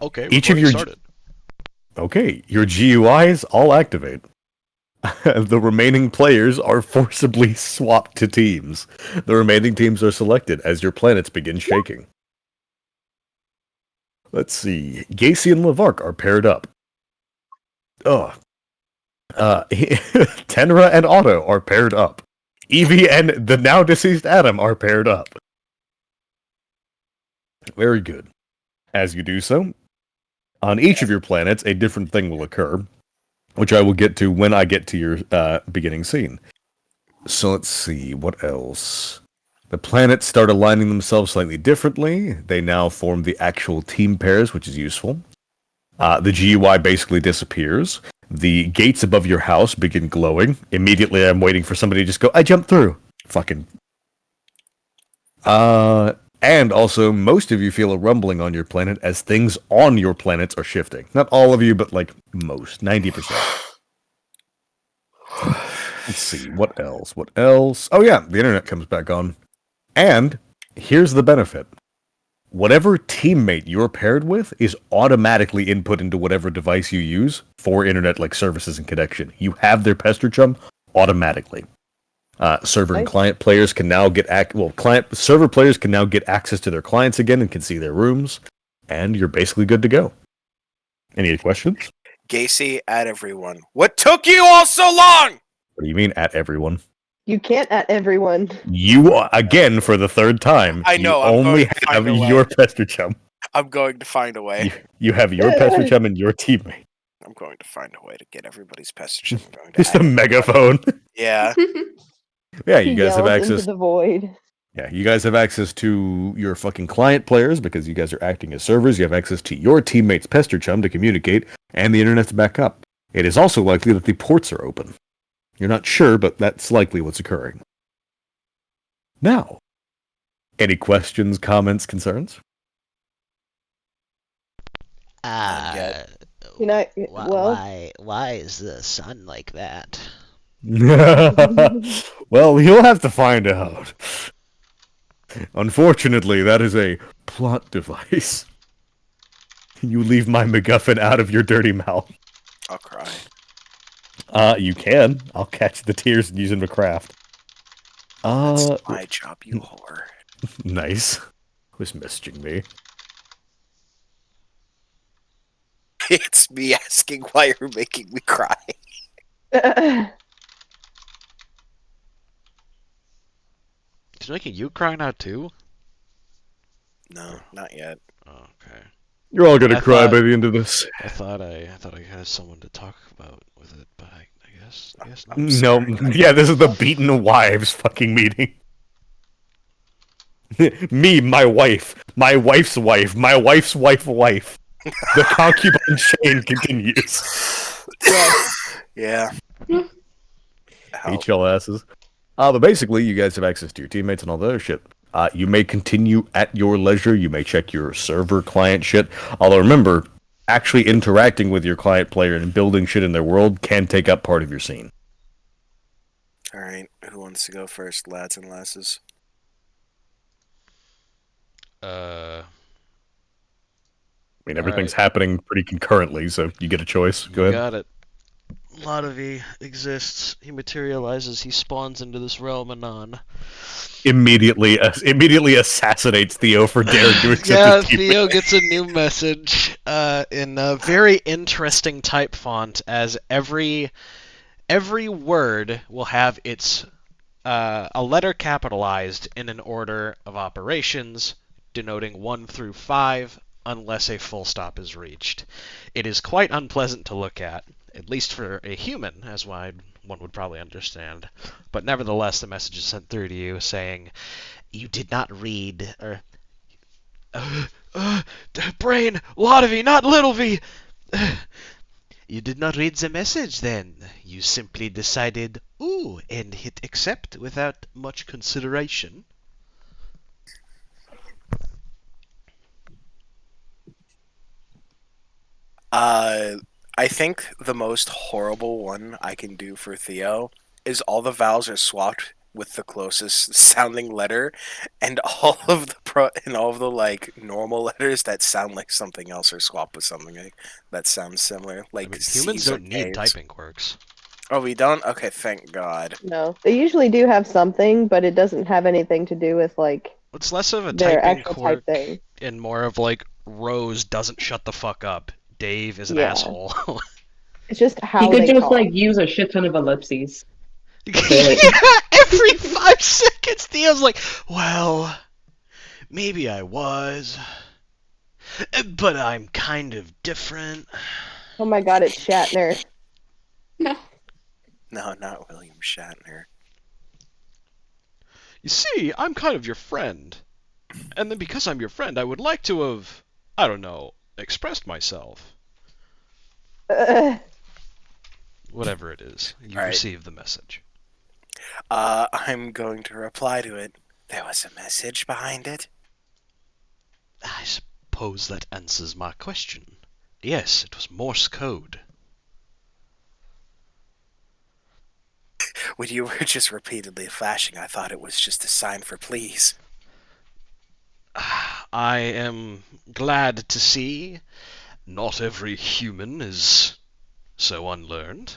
Okay, Each of recording your started. your GUIs all activate. The remaining players are forcibly swapped to teams. The remaining teams are selected as your planets begin shaking. Let's see. Gacy and Lavark are paired up. Oh. Tenra and Otto are paired up. Evie and the now deceased Adam are paired up. Very good. As you do so, on each of your planets, a different thing will occur, which I will get to when I get to your beginning scene. So let's see, what else? The planets start aligning themselves slightly differently. They now form the actual team pairs, which is useful. The GUI basically disappears. The gates above your house begin glowing. Immediately, I'm waiting for somebody to just go, I jumped through. Fucking. And also, most of you feel a rumbling on your planet as things on your planets are shifting. Not all of you, but like most, 90%. Let's see, what else? What else? Oh yeah, the internet comes back on. And here's the benefit. Whatever teammate you're paired with is automatically input into whatever device you use for internet like services and connection. You have their pester chum automatically. Server and client players can now get server players can now get access to their clients again and can see their rooms, and you're basically good to go. Any questions? Gacy, at everyone. What took you all so long? What do you mean at everyone? You can't at everyone. You again for the third time. I know. You only have your pester chum. I'm going to find a way. You have your pester chum and your teammate. I'm going to find a way to get everybody's pester chum. Just a megaphone. Yeah. Yeah, you guys have access into the void. Yeah, you guys have access to your fucking client players because you guys are acting as servers. You have access to your teammate's pester chum to communicate, and the internet's back up. It is also likely that the ports are open. You're not sure, but that's likely what's occurring. Now, any questions, comments, concerns? You know, Why is the sun like that? Well, you'll have to find out. Unfortunately, that is a plot device. You leave my MacGuffin out of your dirty mouth. I'll cry. You can. I'll catch the tears and use them to craft. That's my job, you whore. Nice. Who's messaging me? It's me asking why you're making me cry. Is it making you cry now too? No, not yet. Oh, okay. You're all gonna cry by the end of this. I thought I had someone to talk about with it, but I guess not. No, yeah, this is the beaten wives fucking meeting. Me, my wife, my wife's wife, my wife's wife. The concubine chain continues. Yeah. Eat y'all asses. But basically, you guys have access to your teammates and all the other shit. You may continue at your leisure. You may check your server client shit. Although remember, actually interacting with your client player and building shit in their world can take up part of your scene. Alright, who wants to go first, lads and lasses? I mean, everything's happening pretty concurrently, so you get a choice. Go ahead. Got it. Lotavy exists. He materializes. He spawns into this realm anon. Immediately assassinates Theo for daring to accept Yeah, his teammate. Theo gets a new message in a very interesting type font, as every word will have its a letter capitalized in an order of operations, denoting 1 through 5, unless a full stop is reached. It is quite unpleasant to look at least for a human, as one would probably understand. But nevertheless, the message is sent through to you saying, "You did not read," or brain, lot of not little v. You did not read the message, then. You simply decided, ooh, and hit accept without much consideration. I think the most horrible one I can do for Theo is all the vowels are swapped with the closest sounding letter, and all of the like normal letters that sound like something else are swapped with something that sounds similar, I like mean, humans C's or don't need K's. typing quirks. Oh, we don't? Okay, thank God. No, they usually do have something, but it doesn't have anything to do with like It's less of a their typing actual type quirk thing. and more of like Rose doesn't shut the fuck up. Dave is an Yeah. asshole. It's just He how could they just talk. like use a shit ton of ellipses. That's it. Every 5 seconds, Theo's like, well, maybe I was, but I'm kind of different. Oh my God, it's Shatner. No, not William Shatner. You see, I'm kind of your friend. And then because I'm your friend, I would like to have, I don't know, expressed myself. Whatever it is, you All right. received the message. I'm going to reply to it. There was a message behind it. I suppose that answers my question. Yes, it was Morse code. When you were just repeatedly flashing, I thought it was just a sign for please. I am glad to see not every human is so unlearned.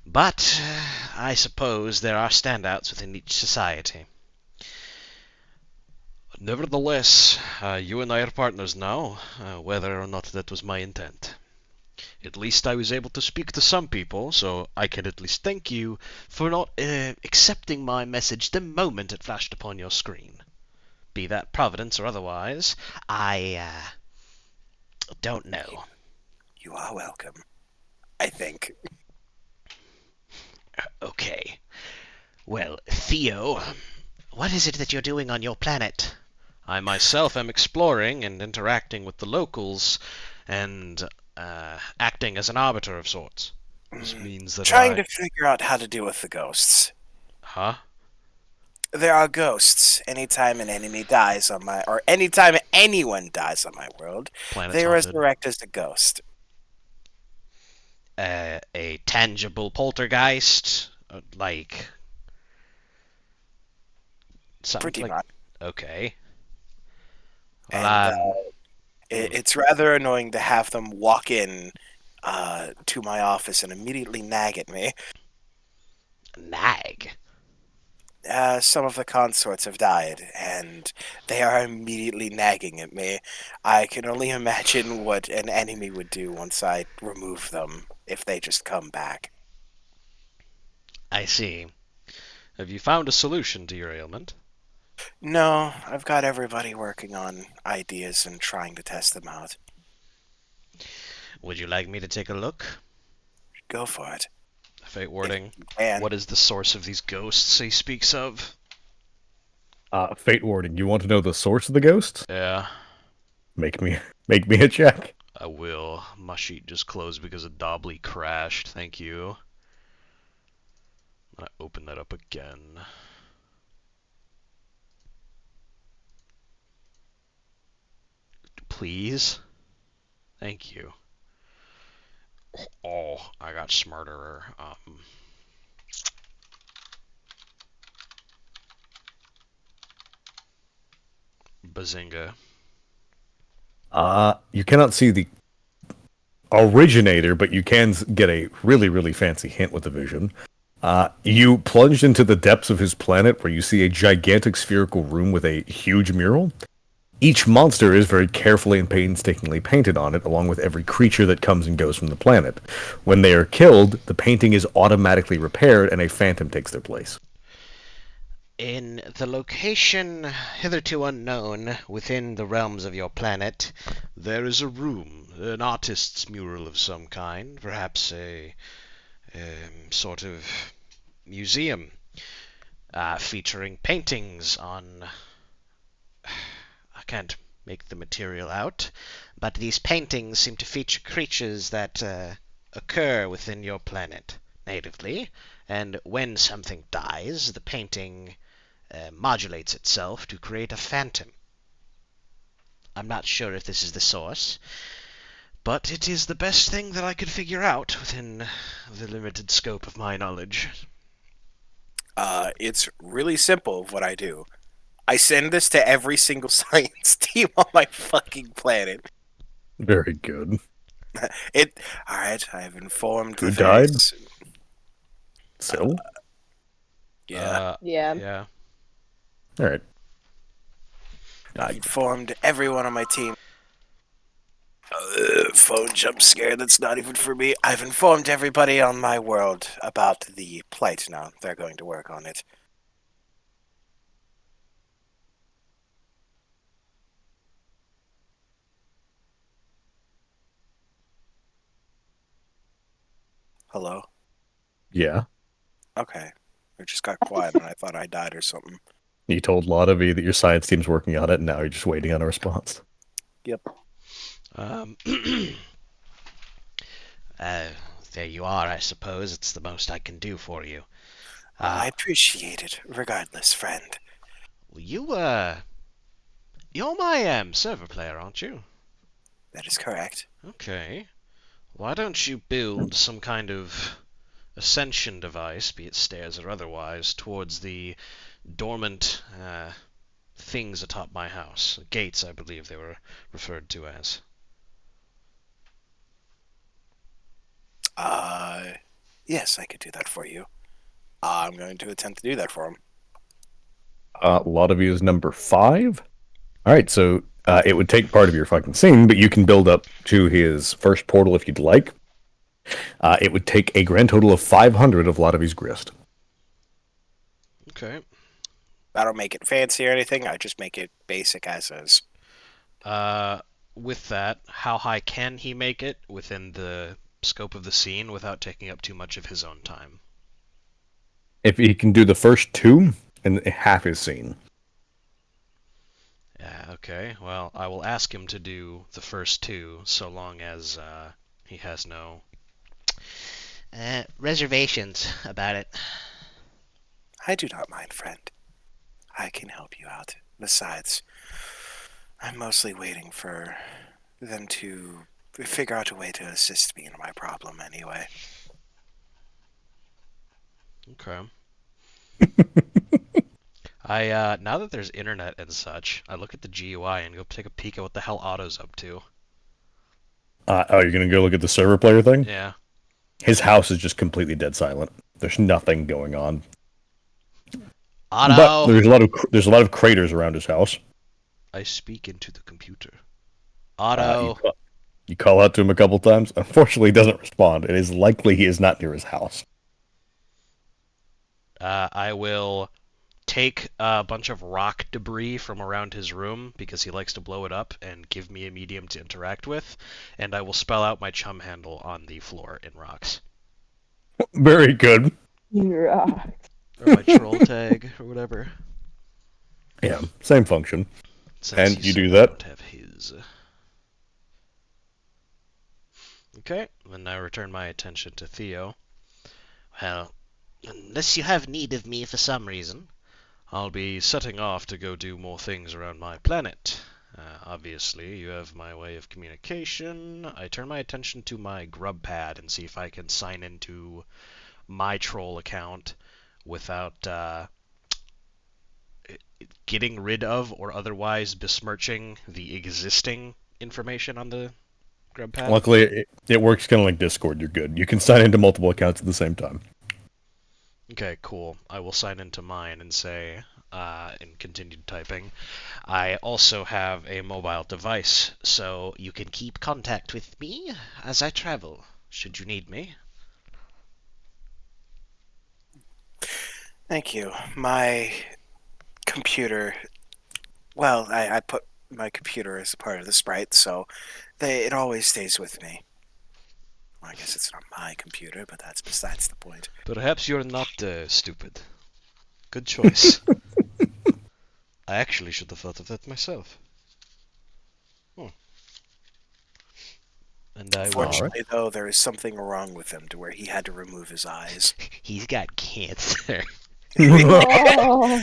But I suppose there are standouts within each society. Nevertheless, you and I are partners now, whether or not that was my intent. At least I was able to speak to some people, so I can at least thank you for not accepting my message the moment it flashed upon your screen. Be that Providence or otherwise, I don't know. You are welcome. I think. Okay. Well, Theo, what is it that you're doing on your planet? I myself am exploring and interacting with the locals and acting as an arbiter of sorts. This means that Trying to figure out how to deal with the ghosts. Huh? There are ghosts. Anytime an enemy dies on my, or anytime anyone dies on my world, Planet's they haunted. resurrect as a ghost. A tangible poltergeist? Like... Something Pretty like... much. Okay. Well, And it's rather annoying to have them walk in to my office and immediately nag at me. Nag? Some of the consorts have died, and they are immediately nagging at me. I can only imagine what an enemy would do once I remove them, if they just come back. I see. Have you found a solution to your ailment? No, I've got everybody working on ideas and trying to test them out. Would you like me to take a look? Go for it. Fate warding. And What is the source of these ghosts he speaks of? Fate warding. You want to know the source of the ghost? Yeah, Make me a check. I will. My sheet just closed because a Dobley crashed. Thank you. I'm gonna open that up again. Please? Thank you. Oh, I got smarter. Bazinga. You cannot see the originator, but you can get a really, really fancy hint with the vision. You plunged into the depths of his planet where you see a gigantic spherical room with a huge mural. Each monster is very carefully and painstakingly painted on it, along with every creature that comes and goes from the planet. When they are killed, the painting is automatically repaired and a phantom takes their place. In the location hitherto unknown within the realms of your planet, there is a room, an artist's mural of some kind, perhaps a sort of museum, featuring paintings on... I can't make the material out, but these paintings seem to feature creatures that occur within your planet natively, and when something dies, the painting modulates itself to create a phantom. I'm not sure if this is the source, but it is the best thing that I could figure out within the limited scope of my knowledge. It's really simple what I do. I send this to every single science team on my fucking planet. Very good. Alright, I've informed Who the died? various... Syl? Yeah. Yeah. Yeah. All right. I've informed everyone on my team. Phone jump scare, that's not even for me. I've informed everybody on my world about the plight now. They're going to work on it. Hello? Yeah. Okay. It just got quiet and I thought I died or something. You told Lottavi that your science team's working on it, and now you're just waiting on a response. Yep. Um, there you are, I suppose. It's the most I can do for you. I appreciate it, regardless, friend. You're my server player, aren't you? That is correct. Okay. Why don't you build some kind of ascension device, be it stairs or otherwise, towards the dormant things atop my house? Gates, I believe they were referred to as. Yes, I could do that for you. I'm going to attempt to do that for him. Lottavi is number 5. All right, so it would take part of your fucking scene, but you can build up to his first portal if you'd like. It would take a grand total of 500 of Lottavi's grist. Okay. I don't make it fancy or anything. I just make it basic as is. With that, how high can he make it within the scope of the scene without taking up too much of his own time? If he can do the first 2, and half his scene. Yeah, okay. Well, I will ask him to do the first 2, so long as he has no reservations about it. I do not mind, friend. I can help you out. Besides, I'm mostly waiting for them to figure out a way to assist me in my problem anyway. Okay. Now that there's internet and such, I look at the GUI and go take a peek at what the hell Otto's up to. You're going to go look at the server player thing? Yeah. His house is just completely dead silent. There's nothing going on. Otto! But there's a lot of craters around his house. I speak into the computer. Otto! You call out to him a couple times. Unfortunately, he doesn't respond. It is likely he is not near his house. I will take a bunch of rock debris from around his room because he likes to blow it up and give me a medium to interact with, and I will spell out my chum handle on the floor in rocks. Very good. Right. Or my troll tag, or whatever. Yeah, same function. Since And he you said do I that? don't have his. Okay, then I return my attention to Theo. Well, unless you have need of me for some reason, I'll be setting off to go do more things around my planet. Obviously, you have my way of communication. I turn my attention to my grub pad and see if I can sign into my troll account without getting rid of or otherwise besmirching the existing information on the grub pad. Luckily, it works kind of like Discord. You're good. You can sign into multiple accounts at the same time. Okay, cool. I will sign into mine and say, in continued typing, I also have a mobile device, so you can keep contact with me as I travel, should you need me. Thank you. My computer... Well, I put my computer as a part of the sprite, so it always stays with me. Well, I guess it's not my computer, but that's besides the point. Perhaps you're not stupid. Good choice. I actually should have thought of that myself. And I will. Fortunately, though, there is something wrong with him to where he had to remove his eyes. He's got cancer. Oh.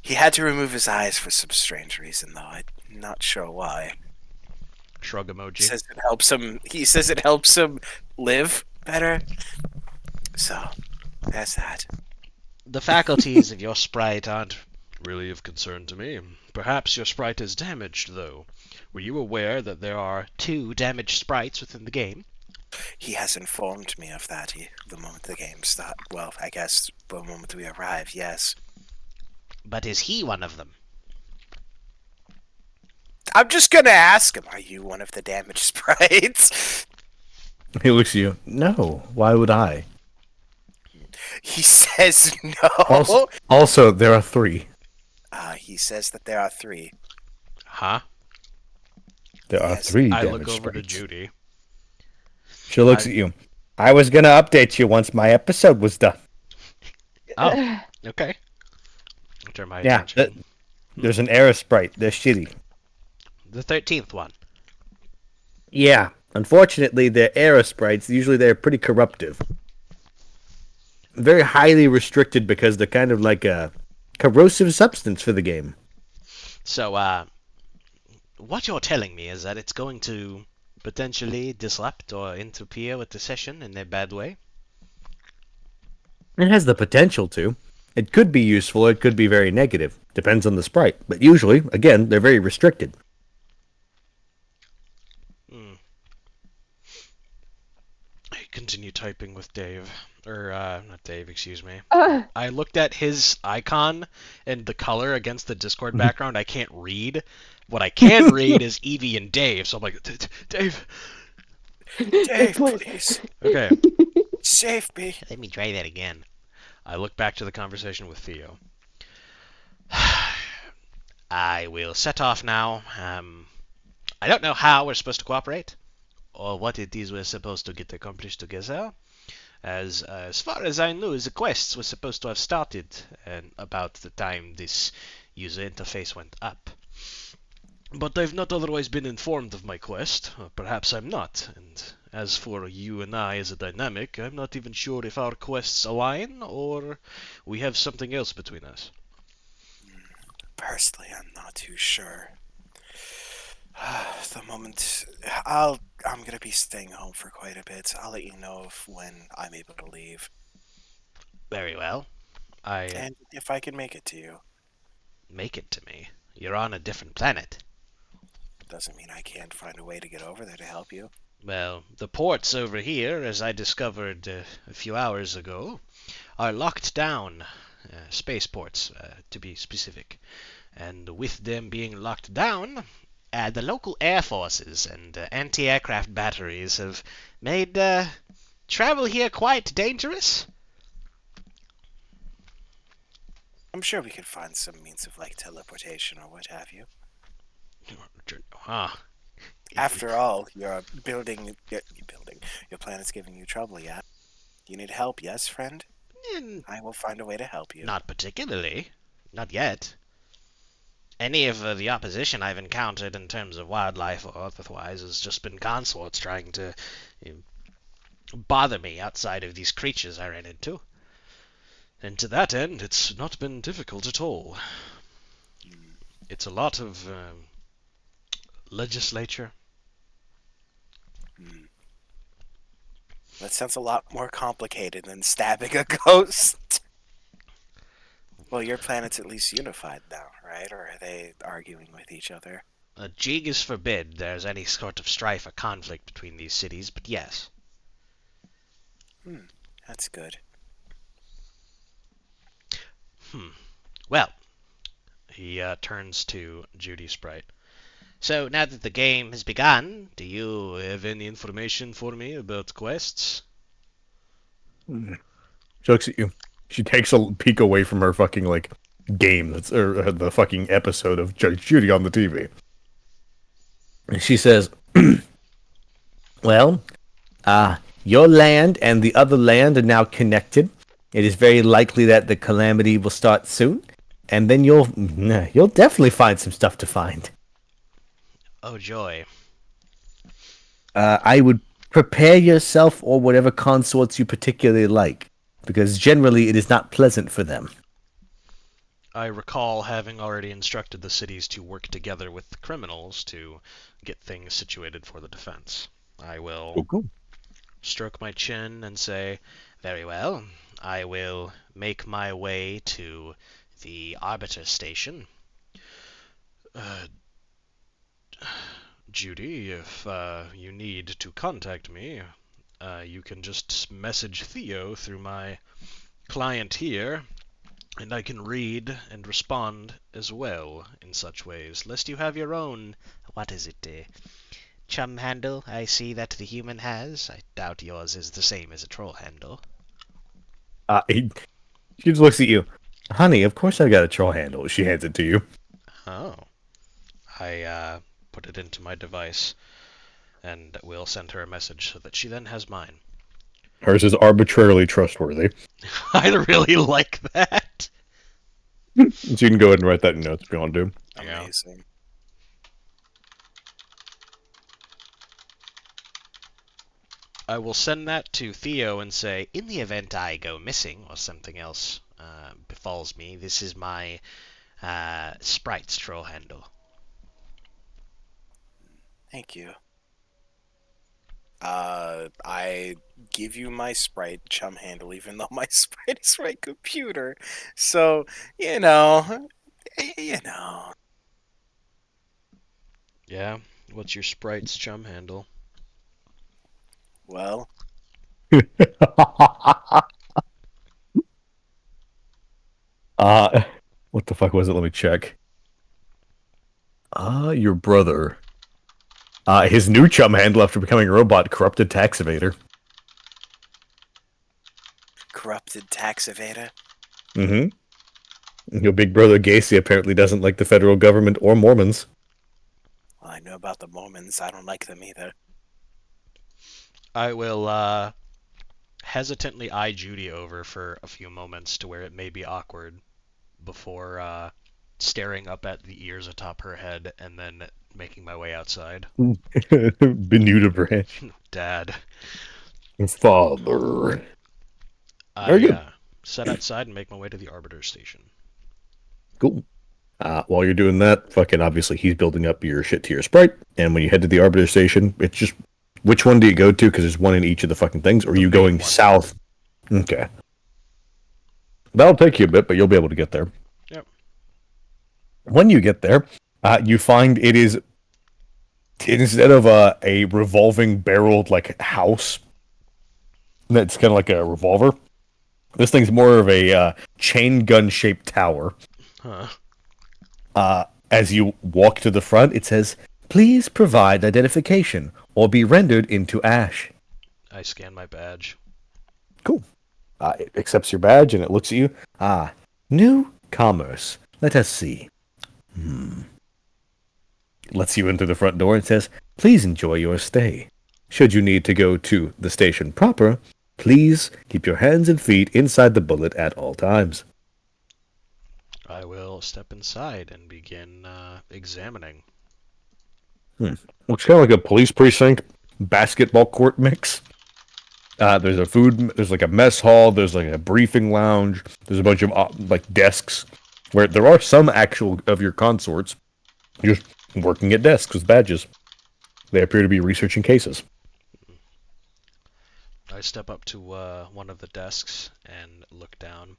He had to remove his eyes for some strange reason, though. I'm not sure why. Shrug emoji. He says it helps him. He says it helps him live better. So, that's that. The faculties of your sprite aren't really of concern to me. Perhaps your sprite is damaged, though. Were you aware that there are 2 damaged sprites within the game? He has informed me of that the moment the game started. Well, I guess the moment we arrive, yes. But is he one of them? I'm just gonna ask him, are you one of the damaged sprites? He looks at you. No, why would I? He says no. Also, there are 3. He says that there are 3. Huh? There are Yes. 3 I damaged look over to sprites. Judy. She looks at you. I was gonna update you once my episode was done. Oh, okay. Turn my Yeah, attention. there's an error sprite. They're shitty. The 13th one. Yeah, unfortunately, they're error sprites. Usually, they're pretty corruptive. Very highly restricted because they're kind of like a corrosive substance for the game. So, what you're telling me is that it's going to potentially disrupt or interfere with the session in a bad way? It has the potential to. It could be useful, it could be very negative. Depends on the sprite. But usually, again, they're very restricted. I continue typing with Dave. Not Dave, excuse me. Uh, I looked at his icon and the color against the Discord background. I can't read. What I can read is Evie and Dave, so I'm like, Dave. Dave, Please. please. Okay, Save me. let me try that again. I look back to the conversation with Theo. I will set off now. I don't know how we're supposed to cooperate, or what it is we're supposed to get accomplished together. As far as I knew, the quests were supposed to have started about the time this user interface went up. But I've not otherwise been informed of my quest. Perhaps I'm not. And as for you and I as a dynamic, I'm not even sure if our quests align or we have something else between us. Personally, I'm not too sure. The moment I'm gonna be staying home for quite a bit. I'll let you know when I'm able to leave, Very well. I and if I can make it to you. make it to me. You're on a different planet. Doesn't mean I can't find a way to get over there to help you. Well, the ports over here, as I discovered a few hours ago, are locked down. Spaceports, to be specific. And with them being locked down, the local air forces and anti-aircraft batteries have made travel here quite dangerous. I'm sure we could find some means of teleportation or what have you. Huh. After all, your planet's giving you trouble, yeah? You need help, yes, friend? I will find a way to help you. Not particularly. Not yet. Any of the opposition I've encountered in terms of wildlife or otherwise has just been consorts trying to bother me outside of these creatures I ran into. And to that end, it's not been difficult at all. It's a lot of legislature. That sounds a lot more complicated than stabbing a ghost. Well, your planet's at least unified now, right? Or are they arguing with each other? Jigas forbid there's any sort of strife or conflict between these cities, but yes. That's good. Well, he turns to Judy Sprite. So, now that the game has begun, do you have any information for me about quests? She looks at you. She takes a peek away from her fucking game or the fucking episode of Judge Judy on the TV. And she says, "Well, your land and the other land are now connected. It is very likely that the calamity will start soon, and then you'll definitely find some stuff to find. Oh, joy. I would prepare yourself or whatever consorts you particularly like, because generally it is not pleasant for them." I recall having already instructed the cities to work together with the criminals to get things situated for the defense. I will Cool. stroke my chin and say, very well, I will make my way to the Arbiter Station. Uh, Judy, if you need to contact me, you can just message Theo through my client here, and I can read and respond as well in such ways, lest you have your own, what is it, chum handle I see that the human has. I doubt yours is the same as a troll handle. She just looks at you. Honey, of course I got a troll handle. She hands it to you. Oh. I put it into my device, and will send her a message so that she then has mine. Hers is arbitrarily trustworthy. I really like that. So you can go ahead and write that in notes if you want to. Yeah. Amazing. I will send that to Theo and say, in the event I go missing or something else befalls me, this is my Sprite's troll handle. Thank you. I give you my Sprite chum handle, even though my Sprite is my computer. So, you know. Yeah? What's your Sprite's chum handle? Well, What the fuck was it? Let me check. Your brother. His new chum handle after becoming a robot, corrupted tax evader. corrupted tax evader. Mm-hmm. Your big brother Gacy apparently doesn't like the federal government or Mormons. Well, I know about the Mormons. I don't like them either. I will hesitantly eye Judy over for a few moments to where it may be awkward before staring up at the ears atop her head and then making my way outside. Bermuda branch. Dad. Father. Very good. I set outside and make my way to the Arbiter Station. Cool. While you're doing that, fucking obviously he's building up your shit to your Sprite, and when you head to the Arbiter Station, it's just, which one do you go to? Because there's one in each of the fucking things, or are The you main going one. south? Okay. That'll take you a bit, but you'll be able to get there. Yep. When you get there, you find it is, instead of a revolving barreled like house that's kind of like a revolver, this thing's more of a chain gun shaped tower. Huh. As you walk to the front, it says, "Please provide identification or be rendered into ash." I scan my badge. Cool. It accepts your badge and it looks at you. New commerce. Let us see. Lets you into the front door and says, "Please enjoy your stay. Should you need to go to the station proper, please keep your hands and feet inside the bullet at all times." I will step inside and begin examining. Looks kind of like a police precinct basketball court mix. There's a there's like a mess hall, there's like a briefing lounge, there's a bunch of like desks where there are some actual of your consorts just working at desks with badges. They appear to be researching cases. I step up to one of the desks and look down.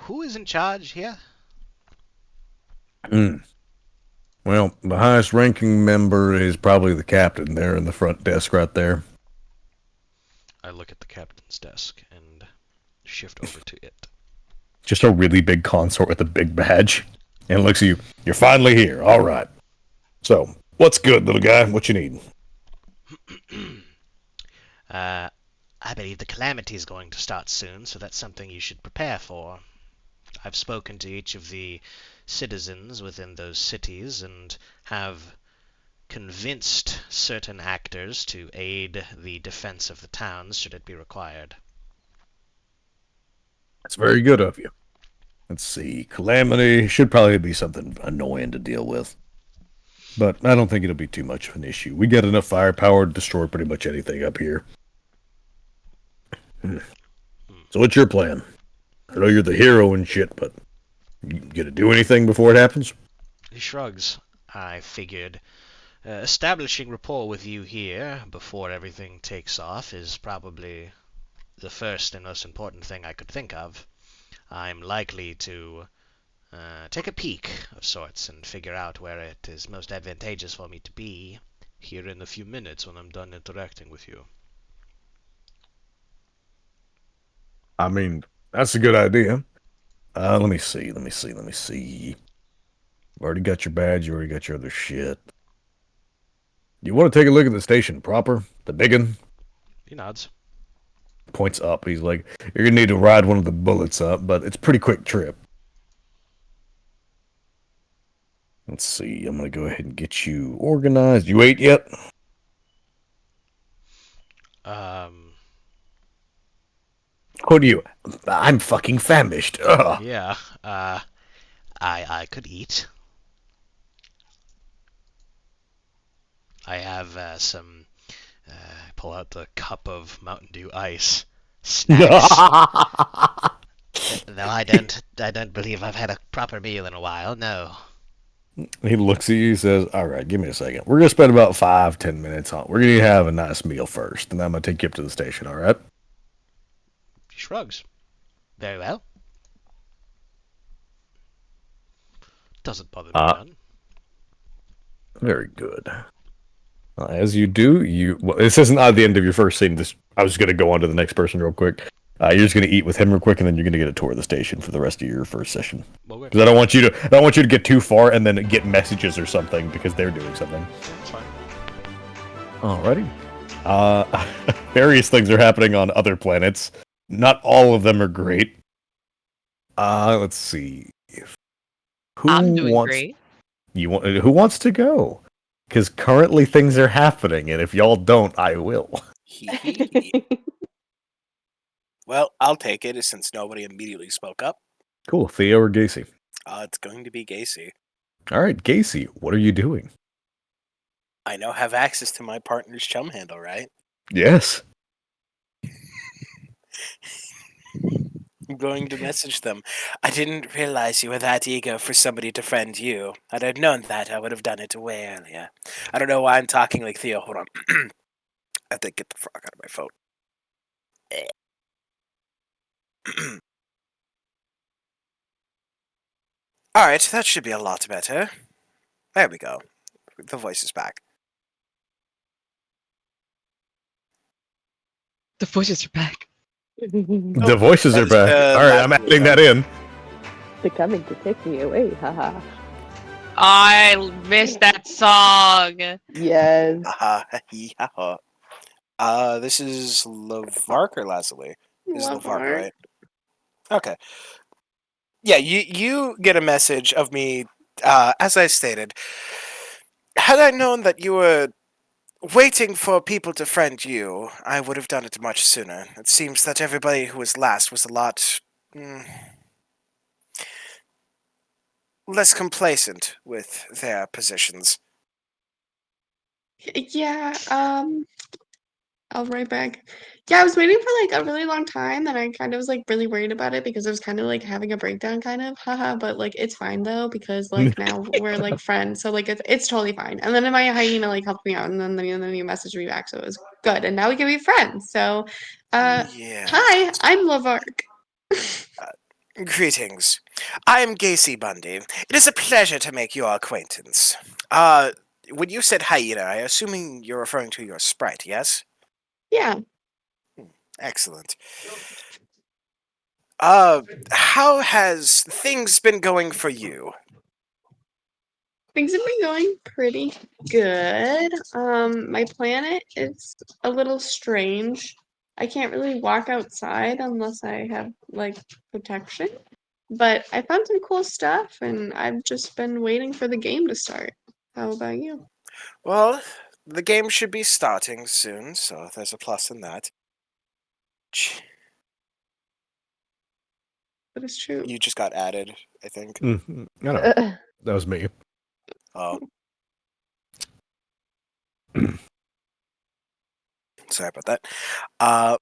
Who is in charge here? Well, the highest ranking member is probably the captain there in the front desk right there. I look at the captain's desk and shift over to it. Just a really big consort with a big badge. And looks at you. "You're finally here. All right. So, what's good, little guy? What you need?" I believe the calamity is going to start soon, so that's something you should prepare for. I've spoken to each of the citizens within those cities and have convinced certain actors to aid the defense of the towns should it be required. That's very good of you. Let's see. Calamity should probably be something annoying to deal with. But I don't think it'll be too much of an issue. We got enough firepower to destroy pretty much anything up here. So what's your plan? I know you're the hero and shit, but you gonna do anything before it happens? He shrugs. I figured establishing rapport with you here before everything takes off is probably the first and most important thing I could think of. I'm likely to take a peek of sorts and figure out where it is most advantageous for me to be here in a few minutes when I'm done interacting with you. I mean, that's a good idea. Let me see. Let me see. Let me see. You already got your badge. You already got your other shit. You want to take a look at the station proper? The big one? He nods. Points up. He's like, you're gonna need to ride one of the bullets up, but it's a pretty quick trip. Let's see. I'm gonna go ahead and get you organized. You ate yet? Um, Who do you? I'm fucking famished. Ugh. yeah, I could eat. I have some, pull out the cup of Mountain Dew ice. Snacks. Though I don't believe I've had a proper meal in a while, no. He looks at you. Says, "All right, give me a second. We're gonna spend about 5-10 minutes on. We're gonna have a nice meal first, and then I'm gonna take you up to the station. All right?" He shrugs. Very well. Doesn't bother me Uh, none. Very good. As you do, well, this isn't the end of your first scene. I was gonna go on to the next person real quick. You're just gonna eat with him real quick, and then you're gonna get a tour of the station for the rest of your first session. Okay. Because I don't want you to get too far and then get messages or something because they're doing something. That's fine. Alrighty. Various things are happening on other planets. Not all of them are great. Let's see. I'm doing great. Who wants to go? Because currently things are happening, and if y'all don't, I will. Well, I'll take it since nobody immediately spoke up. Cool. Theo or Gacy? It's going to be Gacy. Alright, Gacy, what are you doing? I now have access to my partner's chum handle, right? Yes. I'm going to message them. I didn't realize you were that eager for somebody to friend you. Had I known that, I would have done it way earlier. I don't know why I'm talking like Theo. Hold on. I have to get the frog out of my phone. Alright, that should be a lot better. There we go. The voice is back. The voices are back. The voices are back. Alright, I'm last adding that in. They're coming to take me away, haha. I missed that song. Yes. Yeah. This is Lavark or Lazuli? This is Lavark, right? Okay. Yeah, you get a message of me, as I stated. Had I known that you were waiting for people to friend you, I would have done it much sooner. It seems that everybody who was last was a lot less complacent with their positions. Yeah, I'll write back. Yeah, I was waiting for like a really long time and I kind of was like really worried about it because I was kind of like having a breakdown kind of. Haha, but like it's fine though because like now we're like friends. So like it's totally fine. And then my hyena like helped me out and then you messaged me back so it was good. And now we can be friends. So Yeah. hi, I'm Lavark. Greetings. I am Gacy Bundy. It is a pleasure to make your acquaintance. When you said hyena, I assuming you're referring to your sprite, yes? Yeah. Excellent. How has things been going for you? Things have been going pretty good. My planet is a little strange. I can't really walk outside unless I have like protection. But I found some cool stuff and I've just been waiting for the game to start. How about you? Well, the game should be starting soon, so there's a plus in that. That is true. You just got added, I think. I know. That was me. Oh. Sorry about that.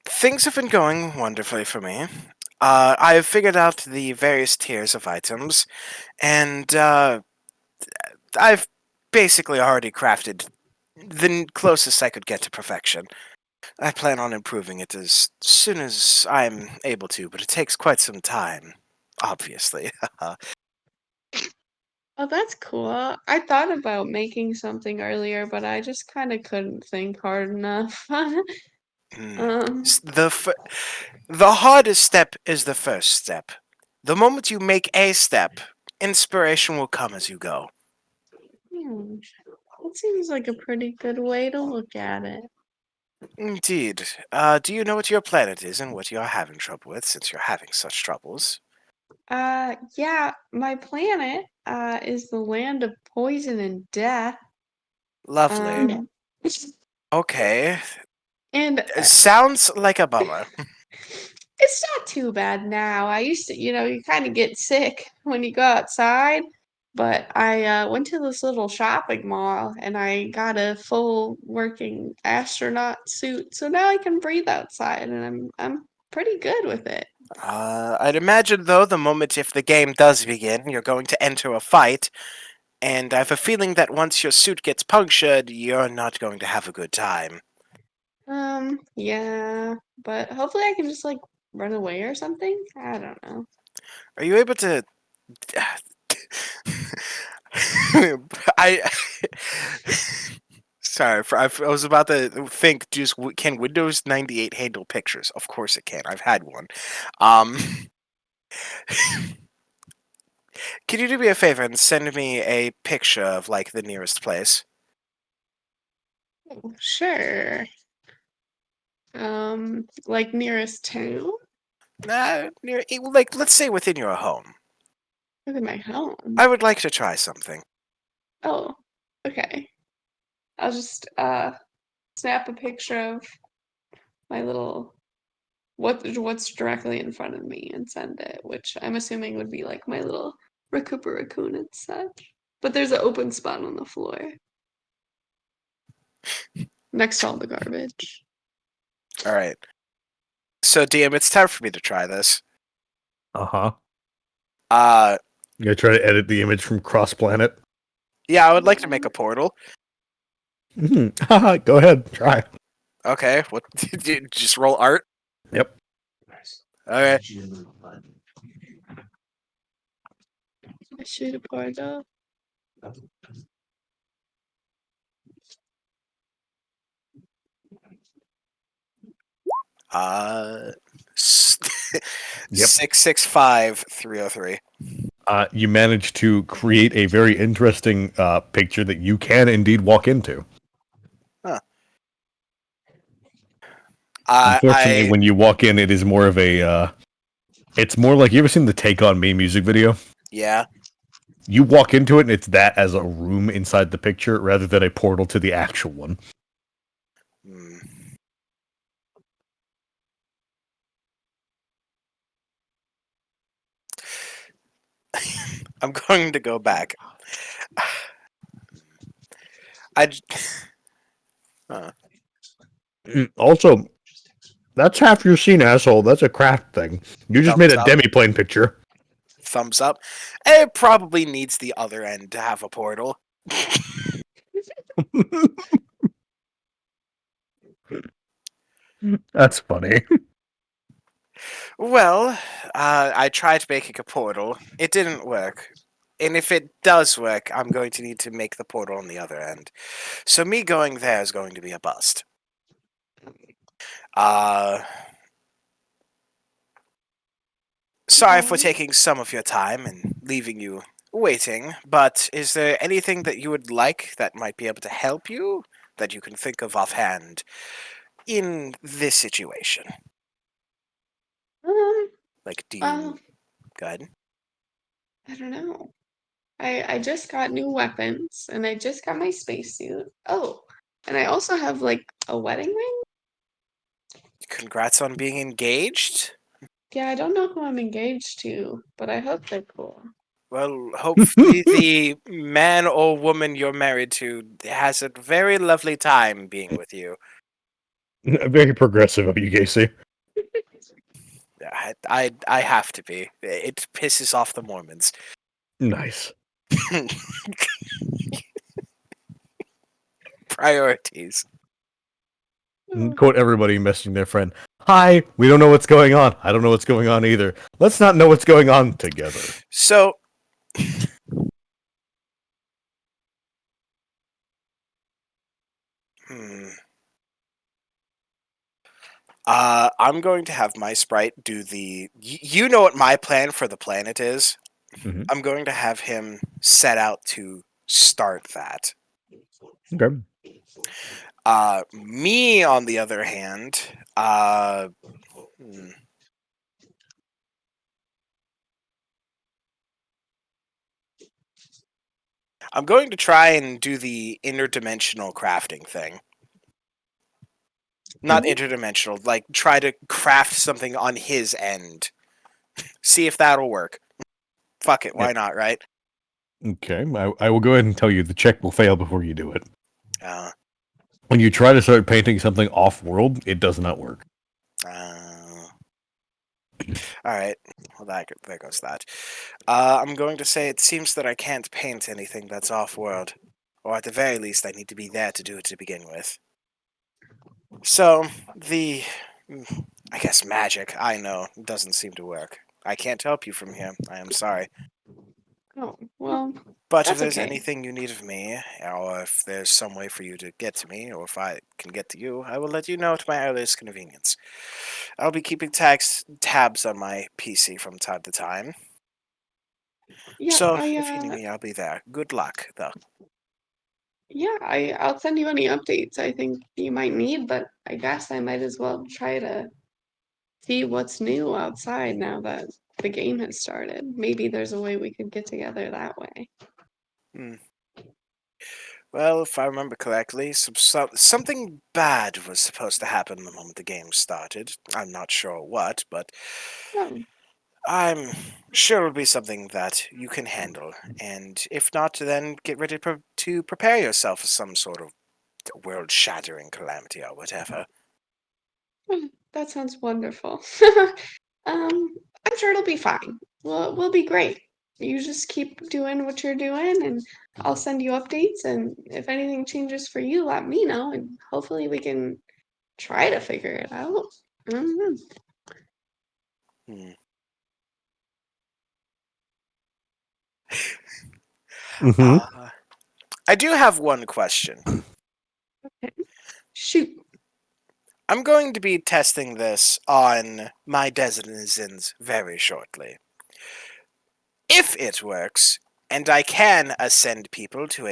Things have been going wonderfully for me. I've figured out the various tiers of items, and I've basically already crafted the closest I could get to perfection. I plan on improving it as soon as I'm able to, but it takes quite some time, obviously. Oh, that's cool. I thought about making something earlier, but I just kind of couldn't think hard enough. Hmm. Um, The hardest step is the first step. The moment you make a step, inspiration will come as you go. hmm, that seems like a pretty good way to look at it. Indeed. Do you know what your planet is and what you're having trouble with, since you're having such troubles? Yeah, my planet, is the land of poison and death. Lovely. Um, Okay. and Sounds like a bummer. it's not too bad now. I used to, you kind of get sick when you go outside, but I went to this little shopping mall and I got a full working astronaut suit, so now I can breathe outside, and I'm pretty good with it. I'd imagine, though, the moment if the game does begin, you're going to enter a fight, and I have a feeling that once your suit gets punctured, you're not going to have a good time. Yeah, but hopefully I can just like run away or something. I don't know. Are you able to... I... Sorry, I was about to think, just can Windows 98 handle pictures? Of course it can. I've had one. Um, can you do me a favor and send me a picture of, like, the nearest place? Sure. Like nearest town? Like, let's say within your home. Look at my home. I would like to try something. Oh, okay. I'll just snap a picture of my little what's directly in front of me and send it, which I'm assuming would be like my little raccoon and such. But there's an open spot on the floor next to all the garbage. All right. So, DM, it's time for me to try this. Uh-huh. Uh, You gonna try to edit the image from Cross Planet? yeah, I would like to make a portal. Haha, go ahead, try. Okay, what? Just roll art. Yep. Okay. I should have poured up. Uh, Yep. 665303. You managed to create a very interesting picture that you can indeed walk into. Huh. Unfortunately, I when you walk in, it is more of a. It's more like, you ever seen the Take On Me music video? yeah. You walk into it, and it's that as a room inside the picture rather than a portal to the actual one. Hmm. I'm going to go back. I. Huh. Also, that's half your scene, asshole. That's a craft thing. You just made Thumbs a up. demi-plane picture. Thumbs up. It probably needs the other end to have a portal. That's funny. Well, I tried making a portal. It didn't work. And if it does work, I'm going to need to make the portal on the other end. So me going there is going to be a bust. Sorry for taking some of your time and leaving you waiting, but is there anything that you would like that might be able to help you that you can think of offhand in this situation? Um, Like, do well, you... Go ahead. I don't know. I just got new weapons and I just got my spacesuit. Oh, and I also have like a wedding ring. Congrats on being engaged. Yeah, I don't know who I'm engaged to, but I hope they're cool. Well, hopefully the man or woman you're married to has a very lovely time being with you. Very progressive of you, Casey. I have to be. It pisses off the Mormons. Nice. Priorities. Quote everybody messaging their friend. Hi, we don't know what's going on. I don't know what's going on either. Let's not know what's going on together. So, hmm. I'm going to have my sprite do the. You know what my plan for the planet is. Mhm. I'm going to have him set out to start that. Okay. Me, on the other hand, hmm. I'm going to try and do the interdimensional crafting thing. Not interdimensional, like try to craft something on his end. See if that'll work. Fuck it, why not, right? Okay. I will go ahead and tell you the check will fail before you do it. Uh, When you try to start painting something off-world, it does not work. Alright, well there goes that. I'm going to say it seems that I can't paint anything that's off-world. Or at the very least, I need to be there to do it to begin with. So, I guess magic, I know, doesn't seem to work. I can't help you from here, I am sorry. Oh, well, But if that's there's okay. anything you need of me, or if there's some way for you to get to me, or if I can get to you, I will let you know at my earliest convenience. I'll be keeping tabs on my PC from time to time. Yeah, So, if you need me, I'll be there. Good luck, though. I'll send you any updates I think you might need, but I guess I might as well try to see what's new outside now that the game has started. Maybe there's a way we could get together that way. Hmm. Well, if I remember correctly, something bad was supposed to happen the moment the game started. I'm not sure what, but Oh, I'm sure it'll be something that you can handle. And if not, then get ready to prepare yourself for some sort of world-shattering calamity or whatever. that sounds wonderful. I'm sure it'll be fine. We'll be great. You just keep doing what you're doing, and I'll send you updates. And if anything changes for you, let me know, and hopefully we can try to figure it out. Mhm. Hmm. Mm-hmm. I do have one question. Shoot. I'm going to be testing this on my denizens very shortly. If it works, and I can ascend people to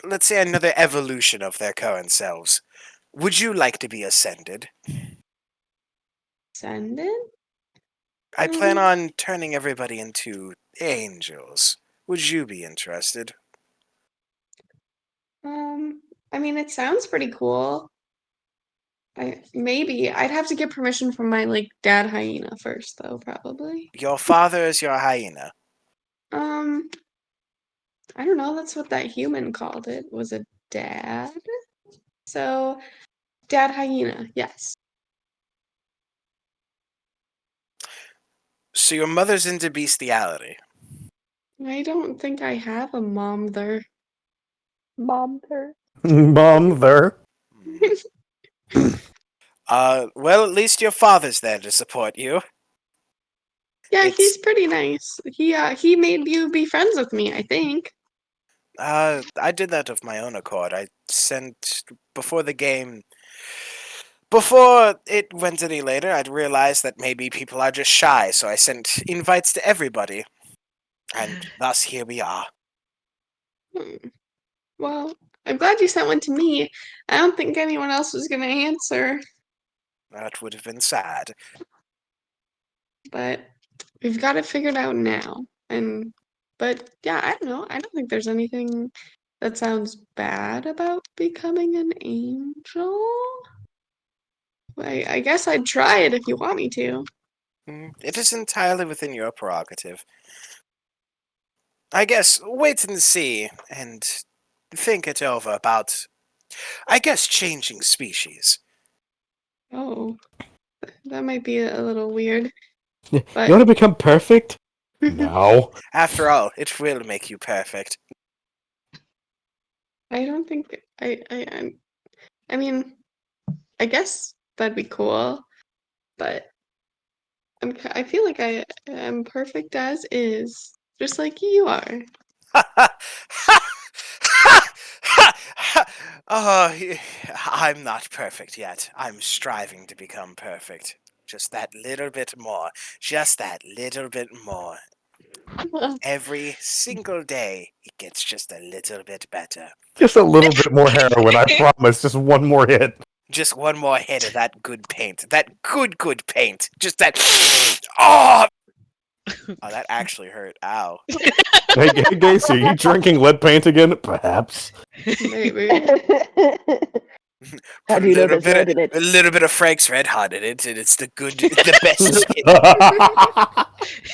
let's say another evolution of their current selves, would you like to be ascended? Send it? I plan Um, on turning everybody into angels. Would you be interested? um, I mean, it sounds pretty cool. Maybe I'd have to get permission from my like dad hyena first, though, probably. Your father is your hyena. Um, I don't know. That's what that human called it. Was a dad. So, dad hyena. Yes. So your mother's into bestiality. I don't think I have a mom there. Mom there. Bomb there. Well, at least your father's there to support you. Yeah, It's he's pretty nice. He made you be friends with me, I think. I did that of my own accord. I sent before the game. Before it went any later, I'd realized that maybe people are just shy, so I sent invites to everybody. And thus here we are. Hmm. Well, I'm glad you sent one to me. I don't think anyone else was gonna answer, That would have been sad. but we've got it figured out now. But yeah, I don't know. I don't think there's anything that sounds bad about becoming an angel. I guess I'd try it if you want me to. It is entirely within your prerogative. I guess wait and see, and think it over about, I guess, changing species. Oh, that might be a little weird, You but want to become perfect? No. After all, it will make you perfect. I don't think I I mean, I guess that'd be cool, but I feel like I am perfect as is, just like you are. Oh, I'm not perfect yet. I'm striving to become perfect. Just that little bit more. Just that little bit more. Every single day, it gets just a little bit better. Just a little bit more heroin, I promise. Just one more hit. Just one more hit of that good paint. That good paint. Just that. Oh! Oh, that actually hurt. Ow. Hey, Gacy, are you drinking lead paint again? Perhaps. Maybe. How do you know there's lead in it? A little bit of Frank's Red Hot in it, and it's the best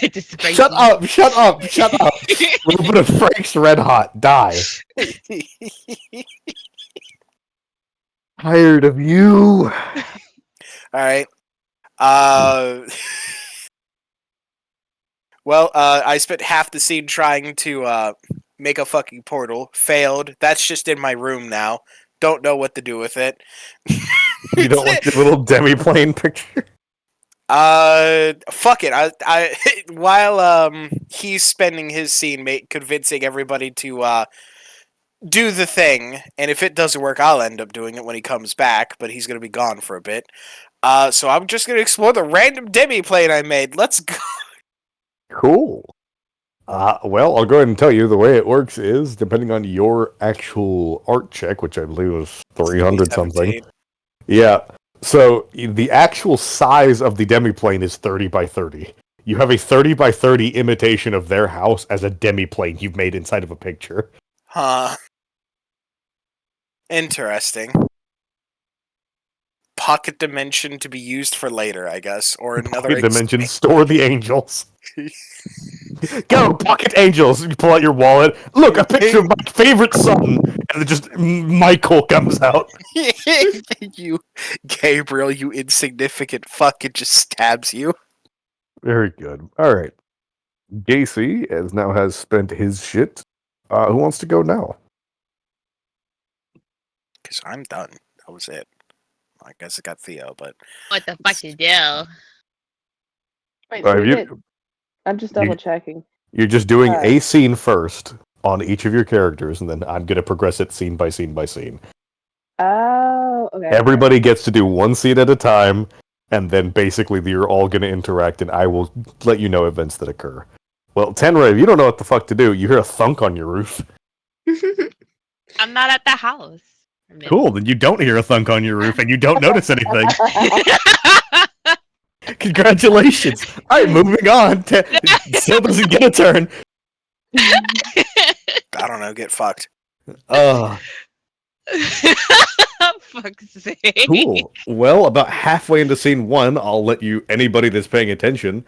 shit. Shut up! Shut up! Shut up! A little bit of Frank's Red Hot. Die. Tired of you. Alright. Well, I spent half the scene trying to make a fucking portal. Failed. That's just in my room now. Don't know what to do with it. You don't want your little demi-plane picture? Fuck it. I while he's spending his scene convincing everybody to do the thing, and if it doesn't work, I'll end up doing it when he comes back, but he's gonna be gone for a bit. So I'm just gonna explore the random demi-plane I made. Let's go. Cool. Well, I'll go ahead and tell you the way it works is, depending on your actual art check, which I believe was 300 something. Yeah. So the actual size of the demiplane is 30 by 30. You have a 30 by 30 imitation of their house as a demiplane you've made inside of a picture. Huh. Interesting. Pocket dimension to be used for later, I guess, or another Pocket dimension, store the angels. Go, pocket angels! You pull out your wallet. Look, a picture of my favorite son, and then just Michael comes out. You, Gabriel, you insignificant fuck! It just stabs you. Very good. All right, Gacy now has spent his shit. Who wants to go now? Because I'm done. That was it. I guess I got Theo, but What the fuck you do? Wait, Have so we you- did. I'm just double checking. You're just doing Alright. a scene first on each of your characters, and then I'm going to progress it scene by scene by scene. Oh, okay. Everybody gets to do one scene at a time, and then basically you're all going to interact, and I will let you know events that occur. Well, Tenra, if you don't know what the fuck to do, you hear a thunk on your roof. I'm not at the house. Cool, then you don't hear a thunk on your roof, and you don't notice anything. Congratulations! Alright, moving on. Still doesn't get a turn. I don't know. Get fucked. Fuck's sake. Cool. Well, about halfway into scene one, I'll let anybody that's paying attention,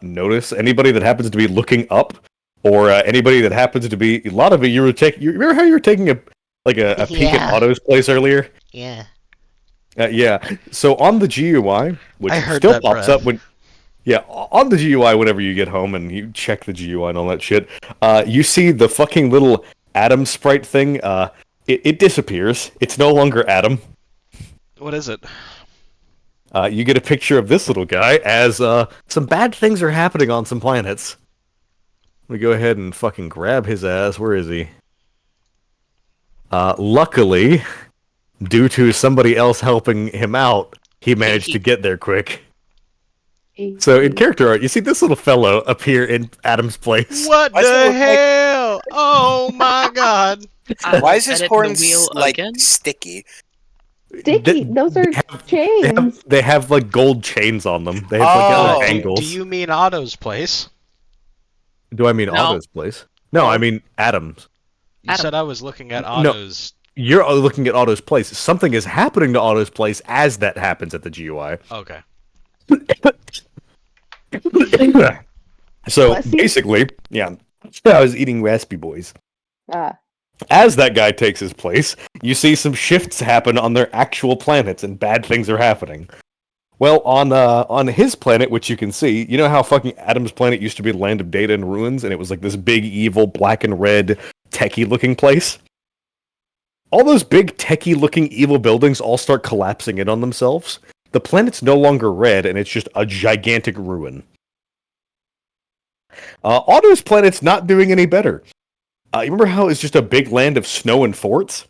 notice anybody that happens to be looking up, or anybody that happens to be. A lot of it, you remember how you were taking a peek at Otto's place earlier? Yeah. Yeah. So on the GUI, which I heard still that pops breath. up when. Yeah, on the GUI, whenever you get home and you check the GUI and all that shit, you see the fucking little Adam sprite thing. It disappears. It's no longer Adam. What is it? You get a picture of this little guy as some bad things are happening on some planets. Let me go ahead and fucking grab his ass. Where is he? Luckily, due to somebody else helping him out, he managed to get there quick. So in character art, you see this little fellow appear in Adam's place. What Why does it the look like- hell? Oh my god. Why is his Edit the horns wheel like again? sticky? Sticky. Those are chains. They have like gold chains on them. They have like Oh. little Do angles. you mean Otto's place? Do I mean No. Otto's place? No, I mean Adam's. You Adam. said I was looking at No. Otto's. You're looking at Otto's place. Something is happening to Otto's place as that happens at the GUI. Okay. So Bless you. basically, yeah, I was eating Raspy Boys. Ah. As that guy takes his place, you see some shifts happen on their actual planets, and bad things are happening. Well, on his planet, which you can see, you know how fucking Adam's planet used to be the land of data and ruins, and it was like this big, evil, black and red, techie-looking place? all those big techie-looking evil buildings all start collapsing in on themselves. The planet's no longer red, and it's just a gigantic ruin. Otto's planet's not doing any better. You remember how it's just a big land of snow and forts?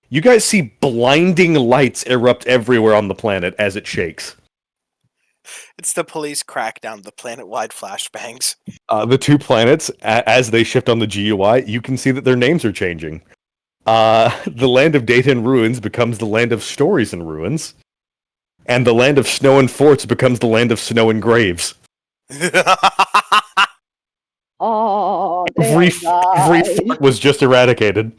You guys see blinding lights erupt everywhere on the planet as it shakes. It's the police crackdown, the planet-wide flashbangs. The two planets, as they shift on the GUI, you can see that their names are changing. The land of data and ruins becomes the land of stories and ruins. And the land of snow and forts becomes the land of snow and graves. Oh, Every fort was just eradicated.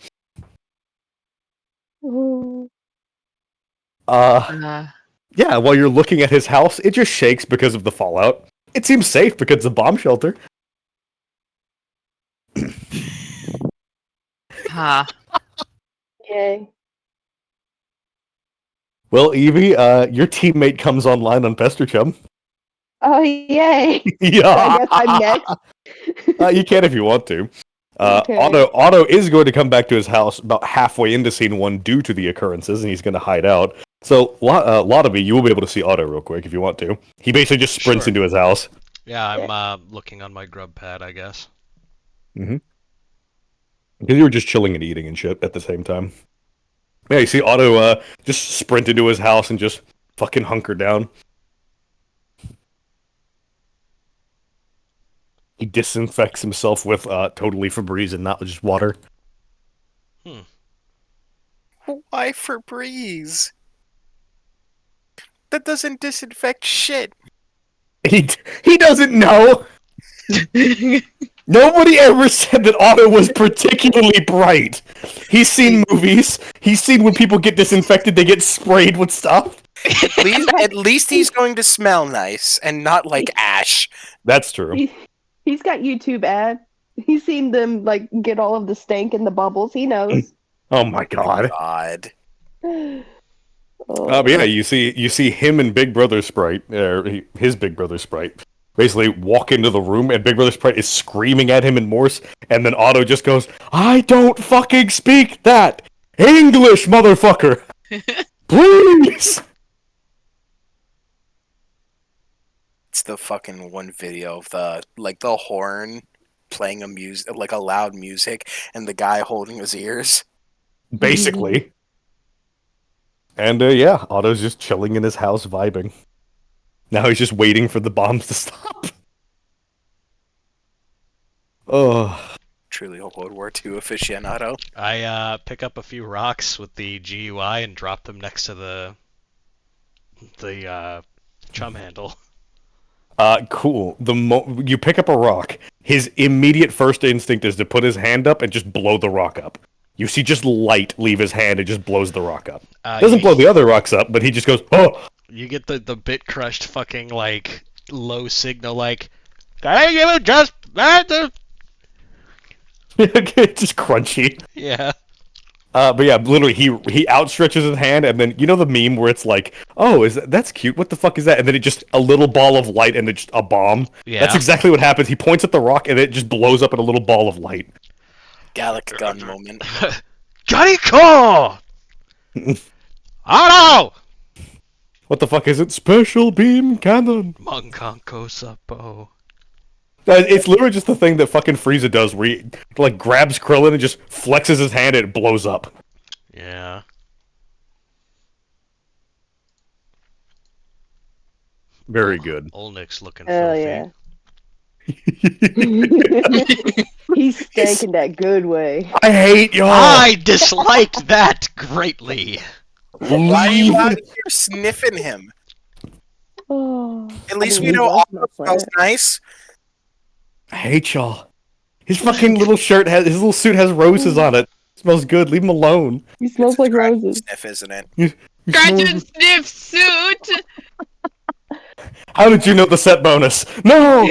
Yeah, while you're looking at his house, it just shakes because of the fallout. It seems safe because it's a bomb shelter. Huh. Yay. Well, Evie, your teammate comes online on Pester Chum. Oh, yay. Yeah, I guess I'm next. you can if you want to. Okay. Otto is going to come back to his house about halfway into scene 1 due to the occurrences, and he's going to hide out. So, Lotaby, you will be able to see Otto real quick if you want to. He basically just sprints Sure. into his house. Yeah, I'm looking on my grub pad, I guess. Mm-hmm. Because you were just chilling and eating and shit at the same time. Yeah, you see Otto just sprint into his house and just fucking hunker down. He disinfects himself with totally Febreze and not just water. Why Febreze? That doesn't disinfect shit. He doesn't know. Nobody ever said that Otto was particularly bright. He's seen movies. He's seen when people get disinfected, they get sprayed with stuff. At least he's going to smell nice and not like ash. That's true. He's got YouTube ads. He's seen them like get all of the stank and the bubbles. He knows. Oh my god. God. But yeah, you see him and Big Brother Sprite, his Big Brother Sprite, basically walk into the room, and Big Brother Sprite is screaming at him in Morse, and then Otto just goes, "I don't fucking speak that English, motherfucker! Please!" It's the fucking one video of the horn playing a loud music and the guy holding his ears. Basically. And yeah, Otto's just chilling in his house vibing. Now he's just waiting for the bombs to stop. Oh. Truly a World War II aficionado. I pick up a few rocks with the GUI and drop them next to the chum handle. Cool. You pick up a rock, his immediate first instinct is to put his hand up and just blow the rock up. You see just light leave his hand and just blows the rock up. Doesn't blow the other rocks up, but he just goes, "Oh!" You get the bit crushed fucking like low signal like, "Can I give it just that?" Just crunchy. Yeah. But yeah, literally, he outstretches his hand, and then you know the meme where it's like, "Oh, that's cute. What the fuck is that?" And then it just a little ball of light, and it's just a bomb. Yeah. That's exactly what happens. He points at the rock, and it just blows up in a little ball of light. Gallic gun moment. Jericho! Otto! What the fuck is it? Special beam cannon. Monkanko Sapo. It's literally just the thing that fucking Frieza does, where he like grabs Krillin and just flexes his hand and it blows up. Yeah. Very good. Olnick's looking Hell filthy. yeah. He's stanking that good way. I hate y'all. I disliked that greatly. Why are you out here sniffing him? Oh, At least we he know loves Otto my smells planet. nice. I hate y'all. His fucking little his little suit has roses on it. Smells good. Leave him alone. He smells like roses. Sniff, isn't it? Scratch and sniff suit. How did you know the set bonus? No.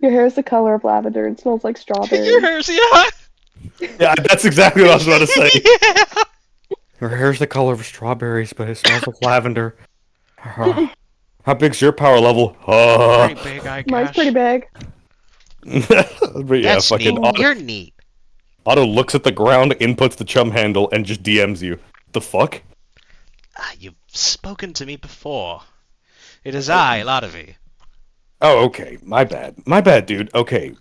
Your hair's the color of lavender and smells like strawberry. Your hair's, yeah. Yeah, that's exactly what I was about to say. Yeah. Her hair's the color of strawberries, but it smells like lavender. How big's your power level? Pretty big, I guess. Mine's pretty big. But yeah, That's fucking neat. You're neat. Otto looks at the ground, inputs the chum handle, and just DMs you. The fuck? You've spoken to me before. It is I, Ladavi. Oh, okay. My bad. My bad, dude. Okay.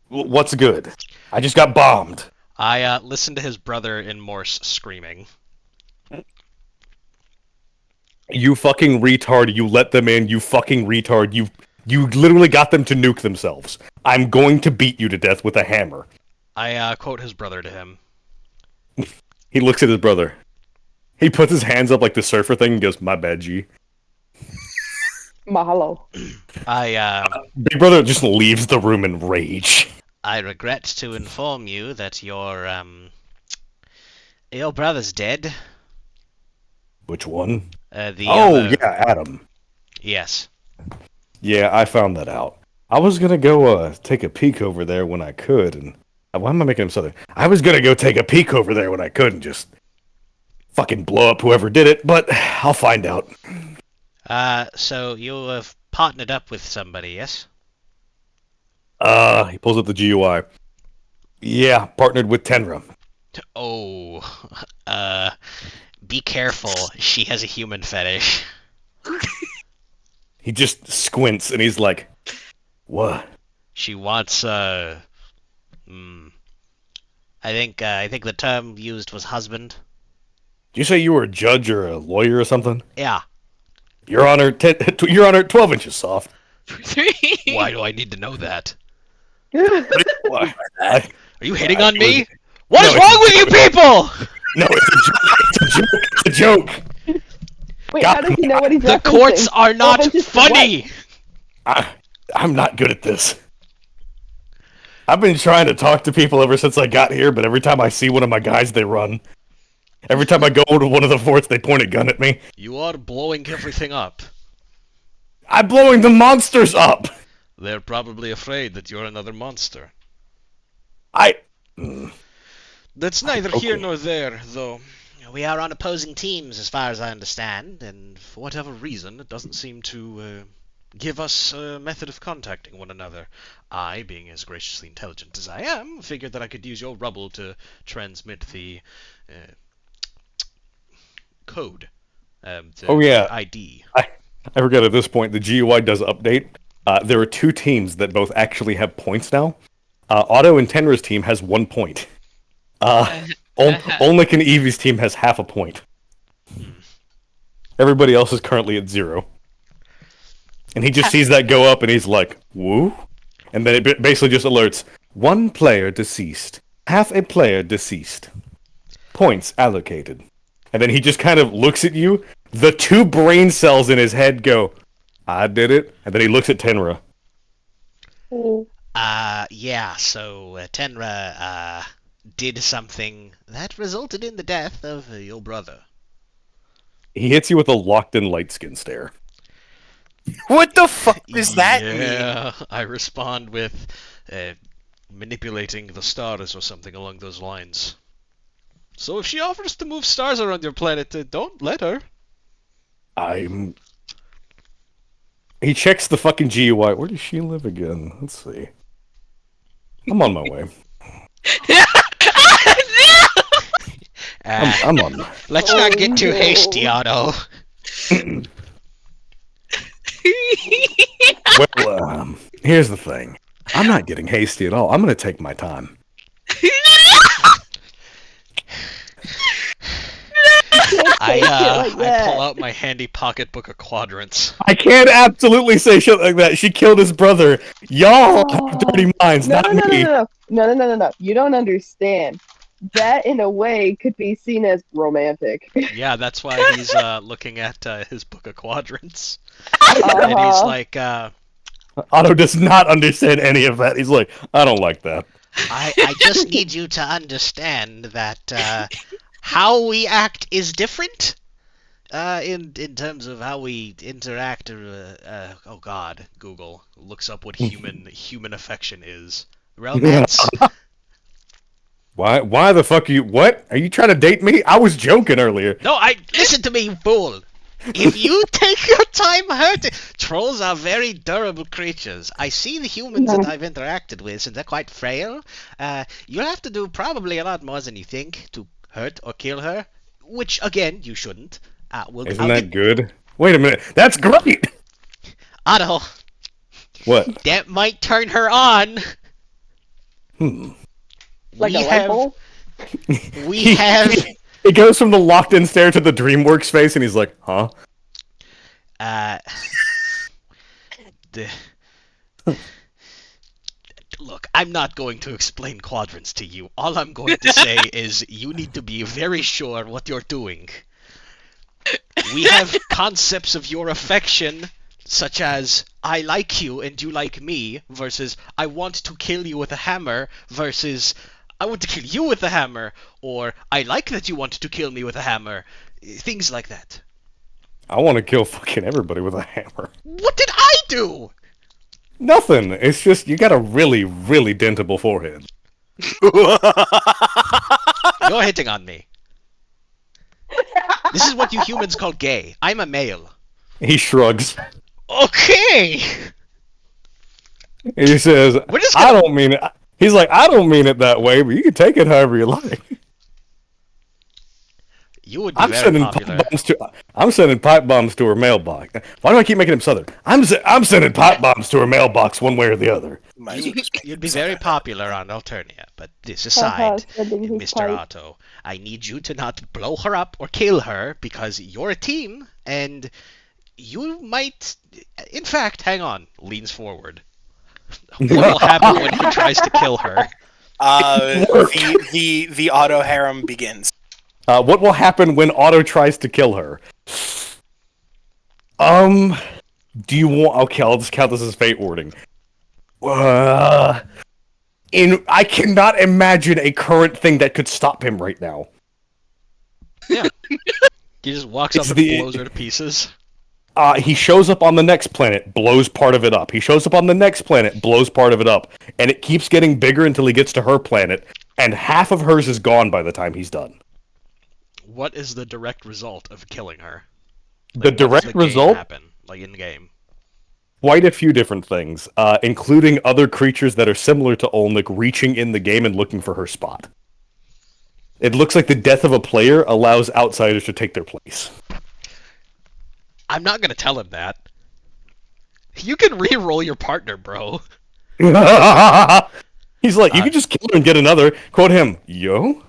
What's good? I just got bombed. I listened to his brother in Morse screaming. You fucking retard. You let them in. You fucking retard. You literally got them to nuke themselves. I'm going to beat you to death with a hammer. I quote his brother to him. He looks at his brother. He puts his hands up like the surfer thing and goes, "My bad, G." Mahalo. Big brother just leaves the room in rage. I regret to inform you that your brother's dead. Which one? The yeah, Adam. Yes. Yeah, I found that out. I was gonna go take a peek over there when I could, and why am I making him southern? I was gonna go take a peek over there when I could and just fucking blow up whoever did it, but I'll find out. So you have partnered up with somebody, yes? He pulls up the GUI. Yeah, partnered with Tenra. Oh, be careful. She has a human fetish. He just squints and he's like, "What?" She wants, I think the term used was husband. Did you say you were a judge or a lawyer or something? Yeah. Your Honor, Your Honor, 12 inches soft. Why do I need to know that? Why? Are you hitting on me? What is wrong with you people? No, it's a joke. It's a joke. Wait, how does he know what he's The referencing? courts are not References to funny. I'm not good at this. I've been trying to talk to people ever since I got here, but every time I see one of my guys, they run. Every time I go to one of the forts, they point a gun at me. You are blowing everything up. I'm blowing the monsters up! They're probably afraid that you're another monster. That's neither here nor there, though. We are on opposing teams, as far as I understand, and for whatever reason, it doesn't seem to give us a method of contacting one another. I, being as graciously intelligent as I am, figured that I could use your rubble to transmit the code. ID. I forget at this point, the GUI does update. There are two teams that both actually have points now. Otto and Tenra's team has 1 point. Olnik and Evie's team has half a point. Everybody else is currently at 0. And he just sees that go up and he's like, woo? And then it basically just alerts, 1 player deceased. Half a player deceased. Points allocated. And then he just kind of looks at you. The 2 brain cells in his head go, I did it. And then he looks at Tenra. Yeah, so Tenra, did something that resulted in the death of your brother. He hits you with a locked-in light-skin stare. What the fuck does that mean? Yeah, I respond with manipulating the stars or something along those lines. So if she offers to move stars around your planet, don't let her. He checks the fucking GUI. Where does she live again? Let's see. I'm on my way. I'm on. Let's not get too hasty, Otto. Well, here's the thing. I'm not getting hasty at all. I'm gonna take my time. I pull out my handy pocketbook of quadrants. I can't absolutely say shit like that. She killed his brother. Y'all have dirty minds, not me. No. You don't understand. That, in a way, could be seen as romantic. Yeah, that's why he's looking at his book of quadrants. And he's like, Otto does not understand any of that. He's like, I don't like that. I just need you to understand that how we act is different in terms of how we interact. Oh God, Google looks up what human affection is. Romance. Why the fuck are you? What? Are you trying to date me? I was joking earlier. No, listen to me, you fool. If you take your time hurting... Trolls are very durable creatures. I see the humans that I've interacted with, and they're quite frail. You'll have to do probably a lot more than you think to hurt or kill her. Which, again, you shouldn't. Isn't that good? Wait a minute. That's great! Otto, What? that might turn her on. Like a light bulb? We have... It goes from the locked-in stare to the DreamWorks face, and he's like, huh? The... Look, I'm not going to explain quadrants to you. All I'm going to say is you need to be very sure what you're doing. We have concepts of your affection, such as I like you and you like me, versus I want to kill you with a hammer, versus I want to kill you with a hammer, or I like that you want to kill me with a hammer. Things like that. I want to kill fucking everybody with a hammer. What did I do? Nothing. It's just you got a really, really dentable forehead. You're hitting on me. This is what you humans call gay. I'm a male. He shrugs. Okay. He says, We're just I gonna... don't mean it. He's like, I don't mean it that way, but you can take it however you like. You would be very popular. I'm sending pipe bombs to her mailbox. Why do I keep making him southern? I'm sending pipe bombs to her mailbox one way or the other. You'd be very popular on Alternia, but this aside, Mr. Otto, I need you to not blow her up or kill her because you're a team, and you might... In fact, hang on. Leans forward. What will happen when he tries to kill her? The auto harem begins. What will happen when Otto tries to kill her? Do you want... Okay, I'll just count this as fate wording. I cannot imagine a current thing that could stop him right now. Yeah. He just walks up and blows her to pieces. He shows up on the next planet, blows part of it up. He shows up on the next planet, blows part of it up. And it keeps getting bigger until he gets to her planet, and half of hers is gone by the time he's done. What is the direct result of killing her? The direct result? Happen, like in the game. Quite a few different things, including other creatures that are similar to Olnik reaching in the game and looking for her spot. It looks like the death of a player allows outsiders to take their place. I'm not gonna tell him that. You can re-roll your partner, bro. He's like, you can just kill her and get another. Quote him, yo?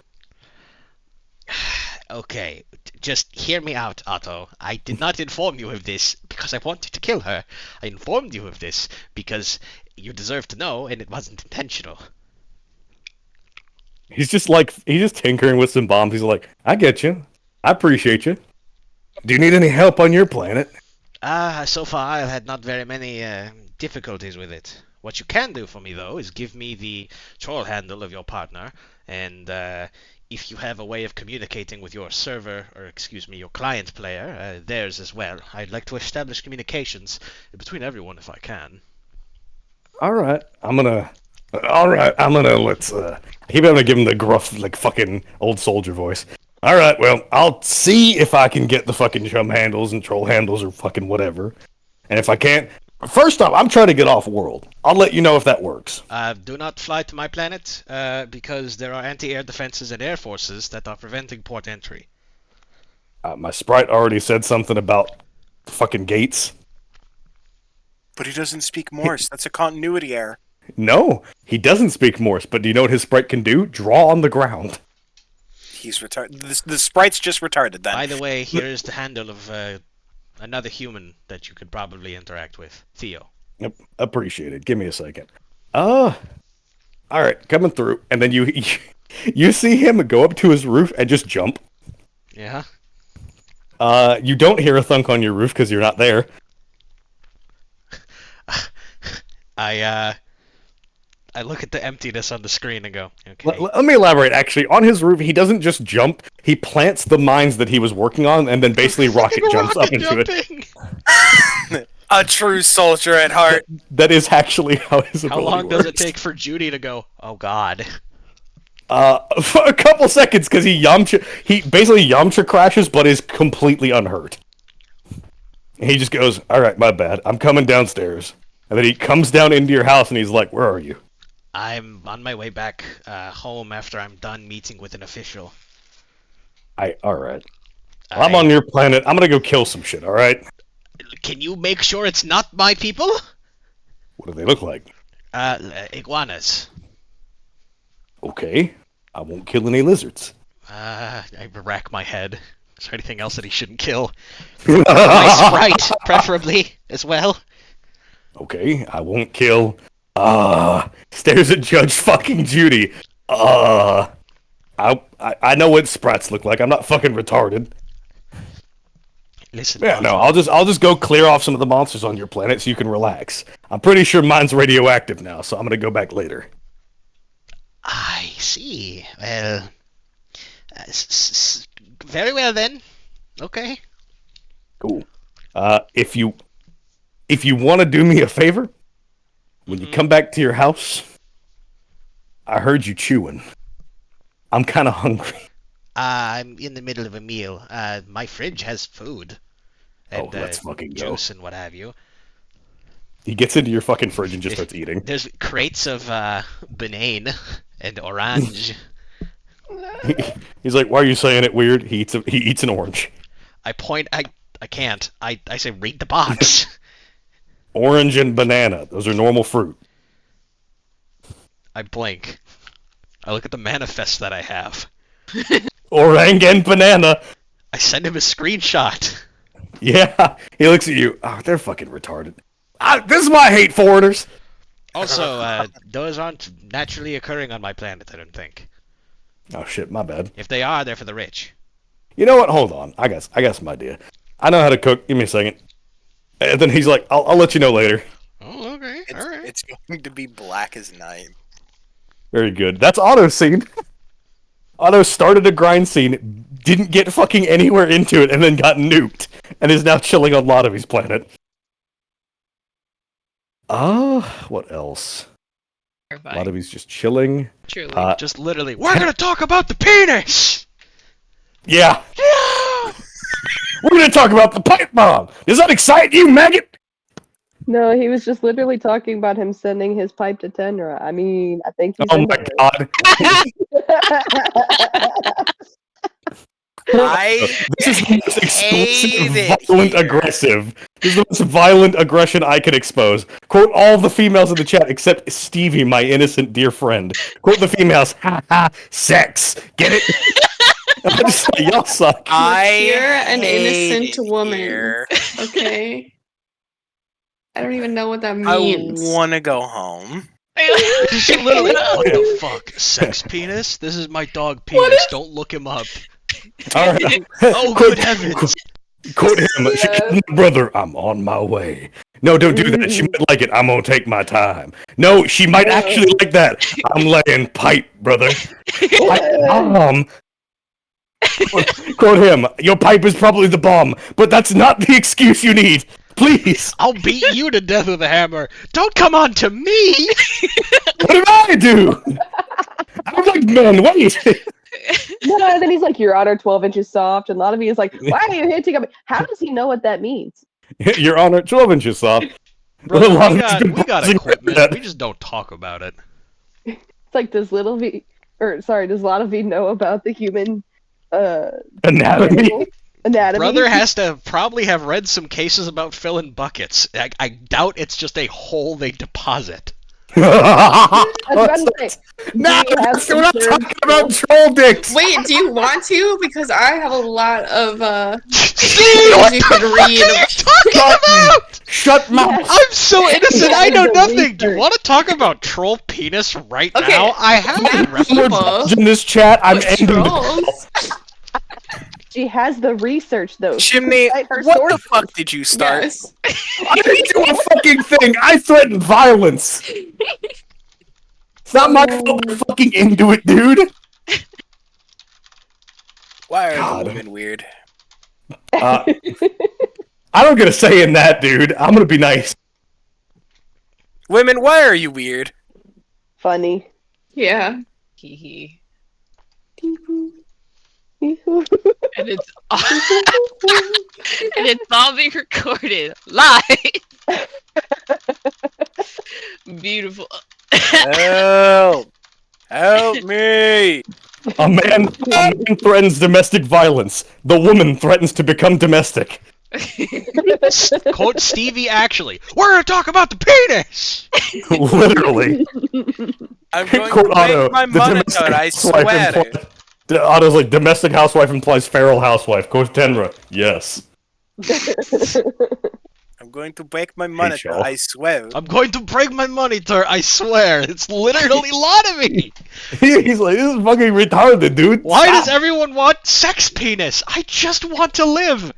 Okay, just hear me out, Otto. I did not inform you of this because I wanted to kill her. I informed you of this because you deserve to know and it wasn't intentional. He's just tinkering with some bombs. He's like, I get you. I appreciate you. Do you need any help on your planet? So far I've had not very many difficulties with it. What you can do for me, though, is give me the troll handle of your partner, and if you have a way of communicating with your server, or excuse me, your client player, theirs as well. I'd like to establish communications between everyone if I can. Alright, I'm gonna let's keep having to give him the gruff, like, fucking old soldier voice. Alright, well, I'll see if I can get the fucking chum handles and troll handles or fucking whatever. And if I can't, first off, I'm trying to get off world. I'll let you know if that works. Do not fly to my planet, because there are anti-air defenses and air forces that are preventing port entry. My sprite already said something about fucking gates. But he doesn't speak Morse. That's a continuity error. No, he doesn't speak Morse, but do you know what his sprite can do? Draw on the ground. He's retarded. The sprite's just retarded then. By the way, here is the handle of another human that you could probably interact with. Theo. Yep, appreciate it. Give me a second. Alright, coming through. And then you see him go up to his roof and just jump. Yeah? You don't hear a thunk on your roof because you're not there. I look at the emptiness on the screen and go, okay. Let me elaborate, actually. On his roof, he doesn't just jump. He plants the mines that he was working on and then basically rocket jumps up into it. A true soldier at heart. That is actually how his ability How long works. does it take for Judy to go, oh god? For a couple seconds, because he basically Yamcha crashes, but is completely unhurt. He just goes, all right, my bad. I'm coming downstairs. And then he comes down into your house and he's like, where are you? I'm on my way back home after I'm done meeting with an official. All right. Well, I'm on your planet. I'm going to go kill some shit, all right? Can you make sure it's not my people? What do they look like? Iguanas. Okay. I won't kill any lizards. I rack my head. Is there anything else that he shouldn't kill? My sprite, preferably, as well. Okay, I won't kill. Stares at Judge fucking Judy. I know what sprites look like. I'm not fucking retarded. Listen. Yeah, no, I'll just go clear off some of the monsters on your planet so you can relax. I'm pretty sure mine's radioactive now, so I'm gonna go back later. I see. Well, very well then. Okay. Cool. If you want to do me a favor, when you come back to your house, I heard you chewing. I'm kind of hungry. I'm in the middle of a meal. My fridge has food. And, let's fucking go. Juice and what have you. He gets into your fucking fridge and just starts eating. There's crates of banane and orange. He's like, why are you saying it weird? He eats an orange. I can't. I say read the box. Orange and banana. Those are normal fruit. I blink. I look at the manifest that I have. Orang and banana. I send him a screenshot. Yeah. He looks at you. Oh, they're fucking retarded. This is why I hate foreigners. Also, those aren't naturally occurring on my planet, I don't think. Oh shit, my bad. If they are, they're for the rich. You know what? Hold on. I got some idea. I know how to cook. Give me a second. And then he's like, I'll let you know later. Oh, okay. All right. It's going to be black as night. Very good. That's Otto's scene. Otto started a grind scene, didn't get fucking anywhere into it, and then got nuked, and is now chilling on Lodovy's planet. What else? Lodovy's just chilling. Truly. Just literally, we're gonna talk about the penis! Yeah. We're gonna talk about the pipe bomb! Does that excite you, maggot? No, he was just literally talking about him sending his pipe to Tenra. I mean, I think he's Oh into my it. god. This is the most explosive, violent, aggressive. This is the most violent aggression I can expose. Quote all the females in the chat except Stevie, my innocent dear friend. Quote the females, ha ha, sex. Get it? I'm just like, y'all suck. You're an hate innocent it woman. here. Okay. I don't even know what that I means. want to go home. She literally, what the fuck? Sex penis? This is my dog penis. Don't look him up. All right. Oh, good heavens. Quote him, brother, I'm on my way. No, don't do that. She might like it. I'm gonna take my time. No, she might actually like that. I'm laying pipe, brother. Quote him, your pipe is probably the bomb, but that's not the excuse you need. Please. I'll beat you to death with a hammer. Don't come on to me. What did I do? I'm like, man, wait. No, and then he's like, Your Honor, 12 inches soft. And Lodovi is like, why are you hitting him? How does he know what that means? Your Honor, 12 inches soft. Brother, Well, we got equipment. that. We just don't talk about it. It's like, does Lodovi know about the human Anatomy. anatomy? Brother has to probably have read some cases about filling buckets. I doubt it's just a hole they deposit. I was about to say, No, do you have we're not some talking about troll dicks. Wait, do you want to? Because I have a lot of What you could read. Shut my mouth. I'm so innocent. I know The nothing. Do you research. want to talk about troll penis right Okay. now? I have the reference. In this chat, I'm ending the Trolls. She has the research, though. Chimney, Cite her what the sources. fuck did you start? Yes. I didn't do a fucking thing. I threatened violence. It's not my fault they're fucking into it, dude. Why are God. the women weird? I don't get a say in that, dude. I'm gonna be nice. Women, why are you weird? Funny. Yeah. Hee hee. It's And it's And and it's all being recorded live. Beautiful. Help! Help me! A man threatens domestic violence. The woman threatens to become domestic. Quote Stevie actually. We're gonna talk about the penis! Literally. I'm going Quote to Otto, make my the domestic monitor, I housewife swear. Otto's like, domestic housewife implies feral housewife. Quote Tenra. Yes. I'm going to break my monitor, y'all. I swear. I'm going to break my monitor, I swear. It's literally Lotomy! He's like, this is fucking retarded, dude. Why Stop. does everyone want sex penis? I just want to live!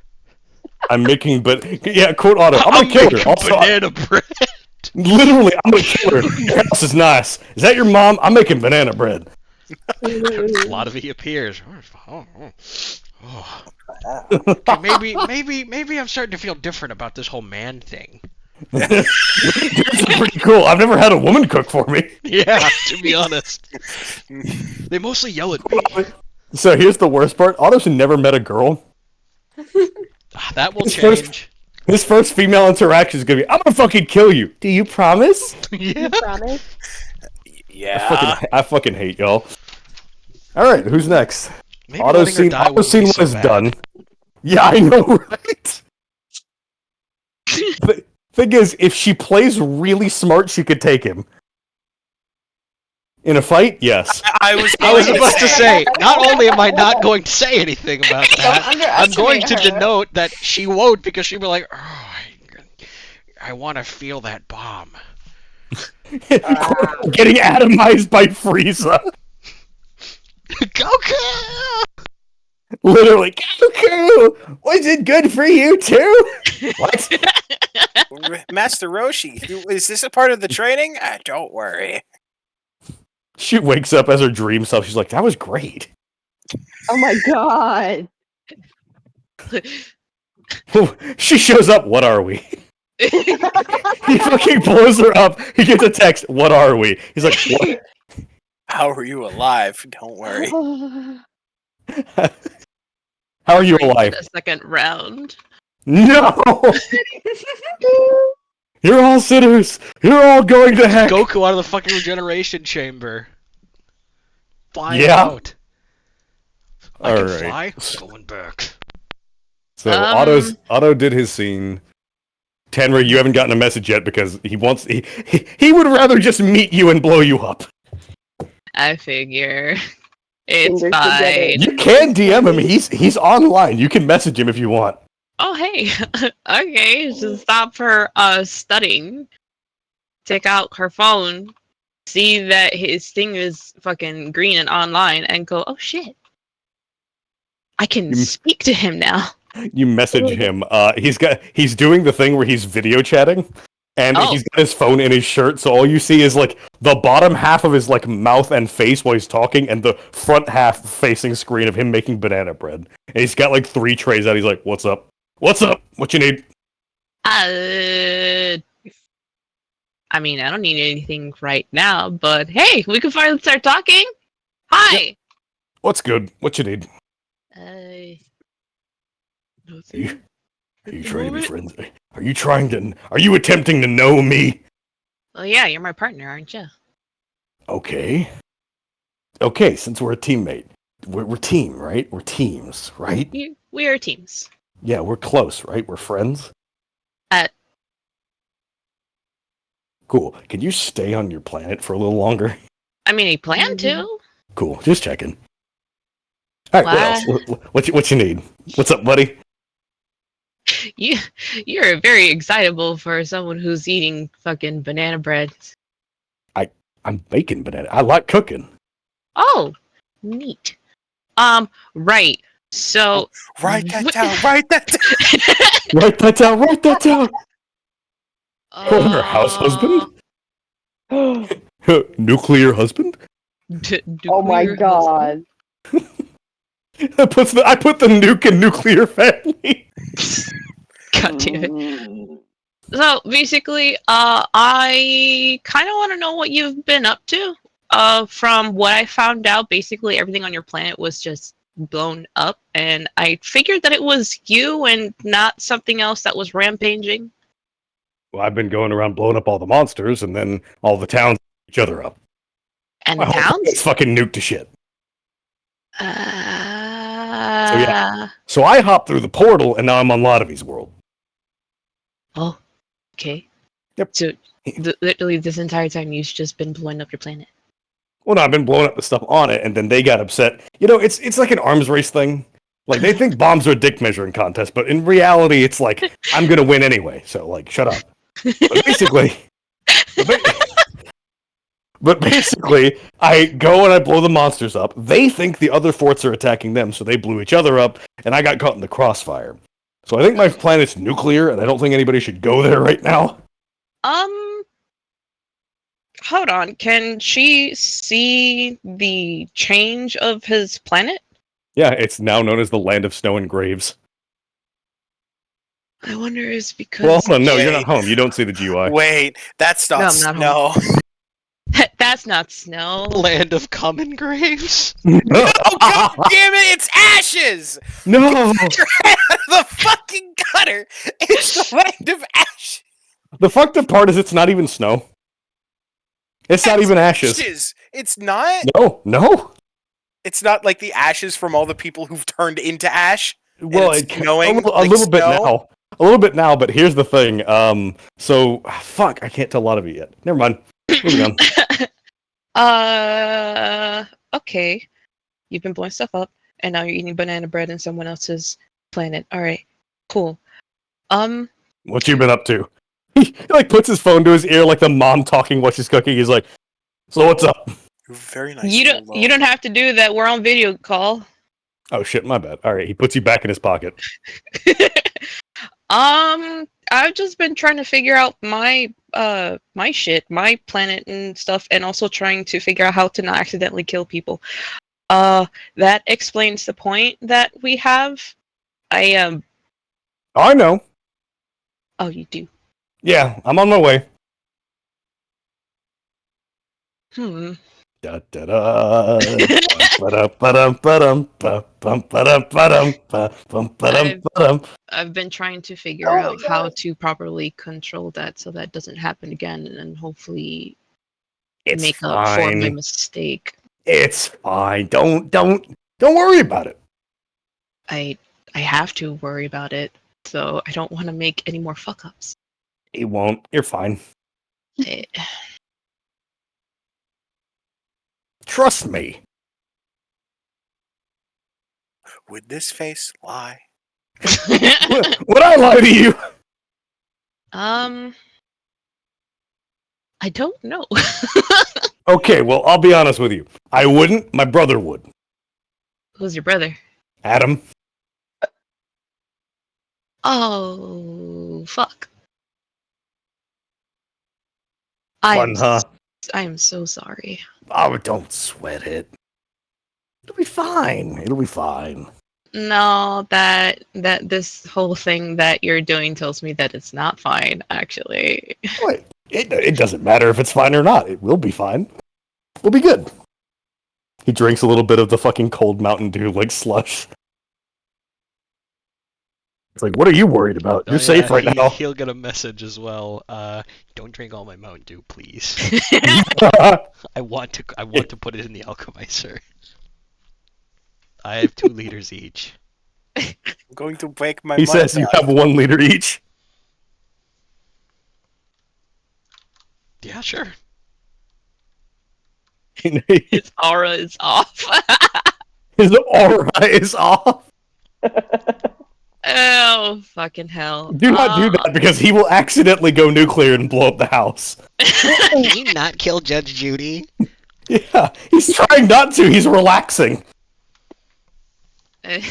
I'm making, but yeah, quote Otto. I'm gonna kill her. making Also, banana bread. literally, I'm gonna kill her. Your house is nice. Is that your mom? I'm making banana bread. Lotomy appears. Okay, maybe I'm starting to feel different about this whole man thing. This is pretty cool. I've never had a woman cook for me. Yeah, to be honest. They mostly yell at me. So here's the worst part. Otto's never met a girl. That will His change. His first female interaction is gonna be, I'm gonna fucking kill you. Do you promise? Yeah. Promise. Yeah. I fucking hate y'all. Alright, who's next? Maybe Otto's letting her scene, die wouldn't scene be one so is bad. done. Yeah, I know, right? The thing is, if she plays really smart, she could take him. In a fight? Yes. I was about to say, not only am I not going to say anything about that, I'm going to underestimate her. denote that she won't because she'll be like, oh, I want to feel that bomb. Getting atomized by Frieza. Goku! Literally, Goku! Was it good for you too? What? Master Roshi. Is this a part of the training? Don't worry. She wakes up as her dream self. She's like, that was great. Oh my god. She shows up, what are we? He fucking blows her up. He gets a text, what are we? He's like, what? How are you alive? Don't worry. How are you alive? The second round. No! You're all sinners! You're all going to heck! Goku out of the fucking regeneration chamber. Flying Yeah. out. I can Alright. fly. Going back. So Um, Otto did his scene. Tenra, you haven't gotten a message yet because he would rather just meet you and blow you up. I figure. It's Fingers fine. You can DM him. He's online. You can message him if you want. Oh, hey. Okay, just stop her studying. Take out her phone. See that his thing is fucking green and online and go, oh shit. I can speak to him now. You message him. He's doing the thing where he's video chatting, and Oh. he's got his phone in his shirt. So all you see is like the bottom half of his like mouth and face while he's talking, and the front half facing screen of him making banana bread. And he's got like 3 trays out. He's like, "What's up? What's up? What you need?" I mean, I don't need anything right now, but hey, we can finally start talking. Hi. What's good? What you need? Nothing. Are you trying to be friends? Are you attempting to know me? Well, yeah, you're my partner, aren't you? Okay. Okay, since we're a teammate. We're team, right? We're teams, right? We are teams. Yeah, we're close, right? We're friends? Uh. Cool. Can you stay on your planet for a little longer? I mean, I plan to. Cool. Just checking. Alright, what else? What you need? What's up, buddy? You're very excitable for someone who's eating fucking banana bread. I'm baking banana. I like cooking. Oh, neat. Right. So Write that down. Write that down. Write that down. Write that down. Call her house husband? Nuclear husband? Oh my god. I put the nuke in nuclear family. God damn it. Mm. So basically, I kind of want to know what you've been up to. From what I found out, basically everything on your planet was just blown up, and I figured that it was you and not something else that was rampaging. Well, I've been going around blowing up all the monsters, and then all the towns each other up. And My the whole towns? planet's fucking nuked to shit. Uh, So I hopped through the portal, and now I'm on Lodovi's world. Oh, okay. Yep. So, literally, this entire time you've just been blowing up your planet. Well, no, I've been blowing up the stuff on it, and then they got upset. You know, it's like an arms race thing. Like, they think bombs are a dick measuring contest, but in reality, it's like, I'm gonna win anyway, so, like, shut up. But basically, but basically, I go and I blow the monsters up. They think the other forts are attacking them, so they blew each other up, and I got caught in the crossfire. So I think my planet's nuclear, and I don't think anybody should go there right now. Hold on. Can she see the change of his planet? Yeah, it's now known as the Land of Snow and Graves. I wonder is because Well, hold on, no, you're Wait. not home. You don't see the GUI. Wait, that's not No, I'm not snow. that's not snow. Land of common graves. Oh god damn it! It's ashes. No! Get your head out of the fucking gutter. It's the land of ashes. The fucked up part is it's not even snow. It's not even ashes. It's not. No. It's not like the ashes from all the people who've turned into ash. Well, it's a snowing little, like bit snow? now. A little bit now, but here's the thing. So fuck, I can't tell a lot of it yet. Never mind. Moving on. Okay. You've been blowing stuff up, and now you're eating banana bread in someone else's planet. All right, cool. What you been up to? He like puts his phone to his ear like the mom talking what she's cooking. He's like, "So what's up?" Very nice. You don't have to do that. We're on video call. Oh shit, my bad. All right, he puts you back in his pocket. I've just been trying to figure out my shit, my planet and stuff, and also trying to figure out how to not accidentally kill people. That explains the point that we have. I know. Oh, you do. Yeah, I'm on my way. Da da da. I've been trying to figure out how to properly control that so that doesn't happen again, and then hopefully It's make up for my fine. mistake. It's fine. Don't worry about it. I have to worry about it, so I don't want to make any more fuck ups. He won't. You're fine. Trust me. Would this face lie? Would I lie to you? I don't know. Okay, well, I'll be honest with you. I wouldn't. My brother would. Who's your brother? Adam. Oh, fuck. Fun, huh? I am so sorry. Oh, don't sweat it. It'll be fine. It'll be fine. No, that this whole thing that you're doing tells me that it's not fine, actually. Wait, it doesn't matter if it's fine or not. It will be fine. We'll be good. He drinks a little bit of the fucking cold Mountain Dew, like slush. It's like, what are you worried about? You're safe right now. He'll get a message as well. Don't drink all my Mountain Dew, please. I want to put it in the alchemizer. I have 2 liters each. I'm going to break my. He says you have 1 liter each. Yeah, sure. His aura is off. His aura is off. Oh, fucking hell. Do not do that because he will accidentally go nuclear and blow up the house. Can you not kill Judge Judy? Yeah, he's trying not to. He's relaxing.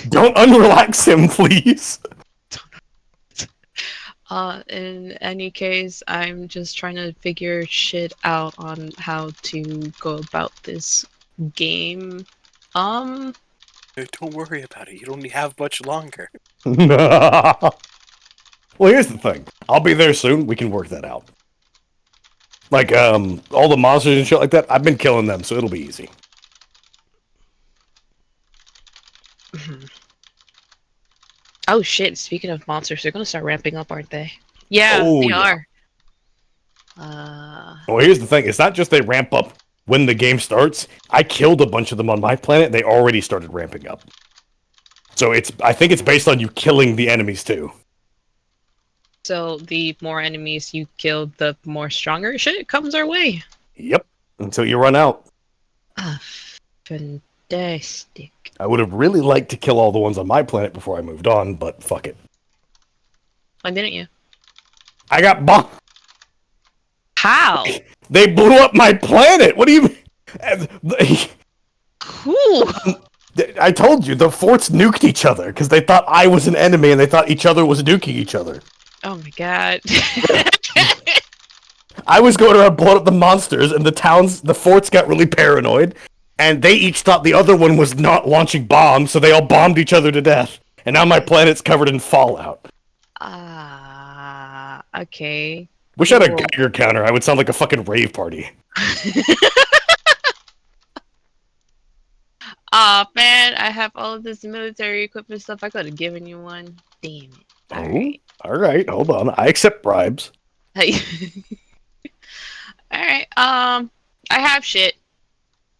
Don't unrelax him, please. In any case, I'm just trying to figure shit out on how to go about this game. Don't worry about it. You don't have much longer. Well, here's the thing. I'll be there soon. We can work that out. Like, all the monsters and shit like that, I've been killing them, so it'll be easy. Oh shit! Speaking of monsters, they're gonna start ramping up, aren't they? Yeah, Oh they yeah. are. Well, here's the thing. It's not just they ramp up when the game starts. I killed a bunch of them on my planet. They already started ramping up. So I think it's based on you killing the enemies too. So the more enemies you kill, the more stronger shit comes our way. Yep. Until you run out. Ah, fantastic. I would have really liked to kill all the ones on my planet before I moved on, but fuck it. Why didn't you? I got bombed. How? They blew up my planet. What do you mean? Cool. I told you the forts nuked each other because they thought I was an enemy and they thought each other was nuking each other. Oh my god. I was going around blowing up the monsters, and the forts got really paranoid, and they each thought the other one was not launching bombs, so they all bombed each other to death. And now my planet's covered in fallout. Okay. Wish I had a Cool. Geiger counter. I would sound like a fucking rave party. Aw, man, I have all of this military equipment stuff. I could have given you one. Damn it. Alright. All right, hold on. I accept bribes. Alright, I have shit.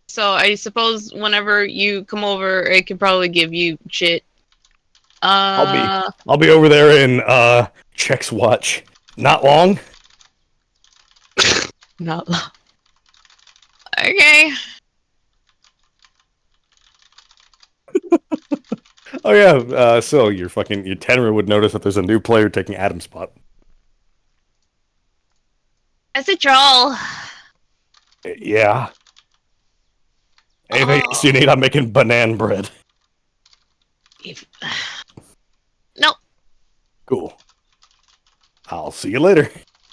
So I suppose whenever you come over, I can probably give you shit. I'll be over there in Check's Watch. Not long. Not long. Okay. Oh yeah. So your Tenra would notice that there's a new player taking Adam's spot. As a troll. Yeah. Anything else you need? I'm making banana bread. If... No. Cool. I'll see you later.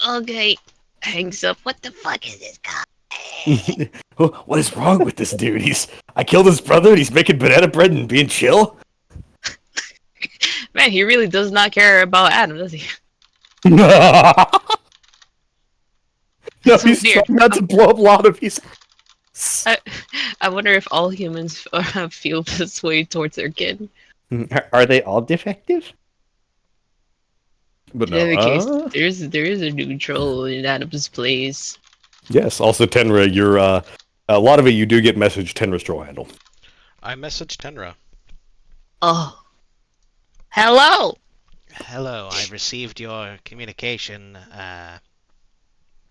Okay. Hangs up. What the fuck is this guy? What is wrong with this dude? I killed his brother and he's making banana bread and being chill? Man, he really does not care about Adam, does he? No, So he's weird. trying not to blow up a lot of his... I wonder if all humans feel this way towards their kin. Are they all defective? But In any case, no. there is a new troll in Adam's place. Yes, also Tenra, you're a lot of it you do get message Tenra's troll handle. I messaged Tenra. Oh. Hello! Hello, I've received your communication.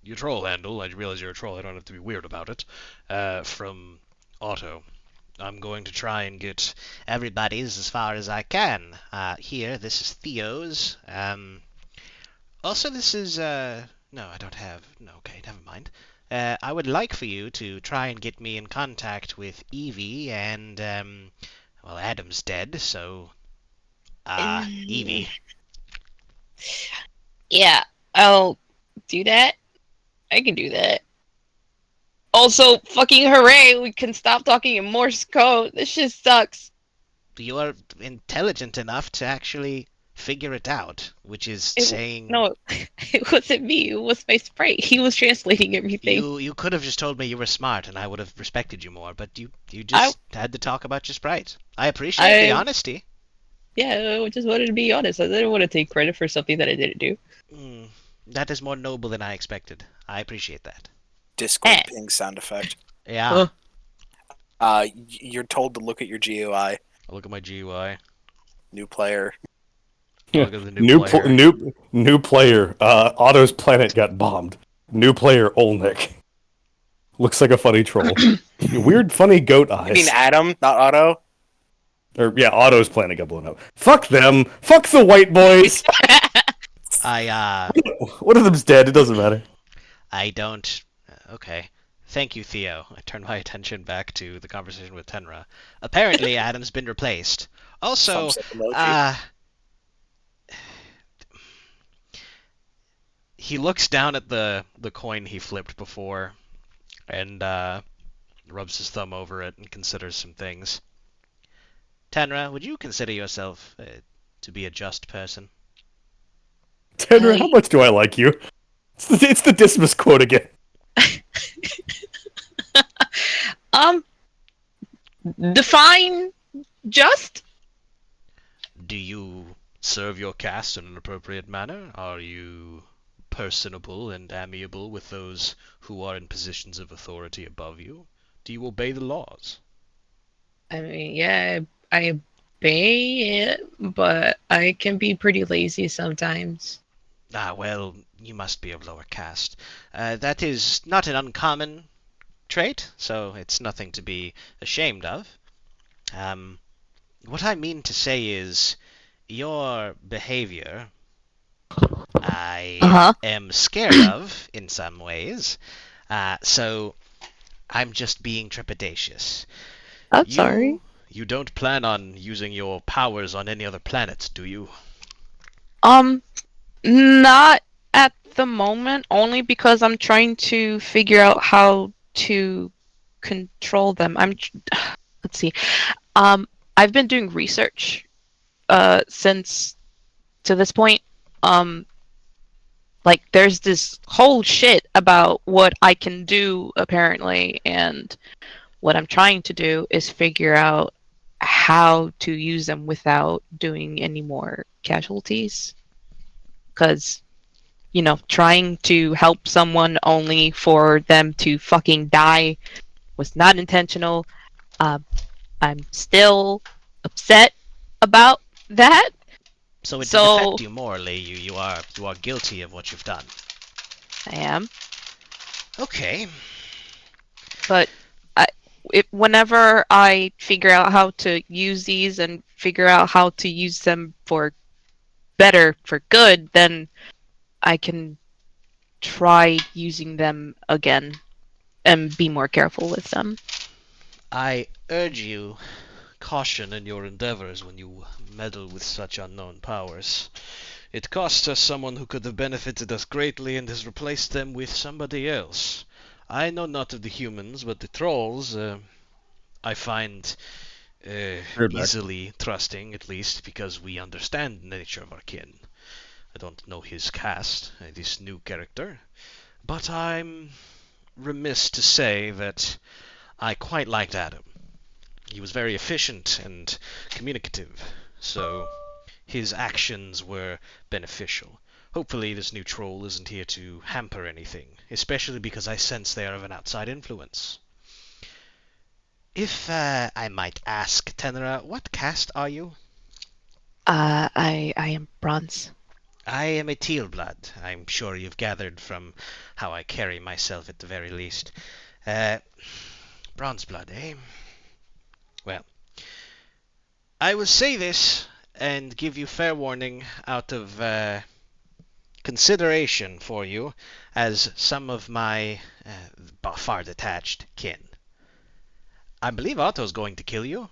Your troll handle. I realize you're a troll. I don't have to be weird about it. From Otto. I'm going to try and get everybody's as far as I can. Here, this is Theo's. Also, this is, no, I don't have, no, okay, never mind. I would like for you to try and get me in contact with Evie and, well, Adam's dead, so, Evie. Yeah, I'll do that. I can do that. Also, fucking hooray, we can stop talking in Morse code. This shit sucks. You are intelligent enough to actually figure it out, which is saying... No, it wasn't me. It was my sprite. He was translating everything. You could have just told me you were smart, and I would have respected you more, but you just had to talk about your sprite. I appreciate the honesty. Yeah, I just wanted to be honest. I didn't want to take credit for something that I didn't do. That is more noble than I expected. I appreciate that. Discord ping sound effect. Yeah. You're told to look at your GUI. I'll look at my GUI. New player. Look at the new player. New player. Otto's planet got bombed. New player, Olnik. Looks like a funny troll. Weird, funny goat eyes. You mean Adam, not Otto? Or yeah, Otto's planet got blown up. Fuck them. Fuck the white boys. One of them's dead. It doesn't matter. I don't. Okay. Thank you, Theo. I turn my attention back to the conversation with Tenra. Apparently, Adam's been replaced. Also, he looks down at the coin he flipped before, and rubs his thumb over it and considers some things. Tenra, would you consider yourself to be a just person? Tenra, how much do I like you? It's the Dismas quote again. Define just? Do you serve your caste in an appropriate manner? Are you personable and amiable with those who are in positions of authority above you? Do you obey the laws? I mean, yeah, I obey it, but I can be pretty lazy sometimes. Ah, well, you must be of lower caste. That is not an uncommon trait, so it's nothing to be ashamed of. Um, what I mean to say is, your behavior I Uh-huh. am scared of in some ways, so I'm just being trepidatious. I'm sorry. You don't plan on using your powers on any other planets, do you? Um, Not at the moment, only because I'm trying to figure out how to control them. Let's see. I've been doing research since to this point. Um, like there's this whole shit about what I can do apparently, and what I'm trying to do is figure out how to use them without doing any more casualties. Because trying to help someone only for them to fucking die was not intentional. Um, I'm still upset about that. So it did So affect you morally. You are guilty of what you've done. I am, Okay. but I, whenever I figure out how to use these and figure out how to use them for better, for good, then I can try using them again and be more careful with them. I urge you caution in your endeavors when you meddle with such unknown powers. It cost us someone who could have benefited us greatly and has replaced them with somebody else. I know not of the humans, but the trolls, I find Heard back. easily trusting, at least because we understand the nature of our kin. I don't know his caste, this new character, but I'm remiss to say that I quite liked Adam. He was very efficient and communicative, so his actions were beneficial. Hopefully this new troll isn't here to hamper anything, especially because I sense they are of an outside influence. If I might ask, Tenra, what caste are you? I am bronze. I am a teal blood. I'm sure you've gathered from how I carry myself at the very least. Uh, bronze blood, eh? Well, I will say this and give you fair warning out of consideration for you as some of my far detached kin. I believe Otto's going to kill you,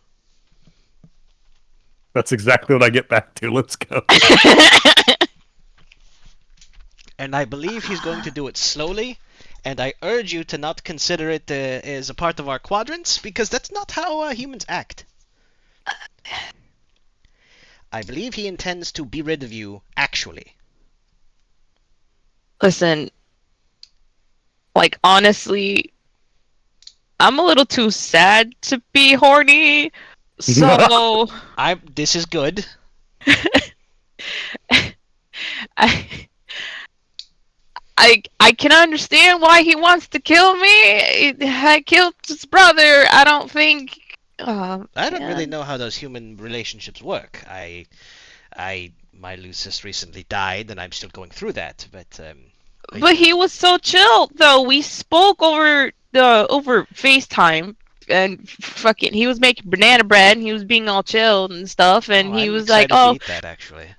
That's exactly what I get back to. Let's go. and I believe he's going to do it slowly. And I urge you to not consider it as a part of our quadrants, because that's not how humans act. I believe he intends to be rid of you, actually. Listen, like honestly, I'm a little too sad to be horny. So This is good. I I can understand why he wants to kill me. I killed his brother. I don't think. Oh, I don't really man. know how those human relationships work. My Lucis recently died, and I'm still going through that. But he was so chill though. We spoke over FaceTime, and fucking he was making banana bread and he was being all chill and stuff, oh, and he I'm was like, excited to "Oh, eat that actually.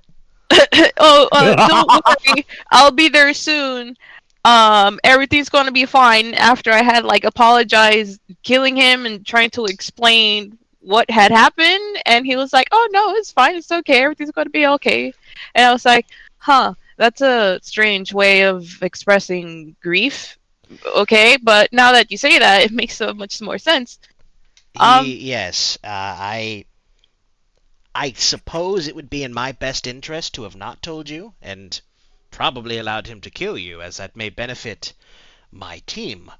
don't worry, I'll be there soon. Everything's gonna be fine." After I had like apologized, killing him, and trying to explain what had happened, and he was like, "Oh no, it's fine, it's okay, everything's gonna be okay." And I was like, "Huh, that's a strange way of expressing grief." Okay, but now that you say that, it makes so much more sense. Yes, I suppose it would be in my best interest to have not told you, and probably allowed him to kill you, as that may benefit my team.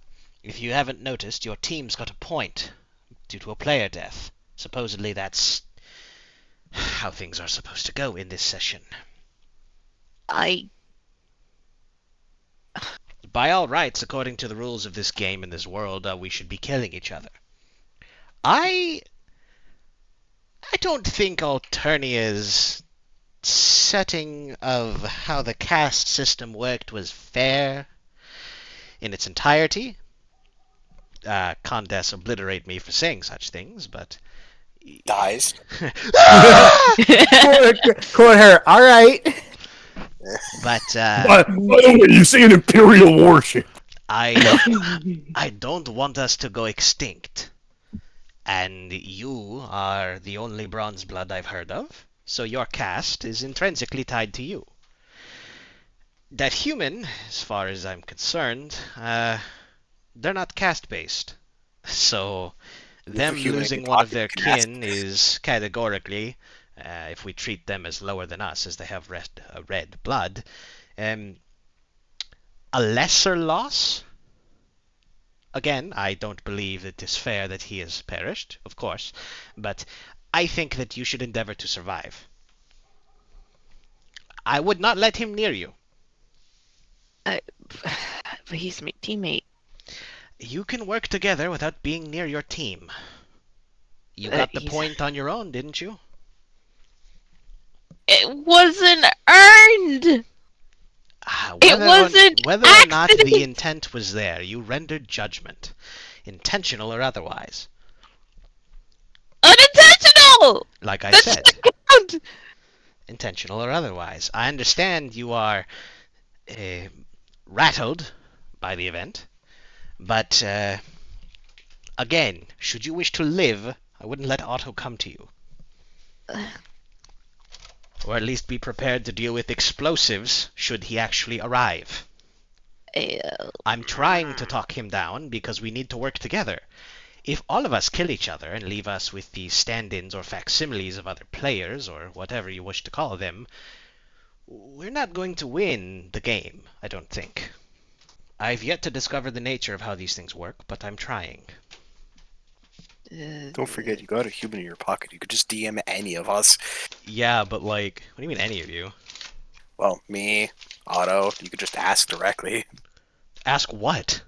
If you haven't noticed, your team's got a point due to a player death. Supposedly that's how things are supposed to go in this session. I By all rights, according to the rules of this game and this world, we should be killing each other. I don't think Alternia's setting of how the caste system worked was fair in its entirety. Condes obliterate me for saying such things, but... Dies. Quote her. All right. But By the way, you see an Imperial warship. I don't want us to go extinct. And you are the only bronze blood I've heard of, so your caste is intrinsically tied to you. That human, as far as I'm concerned, they're not caste-based. So them human in losing your one of pocket, their you can ask. kin is categorically, if we treat them as lower than us, as they have red blood, a lesser loss. Again, I don't believe it is fair that he has perished, of course, but I think that you should endeavor to survive. I would not let him near you. but he's my teammate. You can work together without being near your team. You got the He's- point on your own, didn't you? It wasn't earned. It wasn't whether or not the accident. intent was there, you rendered judgment, intentional or otherwise. Unintentional. Like I That's said, the count. intentional or otherwise. I understand you are rattled by the event, but again, should you wish to live, I wouldn't let Otto come to you. Or at least be prepared to deal with explosives should he actually arrive. I'm trying to talk him down because we need to work together. If all of us kill each other and leave us with the stand-ins or facsimiles of other players, or whatever you wish to call them, we're not going to win the game, I don't think. I've yet to discover the nature of how these things work, but I'm trying. Don't forget, you got a human in your pocket. You could just DM any of us. Yeah, but like, what do you mean any of you? Well, me, Otto, you could just ask directly. Ask what?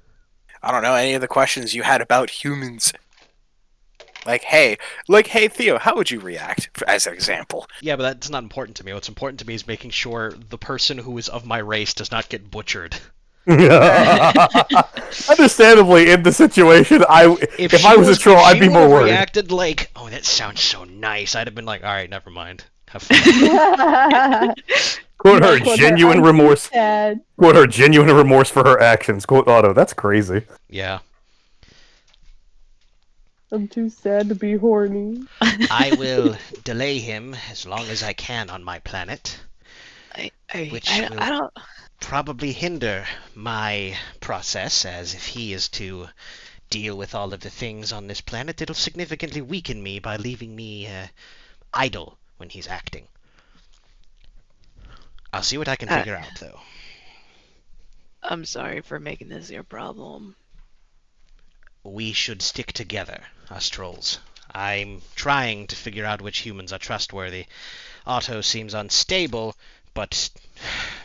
I don't know, any of the questions you had about humans. Like, hey, Theo, how would you react, as an example? Yeah, but that's not important to me. What's important to me is making sure the person who is of my race does not get butchered. Understandably, in the situation, if I was a troll, I'd be more worried. Reacted like, "Oh, that sounds so nice," I'd have been like, "All right, never mind. Have fun." Quote her genuine remorse. Sad. Quote her genuine remorse for her actions. Quote Otto. That's crazy. Yeah, I'm too sad to be horny. I will delay him as long as I can on my planet, which I will don't. probably hinder my process, as if he is to deal with all of the things on this planet, it'll significantly weaken me by leaving me idle when he's acting. I'll see what I can figure out, though. I'm sorry for making this your problem. We should stick together, us trolls. I'm trying to figure out which humans are trustworthy. Otto seems unstable, but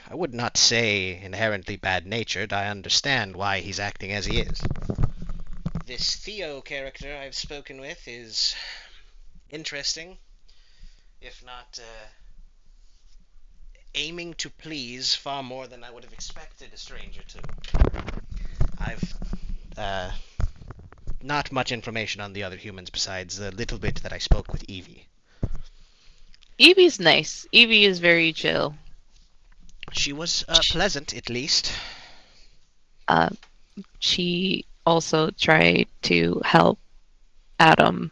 I would not say inherently bad-natured. I understand why he's acting as he is. This Theo character I've spoken with is interesting, if not aiming to please far more than I would have expected a stranger to. I've not much information on the other humans besides the little bit that I spoke with Evie. Evie's nice. Evie is very chill. She was pleasant, at least. She also tried to help Adam.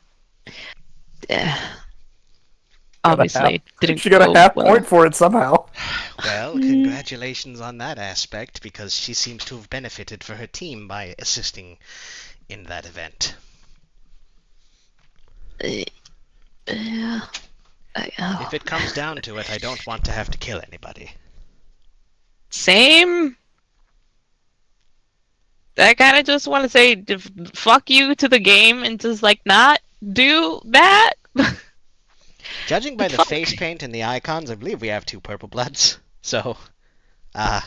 Obviously, didn't She got go a half well. point for it somehow. Well, congratulations on that aspect, because she seems to have benefited for her team by assisting in that event. Yeah. If it comes down to it, I don't want to have to kill anybody. Same. I kind of just want to say fuck you to the game and just like not do that. Judging by What the the fuck? face paint and the icons, I believe we have 2 purple bloods. So, Yeah.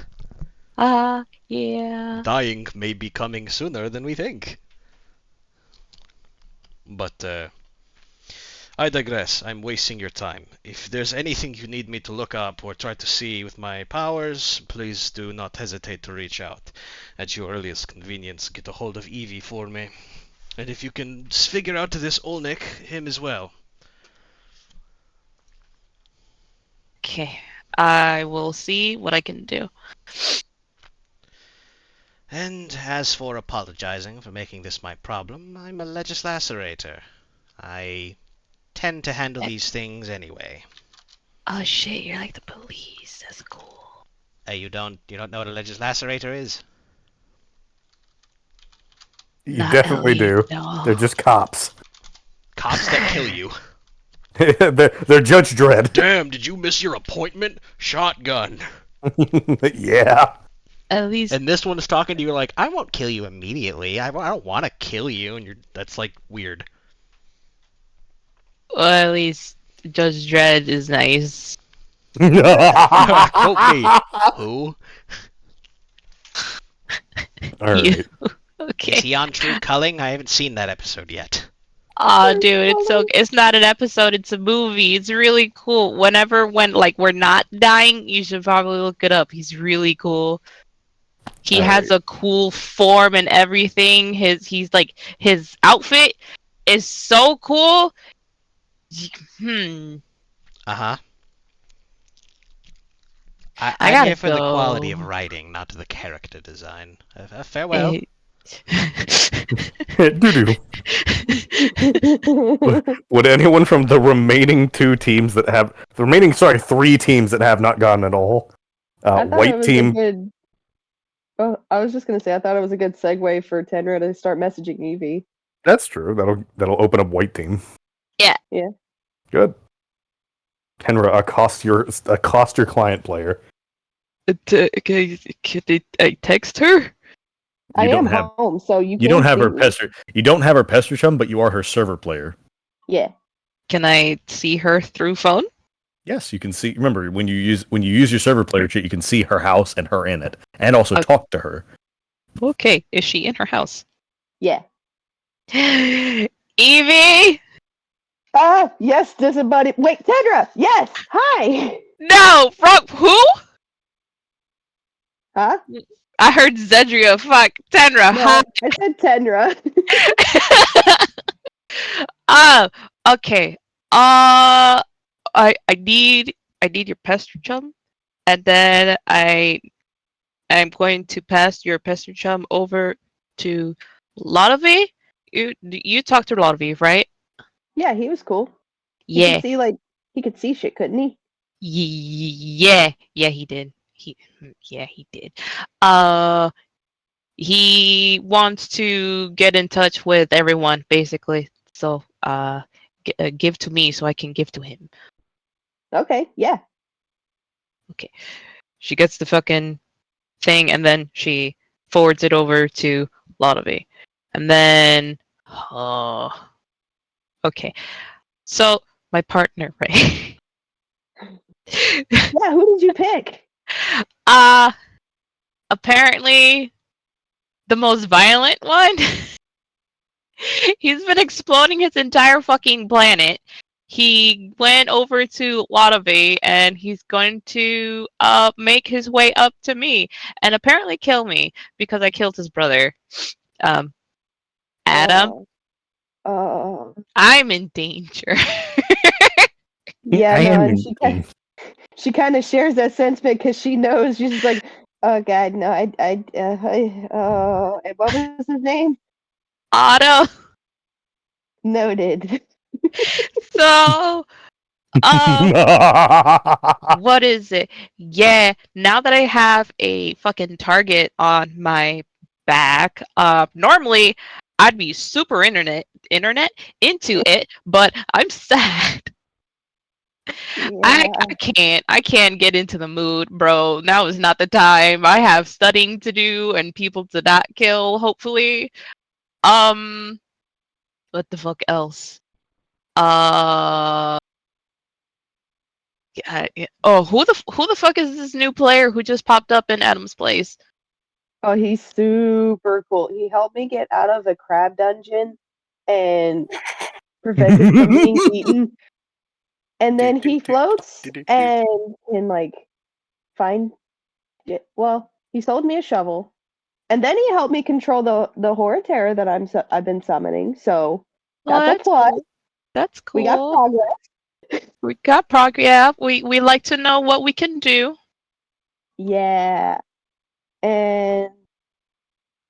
dying may be coming sooner than we think. But, I digress. I'm wasting your time. If there's anything you need me to look up or try to see with my powers, please do not hesitate to reach out. At your earliest convenience, get a hold of Evie for me. And if you can figure out this Olnik, him as well. Okay. I will see what I can do. And as for apologizing for making this my problem, I'm a legislacerator. I tend to handle these things anyway. Oh shit, you're like the police. That's cool. You don't know what a legislacerator is? You Not definitely Ellie, do. no. They're just cops. Cops that kill you. they're Judge Dredd. Damn, did you miss your appointment? Shotgun. Yeah. At least, And this one is talking to you like, I won't kill you immediately. I don't want to kill you, and that's like weird. well, at least Judge Dredd is nice. Quote me. Who? All You- right. Okay. Is he on True Culling? I haven't seen that episode yet. Oh, dude, it's not an episode, it's a movie. It's really cool. When we're not dying, you should probably look it up. He's really cool. He has a cool form and everything. His outfit is so cool. Uh-huh. I I'm gotta here for the quality of go. writing, not the character design. Farewell. Doo-doo. Would anyone from the remaining 3 teams that have not gotten at all? I thought it White was team. a good. Oh, I was just gonna say I thought it was a good segue for Tenra to start messaging Evie. That's true. That'll open up white team. Yeah. Yeah. Good. Tenra, accost your client player. Can I text her? I don't am have- home, so you You can don't have see her me. pester. You don't have her pester chum, but you are her server player. Yeah. Can I see her through phone? Yes, you can see. Remember, when you use your server player sheet, you can see her house and her in it, and also Okay. talk to her. Okay, is she in her house? Yeah. Evie! Yes, disembodied. Wait, Tenra! Yes! Hi! No! From who? Huh? I heard Zedria. Fuck. Tenra. No, I said Tenra. Hi. Okay. I need your pester chum, and then I'm going to pass your pester chum over to Lodovi. You talked to Lodovi, right? Yeah, he was cool. He Yeah. could see he could see shit, couldn't he? Yeah, he did. He did. He wants to get in touch with everyone, basically. So, give to me so I can give to him. Okay, yeah. Okay. She gets the fucking thing, and then she forwards it over to Lodovi. And then, okay. So, my partner, right? Yeah, who did you pick? Apparently the most violent one. He's been exploding his entire fucking planet. He went over to Watavie and he's going to make his way up to me and apparently kill me because I killed his brother. Adam, I'm in danger. Yeah, I no, am and she kind of shares that sentiment because she knows she's just like, oh god, no, and what was his name? Otto. Noted. So, what is it? Yeah, now that I have a fucking target on my back, normally I'd be super internet into it, but I'm sad. Yeah. I can't get into the mood, bro. Now is not the time. I have studying to do and people to not kill, hopefully. What the fuck else? Oh, who the fuck is this new player who just popped up in Adam's place? Oh, he's super cool. He helped me get out of a crab dungeon and prevented from being eaten. And then he floats and can like find it. Well, he sold me a shovel, and then he helped me control the horror terror that I've been summoning. So Oh, that's a plus. cool. That's We got cool. progress. We got progress. Yeah, we like to know what we can do. Yeah, and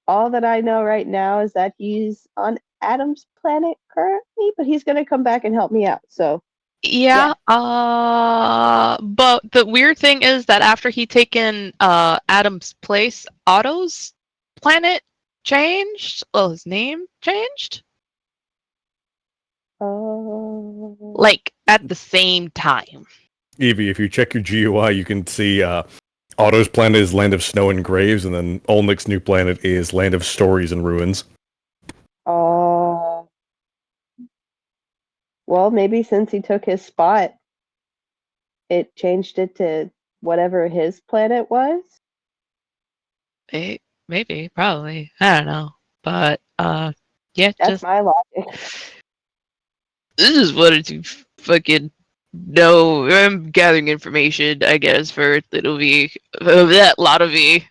all that I know right now is that he's on Adam's planet currently, but he's gonna come back and help me out. So Yeah. But the weird thing is that after he taken Adam's place, Otto's planet changed. Well, his name changed. Like at the same time. Evie, if you check your GUI, you can see Otto's planet is Land of Snow and Graves, and then Olnik's new planet is Land of Stories and Ruins. Well, maybe since he took his spot, it changed it to whatever his planet was. Maybe, probably. I don't know. But yeah, That's my logic. This is wanted to fucking know. I'm gathering information, I guess, for little V. That lot of V.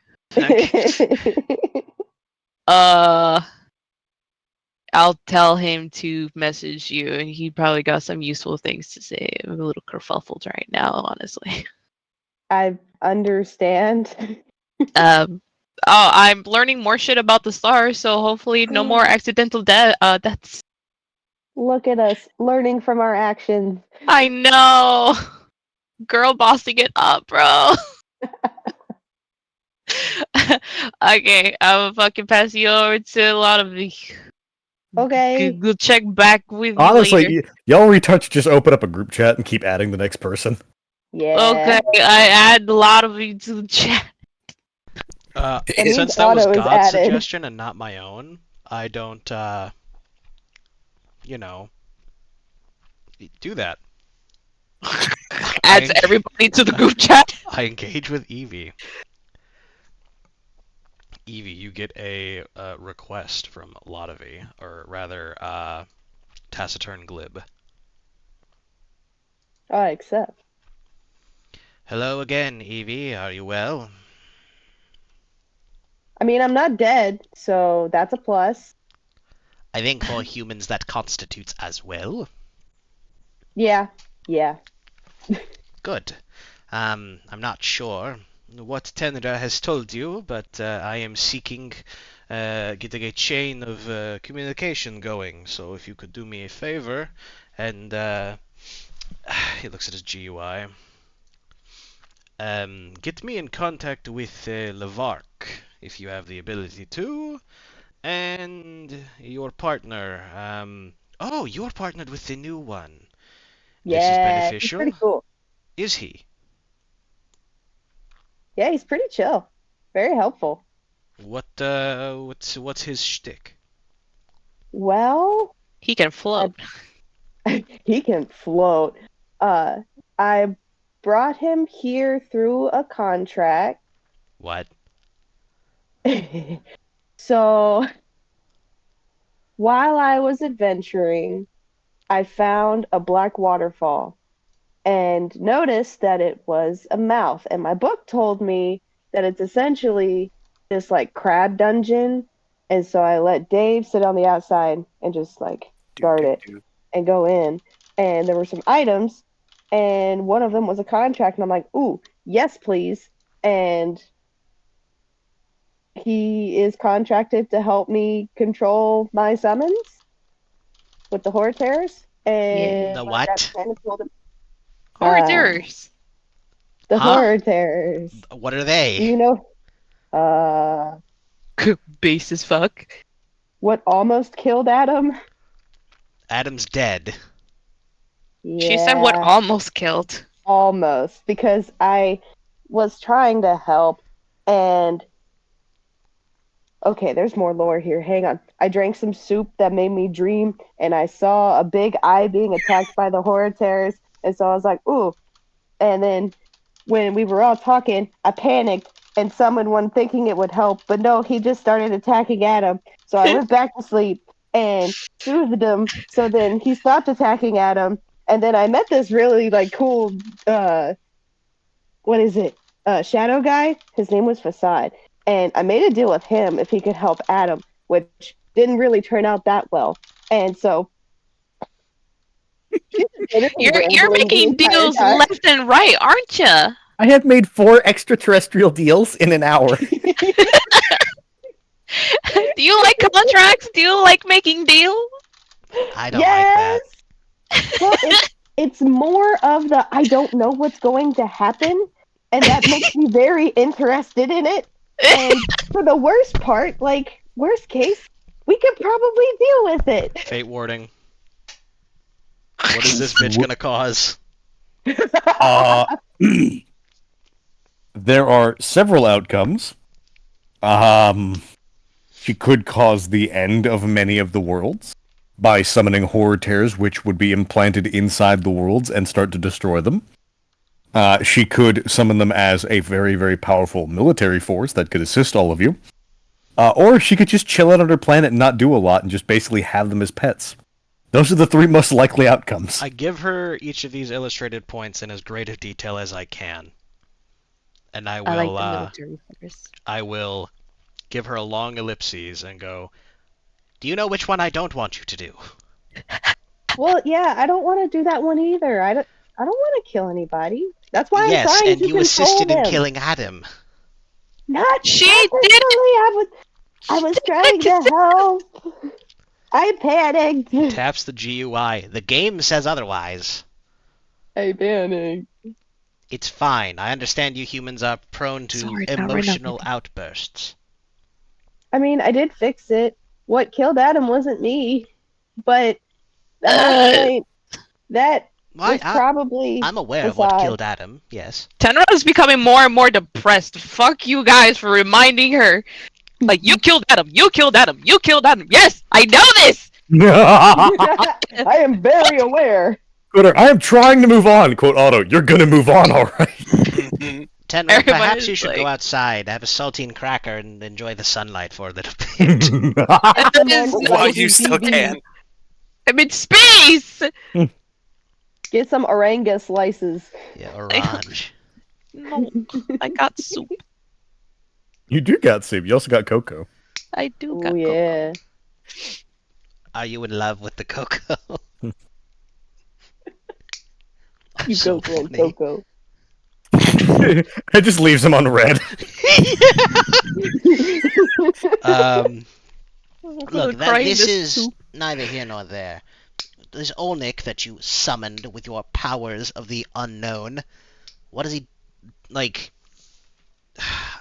I'll tell him to message you, and he probably got some useful things to say. I'm a little kerfuffled right now, honestly. I understand. I'm learning more shit about the stars, so hopefully no more accidental deaths. Look at us learning from our actions. I know. Girl bossing it up, bro. Okay, I'm fucking pass you over to a lot of the. Okay. We'll check back with you Honestly, later. y'all retouch, just open up a group chat and keep adding the next person. Yeah. Okay, I add a lot of you to the chat. Since that was God's suggestion and not my own, I don't, do that. Adds everybody to the group chat. I engage with Evie. Evie, you get a request from Lodovi, or rather, Taciturn Glib. I accept. Hello again, Evie. Are you well? I mean, I'm not dead, so that's a plus. I think for humans that constitutes as well. Yeah. Good. I'm not sure what Tenra has told you, but I am seeking getting a chain of communication going. So if you could do me a favor, and he looks at his GUI. Get me in contact with Levark, if you have the ability to, and your partner. Oh, you're partnered with the new one. Yeah, this is beneficial. he's pretty cool. Is he? Yeah, he's pretty chill. Very helpful. What's his shtick? Well, he can float. He can float. I brought him here through a contract. What? So, while I was adventuring, I found a black waterfall and noticed that it was a mouth. And my book told me that it's essentially this like crab dungeon. And so I let Dave sit on the outside and just like guard it and go in. And there were some items, and one of them was a contract. And I'm like, ooh, yes, please. And he is contracted to help me control my summons with the horror terrors. And the what? Horror terrors. The horror terrors. What are they? You know, base as fuck. What almost killed Adam? Adam's dead. Yeah. She said what almost killed. Almost, because I was trying to help, and okay, there's more lore here. Hang on. I drank some soup that made me dream, and I saw a big eye being attacked by the horror terrors, and so I was like, ooh, And then when we were all talking, I panicked and summoned one thinking it would help, but no, he just started attacking Adam. So I went back to sleep and soothed him. So then he stopped attacking Adam. And then I met this really like cool what is it? Shadow guy. His name was Facade. And I made a deal with him if he could help Adam, which didn't really turn out that well. And so You're making deals left and right, aren't you? I have made 4 extraterrestrial deals in an hour. Do you like contracts? Do you like making deals? I don't like that. Well, it's more of the I don't know what's going to happen, and that makes me very interested in it. And for the worst part, like worst case, we could probably deal with it. Fate warding. What is this bitch gonna cause? There are several outcomes. She could cause the end of many of the worlds by summoning horror tears, which would be implanted inside the worlds and start to destroy them. She could summon them as a very, very powerful military force that could assist all of you. Or she could just chill out on her planet and not do a lot and just basically have them as pets. Those are the 3 most likely outcomes. I give her each of these illustrated points in as great of detail as I can. And I I will, like the military first. I will give her a long ellipses and go, do you know which one I don't want you to do? Well, yeah, I don't want to do that one either. I don't want to kill anybody. That's why I'm Yes, trying and to you control assisted in them. killing Adam. Not She necessarily. I was trying to help. I panicked. Taps the GUI. The game says otherwise. I panicked. It's fine. I understand you humans are prone to Sorry, not right now, emotional baby. outbursts. I mean, I did fix it. What killed Adam wasn't me, but at that point, that was probably. I'm aware of what Facade. killed Adam, yes. Tenra is becoming more and more depressed. Fuck you guys for reminding her. Like, you killed Adam, you killed Adam, you killed Adam. Yes, I know this! I am very aware. Twitter, I am trying to move on. Quote Otto, you're gonna move on, alright. Tenra, Everybody's perhaps you should go like- outside, have a saltine cracker, and enjoy the sunlight for a little bit. While you still can. I'm in space! Get some oranga slices. Yeah, orange. No, I got soup. You do got soup. You also got cocoa. I do Oh got yeah. Are you in love with the cocoa? You So go, Glen funny. Coco. It just leaves him on red. Look, this is neither here nor there. This Olnik that you summoned with your powers of the unknown, what is he, like...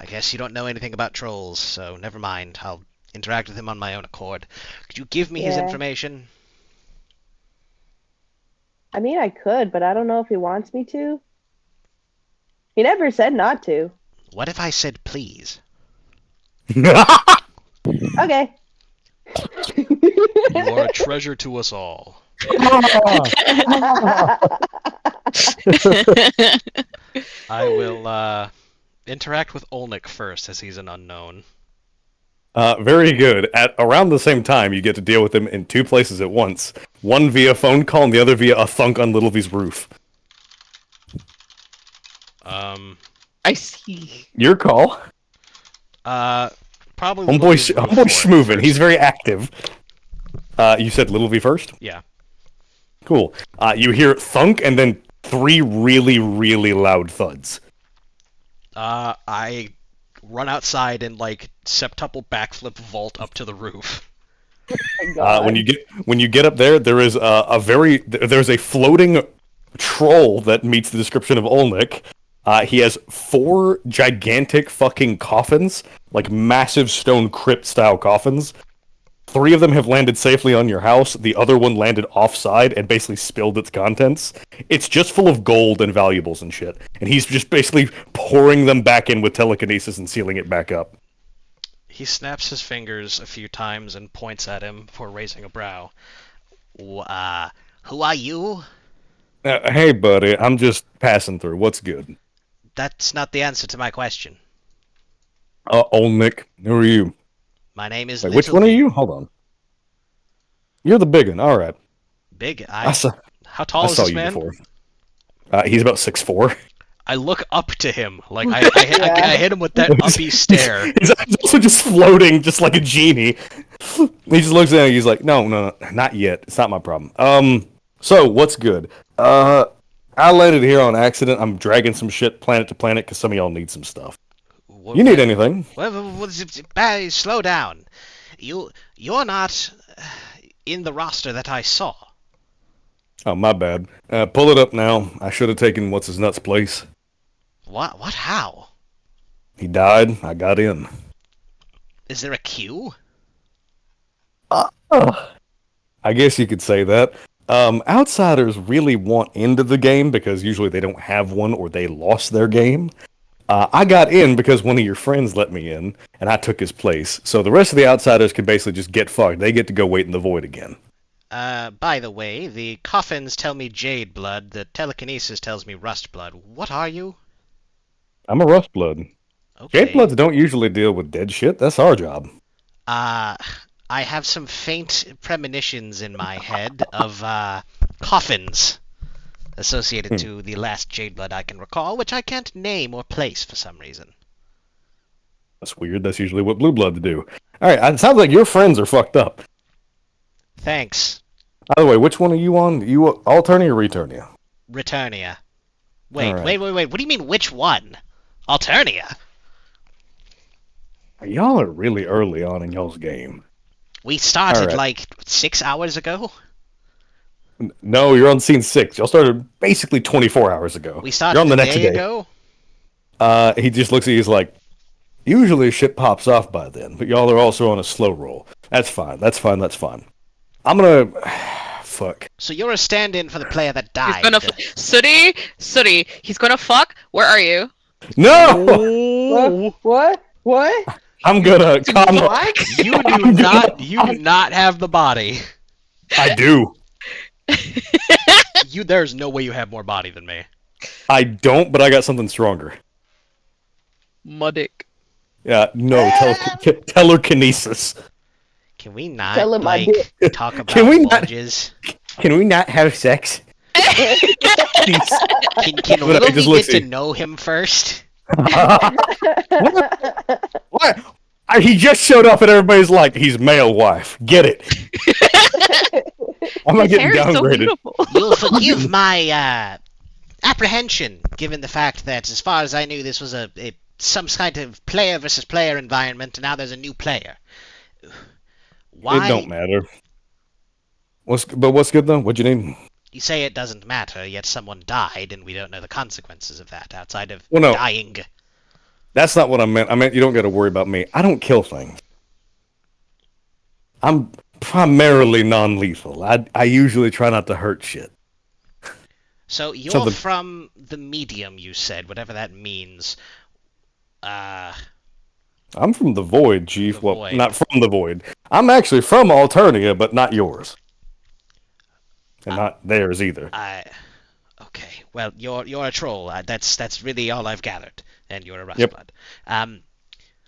I guess you don't know anything about trolls, so never mind. I'll interact with him on my own accord. Could you give me his Yeah. information? I mean, I could, but I don't know if he wants me to. He never said not to. What if I said please? Okay. You are a treasure to us all. I will, interact with Olnik first, as he's an unknown. Very good. At around the same time, you get to deal with him in 2 places at once. One via phone call, and the other via a thunk on Little V's roof. I see. Your call. Probably Homeboy, Little V's roof homeboy for it schmoovin'. first. He's very active. You said Little V first? Yeah. Cool. You hear thunk and then 3 really, really loud thuds. I run outside and, like, septuple backflip vault up to the roof. Oh my God. When you get up there, there's a floating troll that meets the description of Olnik. He has 4 gigantic fucking coffins, like massive stone crypt style coffins. 3 of them have landed safely on your house. The other one landed offside and basically spilled its contents. It's just full of gold and valuables and shit. And he's just basically pouring them back in with telekinesis and sealing it back up. He snaps his fingers a few times and points at him before raising a brow. Who are you? Hey, buddy, I'm just passing through. What's good? That's not the answer to my question. Old Nick, who are you? My name is Wait, which Little one are V. you? Hold on. You're the big one. All right. Big. I saw, How I tall is saw this you man? before. He's about 6'4". I look up to him. Like I hit him with that uppy stare. He's also just floating, just like a genie. He just looks at me. He's like, no, not yet. It's not my problem. So what's good? I landed here on accident. I'm dragging some shit planet to planet because some of y'all need some stuff. You need anything? Slow down. You're not in the roster that I saw. Oh, my bad. Pull it up now. I should have taken what's his nuts place. What? How? He died. I got in. Is there a queue? I guess you could say that. Outsiders really want into the game because usually they don't have one or they lost their game. I got in because one of your friends let me in, and I took his place. So the rest of the outsiders can basically just get fucked. They get to go wait in the void again. By the way, the coffins tell me jade blood, the telekinesis tells me rust blood. What are you? I'm a rust blood. Okay. Jade bloods don't usually deal with dead shit. That's our job. I have some faint premonitions in my head of, coffins associated to the last jade blood I can recall, which I can't name or place for some reason. That's weird. That's usually what blue bloods do. All right, it sounds like your friends are fucked up. Thanks. By the way, which one are you on? You Alternia or Returnia? Returnia. Wait, Alright. wait. What do you mean, which one? Alternia. Y'all are really early on in y'all's game. We started Alright. like 6 hours ago. No, you're on scene 6. Y'all started basically 24 hours ago. We started You're on the a next day day. ago. He just looks at you. He's like, usually shit pops off by then, but y'all are also on a slow roll. That's fine. I'm gonna fuck. So you're a stand-in for the player that died. He's gonna Sooty. He's gonna fuck. Where are you? No. What? I'm gonna calm. What? You do not have the body. I do. There's no way you have more body than me. I don't, but I got something stronger. Muddick. Yeah, no, telekinesis. Can we not Tell him I talk about Can we not- lodges? Can we not have sex? Please. Can But I Little just V looked get to at you. know him first? What? He just showed up and everybody's like, he's male wife. Get it. I'm not His getting hair is so downgraded. beautiful. You'll forgive my apprehension, given the fact that, as far as I knew, this was some kind of player versus player environment, and now there's a new player. Why? It don't matter. What's good though? What'd you need? You say it doesn't matter, yet someone died, and we don't know the consequences of that outside of Well, no. dying. That's not what I meant. I meant you don't got to worry about me. I don't kill things. I'm primarily non-lethal. I usually try not to hurt shit. So you're So from the medium, you said, whatever that means. I'm from the Void, Chief. The Well, Void. not from the Void. I'm actually from Alternia, but not yours. And not theirs either. Okay. Well, you're a troll. That's really all I've gathered. And you're a Yep. Rustblood.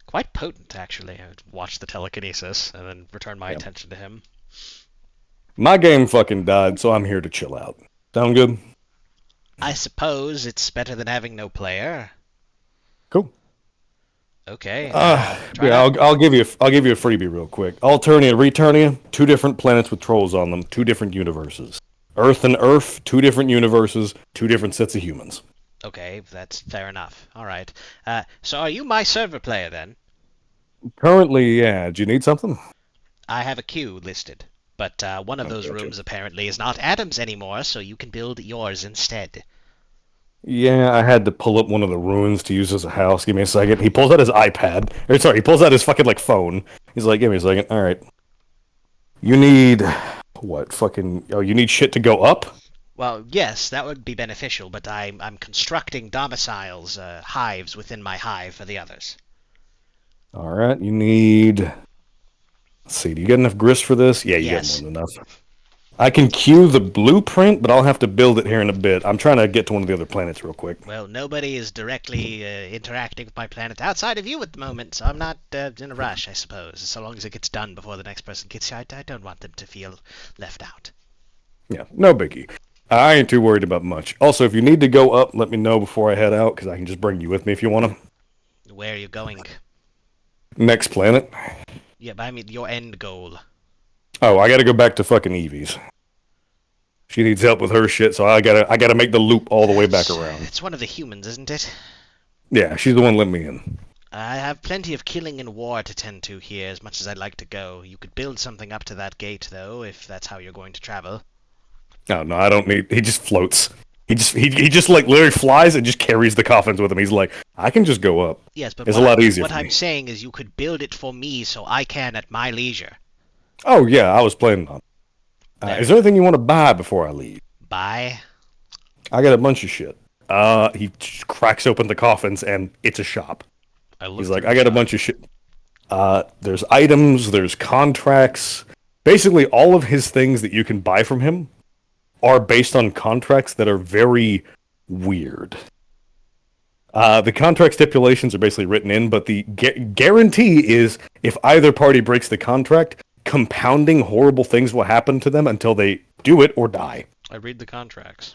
Quite potent, actually. I would watch the telekinesis and then return my attention to him. My game fucking died, so I'm here to chill out. Sound good? I suppose it's better than having no player. Cool. Okay. Yeah, try I'll give you a freebie real quick. Alternia, Returnia, 2 different planets with trolls on them, 2 different universes. Earth and Earth, 2 different universes, 2 different sets of humans. Okay, that's fair enough. All right. So are you my server player then? Currently, yeah. Do you need something? I have a queue listed, but one of those gotcha. rooms apparently is not Adam's anymore, so you can build yours instead. Yeah, I had to pull up one of the ruins to use as a house. Give me a second. He pulls out his iPad. He pulls out his fucking phone. He's like, give me a second. All right. You need what? You need shit to go up? Well, yes, that would be beneficial, but I'm constructing domiciles, hives within my hive for the others. All right. You need. Let's see. Do you get enough grist for this? Yeah, you Yes. get more than enough. I can cue the blueprint, but I'll have to build it here in a bit. I'm trying to get to one of the other planets real quick. Well, nobody is directly interacting with my planet outside of you at the moment, so I'm not in a rush, I suppose. So long as it gets done before the next person gets here, I don't want them to feel left out. Yeah, no biggie. I ain't too worried about much. Also, if you need to go up, let me know before I head out, because I can just bring you with me if you want to. Where are you going? Next planet. Yeah, but I mean your end goal. Oh, I gotta go back to fucking Evie's. She needs help with her shit, so I gotta make the loop all the way back around. It's one of the humans, isn't it? Yeah, she's the one let me in. I have plenty of killing and war to tend to here, as much as I'd like to go. You could build something up to that gate, though, if that's how you're going to travel. No, I don't need. He just floats. He just like literally flies and just carries the coffins with him. He's like, I can just go up. Yes, but it's a lot easier. What for I'm me. saying is, you could build it for me, so I can at my leisure. Oh yeah, I was planning on. Is there anything you want to buy before I leave? Buy? I got a bunch of shit. He cracks open the coffins and it's a shop. He's like, I got a bunch of shit. There's items, there's contracts. Basically, all of his things that you can buy from him are based on contracts that are very weird. The contract stipulations are basically written in, but the guarantee is if either party breaks the contract, compounding horrible things will happen to them until they do it or die. I read the contracts.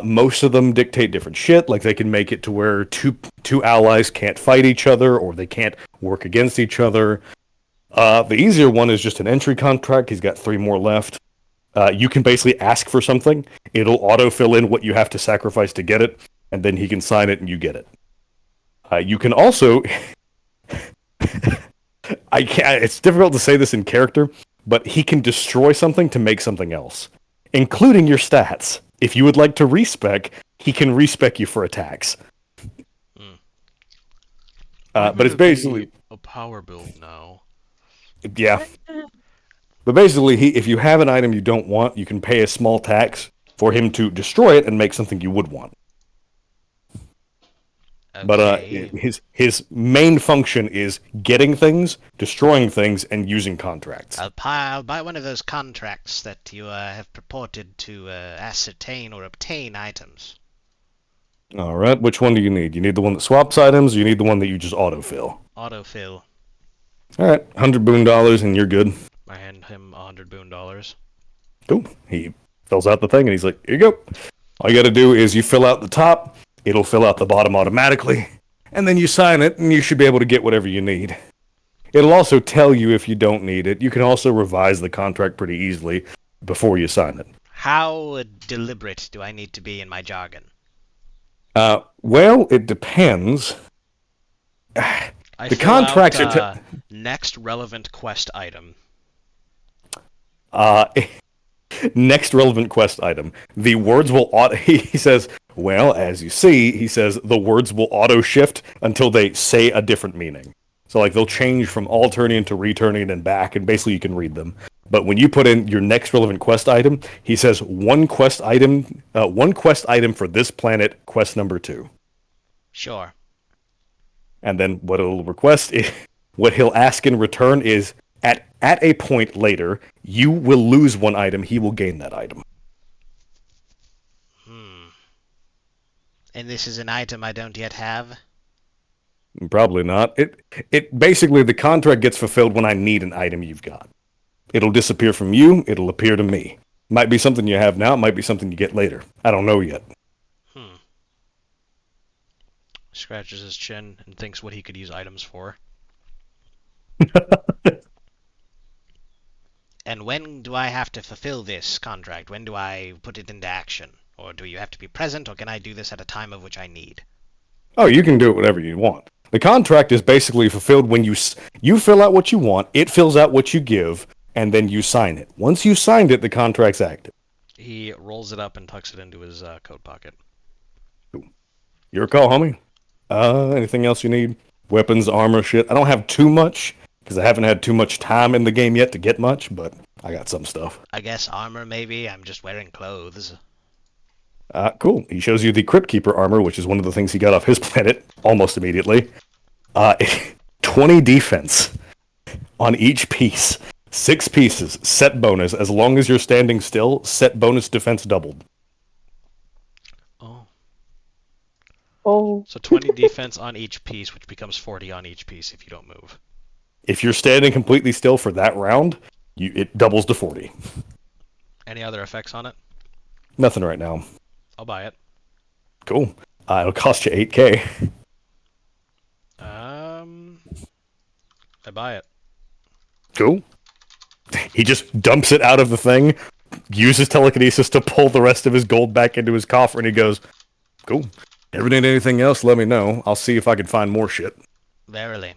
Most of them dictate different shit, like they can make it to where two allies can't fight each other or they can't work against each other. The easier one is just an entry contract. He's got 3 more left. You can basically ask for something. It'll auto-fill in what you have to sacrifice to get it, and then he can sign it and you get it. You can also... It's difficult to say this in character, but he can destroy something to make something else, including your stats. If you would like to respec, he can respec you for attacks. But it's basically a power build now. Yeah. But basically, if you have an item you don't want, you can pay a small tax for him to destroy it and make something you would want. Okay. But his main function is getting things, destroying things, and using contracts. I'll buy one of those contracts that you have purported to ascertain or obtain items. All right, which one do you need? You need the one that swaps items, or you need the one that you just autofill? Autofill. All right, $100 boon, and you're good. I hand him $100 boon. Cool. He fills out the thing, and he's like, here you go. All you got to do is you fill out the top, it'll fill out the bottom automatically, and then you sign it, and you should be able to get whatever you need. It'll also tell you if you don't need it. You can also revise the contract pretty easily before you sign it. How deliberate do I need to be in my jargon? Well, it depends. The contracts are next relevant quest item. Next relevant quest item. The words will he says, well, as you see, he says the words will auto shift until they say a different meaning. So like they'll change from alternian to returning and back, and basically you can read them. But when you put in your next relevant quest item, he says one quest item for this planet, quest number 2. Sure. And then what what he'll ask in return is at a point later, you will lose one item, he will gain that item. And this is an item I don't yet have? Probably not. It basically, the contract gets fulfilled when I need an item you've got. It'll disappear from you, it'll appear to me. Might be something you have now, it might be something you get later. I don't know yet. Scratches his chin and thinks what he could use items for. And when do I have to fulfill this contract? When do I put it into action? Or do you have to be present, or can I do this at a time of which I need? Oh, you can do it whatever you want. The contract is basically fulfilled when you fill out what you want, it fills out what you give, and then you sign it. Once you signed it, the contract's active. He rolls it up and tucks it into his coat pocket. Your call, homie. Anything else you need? Weapons, armor, shit. I don't have too much, because I haven't had too much time in the game yet to get much, but I got some stuff. I guess armor, maybe? I'm just wearing clothes. Cool. He shows you the Crypt Keeper armor, which is one of the things he got off his planet almost immediately. 20 defense on each piece. 6 pieces, set bonus. As long as you're standing still, set bonus defense doubled. Oh. Oh. So 20 defense on each piece, which becomes 40 on each piece if you don't move. If you're standing completely still for that round, it doubles to 40. Any other effects on it? Nothing right now. I'll buy it. Cool. It'll cost you 8k. I buy it. Cool. He just dumps it out of the thing, uses telekinesis to pull the rest of his gold back into his coffer, and he goes, cool. Ever need anything else, let me know. I'll see if I can find more shit. Verily.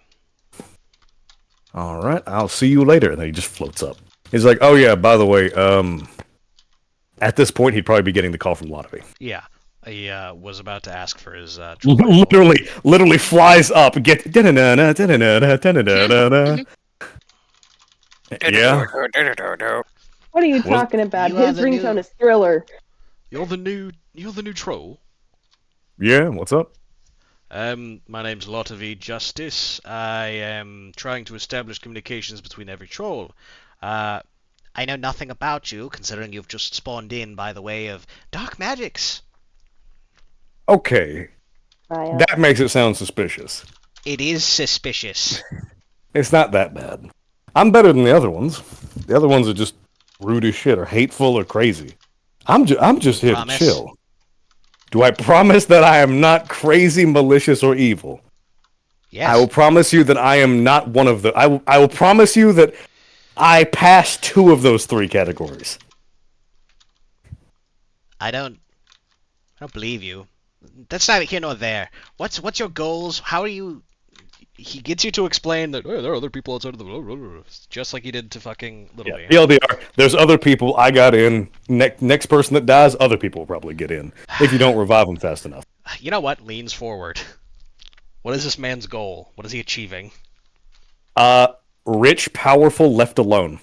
Alright, I'll see you later. And then he just floats up. He's like, oh yeah, by the way, at this point, he'd probably be getting the call from Lotavi. Yeah. He was about to ask for his literally flies up, get da-na-na-na, da-na-na-na, da-na-na-na. Yeah. What are you talking about? His ringtone is Thriller. You're the new troll. Yeah, what's up? My name's Lotavi Justice. I am trying to establish communications between every troll. I know nothing about you, considering you've just spawned in by the way of dark magics. Okay. That makes it sound suspicious. It is suspicious. It's not that bad. I'm better than the other ones. The other ones are just rude as shit, or hateful, or crazy. I'm just here to chill. Do I promise that I am not crazy, malicious, or evil? Yes. I will promise you that I am not one of the... I will promise you that I pass 2 of those 3 categories. I don't believe you. That's neither here nor there. What's your goals? How are you... He gets you to explain that there are other people outside of the... Just like he did to fucking Little B. TLDR, there's other people. I got in. Next person that dies, other people will probably get in. If you don't revive them fast enough. You know what? Leans forward. What is this man's goal? What is he achieving? Rich, powerful, left alone.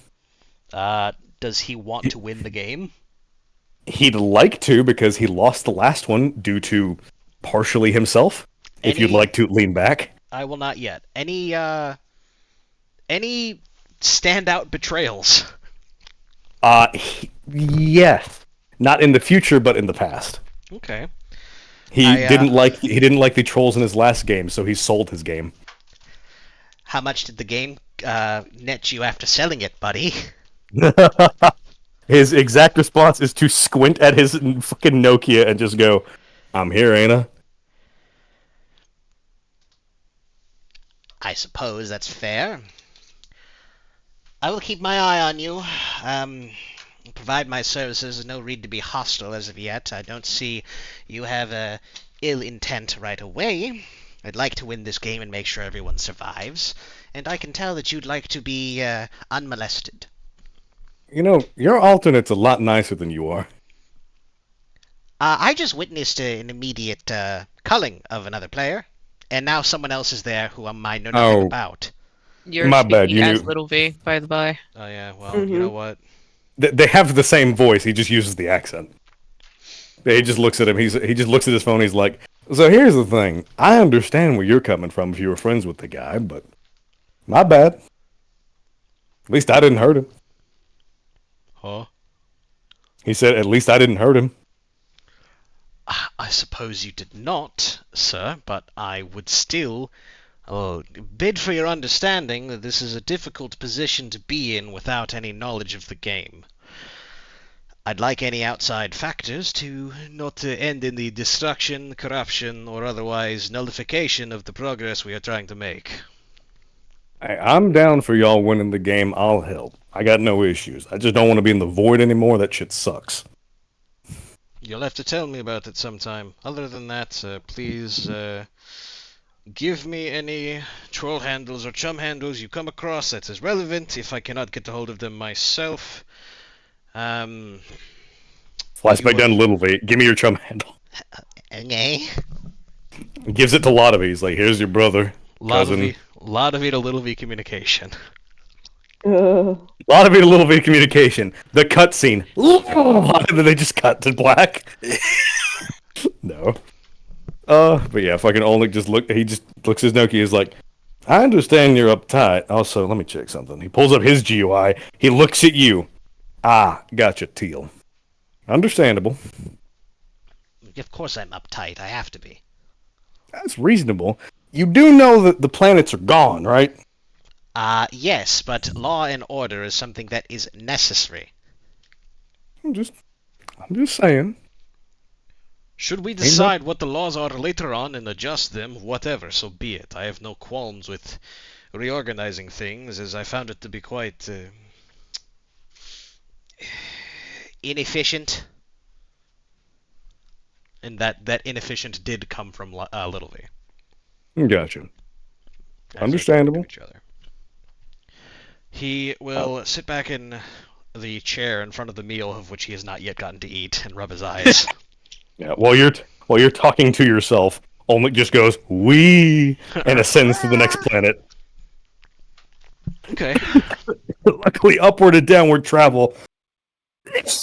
Does he want to win the game? He'd like to, because he lost the last one due to partially himself. If you'd like to lean back. I will not yet. Any standout betrayals? Yes. Not in the future, but in the past. Okay. He didn't like the trolls in his last game, so he sold his game. How much did the game net you after selling it, buddy? His exact response is to squint at his fucking Nokia and just go, I'm here, ain't I? I suppose that's fair. I will keep my eye on you. Provide my services. No need to be hostile as of yet. I don't see you have a ill intent right away. I'd like to win this game and make sure everyone survives. And I can tell that you'd like to be unmolested. You know, your alternate's a lot nicer than you are. I just witnessed an immediate culling of another player. And now someone else is there who I know nothing about. You're my bad. speaking as Little V, by the by. Oh yeah, well, you know what? They have the same voice. He just uses the accent. He just looks at him. He just looks at his phone. He's like, "So here's the thing. I understand where you're coming from if you were friends with the guy, but my bad. At least I didn't hurt him." Huh? He said, "At least I didn't hurt him." I suppose you did not, sir, but I would still bid for your understanding that this is a difficult position to be in without any knowledge of the game. I'd like any outside factors not to end in the destruction, corruption, or otherwise nullification of the progress we are trying to make. I'm down for y'all winning the game. I'll help. I got no issues. I just don't want to be in the void anymore. That shit sucks. You'll have to tell me about it sometime. Other than that, please give me any troll handles or chum handles you come across that is relevant if I cannot get a hold of them myself. Flashback down to Little V. Give me your chum handle. Okay. He gives it to Lotavi. He's like, here's your brother. Cousin. Lotavi to Little V communication. Lotavi to Little V communication. The cutscene. And then they just cut to black. No. But yeah, fucking Olnik just look. He just looks at his Nokia. He's like, I understand you're uptight. Also, let me check something. He pulls up his GUI. He looks at you. Ah, gotcha, Teal. Understandable. Of course I'm uptight. I have to be. That's reasonable. You do know that the planets are gone, right? Yes, but law and order is something that is necessary. I'm just saying. Should we decide what the laws are later on and adjust them, whatever, so be it. I have no qualms with reorganizing things, as I found it to be quite inefficient. And that inefficient did come from Little V. Gotcha. As Understandable. each other. He will sit back in the chair in front of the meal of which he has not yet gotten to eat and rub his eyes. Yeah, while you're talking to yourself, Olmec just goes wee and ascends to the next planet. Okay. Luckily, upward and downward travel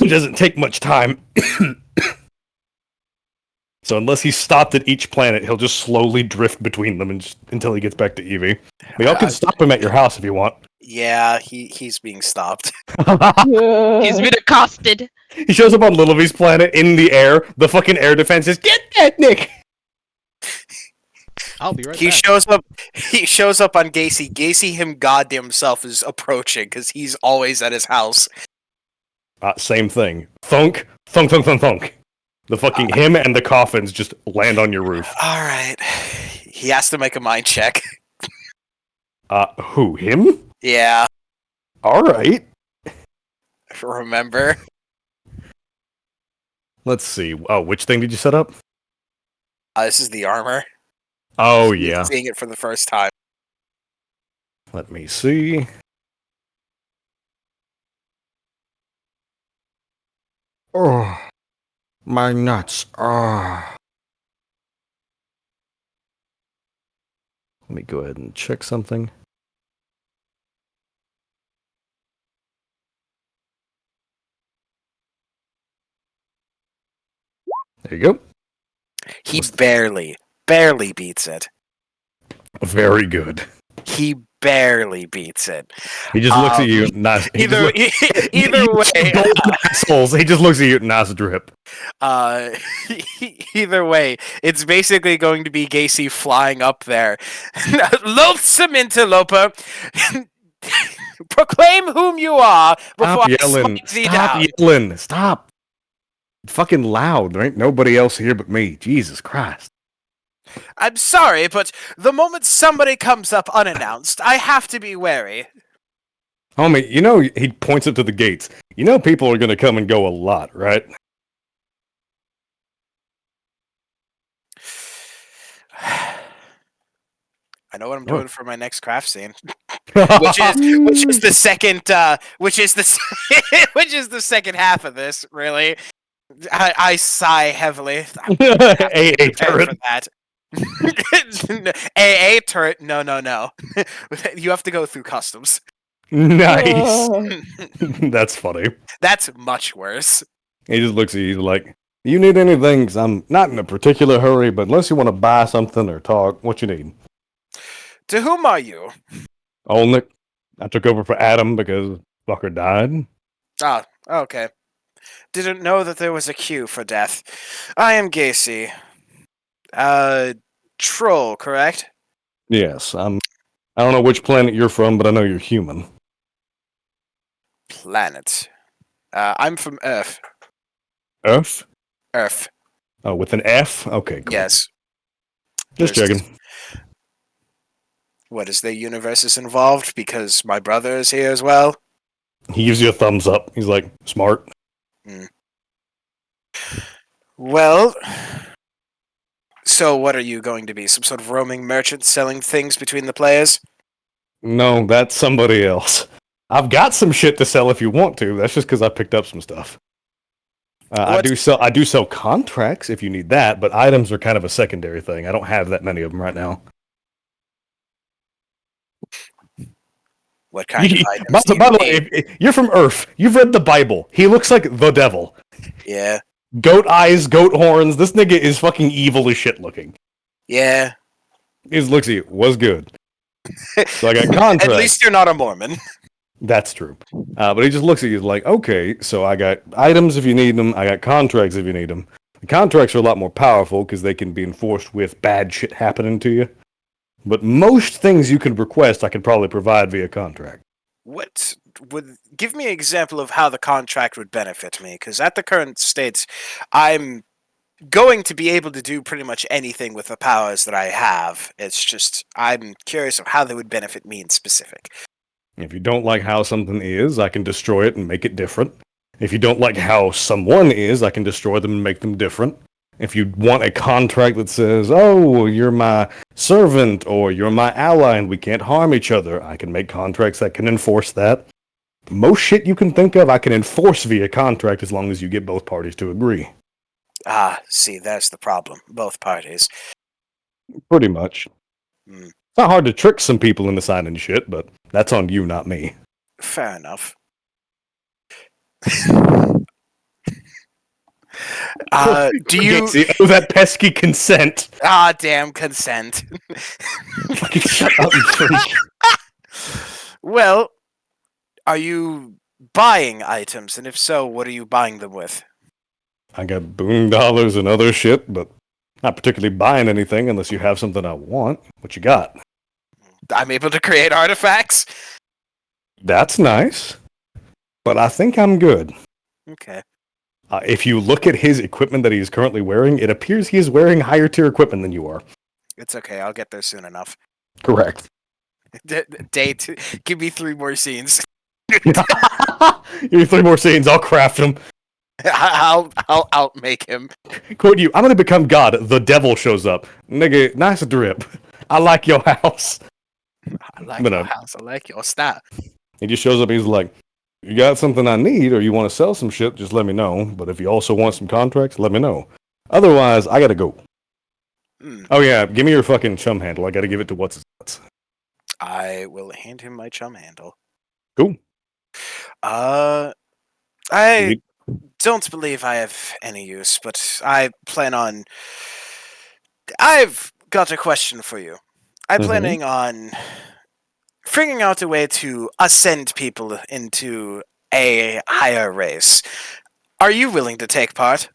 doesn't take much time. So unless he's stopped at each planet, he'll just slowly drift between them until he gets back to Eevee. But y'all can stop him at your house if you want. Yeah, he's being stopped. He's been accosted. He shows up on Little V's planet in the air. The fucking air defense is, get that, Nick! I'll be right He back. shows up on Gacy. Gacy him goddamn self is approaching because he's always at his house. Same thing. Thunk, thunk, thunk, thunk, thunk. The fucking him and the coffins just land on your roof. Alright. He has to make a mind check. Who, him? Yeah, Alright. remember? Let's see. Oh, which thing did you set up? This is the armor. Oh, yeah. Seeing it for the first time. Let me see. Oh, my nuts. Oh. Let me go ahead and check something. There you go. He barely beats it. Very good. He barely beats it. He just looks at you. Nice. Either way, assholes. He just looks at you. Nice drip. either way, it's basically going to be Gacy flying up there. Loathsome interloper, proclaim whom you are before Stop yelling. I smite thee Stop down. yelling. Stop. Fucking loud. There ain't nobody else here but me. Jesus Christ. I'm sorry, but the moment somebody comes up unannounced, I have to be wary. Homie, you know, he points up to the gates. You know people are going to come and go a lot, right? I know what I'm doing for my next craft scene, which is the second which is the second half of this. Really, I sigh heavily. AA turret. For that. AA turret? No. You have to go through customs. Nice. That's funny. That's much worse. He just looks at you like, you need anything? 'Cause I'm not in a particular hurry, but unless you want to buy something or talk, what you need? To whom are you? Olnick. I took over for Adam because fucker died. Ah, okay. Didn't know that there was a queue for death. I am Gacy. Troll, correct? Yes, I don't know which planet you're from, but I know you're human. Planet. I'm from Earth. Earth? Earth. Oh, with an F? Okay, cool. Yes. Just There's- checking. What is the universes involved? Because my brother is here as well. He gives you a thumbs up. He's like, smart. Well, so what are you going to be? Some sort of roaming merchant selling things between the players? No, that's somebody else. I've got some shit to sell if you want to. That's just because I picked up some stuff. I do sell contracts if you need that, but items are kind of a secondary thing. I don't have that many of them right now. What kind of items do you By the need? way, you're from Earth. You've read the Bible. He looks like the devil. Yeah. Goat eyes, goat horns. This nigga is fucking evil as shit looking. Yeah. He just looks at you. Was good. So I got contracts. At least you're not a Mormon. That's true. But he just looks at you like, okay, so I got items if you need them. I got contracts if you need them. The contracts are a lot more powerful because they can be enforced with bad shit happening to you. But most things you could request, I could probably provide via contract. What would give me an example of how the contract would benefit me? Because at the current state, I'm going to be able to do pretty much anything with the powers that I have. It's just I'm curious of how they would benefit me in specific. If you don't like how something is, I can destroy it and make it different. If you don't like how someone is, I can destroy them and make them different. If you want a contract that says, oh, you're my servant or you're my ally and we can't harm each other, I can make contracts that can enforce that. Most shit you can think of, I can enforce via contract as long as you get both parties to agree. Ah, see, there's the problem. Both parties. Pretty much. Hmm. It's not hard to trick some people into signing shit, but that's on you, not me. Fair enough. Do you... Oh, that pesky consent. Ah, damn consent. Fucking shut up, you freak. Well, are you buying items? And if so, what are you buying them with? I got boon dollars and other shit, but not particularly buying anything unless you have something I want. What you got? I'm able to create artifacts? That's nice. But I think I'm good. Okay. If you look at his equipment that he is currently wearing, it appears he is wearing higher tier equipment than you are. It's okay, I'll get there soon enough. Correct. Day 2. Give me 3 more scenes. Give me 3 more scenes, I'll craft them. I'll outmake him. Quote you, I'm gonna become God. The devil shows up. Nigga, nice drip. I like your house. I like your house. I like your style. He just shows up. He's like, you got something I need or you want to sell some shit, just let me know. But if you also want some contracts, let me know. Otherwise, I gotta go. Oh yeah, give me your fucking chum handle. I gotta give it to what's his nuts. I will hand him my chum handle. Cool. I don't believe I have any use, but I plan on... I've got a question for you. I'm planning on figuring out a way to ascend people into a higher race. Are you willing to take part?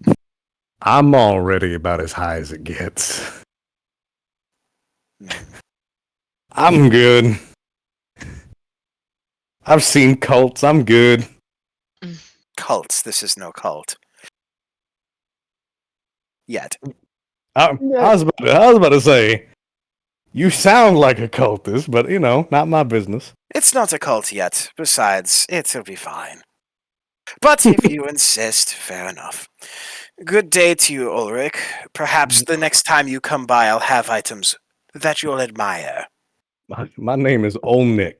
I'm already about as high as it gets. I'm good. I've seen cults. I'm good. Cults. This is no cult. Yet. I was about to say, you sound like a cultist, but you know, not my business. It's not a cult yet. Besides, it'll be fine. But if you insist, fair enough. Good day to you, Ulrich. Perhaps the next time you come by, I'll have items that you'll admire. My name is Olnick.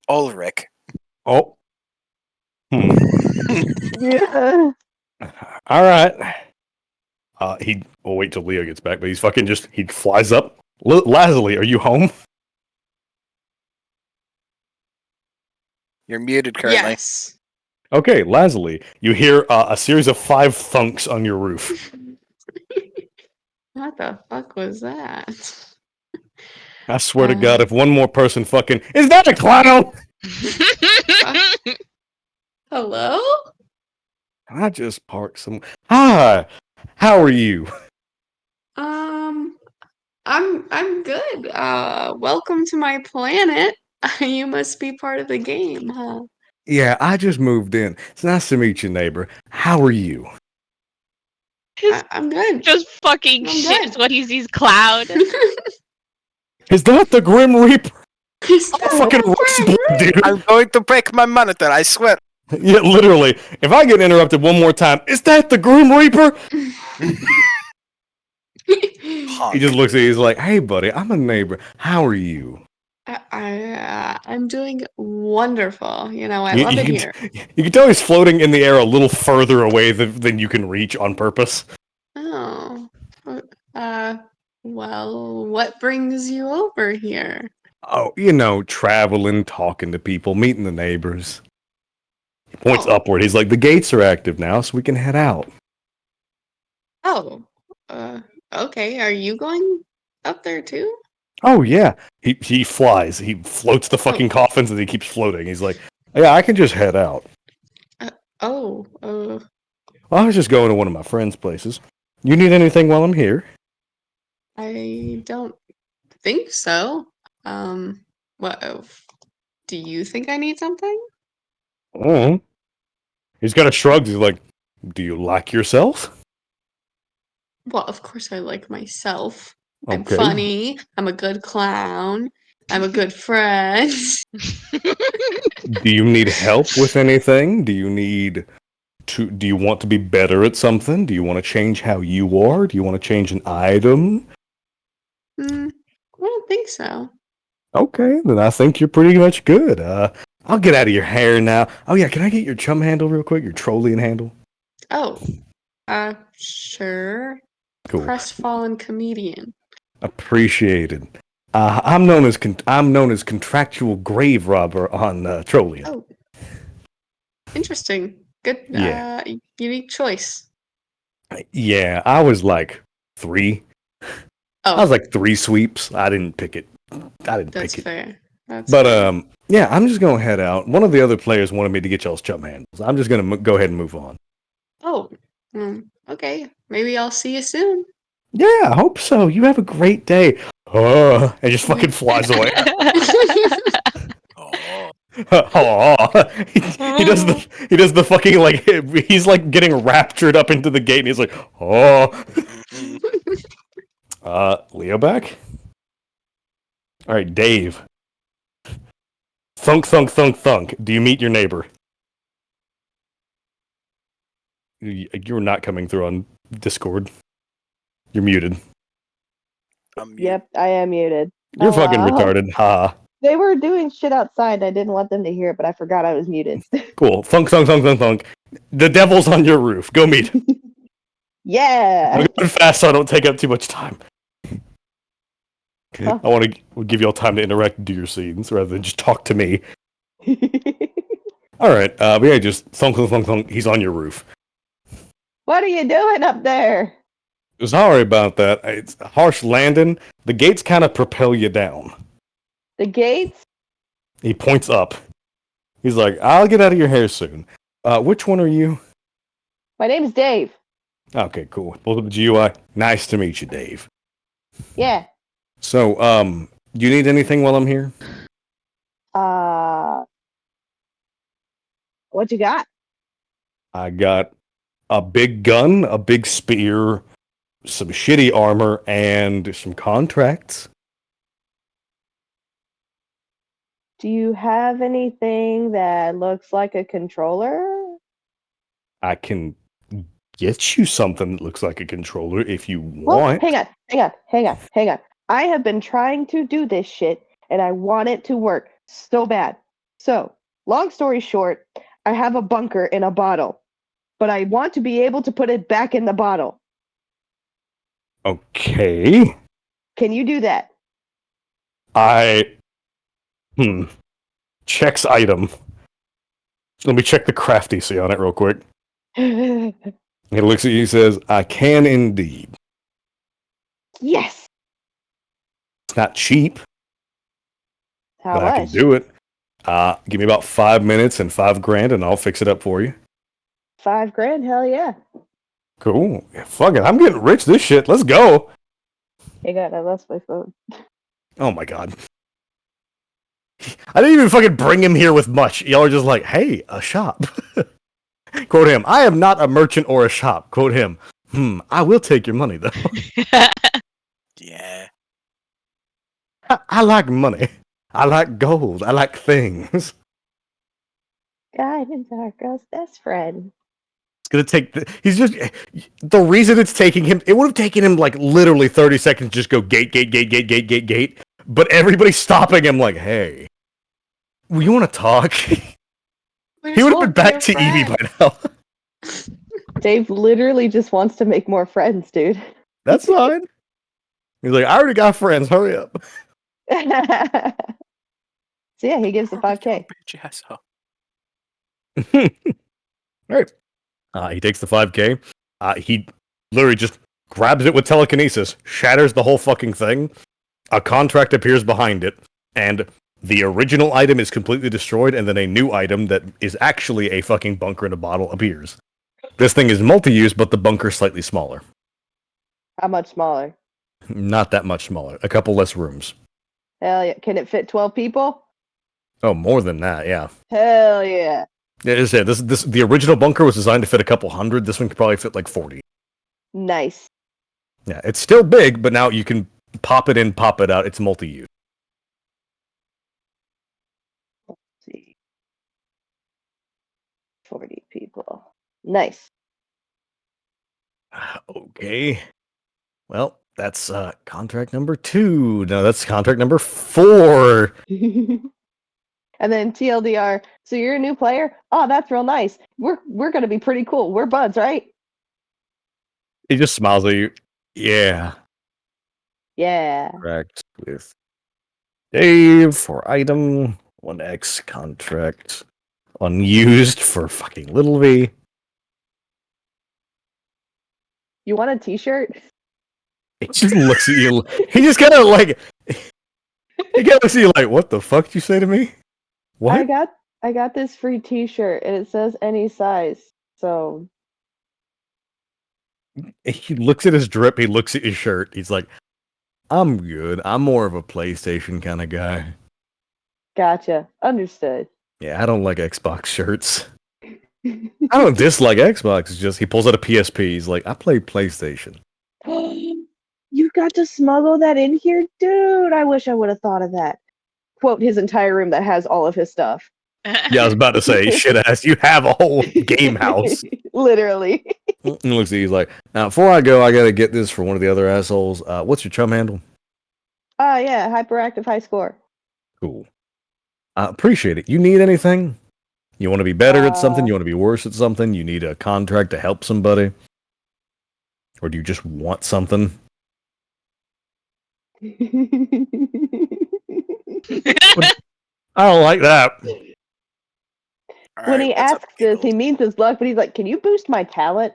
Ulrich. Oh. Yeah. All right. We'll wait till Leo gets back, but he's fucking he flies up. Lazuli, are you home? You're muted currently. Yes. Okay, Lazuli, you hear a series of 5 thunks on your roof. What the fuck was that? I swear to God, if one more person fucking... Is that a clown? Hello? I just parked some... Hi, how are you? I'm good. Welcome to my planet. You must be part of the game, huh? Yeah, I just moved in. It's nice to meet you, neighbor. How are you? I'm good. Just fucking I'm shit good. when he sees Cloud. Is that the Grim Reaper? He's Fucking dude. I'm going to break my monitor, I swear. Yeah, literally. If I get interrupted one more time, is that the Grim Reaper? He just looks at you, he's like, hey, buddy, I'm a neighbor. How are you? I'm doing wonderful. You know, I love it here. You can tell he's floating in the air a little further away than you can reach on purpose. Oh. Well, what brings you over here? Oh, you know, traveling, talking to people, meeting the neighbors. He points upward. He's like, the gates are active now, so we can head out. Oh. Okay. Are you going up there too? Oh yeah, he flies. He floats the fucking coffins and he keeps floating. He's like, yeah, I can just head out. Oh, I was just going to one of my friends' places. You need anything while I'm here? I don't think so. What? Do you think I need something? Oh. He's got a shrug. He's like, do you like yourself? Well, of course I like myself. I'm Okay. funny. I'm a good clown. I'm a good friend. Do you need help with anything? Do you want to be better at something? Do you want to change how you are? Do you want to change an item? I don't think so. Okay, then I think you're pretty much good. I'll get out of your hair now. Oh yeah, can I get your chum handle real quick? Your trolling handle? Oh, sure. Cool. Crestfallen comedian. Appreciated. I'm known as contractual grave robber on Trollian. Oh, interesting. Good. Yeah. Unique choice. Yeah, I was like 3. Oh, I was like 3 sweeps. I didn't pick it. that's pick it. fair. That's But fair. yeah, I'm just gonna head out. One of the other players wanted me to get y'all's chum handles. I'm just gonna go ahead and move on. Oh, okay. Maybe I'll see you soon. Yeah, I hope so. You have a great day. And just fucking flies away. Oh. He does the fucking like he's like getting raptured up into the gate and he's like, Leo back? Alright, Dave. Thunk thunk thunk thunk. Do you meet your neighbor? You're not coming through on Discord. You're muted. I'm mute. Yep, I am muted. You're fucking retarded. Ha. They were doing shit outside. I didn't want them to hear it, but I forgot I was muted. Cool. Thunk thunk thunk thunk thunk. The devil's on your roof. Go meet. Yeah. I'm going fast so I don't take up too much time. Huh. I want to give you all time to interact and do your scenes rather than just talk to me. All right, but yeah, just thunk thunk thunk thunk. He's on your roof. What are you doing up there? Sorry about that. It's a harsh landing. The gates kind of propel you down. The gates? He points up. He's like, I'll get out of your hair soon. Which one are you? My name's Dave. Okay, cool. Welcome to GUI. Nice to meet you, Dave. Yeah. So, do you need anything while I'm here? What you got? I got a big gun, a big spear, some shitty armor, and some contracts. Do you have anything that looks like a controller? I can get you something that looks like a controller if you Well, want. hang on. I have been trying to do this shit, and I want it to work so bad. So, long story short, I have a bunker in a bottle, but I want to be able to put it back in the bottle. Okay. Can you do that? Checks item. Let me check the crafty on it real quick. He looks at you and says, I can indeed. Yes. It's not cheap, How but much? I can do it. Give me about 5 minutes and $5,000 and I'll fix it up for you. $5,000? Hell yeah. Cool. Yeah, fuck it. I'm getting rich this shit. Let's go. Hey God, I lost my phone. Oh my god. I didn't even fucking bring him here with much. Y'all are just like, hey, a shop. Quote him, I am not a merchant or a shop. Quote him, I will take your money though. Yeah. I like money. I like gold. I like things. Guidance, our girl's best friend. It's gonna take. The reason it's taking him. It would have taken him like literally 30 seconds to just go gate, gate, gate, gate, gate, gate, gate. But everybody's stopping him like, hey, you want to talk? He would have been back to Evie by now. Dave literally just wants to make more friends, dude. That's fine. He's like, I already got friends. Hurry up. So yeah, he gives the 5K. Bitch asshole. Right. He takes the 5K. He literally just grabs it with telekinesis, shatters the whole fucking thing, A contract appears behind it, and the original item is completely destroyed, and then a new item that is actually a fucking bunker in a bottle appears. This thing is multi-use, but the bunker's slightly smaller. How much smaller? Not that much smaller. A couple less rooms. Hell yeah. Can it fit 12 people? Oh, more than that, yeah. Hell yeah. As I said, the original bunker was designed to fit a couple hundred. This one could probably fit like 40. Nice. Yeah, it's still big, but now you can pop it in, pop it out. It's multi-use. Let's see. 40 people. Nice. Okay. Well, that's contract number 2. No, that's contract number 4. And then TLDR. So you're a new player? Oh, that's real nice. We're gonna be pretty cool. We're buds, right? He just smiles at you. Yeah. Yeah. Contract with Dave for item 1X contract unused for fucking Little V. You want a t-shirt? He just looks at you. He just kind of like. He kind of looks at you like, "What the fuck did you say to me?" What? I got this free t-shirt and it says any size. So He looks at his drip. He looks at his shirt. He's like, "I'm good. I'm more of a PlayStation kind of guy." gotcha. Understood. Yeah, I don't like Xbox shirts. I don't dislike Xbox. It's just he pulls out a PSP. He's like, "I play PlayStation." You got to smuggle that in here? Dude, I wish I would have thought of that. Quote his entire room that has all of his stuff. Yeah, I was about to say, shit ass, you have a whole game house. Literally. And looks at you, he's like, now before I go, I gotta get this for one of the other assholes. What's your chum handle? Yeah, hyperactive high score. Cool. I appreciate it. You need anything? You want to be better at something? You want to be worse at something? You need a contract to help somebody? Or do you just want something? I don't like that. When he asks this, he means his luck, but he's like, can you boost my talent?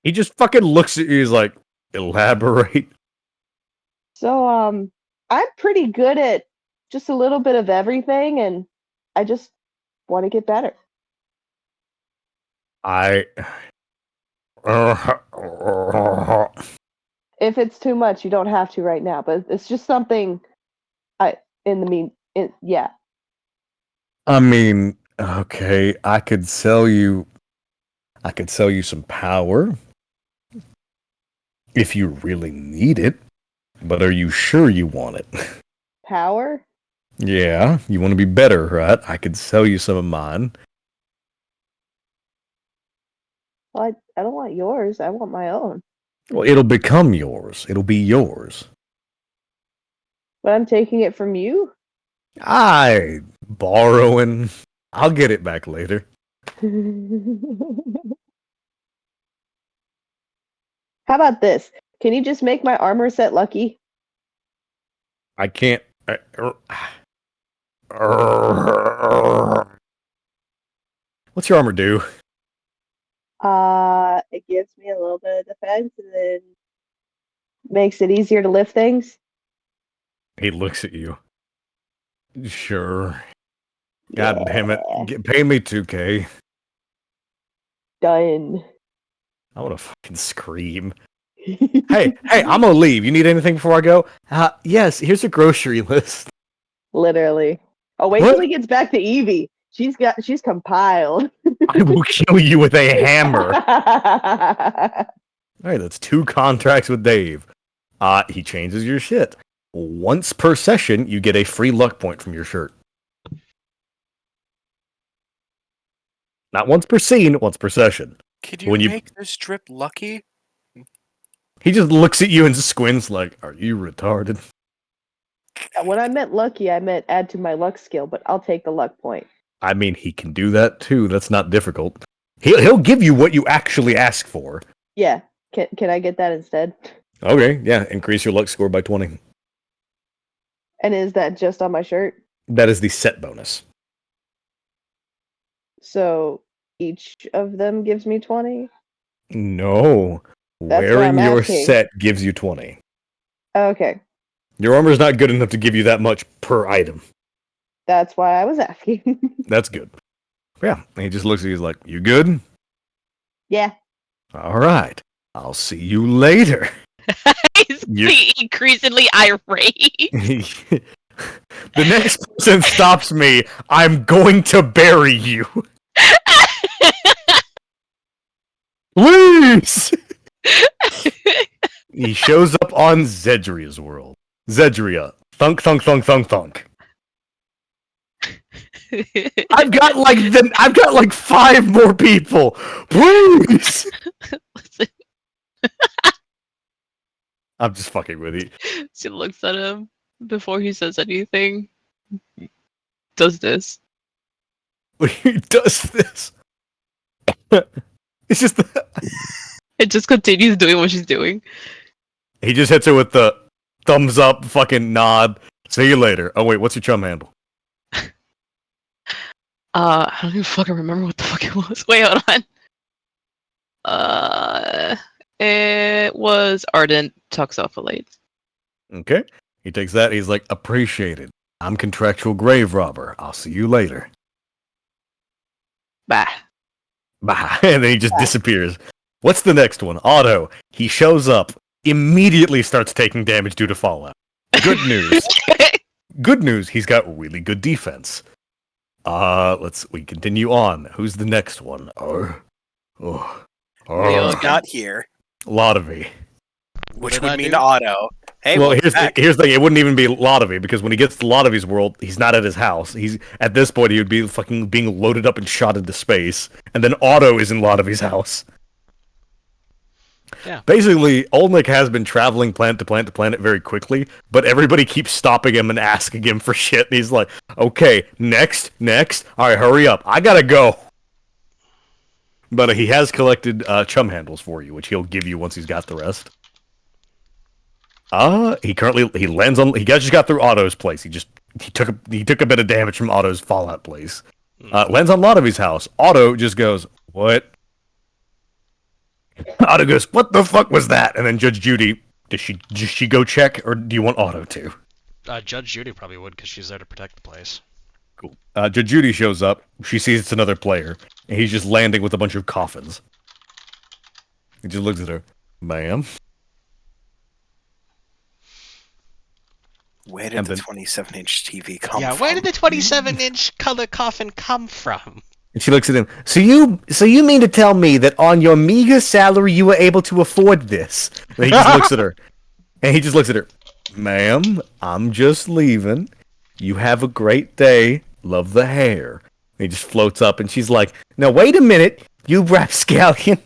He just fucking looks at you. He's like, elaborate. So, I'm pretty good at just a little bit of everything, and I just want to get better. If it's too much, you don't have to right now, but it's just something yeah. I mean, okay, I could sell you some power if you really need it. But are you sure you want it? Power? Yeah, you want to be better, right? I could sell you some of mine. Well, I don't want yours. I want my own. Well, it'll become yours. It'll be yours. But I'm taking it from you? Borrowing. I'll get it back later. How about this? Can you just make my armor set lucky? I can't. What's your armor do? It gives me a little bit of defense and then makes it easier to lift things. He looks at you. Sure. God damn it. Pay me 2K. Done. I want to fucking scream. Hey, I'm gonna leave. You need anything before I go? Yes, here's a grocery list. Literally. Oh, wait till he gets back to Evie. She's compiled. I will kill you with a hammer. Alright, that's 2 contracts with Dave. He changes your shit. Once per session, you get a free luck point from your shirt. Not once per scene, once per session. Could you make this strip lucky? He just looks at you and squints like, are you retarded? When I meant lucky, I meant add to my luck skill, but I'll take the luck point. I mean, he can do that too. That's not difficult. He'll give you what you actually ask for. Yeah. Can I get that instead? Okay, yeah. Increase your luck score by 20. And is that just on my shirt? That is the set bonus. So each of them gives me 20? No. That's Wearing what I'm your asking. set gives you 20. Okay, Your armor is not good enough to give you that much per item. that's why I was asking. That's good. Yeah, and he just looks at you like, you good? Yeah. All right. I'll see you later. He's You- getting increasingly irate. The next person stops me, I'm going to bury you. Please! He shows up on Zedria's world. Zedria. Thunk, thunk, thunk, thunk, thunk. I've got like 5 more people. Please! Listen, I'm just fucking with you. she looks at him before he says anything. Does this. He does this. It's just It just continues doing what she's doing. he just hits her with the thumbs up fucking nod. See you later. Oh wait, what's your chum handle? I don't even fucking remember what the fuck it was. Wait, hold on. It was Ardent Tuxophalate. Okay. He takes that, he's like, appreciated. I'm contractual grave robber. I'll see you later. Bah. Bye. And then he just disappears. What's the next one? Otto. He shows up, immediately starts taking damage due to fallout. Good news. Good news, he's got really good defense. We continue on. Who's the next one? We all got here, Lotovy. which would mean Otto. Hey, Well, welcome here's back. the thing. It wouldn't even be Lotovy because when he gets to Lotovy's world, he's not at his house. He's at this point he would be fucking being loaded up and shot into space, and then Otto is in Lotovy's house. Yeah. Basically, Olnik has been traveling planet to planet to planet very quickly, but everybody keeps stopping him and asking him for shit. And he's like, "Okay, next. All right, hurry up. I gotta go." But he has collected chum handles for you, which he'll give you once he's got the rest. He lands on. He just got through Otto's place. He took a bit of damage from Otto's fallout place. Lands on Lotovy's house. Otto just goes, "What?" Otto goes, "What the fuck was that?" And then Judge Judy, does she go check, or do you want Otto to? Judge Judy probably would because she's there to protect the place. Cool. Judge Judy shows up. She sees it's another player, and he's just landing with a bunch of coffins. He just looks at her, "Ma'am." Where did the 27-inch TV come Yeah, from? where did the 27-inch color coffin come from? And she looks at him. So you mean to tell me that on your meager salary you were able to afford this? And he just looks at her. And he just looks at her. "Ma'am, I'm just leaving. You have a great day. Love the hair." And he just floats up and she's like, "Now wait a minute, you rapscallion."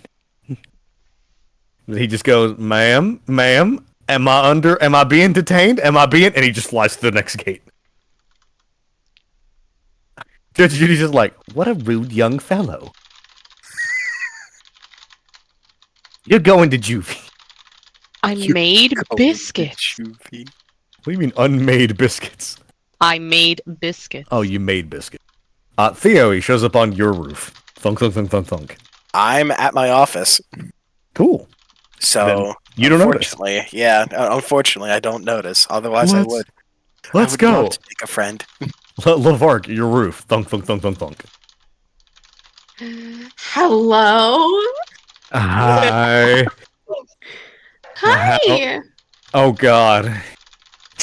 And he just goes, Ma'am, am I being detained? And he just flies to the next gate. Judge Judy's just like, "What a rude young fellow. You're going to juvie." I made biscuits. What do you mean unmade biscuits? I made biscuits. Oh, you made biscuits. Theo, he shows up on your roof. Thunk, thunk, thunk, thunk, thunk. I'm at my office, Cool. so Then you don't notice. unfortunately, I don't notice. Otherwise, I would. Let's I would go. love to make a friend. Lavark, your roof. Thunk, thunk, thunk, thunk, thunk. Hello. Hi. Hi. Oh God.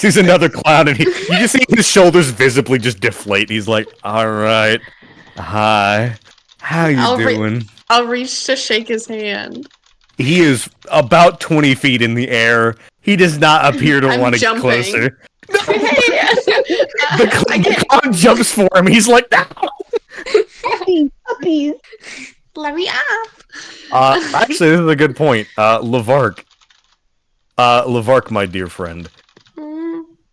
He's another clown, and you just see his shoulders visibly just deflate. He's like, "All right, hi, how you doing?" I'll reach to shake his hand. He is about 20 feet in the air. He does not appear to I'm want to get jumping. closer. Hey. The clown jumps for him. He's like, "No!" Puppies. Let me off. Actually, this is a good point. Lavark, my dear friend,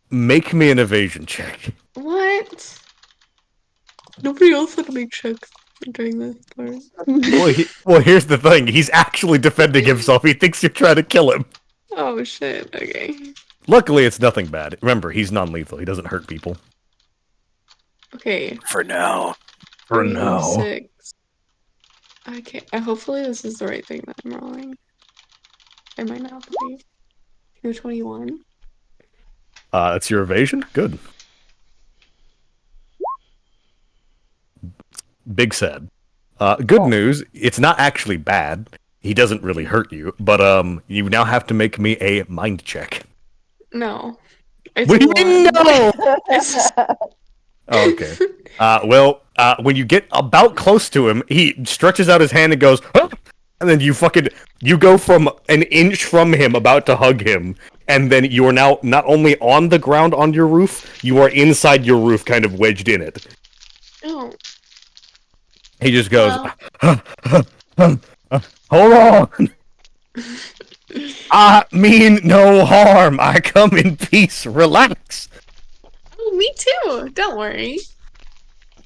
make me an evasion check. What? Nobody else had to make checks during this part. Well, here's the thing. He's actually defending himself. He thinks you're trying to kill him. Oh shit. Okay. Luckily, it's nothing bad. Remember, he's non-lethal. He doesn't hurt people. Okay. For now. For 3, now. 6. Okay. Hopefully this is the right thing that I'm rolling. It might not be. 221. That's your evasion. Good. Big sad. Good news. It's not actually bad. He doesn't really hurt you, but you now have to make me a mind check. No. It's What do you mean one. no? It's Oh, okay. When you get about close to him, he stretches out his hand and goes, "Huh!" And then you go from an inch from him, about to hug him, and then you are now not only on the ground on your roof, you are inside your roof, kind of wedged in it. oh, He just goes, well. "Hold on. I mean no harm. I come in peace. Relax." Oh, me too. Don't worry.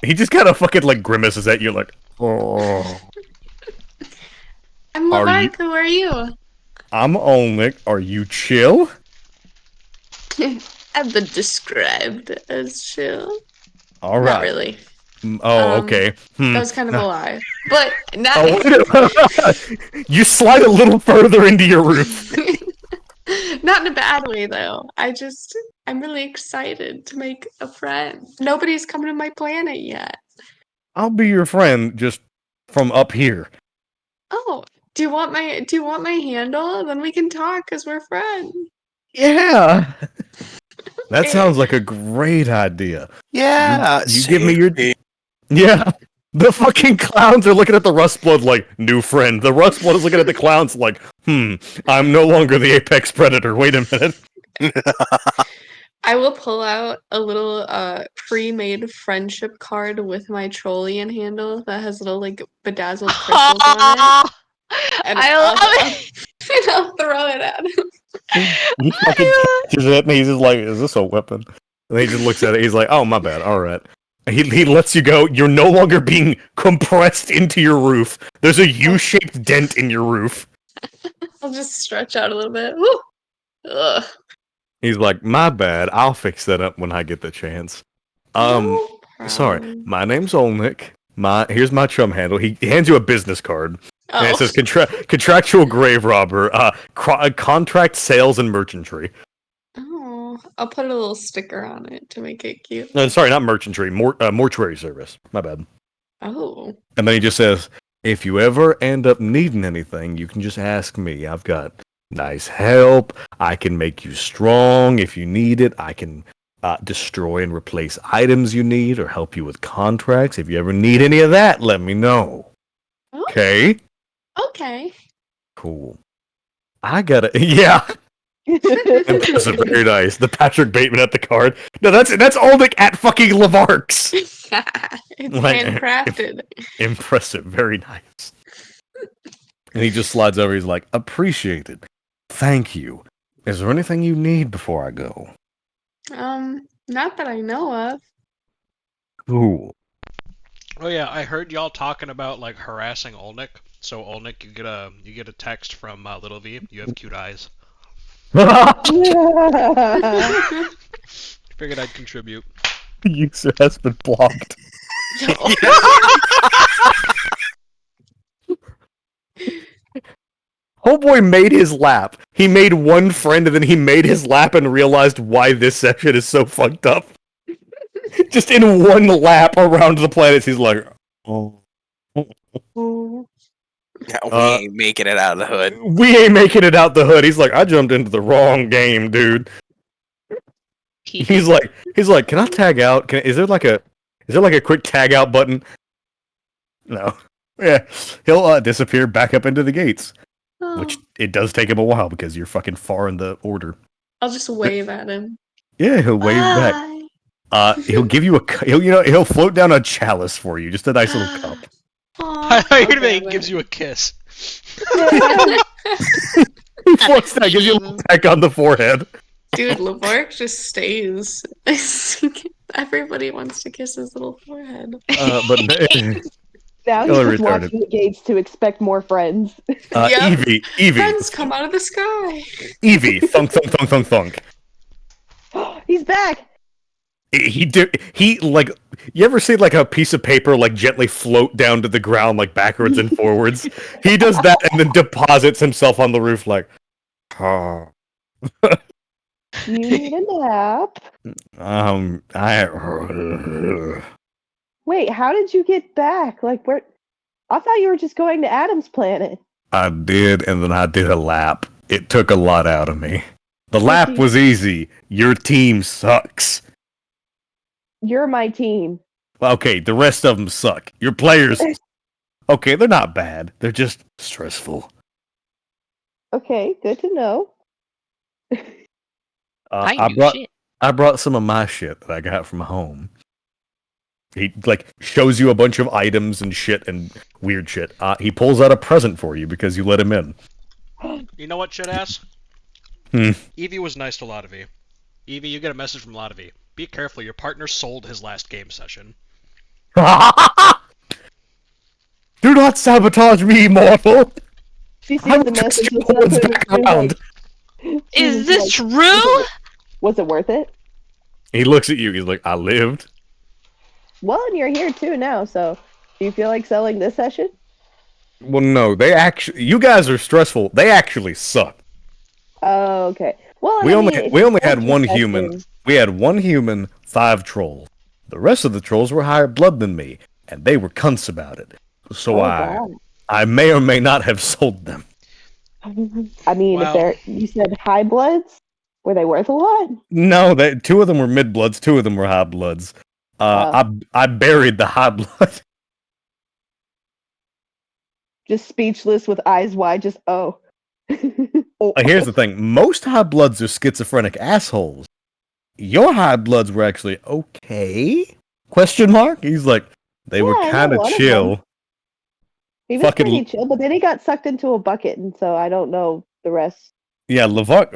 He just kind of fucking like grimaces at you, like, "Oh." I'm Are Levark. Who are you? I'm Olnick. Are you chill? I've been described as chill. All right. Not really. Oh, okay. That was kind of a lie. But not. Oh, you slide a little further into your roof. Not in a bad way, though. I'm really excited to make a friend. Nobody's come to my planet yet. I'll be your friend, just from up here. Oh, do you want my handle? Then we can talk because we're friends. Yeah. That sounds like a great idea. Yeah, You give me your... me. Yeah. The fucking clowns are looking at the Rustblood like, new friend. The Rustblood is looking at the clowns like, I'm no longer the apex predator. Wait a minute. I will pull out a little pre-made friendship card with my Trollian handle that has little like bedazzled crystals on it. And I love it. And I'll throw it at him. He fucking catches it and he's just like, is this a weapon? And he just looks at it. He's like, oh, my bad. All right. He lets you go. You're no longer being compressed into your roof. There's a U-shaped dent in your roof. I'll just stretch out a little bit. Woo! Ugh. He's like, my bad. I'll fix that up when I get the chance. No Sorry. problem. My name's Olnick. Here's my chum handle. He hands you a business card. And it Oh. says contractual grave robber, contract sales and merchantry. Oh, I'll put a little sticker on it to make it cute. No, sorry, not merchantry. Mortuary service. My bad. Oh. And then he just says, if you ever end up needing anything, you can just ask me. I've got nice help. I can make you strong if you need it. I can destroy and replace items you need or help you with contracts. If you ever need any of that, let me know. Oh, Okay? okay. Cool. I gotta... Yeah. Impressive. Very nice. The Patrick Bateman at the card. No, that's Olnick at fucking Levark's. It's Like, handcrafted. Impressive. Very nice. And he just slides over. He's like, appreciate it. Thank you. Is there anything you need before I go? Not that I know of. Cool. Oh yeah, I heard y'all talking about like harassing Olnick. So Olnick, you get a text from Little V. You have cute eyes. Figured I'd contribute. User has been blocked. Homeboy made his lap. He made one friend and then he made his lap and realized why this section is so fucked up. Just in one lap around the planet, he's like, oh. Yeah, we ain't making it out of the hood. We ain't making it out the hood. He's like, I jumped into the wrong game, dude. He's like, can I tag out? Is there like a quick tag out button? No. Yeah, he'll disappear back up into the gates, which it does take him a while because you're fucking far in the order. I'll just wave at him. Yeah, he'll wave back. He'll give you he'll float down a chalice for you, just a nice little cup. I thought you were gonna say he gives you a kiss. He floats down, gives you a little peck on the forehead. Dude, Levark just stays. Everybody wants to kiss his little forehead. But Now he's just watching the gates to expect more friends. Yep. Evie. Friends come out of the sky. Evie, thunk, thunk, thunk, thunk, thunk. He's back. He like, you ever see like a piece of paper like gently float down to the ground like backwards and forwards? He does that and then deposits himself on the roof like, oh. You need a nap. I Wait, how did you get back? Like, where? I thought you were just going to Adam's planet. I did, and then I did a lap. It took a lot out of me. The lap was easy. Your team sucks. You're my team. Okay, the rest of them suck. Your players, okay, they're not bad. They're just stressful. Okay, good to know. I brought some of my shit that I got from home. He shows you a bunch of items and shit and weird shit. He pulls out a present for you because you let him in. You know what, shit ass? Hmm. Evie was nice to Latavi. Evie, you get a message from Latavi. Be careful, your partner sold his last game session. Do not sabotage me, mortal! She sees the message and around. Is this true? Was it worth it? He looks at you, he's like, I lived. Well, and you're here too now, so do you feel like selling this session? Well, no, you guys are stressful. They actually suck. Oh, okay. Well, We only had one human. We had one human, 5 trolls. The rest of the trolls were higher blood than me, and they were cunts about it. So I may or may not have sold them. I mean, if you said high bloods, were they worth a lot? No, 2 of them were mid bloods, 2 of them were high bloods. I buried the high blood. Just speechless with eyes wide, just oh. Here's the thing. Most high bloods are schizophrenic assholes. Your high bloods were actually okay? Question mark? He's like, they were kind of chill. He was pretty chill, but then he got sucked into a bucket, and so I don't know the rest. Yeah, Levark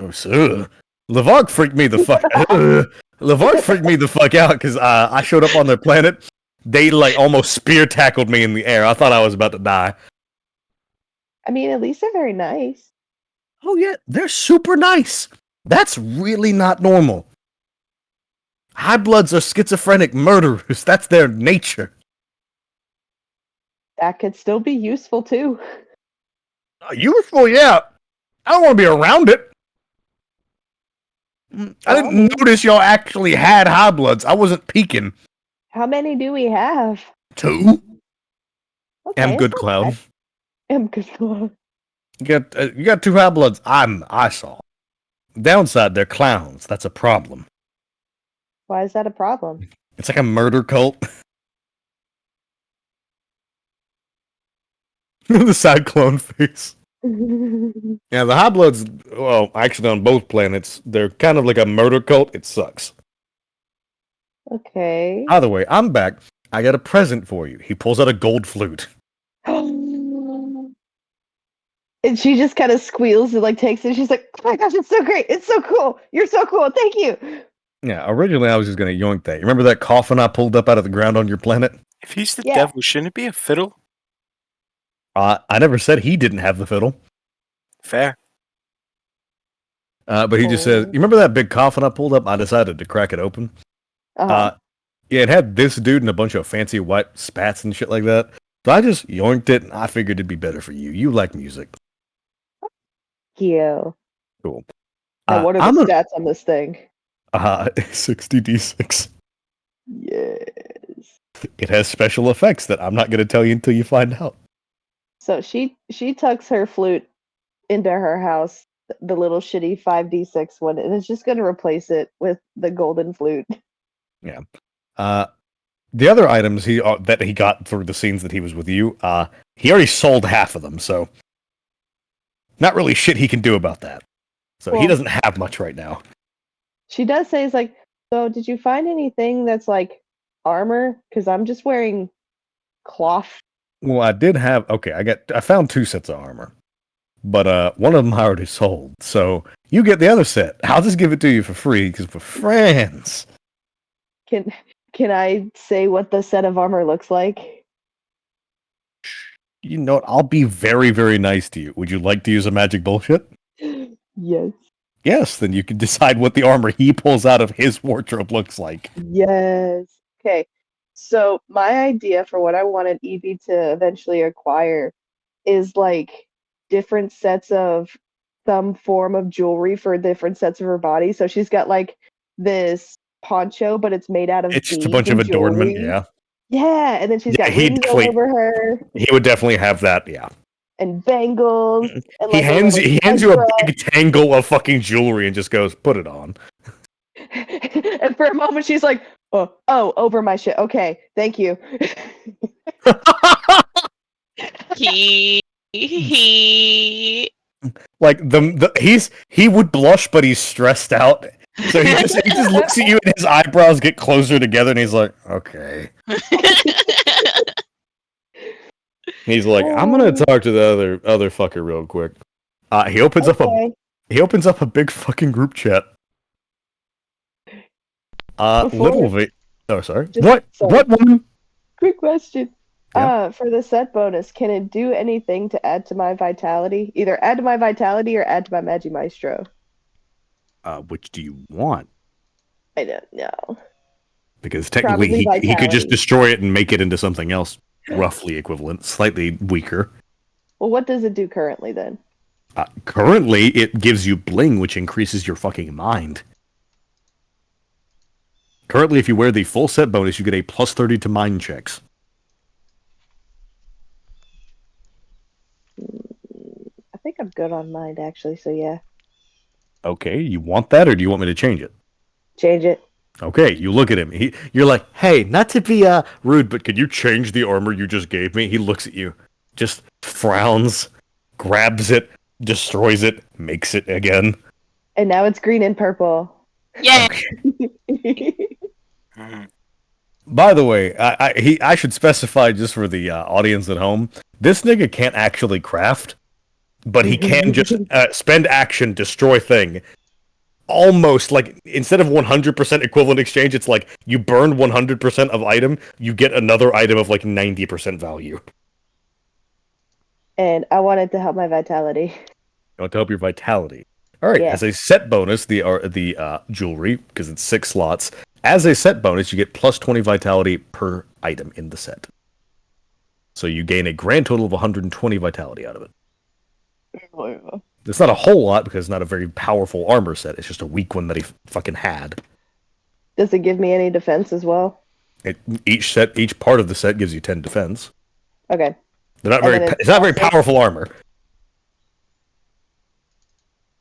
freaked me the fuck Levark freaked me the fuck out because I showed up on their planet. They almost spear tackled me in the air. I thought I was about to die. I mean, at least they're very nice. Oh yeah, they're super nice. That's really not normal. High bloods are schizophrenic murderers. That's their nature. That could still be useful too. Useful, yeah. I don't want to be around it. I didn't notice y'all actually had high bloods. I wasn't peeking. How many do we have? 2. Okay, I'm good, Cloud. I'm good, Cloud. You got 2 high bloods. I saw. Downside, they're clowns. That's a problem. Why is that a problem? It's like a murder cult. The cyclone face. Yeah, the high bloods. Well, actually, on both planets, they're kind of like a murder cult. It sucks. Okay. Either way, I'm back. I got a present for you. He pulls out a gold flute. And she just kind of squeals and takes it. She's like, "Oh my gosh, it's so great! It's so cool! You're so cool! Thank you!" Yeah, originally I was just gonna yoink that. You remember that coffin I pulled up out of the ground on your planet? If he's the devil, shouldn't it be a fiddle? I never said he didn't have the fiddle. Fair. But he just says, "You remember that big coffin I pulled up? I decided to crack it open." Uh-huh. Yeah, it had this dude and a bunch of fancy white spats and shit like that. So I just yoinked it, and I figured it'd be better for you. You like music. Cute. Cool. Now, what are the stats on this thing? 60d6. Yes. It has special effects that I'm not going to tell you until you find out. So she tucks her flute into her house, the little shitty 5d6 one, and is just going to replace it with the golden flute. Yeah. The other items that he got through the scenes that he was with you, he already sold half of them, so not really shit he can do about that. So he doesn't have much right now. She does say, so did you find anything that's armor? Because I'm just wearing cloth. Well, I did have, I found 2 sets of armor, but one of them I already sold, so you get the other set. I'll just give it to you for free, because we're friends. Can I say what the set of armor looks like? You know what? I'll be very, very nice to you. Would you like to use a magic bullshit? Yes. Yes, then you can decide what the armor he pulls out of his wardrobe looks like. Yes. Okay. So my idea for what I wanted Evie to eventually acquire is different sets of some form of jewelry for different sets of her body. So she's got like this poncho, but it's made out of It's just a beads bunch of and adornment. jewelry. Yeah. Yeah, and then she's Yeah, got rings all over her he would definitely have that. Yeah. and bangles and He like a hands little you a headdress. big tangle of fucking jewelry and just goes, "Put it on." And for a moment she's like, oh, over my shit. Okay, thank you. He Like he would blush, but he's stressed out. So he just looks at you and his eyebrows get closer together, and he's like, "Okay." He's like, "I'm gonna talk to the other fucker real quick." He opens up a big fucking group chat. Little V. Oh, sorry. What woman? Quick question. Yeah. For the set bonus, can it do anything to add to my vitality? Either add to my vitality or add to my Magi Maestro. Which do you want? I don't know. Because technically he could just destroy it and make it into something else roughly equivalent, slightly weaker. Well, what does it do currently then? Currently, it gives you bling, which increases your fucking mind. Currently, if you wear the full set bonus, you get a plus 30 to mind checks. I think I'm good on mind, actually, so yeah. Okay, you want that, or do you want me to change it? Change it. Okay, you look at him. You're like, "Hey, not to be rude, but could you change the armor you just gave me?" He looks at you, just frowns, grabs it, destroys it, makes it again. And now it's green and purple. Yeah. Okay. By the way, I should specify just for the audience at home, this nigga can't actually craft, but he can just spend action, destroy thing. Almost like instead of 100% equivalent exchange, it's like you burn 100% of item, you get another item of like 90% value. And I wanted to help my vitality. You want to help your vitality. All right, Yeah. As a set bonus, the jewelry, because it's 6 slots, as a set bonus, you get plus 20 vitality per item in the set. So you gain a grand total of 120 vitality out of it. It's not a whole lot because it's not a very powerful armor set. It's just a weak one that he fucking had. Does it give me any defense as well? Each part of the set gives you 10 defense. Okay. It's not very powerful armor.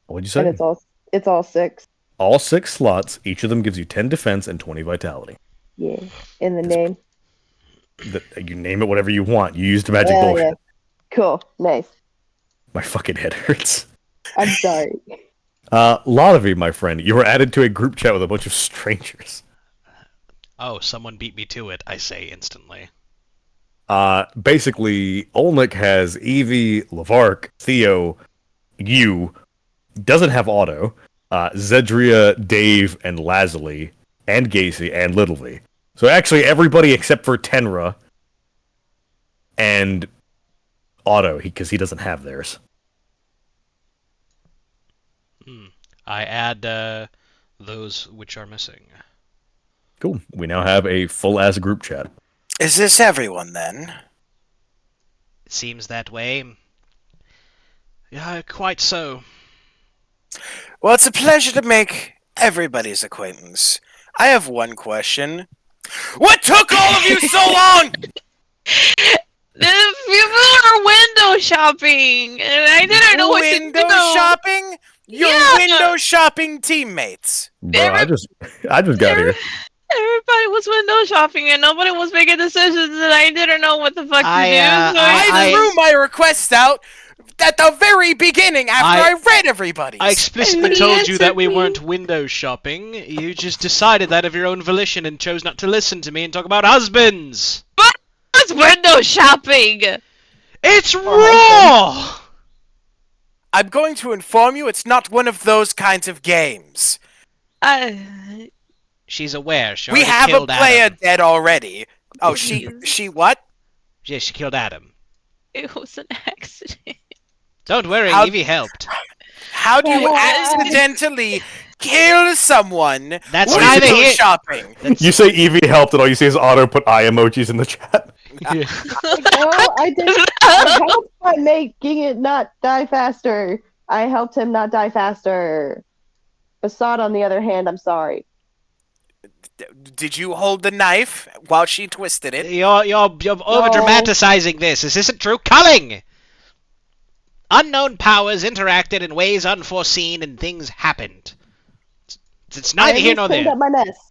What'd you say? And it's all 6. All 6 slots. Each of them gives you 10 defense and 20 vitality. Yeah. In the name. You name it whatever you want. You used magic bullshit. Yeah. Cool. Nice. My fucking head hurts. I'm sorry. Lodovi, my friend, you were added to a group chat with a bunch of strangers. Oh, someone beat me to it, I say instantly. Basically, Olnik has Evie, Lavark, Theo, you, doesn't have Otto, Zedria, Dave, and Lazuli, and Gacy, and Little V. So actually everybody except for Tenra and Otto, because he doesn't have theirs. I add those which are missing. Cool. We now have a full-ass group chat. Is this everyone, then? It seems that way. Yeah, quite so. Well, it's a pleasure to make everybody's acquaintance. I have one question. What took all of you so long? The people are window shopping, and I didn't know what to do. Window shopping? Your window shopping teammates. Bro, I just got here. Everybody was window shopping, and nobody was making decisions, and I didn't know what the fuck to do. So I threw my request out at the very beginning after I read everybody's. I explicitly told you that we weren't window shopping. You just decided that of your own volition and chose not to listen to me and talk about husbands. But it's window shopping. It's raw. I'm going to inform you it's not one of those kinds of games. She's aware. We have a player dead already. Oh, she what? Yeah, she killed Adam. It was an accident. Don't worry, Evie helped. How do you accidentally kill someone? That's neither here. Shopping. You say Evie helped, and all you see is Otto put eye emojis in the chat. No, I helped by making it not die faster. I helped him not die faster. Basad, on the other hand, I'm sorry. Did you hold the knife while she twisted it? You're over dramatizing this. This isn't true. Culling! Unknown powers interacted in ways unforeseen and things happened. It's neither here nor there. Up my mess.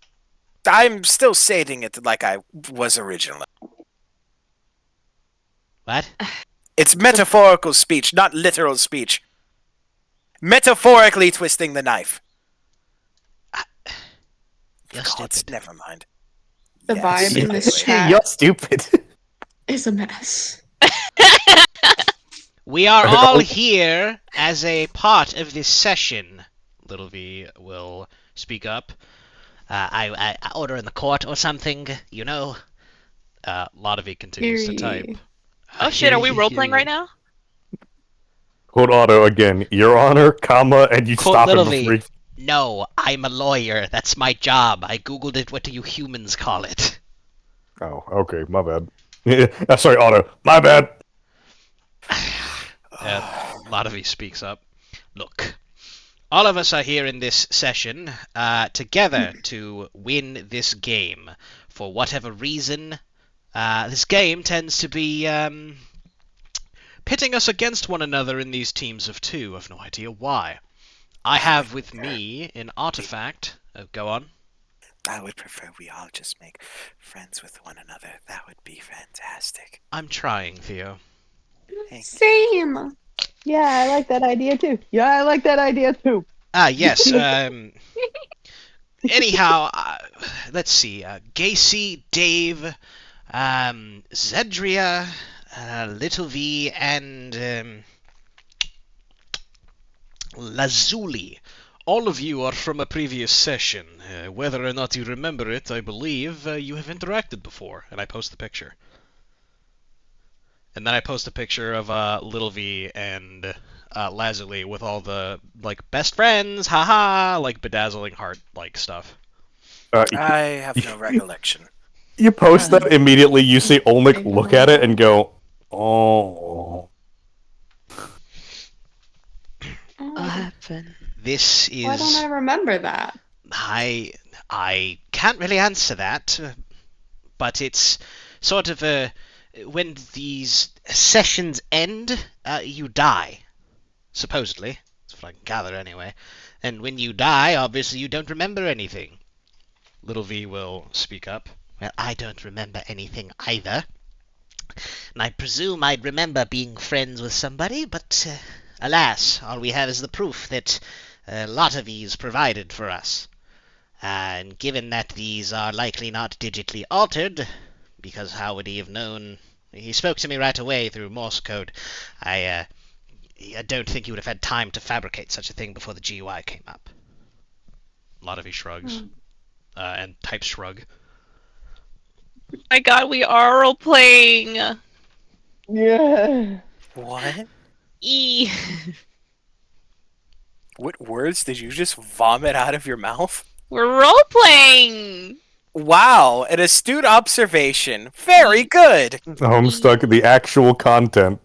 I'm still stating it like I was originally. What? It's metaphorical speech, not literal speech. Metaphorically twisting the knife. You're stupid. Never mind. The vibe in this chat You're stupid. is a mess. We are all here as a part of this session. Little V will speak up. I order in the court or something, you know. A lot of V continues to type. Oh shit, are we role-playing right now? Quote Otto again, Your Honor, comma, and you Quote stop it Little before V. No, I'm a lawyer. That's my job. I googled it. What do you humans call it? Oh, okay, my bad. Sorry, Otto. My bad. Ladavi speaks up. Look, all of us are here in this session together to win this game. For whatever reason, this game tends to be pitting us against one another in these teams of two. I've no idea why. I have with me an artifact. Go on. I would prefer we all just make friends with one another. That would be fantastic. I'm trying, Theo. Same. Yeah, I like that idea too. Yes. Anyhow, let's see. Gacy, Dave, Zedria, Little V, and Lazuli. All of you are from a previous session. Whether or not you remember it, I believe you have interacted before. And I post the picture. And then I post a picture of Little V and Lazuli with all the, like, best friends, haha, like, bedazzling heart, like, stuff. I have no recollection. You post that immediately, you see Olmec look at it and go, oh. What happened? This is... Why don't I remember that? I can't really answer that, but it's sort of a... When these sessions end, you die. Supposedly. That's what I can gather anyway. And when you die, obviously you don't remember anything. Little V will speak up. Well, I don't remember anything either. And I presume I'd remember being friends with somebody, but alas, all we have is the proof that a lot of these provided for us. And given that these are likely not digitally altered, because how would he have known? He spoke to me right away through Morse code. I don't think he would have had time to fabricate such a thing before the GUI came up. A lot of he shrugs. And types shrug. My god, we are role-playing! Yeah. What? E. What words did you just vomit out of your mouth? We're role-playing! Wow, an astute observation. Very good. Homestuck, the actual content,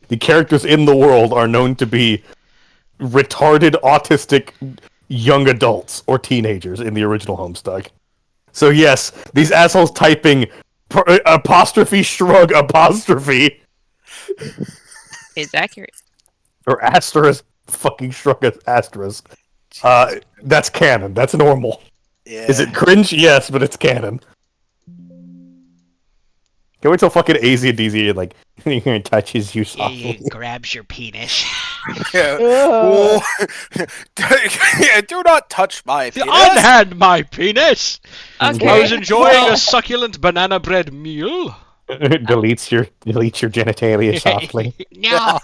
the characters in the world are known to be retarded, autistic young adults or teenagers in the original Homestuck. So yes, these assholes typing apostrophe shrug apostrophe Is accurate. or asterisk fucking shrug asterisk. That's canon. That's normal. Yeah. Is it cringe? Yes, but it's canon. Can we tell fucking AZ and DZ like he touches you softly? He grabs your penis. Yeah. Do not touch my penis. Unhand my penis! Okay. I was enjoying a succulent banana bread meal. Delete your genitalia softly. No.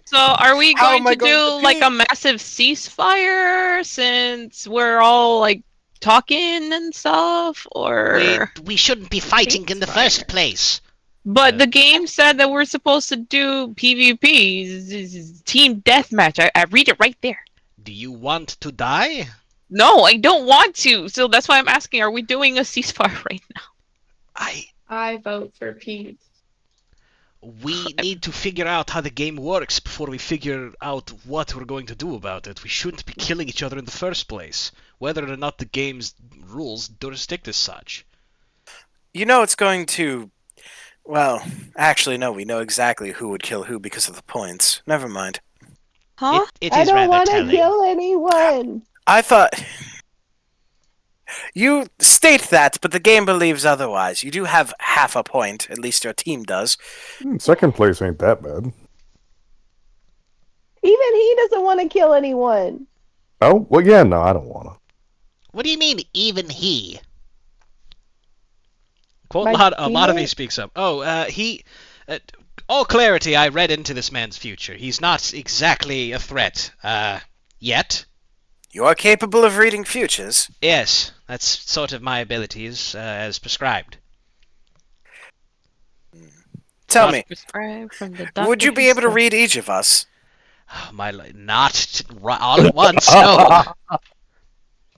So are we How going am I to going do to like pee? a massive ceasefire since we're all like talking and stuff, or We shouldn't be fighting in the first place. but the game said that we're supposed to do PvP, this is team deathmatch. I read it right there. Do you want to die? No, I don't want to. So that's why I'm asking, are we doing a ceasefire right now? I vote for peace. We need to figure out how the game works before we figure out what we're going to do about it. We shouldn't be killing each other in the first place, whether or not the game's rules do restrict as such. You know it's going to... Well, actually, no, we know exactly who would kill who because of the points. Never mind. Huh? It I is don't rather want to telling. kill anyone. I thought... You state that, but the game believes otherwise. You do have half a point, at least your team does. Second place ain't that bad. Even he doesn't want to kill anyone. Oh, well, yeah, no, I don't want to. What do you mean, even he? Quote, My a lot of he teammate? speaks up. Oh, he... all clarity, I read into this man's future. He's not exactly a threat, yet. You are capable of reading futures. Yes, that's sort of my abilities, as prescribed. Tell Not me, Prescribed from the would you doctor be able to himself. read each of us? Not all at once, no.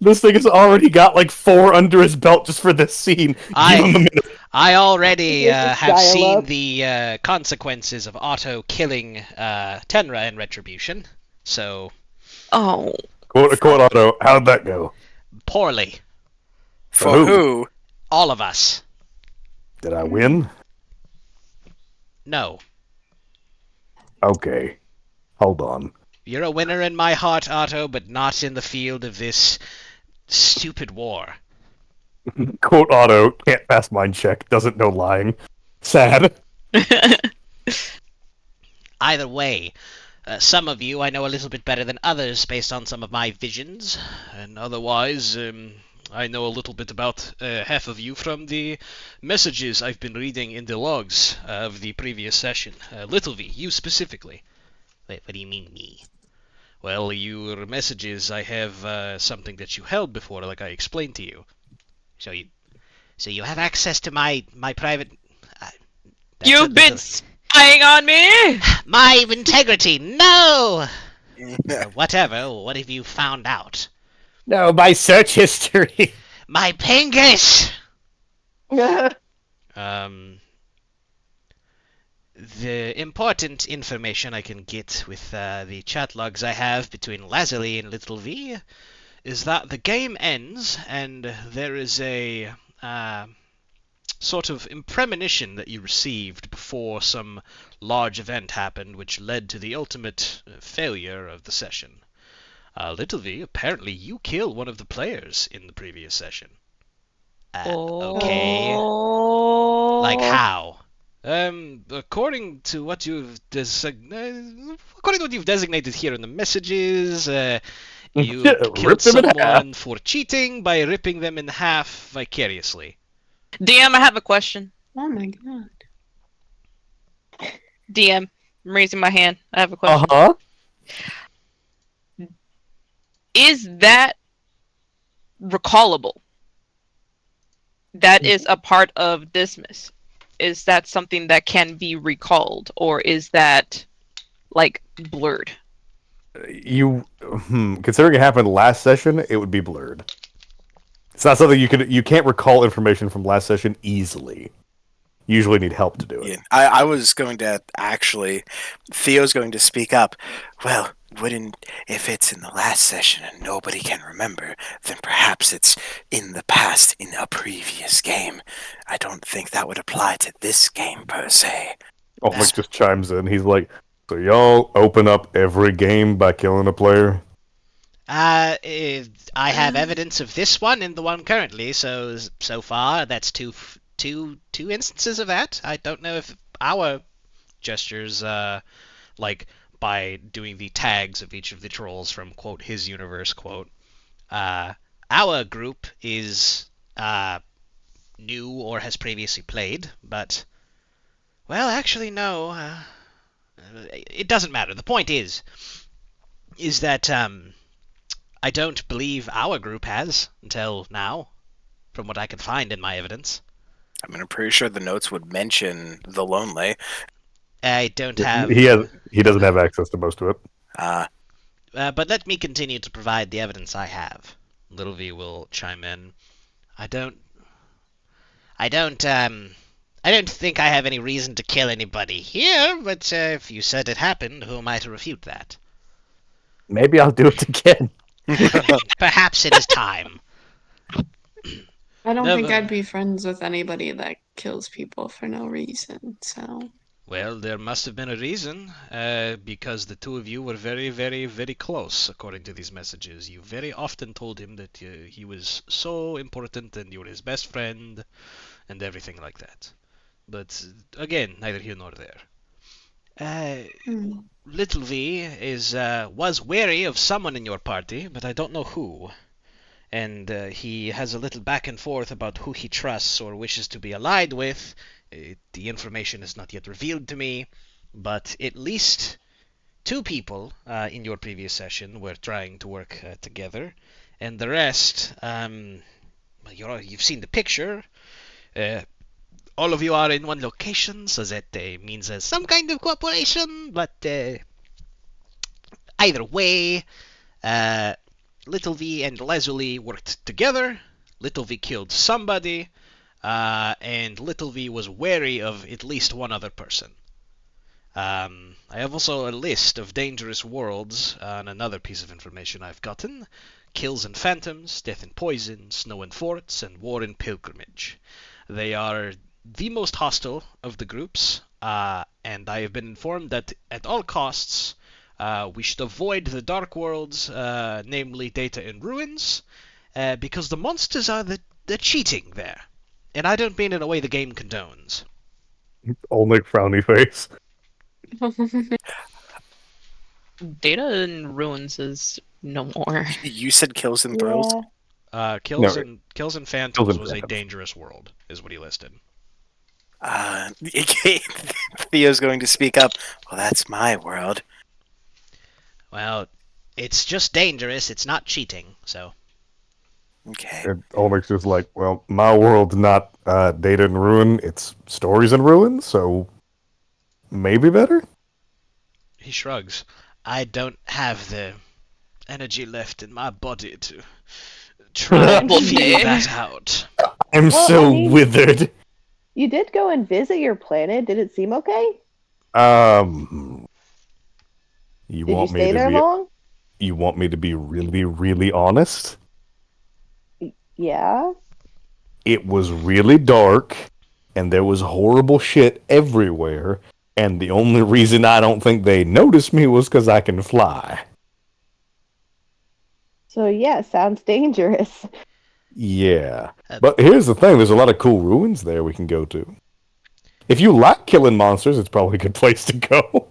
This thing has already got like 4 under his belt just for this scene. Give him a minute. I already Here's this have seen dial-up. the consequences of Otto killing Tenra in retribution, so Oh. Quote Otto, how'd that go? poorly. For who? who? All of us. Did I win? No. Okay. Hold on. You're a winner in my heart, Otto, but not in the field of this stupid war. Quote Otto, can't pass mind check, doesn't know lying. Sad. Either way, some of you I know a little bit better than others based on some of my visions, and otherwise, I know a little bit about half of you from the messages I've been reading in the logs of the previous session. Little V, you specifically. Wait, what do you mean, me? Well, your messages, I have something that you held before, like I explained to you. So you have access to my private... You've been spying on me! My integrity, no! Whatever, what have you found out? No, my search history. My pingus! Yeah. The important information I can get with the chat logs I have between Lazuli and Little V is that the game ends and there is a sort of premonition that you received before some large event happened which led to the ultimate failure of the session. Little V, apparently you killed one of the players in the previous session. Okay. Like how? According to what you've designated here in the messages, you killed Ripped them in half. someone for cheating by ripping them in half vicariously. DM, I have a question. Oh my god. DM, I'm raising my hand. I have a question. Uh-huh. Is that recallable? That is a part of dismiss. Is that something that can be recalled, or is that like blurred? Considering it happened last session, it would be blurred. It's not something you can't recall information from last session easily. You usually need help to do it. Yeah, I was going to actually... Theo's going to speak up. Well, if it's in the last session and nobody can remember, then perhaps it's in the past in a previous game. I don't think that would apply to this game per se. Olmec just chimes in. He's like, so y'all open up every game by killing a player? I have evidence of this one and the one currently, so far that's two instances of that. I don't know if our gestures, like by doing the tags of each of the trolls from quote his universe quote, our group is new or has previously played, but well, actually no. It doesn't matter. The point is that I don't believe our group has until now, from what I can find in my evidence. I mean, I'm pretty sure the notes would mention the Lonely. I don't have... He doesn't have access to most of it. But let me continue to provide the evidence I have. Little V will chime in. I don't I don't think I have any reason to kill anybody here, but if you said it happened, who am I to refute that? Maybe I'll do it again. Perhaps it is time. I don't think Never. I'd be friends with anybody that kills people for no reason, so. Well, there must have been a reason, because the two of you were very, very, very close, according to these messages. You very often told him that he was so important and you were his best friend and everything like that. But again, neither here nor there. Little V was wary of someone in your party, but I don't know who. And he has a little back and forth about who he trusts or wishes to be allied with. The information is not yet revealed to me, but at least two people in your previous session were trying to work together, and the rest, you've seen the picture. All of you are in one location, so that means some kind of cooperation, but either way, Little V and Lazuli worked together. Little V killed somebody, and Little V was wary of at least one other person. I have also a list of dangerous worlds on another piece of information I've gotten. Kills and Phantoms, Death and Poison, Snow and Forts, and War and Pilgrimage. They are the most hostile of the groups, and I have been informed that at all costs we should avoid the Dark Worlds, namely Data and Ruins, because the monsters are the cheating there. And I don't mean in a way the game condones. Only frowny face. Data and Ruins is no more. You said Kills and Thrills? Yeah. Kills No, and Phantoms Kills and was a Phantoms. dangerous world, is what he listed. Theo's going to speak up. Well, that's my world. Well, it's just dangerous, it's not cheating, so. Okay. And Olmec's just like, well, my world's not data and ruin, it's stories and ruin, so maybe better? He shrugs. I don't have the energy left in my body to try and Well, feel yeah. that out. I'm Well, so I mean- withered. You did go and visit your planet. Did it seem okay? You Did you want me stay to there be long? you want me to be really, really honest? Yeah. It was really dark, and there was horrible shit everywhere, and the only reason I don't think they noticed me was because I can fly. So yeah, sounds dangerous. Yeah. But here's the thing, there's a lot of cool ruins there we can go to. If you like killing monsters, it's probably a good place to go.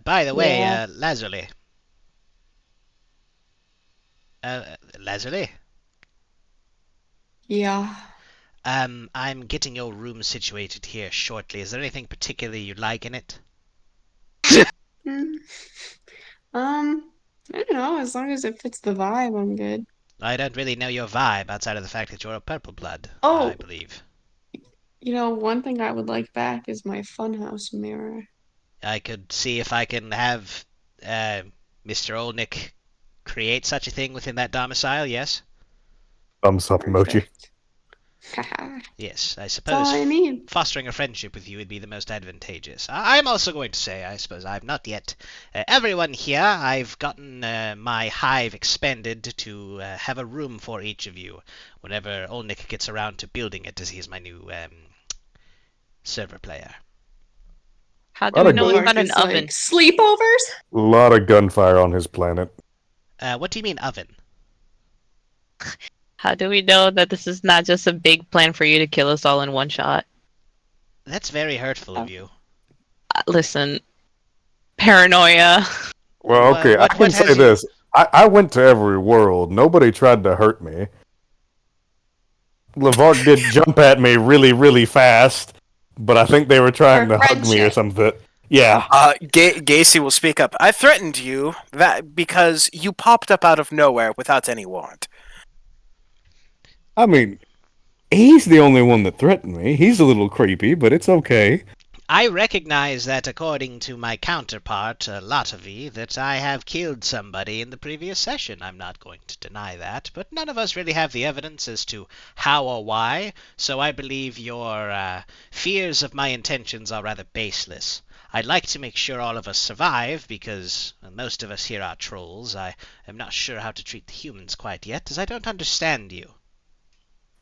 By the way, Yeah. Lazuli. Lazuli? Yeah. I'm getting your room situated here shortly. Is there anything particularly you'd like in it? Mm. I don't know, as long as it fits the vibe, I'm good. I don't really know your vibe outside of the fact that you're a purple blood, Oh. I believe. One thing I would like back is my funhouse mirror. I could see if I can have Mr. Olnick create such a thing within that domicile, yes? Thumbs up emoji. Haha. Yes, I That's suppose all I need. fostering a friendship with you would be the most advantageous. I'm also going to say, I suppose I've not yet. Everyone here, I've gotten my hive expanded to have a room for each of you whenever Olnick gets around to building it, as he is my new server player. How do we know Mark it's not an is oven? like, sleepovers? A lot of gunfire on his planet. What do you mean oven? How do we know that this is not just a big plan for you to kill us all in one shot? That's very hurtful of you. Listen, paranoia. Well, okay, I What can has say you- this. I went to every world. Nobody tried to hurt me. Lavark did jump at me really, really fast, but I think they were trying For to hug me or friendship. something. Yeah. Gacy will speak up. I threatened you that because you popped up out of nowhere without any warrant. I mean, he's the only one that threatened me. He's a little creepy, but it's okay. I recognize that according to my counterpart, Lotovy, that I have killed somebody in the previous session. I'm not going to deny that, but none of us really have the evidence as to how or why, so I believe your fears of my intentions are rather baseless. I'd like to make sure all of us survive, because most of us here are trolls. I am not sure how to treat the humans quite yet, as I don't understand you.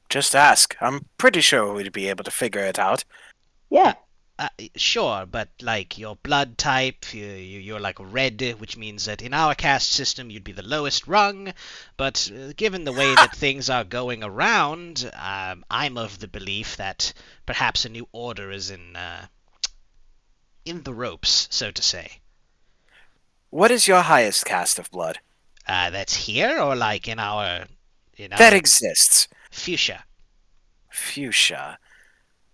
Just ask. I'm pretty sure we'd be able to figure it out. Yeah. Sure, but like your blood type, you're like red, which means that in our caste system you'd be the lowest rung. But given the way that things are going around, I'm of the belief that perhaps a new order is in the ropes, so to say. What is your highest caste of blood? That's here or like in our That exists. Fuchsia. Fuchsia.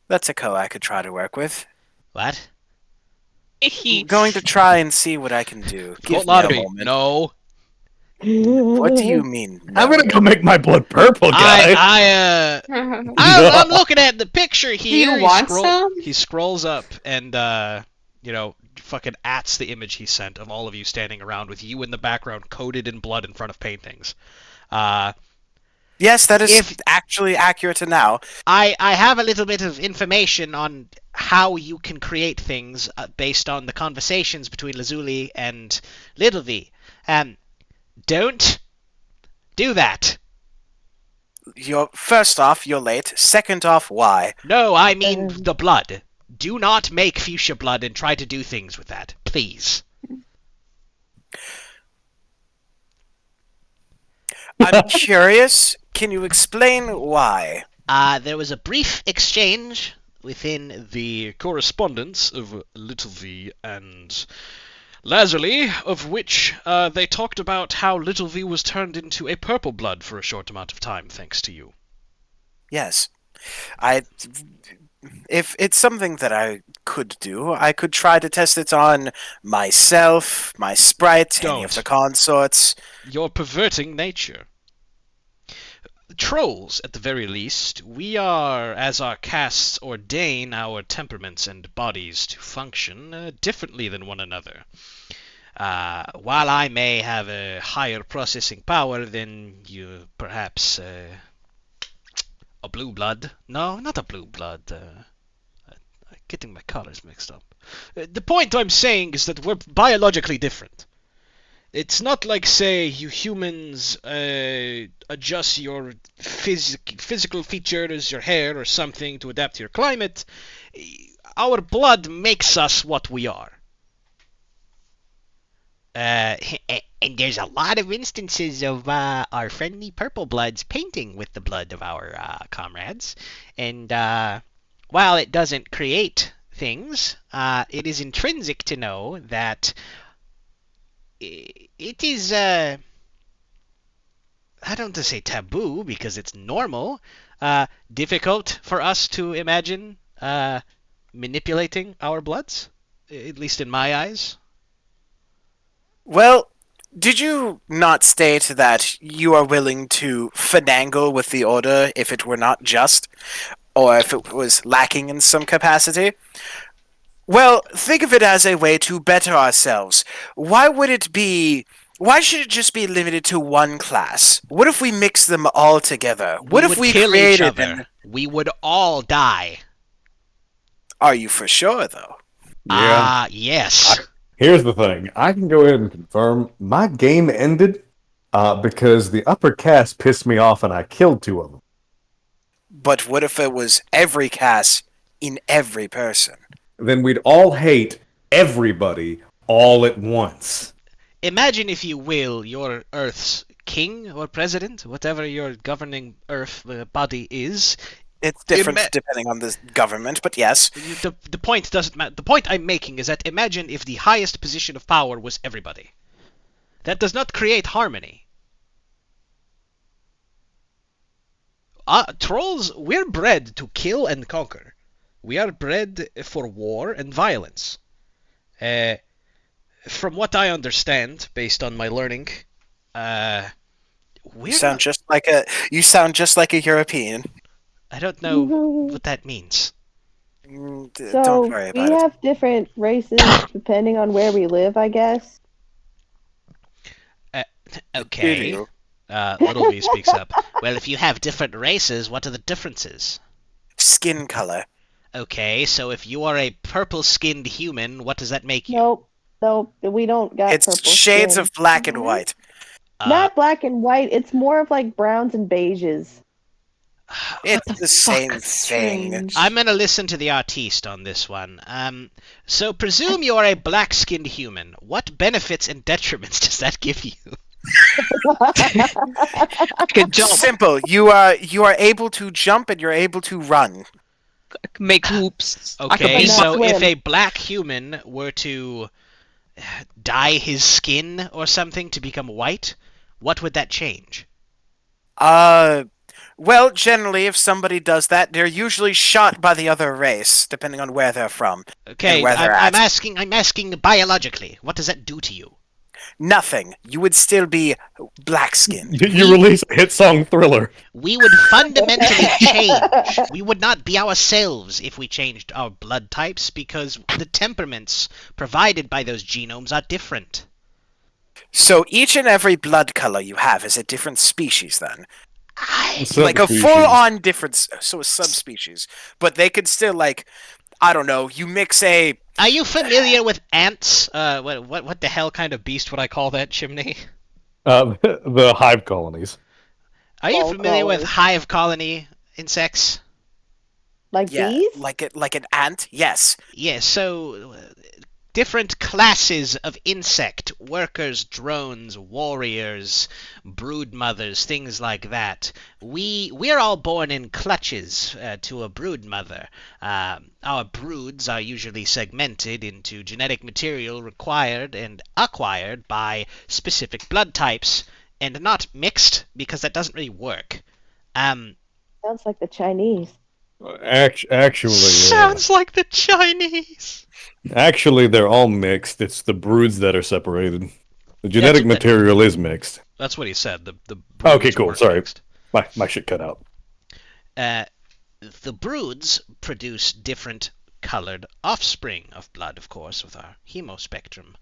That's a I could try to work with. What? I'm going to try and see what I can do. Give me a moment. No. What do you mean? No? I'm gonna go make my blood purple, guy. I'm looking at the picture here. Do you want some? He scrolls up and fucking ats the image he sent of all of you standing around with you in the background coated in blood in front of paintings. Yes, that is actually accurate to now. I have a little bit of information on how you can create things based on the conversations between Lazuli and Little V. Don't do that. First off, you're late. Second off, why? No, I mean the blood. Do not make fuchsia blood and try to do things with that, please. I'm curious. Can you explain why? There was a brief exchange within the correspondence of Little V and Lazuli, of which they talked about how Little V was turned into a purple blood for a short amount of time, thanks to you. Yes. If it's something that I could do, I could try to test it on myself, my sprite, any of the consorts. You're perverting nature. Trolls, at the very least, we are, as our castes ordain our temperaments and bodies to function, differently than one another. While I may have a higher processing power than you, perhaps a blue blood. No, not a blue blood. I'm getting my colors mixed up. The point I'm saying is that we're biologically different. It's not like, say, you humans adjust your physical features, your hair or something to adapt to your climate. Our blood makes us what we are. And there's a lot of instances of our friendly purple bloods painting with the blood of our comrades. And while it doesn't create things, it is intrinsic to know that it is, I don't want to say taboo because it's normal, difficult for us to imagine manipulating our bloods, at least in my eyes. Well, did you not state that you are willing to finagle with the Order if it were not just, or if it was lacking in some capacity? Well, think of it as a way to better ourselves. Why should it just be limited to one class? What if we mix them all together? What if we kill created each other? We would all die. Are you for sure, though? Yeah. Yes. Here's the thing. I can go ahead and confirm my game ended because the upper caste pissed me off and I killed 2 of them. But what if it was every caste in every person? Then we'd all hate everybody all at once. Imagine, if you will, your Earth's king or president, whatever your governing Earth body is. It's different depending on the government, but yes. The point doesn't matter. The point I'm making is that imagine if the highest position of power was everybody. That does not create harmony. Trolls, we're bred to kill and conquer. We are bred for war and violence. From what I understand, based on my learning, you sound just like a European. I don't know what that means. Don't So worry we about it. have different races depending on where we live, I guess. Uh, Do okay. you? Little V speaks up. Well, if you have different races, what are the differences? Skin color. Okay, so if you are a purple-skinned human, what does that make you? Nope, we don't got It's purple shades skin. of black and white. Not black and white. It's more of like browns and beiges. It's the same thing. Strange. I'm gonna listen to the artiste on this one. So presume you are a black-skinned human. What benefits and detriments does that give you? Could jump, Simple. You are able to jump and you're able to run. make hoops. I could Okay, be not so if swim. a black human were to dye his skin or something to become white, what would that change? Well, generally, if somebody does that, they're usually shot by the other race, depending on where they're from and Okay, where they're I'm at. asking biologically. What does that do to you? Nothing. You would still be black-skinned. You release a hit song Thriller. We would fundamentally change. We would not be ourselves if we changed our blood types because the temperaments provided by those genomes are different. So each and every blood color you have is a different species, then. Like a Subspecies. full-on different, so a subspecies. But they could still, like, I don't know, you mix a... Are you familiar with ants? What the hell kind of beast would I call that, Chimney? The hive colonies. Are you Ball familiar with colonies. hive colony insects? Like Yeah, bees? like an ant, yes. Yes, so different classes of insect, workers, drones, warriors, brood mothers, things like that. We're all born in clutches to a brood mother. Our broods are usually segmented into genetic material required and acquired by specific blood types, and not mixed because that doesn't really work. Sounds like the Chinese. Actually, Sounds like the Chinese. actually, they're all mixed. It's the broods that are separated. The That's genetic what material is mixed. That's what he said. The Okay, broods cool. weren't Sorry, mixed. my shit cut out. The broods produce different colored offspring of blood, of course, with our hemospectrum.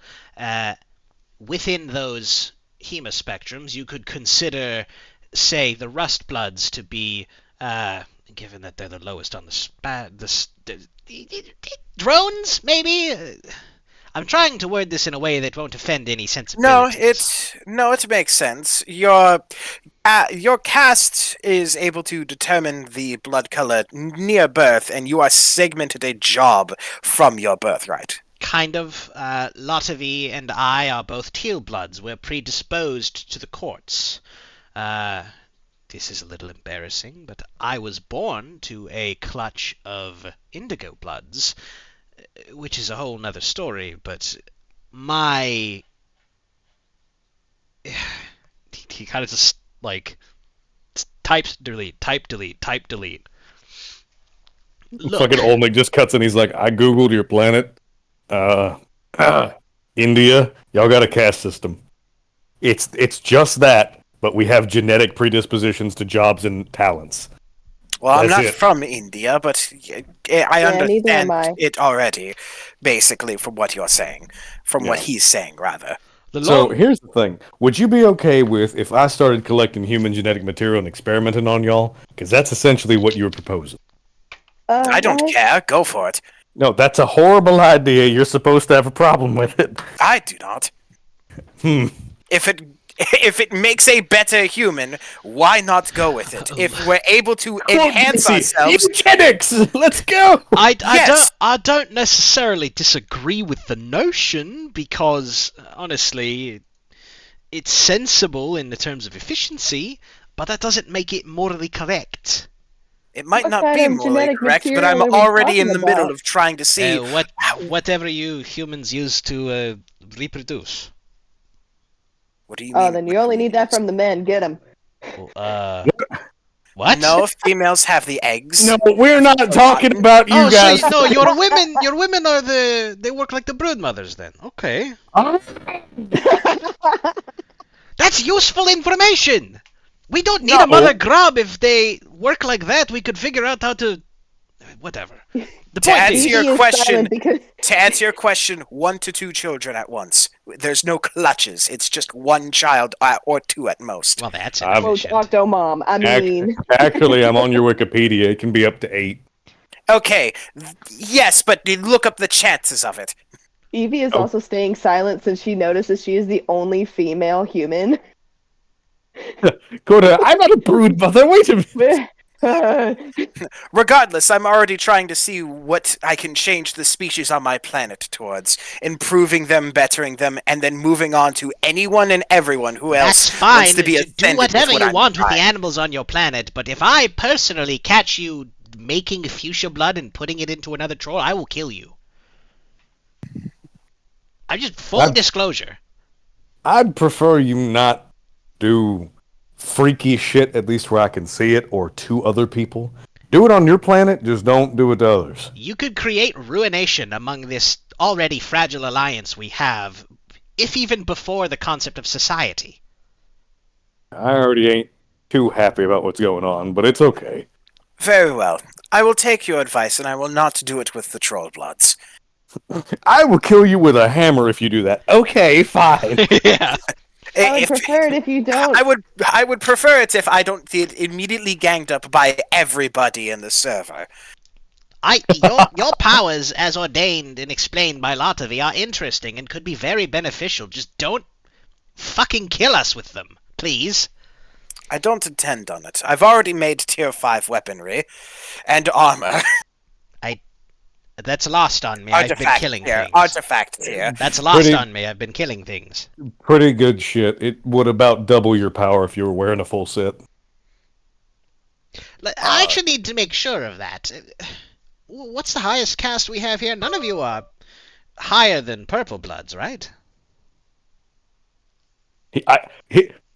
Within those hemospectrums, you could consider, say, the rust bloods to be, given that they're the lowest on drones, maybe? I'm trying to word this in a way that won't offend any sensibilities. No, it makes sense. Your caste is able to determine the blood color near birth, and you are segmented a job from your birthright. Kind of. Lotavi and I are both teal bloods. We're predisposed to the courts. This is a little embarrassing, but I was born to a clutch of indigo bloods, which is a whole nother story, but my... He kind of just, like, type delete. Look, Fucking Olmec just cuts in. He's like, I googled your planet. India. Y'all got a caste system. It's just that, but we have genetic predispositions to jobs and talents. Well, I'm That's not it. from India, but I Yeah, neither am understand I. it already, basically, from what you're saying. From what Yeah. he's saying, rather. So here's the thing. Would you be okay with if I started collecting human genetic material and experimenting on y'all? Because that's essentially what you were proposing. I don't care. Go for it. No, that's a horrible idea. You're supposed to have a problem with it. I do not. If it makes a better human, why not go with it? If we're able to enhance ourselves, Eugenics! Let's go! Yes. I don't necessarily disagree with the notion because, honestly, it's sensible in the terms of efficiency, but that doesn't make it morally correct. it might What not kind be of morally genetic correct, but material I'm are we already in talking the middle about? of trying to see. Whatever you humans use to reproduce. What do you Oh, mean? then you only need that from the men. Get them. What? No, females have the eggs. No, we're not talking about you guys. So your women are they work like the brood mothers then. Okay. That's useful information. We don't need a mother grub if they work like that. We could figure out how to Whatever. The To point answer is, your Evie is question, silent because to answer your question, 1 to 2 children at once. There's no clutches. It's just one child or two at most. well, that's I'm- quote inefficient. Octomom. I mean, Actually, I'm on your Wikipedia. It can be up to 8. Okay, yes, but you look up the chances of it. Evie is Oh. also staying silent since she notices she is the only female human. Coda, I'm not a brood mother. Wait a minute. Regardless, I'm already trying to see what I can change the species on my planet towards, improving them, bettering them, and then moving on to anyone and everyone who else That's fine. wants to be Do ascended whatever with what you I'm want with the trying. animals on your planet, but if I personally catch you making fuchsia blood and putting it into another troll, I will kill you. I just full disclosure. I'd prefer you not do freaky shit, at least where I can see it, or to other people. Do it on your planet, just don't do it to others. You could create ruination among this already fragile alliance we have, if even before the concept of society. I already ain't too happy about what's going on, but it's okay. Very well. I will take your advice, and I will not do it with the troll bloods. I will kill you with a hammer if you do that. Okay, fine. Yeah. I would If- prefer it if you don't. I would prefer it if I don't get immediately ganged up by everybody in the server. Your powers, as ordained and explained by Latavi, are interesting and could be very beneficial. Just don't fucking kill us with them, please. I don't intend on it. I've already made tier 5 weaponry and armor. That's lost on me. I've been killing things. Artifact tier. That's lost Pretty- on me. I've been killing things. Pretty good shit. It would about double your power if you were wearing a full set. I actually need to make sure of that. What's the highest caste we have here? None of you are higher than Purple Bloods, right?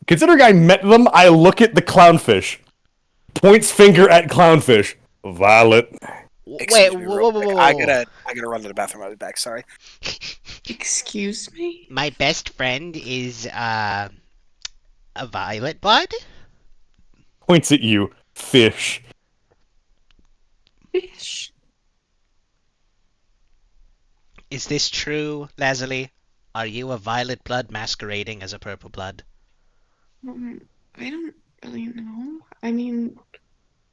Considering I met them, I look at the clownfish. Points finger at clownfish. Violet. Wait, Excuse me, whoa, real whoa, whoa, quick. whoa. I gotta run to the bathroom. I'll be back. Sorry. Excuse me? My best friend is a violet blood. Points at you. Fish. Fish. Is this true, Lazuli? Are you a violet blood masquerading as a purple blood? I don't really know. I mean,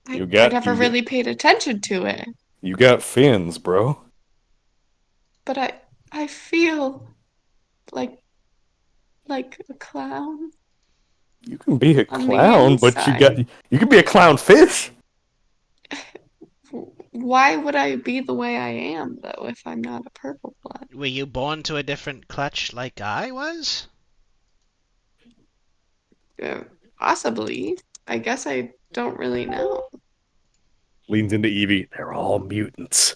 I You got- never you really paid attention to it. You got fins, bro. But I feel like a clown. You can be a On the clown, but inside. you can be a clownfish. Why would I be the way I am though if I'm not a purple blood? Were you born to a different clutch like I was? Possibly. I guess I don't really know. Leans into Evie. They're all mutants.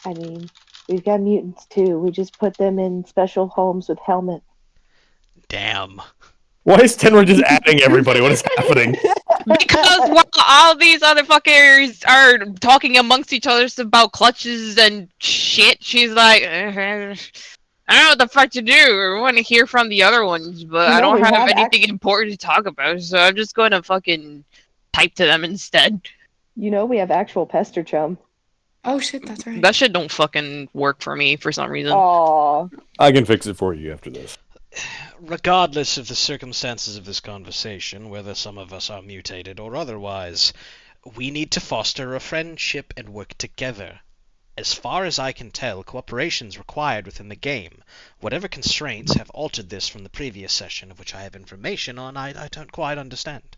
I mean, we've got mutants too. We just put them in special homes with helmets. Damn. Why is Tenra just adding everybody? What is happening? Because while all these other fuckers are talking amongst each other about clutches and shit, she's like, I don't know what the fuck to do. I want to hear from the other ones, but You I know, don't we have have anything important to talk about, so I'm just going to fucking type to them instead. You know, we have actual pester chum. Oh shit, that's right. That shit don't fucking work for me for some reason. Aww. I can fix it for you after this. Regardless of the circumstances of this conversation, whether some of us are mutated or otherwise, we need to foster a friendship and work together. As far as I can tell, cooperation is required within the game. Whatever constraints have altered this from the previous session, of which I have information on, I don't quite understand.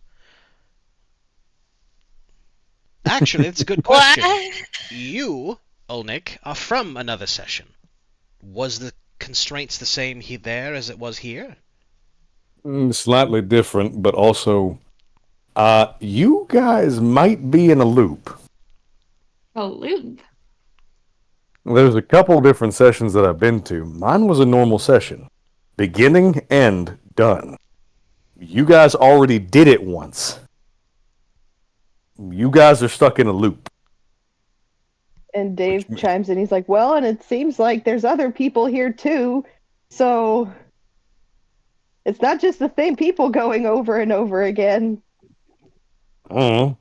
Actually, it's a good question. You, Olnik, are from another session. Was the constraints the same there as it was here? Slightly different, but also, you guys might be in a loop. A loop. There's a couple different sessions that I've been to. Mine was a normal session. Beginning, end, done. You guys already did it once. You guys are stuck in a loop. And Dave chimes in. He's like, well, and it seems like there's other people here too. So it's not just the same people going over and over again. I don't know.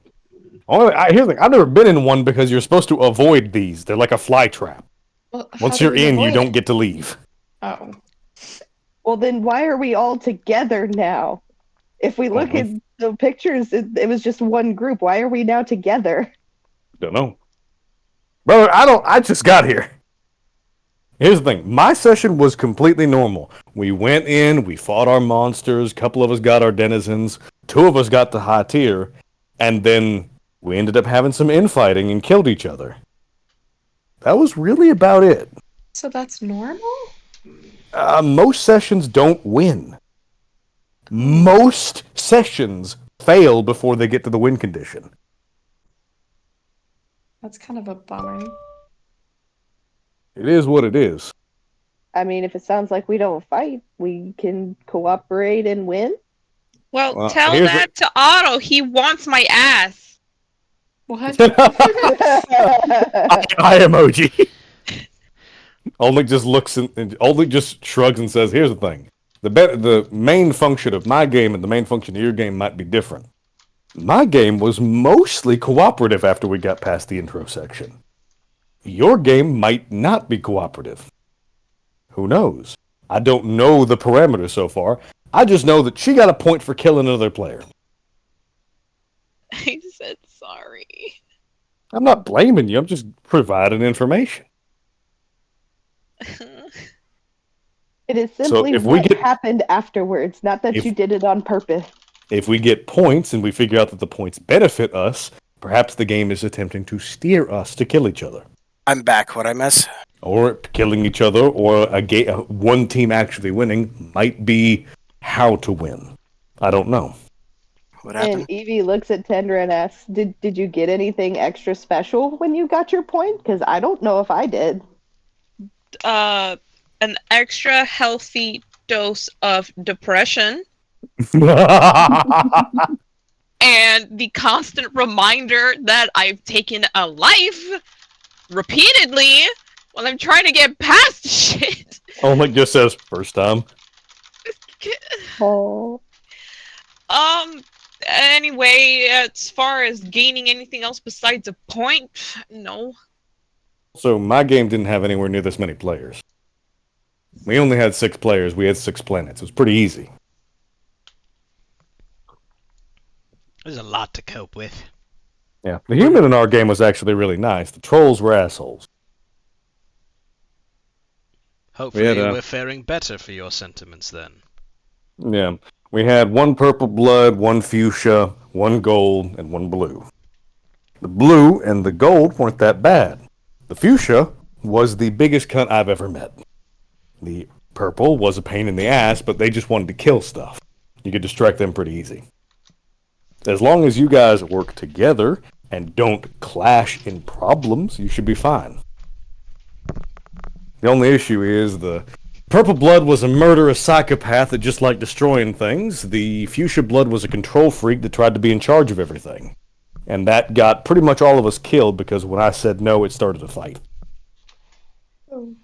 Here's the thing. I've never been in one because you're supposed to avoid these. They're like a fly trap. Well, how Once do you're we in, you avoid don't it? get to leave. Oh. Well, then why are we all together now? If we look at the pictures, it was just one group. Why are we now together? Don't know. Brother, I just got here. Here's the thing. My session was completely normal. We went in, we fought our monsters, a couple of us got our denizens, 2 of us got the high tier, and then we ended up having some infighting and killed each other. That was really about it. So that's normal? Most sessions don't win. Most sessions fail before they get to the win condition. That's kind of a bummer. It is what it is. I mean, if it sounds like we don't fight, we can cooperate and win. Well, tell that to Otto. He wants my ass. What? Eye emoji. Only just looks and only just shrugs and says, "Here's the thing: the main function of my game and the main function of your game might be different. My game was mostly cooperative after we got past the intro section. Your game might not be cooperative. Who knows? I don't know the parameters so far. I just know that she got a point for killing another player. I said sorry. I'm not blaming you. I'm just providing information." It is simply what happened afterwards, not that you did it on purpose. If we get points and we figure out that the points benefit us, perhaps the game is attempting to steer us to kill each other. I'm back. What'd I miss? Or killing each other, or one team actually winning might be how to win. I don't know. What happened? And Evie looks at Tendra and asks, did you get anything extra special when you got your point? Because I don't know if I did. An extra healthy dose of depression. And the constant reminder that I've taken a life repeatedly while I'm trying to get past shit. Only just says first time. Oh. Anyway, as far as gaining anything else besides a point, no. So my game didn't have anywhere near this many players. We only had 6 players. We had 6 planets. It was pretty easy. There's a lot to cope with. Yeah, the human in our game was actually really nice. The trolls were assholes. Hopefully we're faring better for your sentiments then. Yeah, we had 1 purple blood, 1 fuchsia, 1 gold, and 1 blue. The blue and the gold weren't that bad. The fuchsia was the biggest cunt I've ever met. The purple was a pain in the ass, but they just wanted to kill stuff. You could distract them pretty easy. As long as you guys work together and don't clash in problems, you should be fine. The only issue is the purple blood was a murderous psychopath that just liked destroying things. The fuchsia blood was a control freak that tried to be in charge of everything. And that got pretty much all of us killed because when I said no, it started a fight. Oh.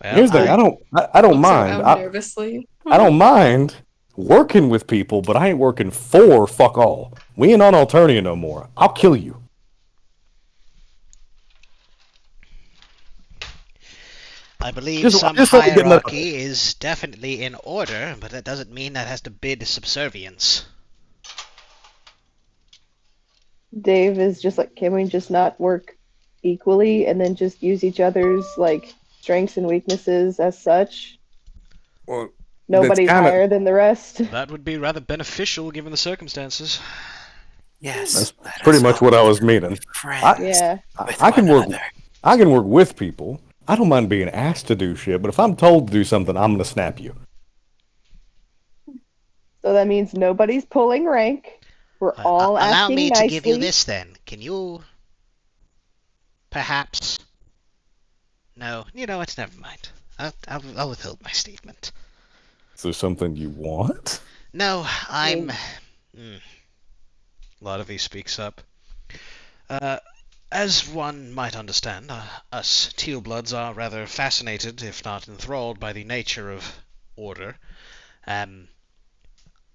Well, here's the thing, I don't mind. Nervously. I don't mind working with people, but I ain't working for fuck all. We ain't on Alternia no more. I'll kill you. I believe some hierarchy is definitely in order, but that doesn't mean that has to bid subservience. Dave is just like, can we just not work equally and then just use each other's like strengths and weaknesses as such? Well, nobody's higher than the rest. That would be rather beneficial given the circumstances. Yes, that's pretty much what I was meaning. I can work with people. I don't mind being asked to do shit, but if I'm told to do something, I'm gonna snap you. So that means nobody's pulling rank. We're all asking Allow me nicely. to give you this then. Can you perhaps? No, you know what? Never mind. I'll withhold my statement. Is there something you want? No, I'm. Lotavy speaks up. As one might understand, us Tealbloods are rather fascinated, if not enthralled, by the nature of order.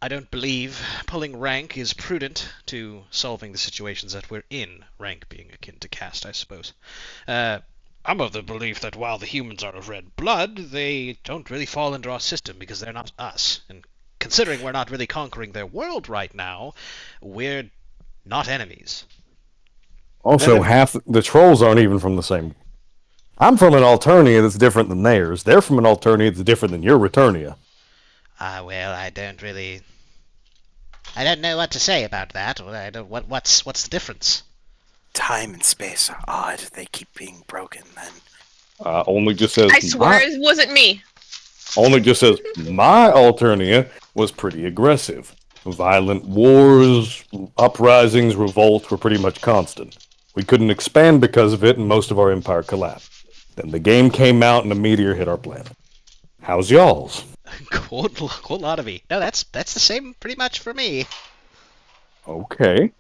I don't believe pulling rank is prudent to solving the situations that we're in. Rank being akin to caste, I suppose. I'm of the belief that while the humans are of red blood, they don't really fall into our system because they're not us. And considering we're not really conquering their world right now, we're not enemies. Also, half the trolls aren't even from the same. I'm from an Alternia that's different than theirs. They're from an Alternia that's different than your Returnia. Well, I don't know what to say about that. What's the difference? Time and space are odd. They keep being broken, then. Only just says. I swear it wasn't me. Only just says my Alternia was pretty aggressive. Violent wars, uprisings, revolts were pretty much constant. We couldn't expand because of it, and most of our empire collapsed. Then the game came out, and a meteor hit our planet. How's y'all's? Cool lot of me. No, that's the same pretty much for me. Okay.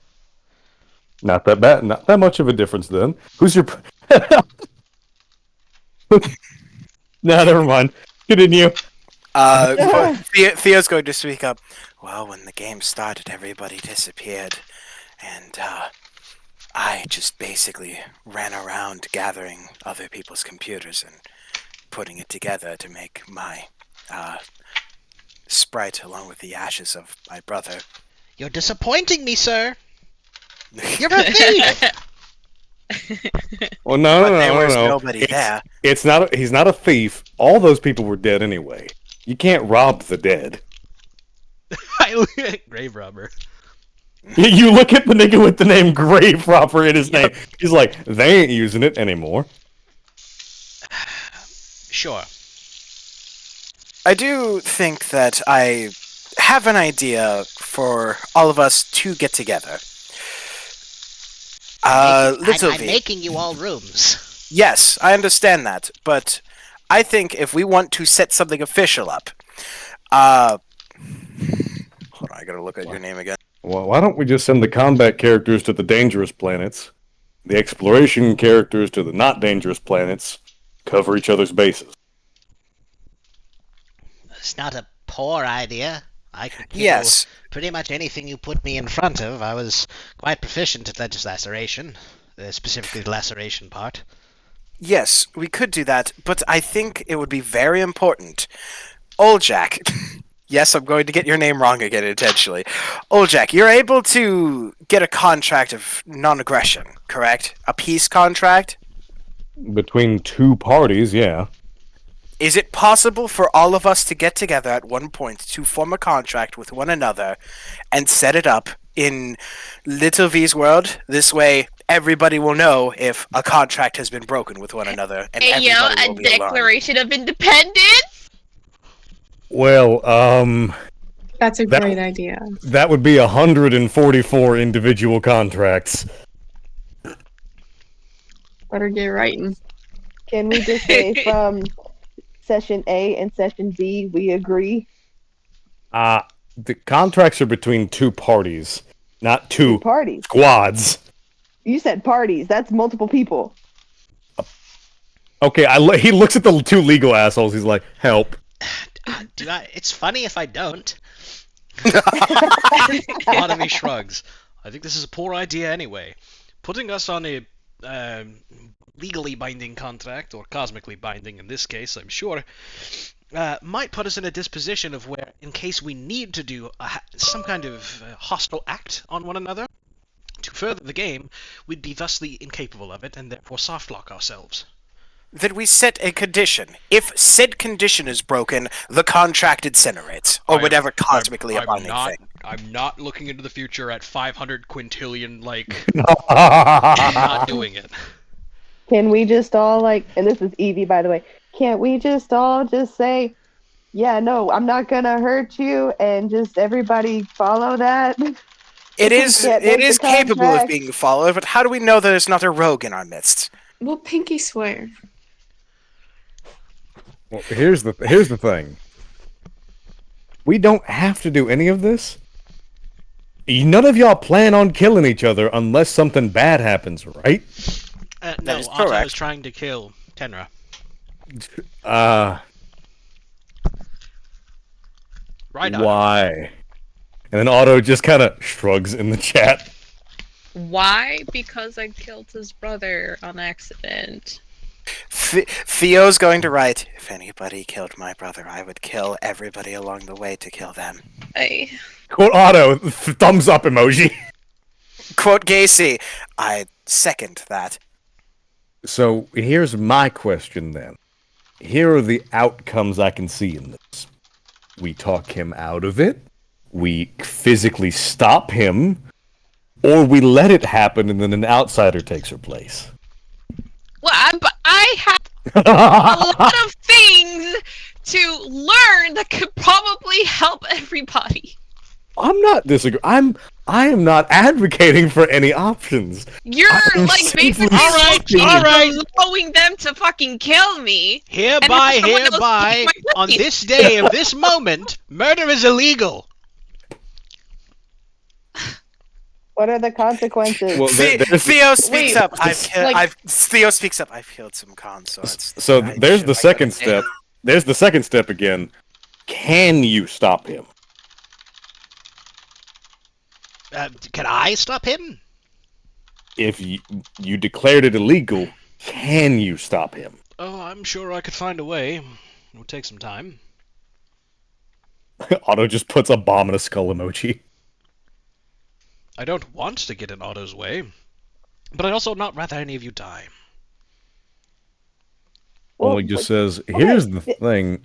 Not that bad. Not that much of a difference then. Who's your? No, never mind. Continue. Theo's going to speak up. Well, when the game started, everybody disappeared, and I just basically ran around gathering other people's computers and putting it together to make my sprite along with the ashes of my brother. You're disappointing me, sir. You're a thief. Well, no. There was nobody there. It's not. He's not a thief. All those people were dead anyway. You can't rob the dead. Grave robber. You look at the nigga with the name Grave Robber in his name. He's like, they ain't using it anymore. Sure. I do think that I have an idea for all of us to get together. I'm V. making you all rooms. Yes, I understand that, but I think if we want to set something official up, hold on, I gotta look at your name again. Well, why don't we just send the combat characters to the dangerous planets, the exploration characters to the not dangerous planets, cover each other's bases? It's not a poor idea. I can kill Yes. pretty much anything you put me in front of. I was quite proficient at laceration, specifically the laceration part. Yes, we could do that, but I think it would be very important. Oljak, yes, I'm going to get your name wrong again intentionally. Oljak, you're able to get a contract of non-aggression, correct? A peace contract? Between two parties, yeah. Is it possible for all of us to get together at one point to form a contract with one another and set it up in Little V's world? This way, everybody will know if a contract has been broken with one another, and everybody will be alarmed. Declaration of Independence? Well, That's a great idea. that would be 144 individual contracts. Better get writing. Can we just say from session A and session B, we agree? The contracts are between two parties, not two Parties. squads. You said parties. That's multiple people. Okay, he looks at the two legal assholes. He's like, help. It's funny if I don't. Economy shrugs. I think this is a poor idea anyway. Putting us on a legally binding contract, or cosmically binding in this case, I'm sure, might put us in a disposition of where, in case we need to do some kind of hostile act on one another, to further the game, we'd be thusly incapable of it, and therefore softlock ourselves. That we set a condition. If said condition is broken, the contract incinerates, or whatever cosmically binding thing. I'm not looking into the future at 500 quintillion, I'm not doing it. Can we just all and this is Evie, by the way, can't we just all just say, yeah, no, I'm not gonna hurt you, and just everybody follow that? It is capable of being followed, but how do we know that there's not a rogue in our midst? Well, pinky swear. Well, here's the thing. We don't have to do any of this. None of y'all plan on killing each other unless something bad happens, right? No, is Otto correct. is trying to kill Tenra. Right. Otto. Why? And then Otto just kind of shrugs in the chat. Why? Because I killed his brother on accident. Theo's going to write, if anybody killed my brother, I would kill everybody along the way to kill them. Quote Otto, thumbs up emoji. Quote Gacy, I second that. So here's my question then. Here are the outcomes I can see in this. We talk him out of it, we physically stop him, or we let it happen and then an outsider takes her place. Well, I have a lot of things to learn that could probably help everybody. I'm not disagreeing. I am not advocating for any options. You're like basically allowing them to fucking kill me. Hereby, on this day of this moment, murder is illegal. What are the consequences? Well, Theo speaks up. Theo speaks up. I've killed some consorts. So there's the second step. There's the second step again. Can you stop him? Can I stop him? If you declared it illegal, can you stop him? Oh, I'm sure I could find a way. It will take some time. Otto just puts a bomb in a skull emoji. I don't want to get in Otto's way, but I'd also not rather any of you die. Well, he just says, here's the thing.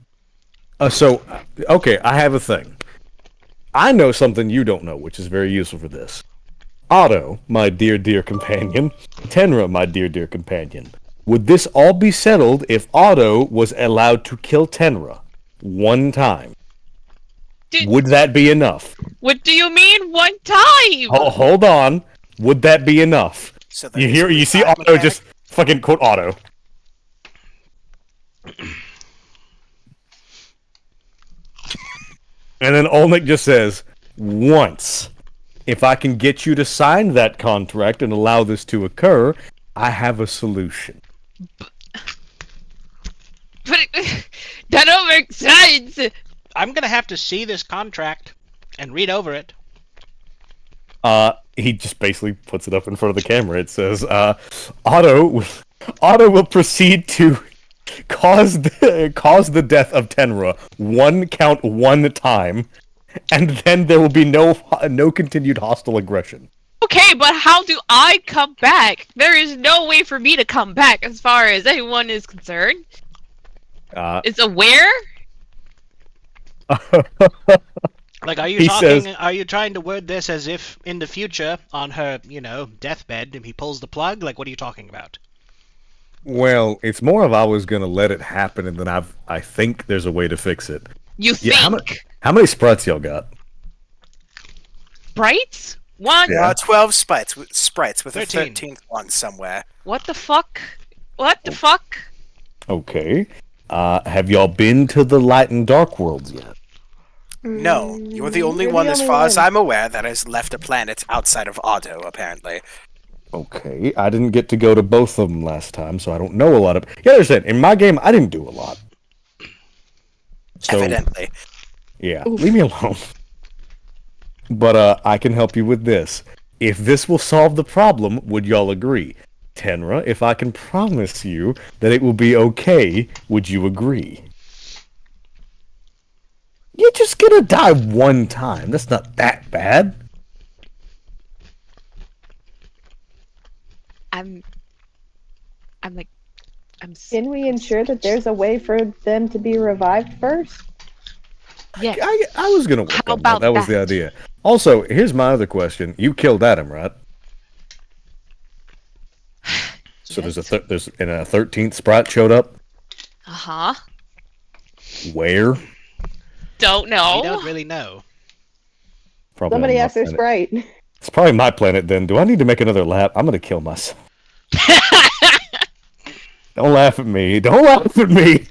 Okay, I have a thing. I know something you don't know, which is very useful for this. Otto, my dear, dear companion. Tenra, my dear, dear companion. Would this all be settled if Otto was allowed to kill Tenra one time? Would that be enough? What do you mean one time? Hold on. Would that be enough? So you see Otto just fucking quote Otto. And then Olnik just says, once. If I can get you to sign that contract and allow this to occur, I have a solution. But that don't make sense. I'm gonna have to see this contract and read over it. He just basically puts it up in front of the camera. It says, Otto will proceed to cause the death of Tenra one time, and then there will be no continued hostile aggression. Okay, but how do I come back? There is no way for me to come back as far as anyone is concerned. It's aware? Like, are you trying to word this as if in the future, on her, deathbed, if he pulls the plug? Like, what are you talking about? Well, it's more of I was gonna let it happen, and then I think there's a way to fix it. You think? How many sprites y'all got? Sprites? One? Yeah. 12 sprites with a 13. 13th one somewhere. What the fuck? What the fuck? Okay. Have y'all been to the light and dark worlds yet? No, you're the only one, as far as I'm aware, that has left a planet outside of Otto, apparently. Okay, I didn't get to go to both of them last time, so I don't know a lot of... Yeah, understand, in my game, I didn't do a lot. So, Evidently. Yeah, leave me alone. But, I can help you with this. If this will solve the problem, would y'all agree? Tenra, if I can promise you that it will be okay, would you agree? You're just gonna die one time. That's not that bad. Can we ensure that there's a way for them to be revived first? Yeah. I was gonna work How on about that. That was the idea. Also, here's my other question. You killed Adam, right? So there's a 13th sprite showed up. Uh-huh. Where? Don't know. We don't really know. Probably Somebody on my asked their planet. sprite. It's probably my planet then. Do I need to make another lap? I'm gonna kill myself. Don't laugh at me. Don't laugh at me.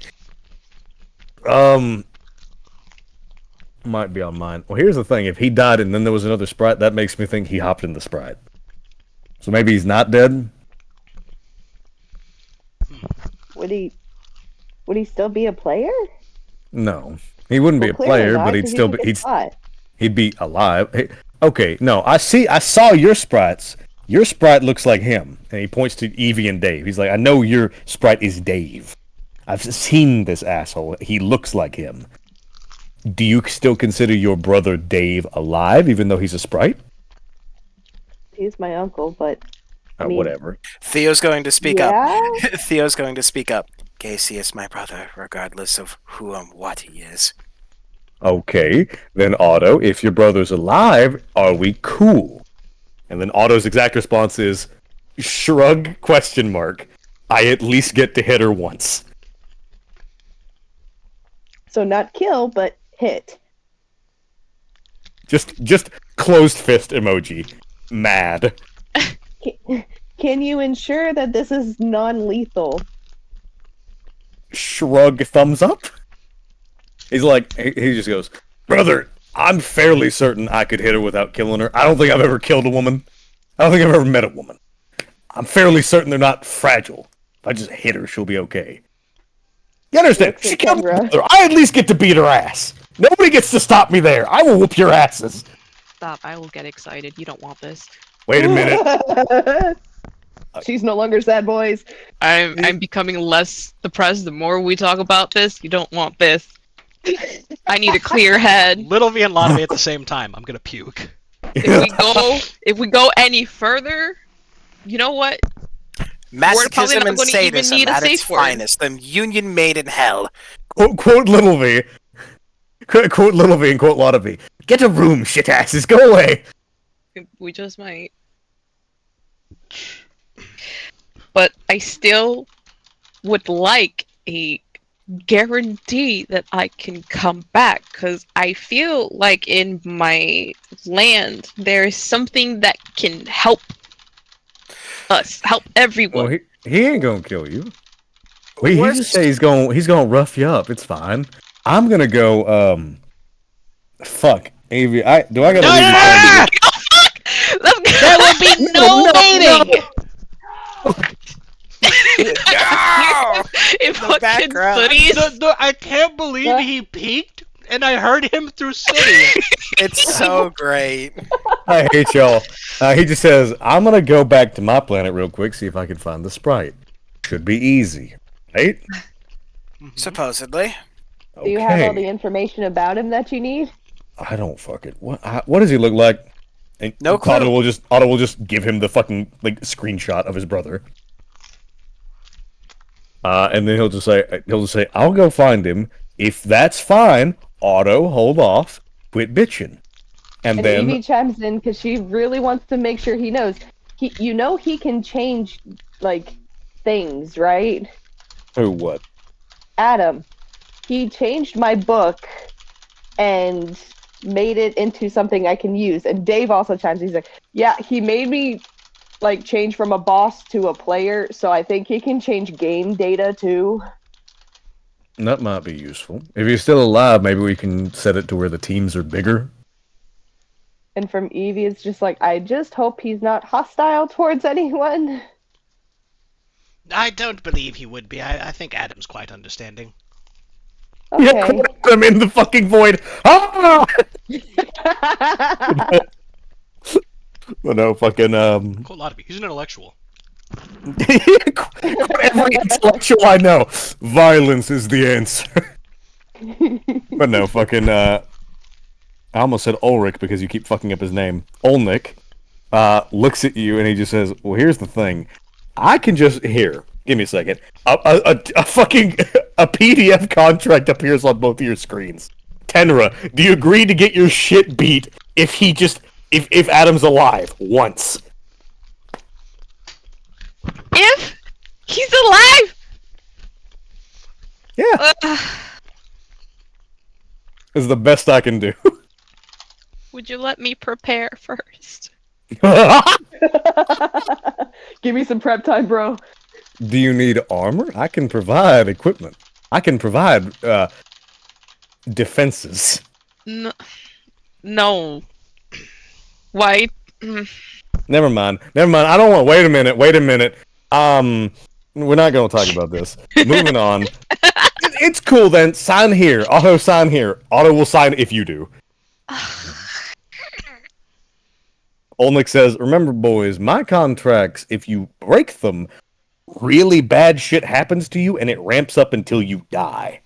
Might be on mine. Well, here's the thing. If he died and then there was another sprite, that makes me think he hopped in the sprite. So maybe he's not dead? Would he still be a player? No. He wouldn't be a Well, clearly player, not, but 'cause he took his spot. He'd be alive. Hey, okay, no, I saw your sprites. Your sprite looks like him. And he points to Evie and Dave. He's like, I know your sprite is Dave. I've seen this asshole. He looks like him. Do you still consider your brother Dave alive, even though he's a sprite? He's my uncle, but I mean, whatever. Theo's going to speak yeah? up. Theo's going to speak up. Casey is my brother, regardless of who and what he is. Okay, then Otto, if your brother's alive, are we cool? And then Otto's exact response is, shrug, ? I at least get to hit her once. So not kill, but hit. Just closed fist emoji. Mad. Can you ensure that this is non-lethal? Shrug, thumbs up. He's like, he just goes, brother, I'm fairly certain I could hit her without killing her. I don't think I've ever killed a woman. I don't think I've ever met a woman. I'm fairly certain they're not fragile. If I just hit her, she'll be okay. You understand? She killed my brother. I at least get to beat her ass. Nobody gets to stop me there. I will whoop your asses. Stop, I will get excited. You don't want this. Wait a minute. She's no longer sad, boys. I'm becoming less depressed the more we talk about this. You don't want this. I need a clear head. Little V and lot of V at the same time. I'm gonna puke. If we go any further, you know what? Masochism and gonna even sadism need a at its safe word. finest. The union made in hell. Quote Little V. Quote Little V and quote lot of V. Get a room, shit asses. Go away. We just might. But I still would like a guarantee that I can come back, because I feel like in my land there is something that can help us, help everyone. Well, he ain't gonna kill you. He just say he's gonna rough you up. It's fine. I'm gonna go. Fuck, Avi. I gotta leave you. Let's go. There will be no mating. If fucking background. hoodies. No, I can't believe he peeked, and I heard him through City. It's so great. I hate y'all. He just says, I'm gonna go back to my planet real quick, see if I can find the sprite. Should be easy, right? Supposedly. Okay. Do you have all the information about him that you need? I don't fucking. What does he look like? And No clue. Otto will just give him the fucking screenshot of his brother. And then he'll just say, I'll go find him. If that's fine, Otto, hold off, quit bitching. And then Evie chimes in because she really wants to make sure he knows. He can change things, right? who what? Adam. He changed my book and made it into something I can use. And Dave also chimes in. He's like, yeah, he made me change from a boss to a player, so I think he can change game data too. That might be useful. If he's still alive, maybe we can set it to where the teams are bigger. And from Evie, it's just I just hope he's not hostile towards anyone. I don't believe he would be. I think Adam's quite understanding. Okay. Yeah, I'm in the fucking void. Ah! But no, fucking Cool, lot of you. He's an intellectual. every intellectual I know. Violence is the answer. But no, fucking I almost said Ulrich because you keep fucking up his name. Olnik looks at you and he just says, well, here's the thing. I can just give me a second. A fucking a PDF contract appears on both of your screens. Tenra, do you agree to get your shit beat if Adam's alive once? If he's alive. Yeah. This is the best I can do. Would you let me prepare first? Give me some prep time, bro. Do you need armor? I can provide equipment. I can provide defenses. No. Why? Never mind. I don't want. Wait a minute. We're not going to talk about this. Moving on. It's cool then. Sign here. Otto, sign here. Otto will sign if you do. Olnick says, remember, boys, my contracts, if you break them, really bad shit happens to you, and it ramps up until you die.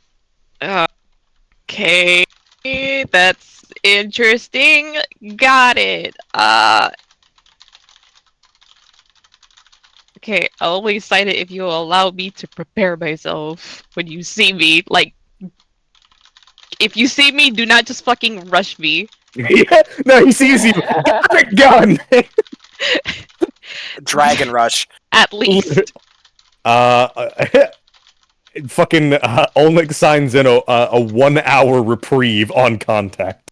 Okay, that's interesting. Got it. Okay, I'll only cite it if you'll allow me to prepare myself when you see me. Like, if you see me, do not just fucking rush me. Yeah, no, he sees you. Got a gun. Dragon Rush. At least. Fucking Olnick signs in a 1 hour reprieve on contact.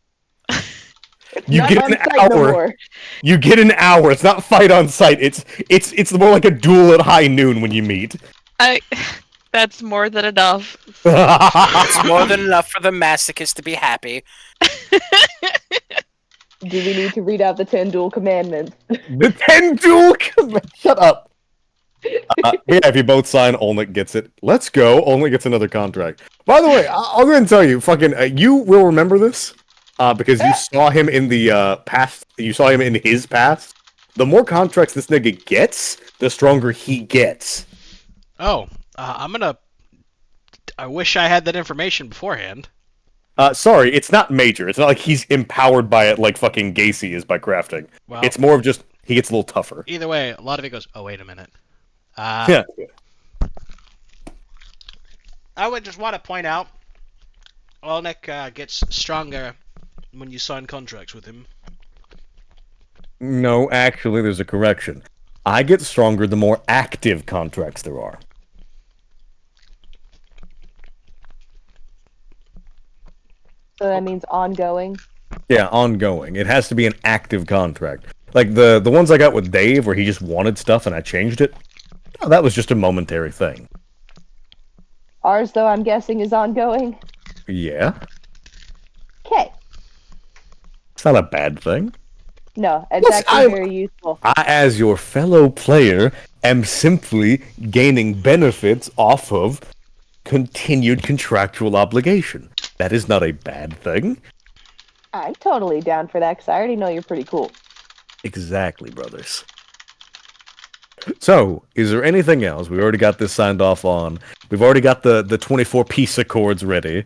You Not get on an site no hour. more. You get an hour. It's not fight on site. It's more like a duel at high noon when you meet. That's more than enough. It's more than enough for the masochist to be happy. Do we need to read out the 10 dual commandments? The 10 duel commandments. Shut up. Yeah, if you both sign, Olnick gets it. Let's go. Olnick gets another contract. By the way, I'll go ahead and tell you, fucking, you will remember this because you saw him in the past. You saw him in his past. The more contracts this nigga gets, the stronger he gets. Oh, I wish I had that information beforehand. Sorry, it's not major. It's not like he's empowered by it like fucking Gacy is by crafting. Well, it's more of just he gets a little tougher. Either way, a lot of it goes, oh, wait a minute. Yeah. I would just want to point out, Olnick gets stronger when you sign contracts with him. No, actually, there's a correction. I get stronger the more active contracts there are. So that means ongoing. Yeah, ongoing. It has to be an active contract. Like the ones I got with Dave, where he just wanted stuff and I changed it. No, that was just a momentary thing. Ours, though, I'm guessing, is ongoing. Yeah, Okay. it's not a bad thing. No, it's actually very useful. I, as your fellow player, am simply gaining benefits off of continued contractual obligation. That is not a bad thing. I'm totally down for that because I already know you're pretty cool. Exactly, brothers. So, is there anything else? We already got this signed off on. We've already got the 24 peace accords ready.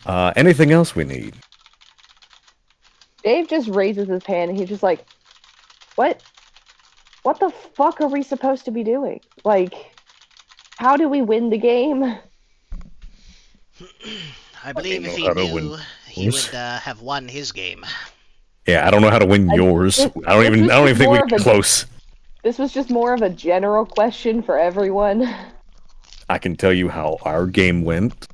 Anything else we need? Dave just raises his hand and he's just like, what? What the fuck are we supposed to be doing? Like, how do we win the game? I believe if he knew, he would have won his game. Yeah, I don't know how to win yours. I don't even think we're close. This was just more of a general question for everyone. I can tell you how our game went.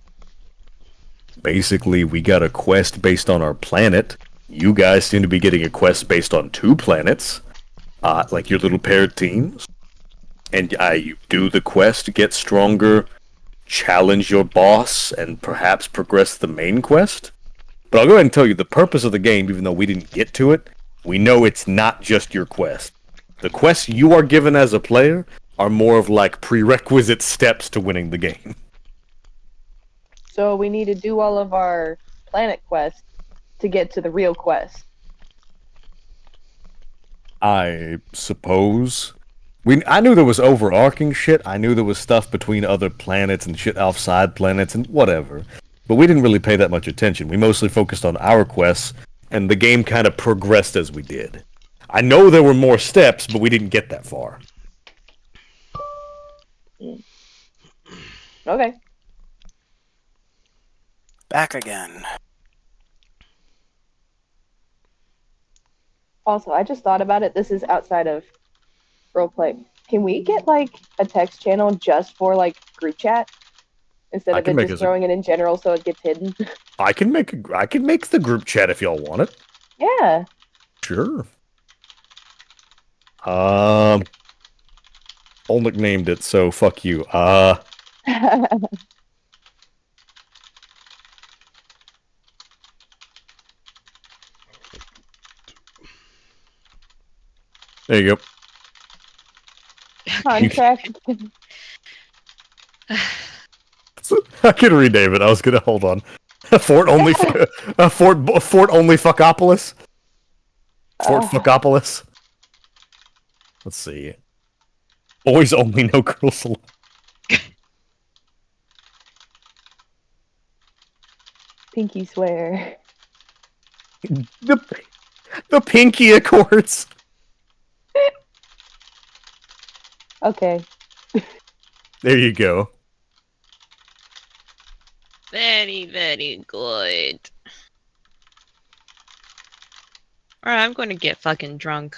Basically, we got a quest based on our planet. You guys seem to be getting a quest based on 2 planets. Like your little paired teams. And you do the quest to get stronger, challenge your boss, and perhaps progress the main quest. But I'll go ahead and tell you, the purpose of the game, even though we didn't get to it, we know it's not just your quest. The quests you are given as a player are more of like prerequisite steps to winning the game. So we need to do all of our planet quests to get to the real quest. I suppose. I knew there was overarching shit. I knew there was stuff between other planets and shit outside planets and whatever. But we didn't really pay that much attention. We mostly focused on our quests, and the game kind of progressed as we did. I know there were more steps, but we didn't get that far. Okay. Back again. Also, I just thought about it. This is outside of roleplay. Can we get like a text channel just for like group chat instead of it just throwing it in general so it gets hidden? I can make the group chat if y'all want it. Yeah. Sure. Olnick named it, so fuck you. There you go. Contract. I can rename it. I was gonna hold on. Fort only Fort only Fuckopolis. Fort Fuckopolis. Let's see. Boys only, no girls allowed. Pinky swear. The Pinky Accords. Okay. There you go. Very, very good. Alright, I'm going to get fucking drunk.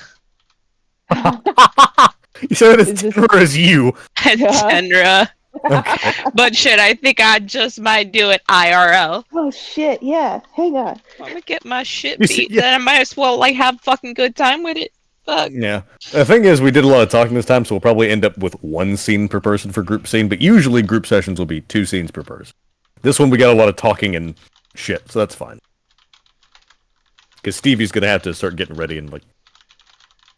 You said it as Is this- Tenra as you. Tenra. Okay. But shit, I think I just might do it IRL. Oh shit, yeah. Hang on. I'm gonna get my shit You see- beat, then I might as well like have fucking good time with it. Fuck. Yeah. The thing is, we did a lot of talking this time, so we'll probably end up with 1 scene per person for group scene, but usually group sessions will be 2 scenes per person. This one we got a lot of talking and shit, so that's fine. Because Stevie's gonna have to start getting ready in like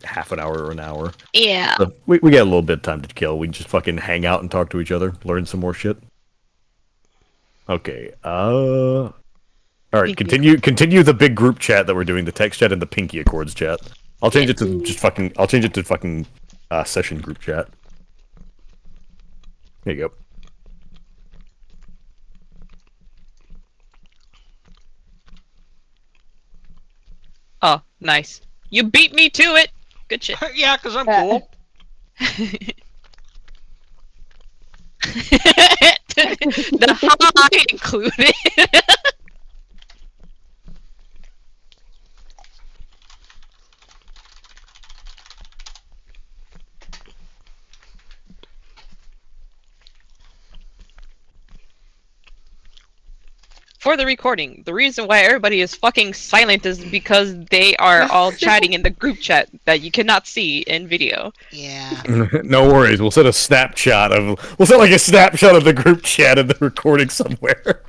half an hour or an hour. Yeah. So we got a little bit of time to kill. We can just fucking hang out and talk to each other, learn some more shit. Okay, alright, continue the big group chat that we're doing, the text chat and the Pinky Accords chat. I'll change it to session group chat. There you go. Oh, nice. You beat me to it. Good shit. Yeah, because I'm cool. The high included. For the recording, the reason why everybody is fucking silent is because they are all chatting in the group chat that you cannot see in video. Yeah. No worries, we'll set like a snapshot of the group chat of the recording somewhere.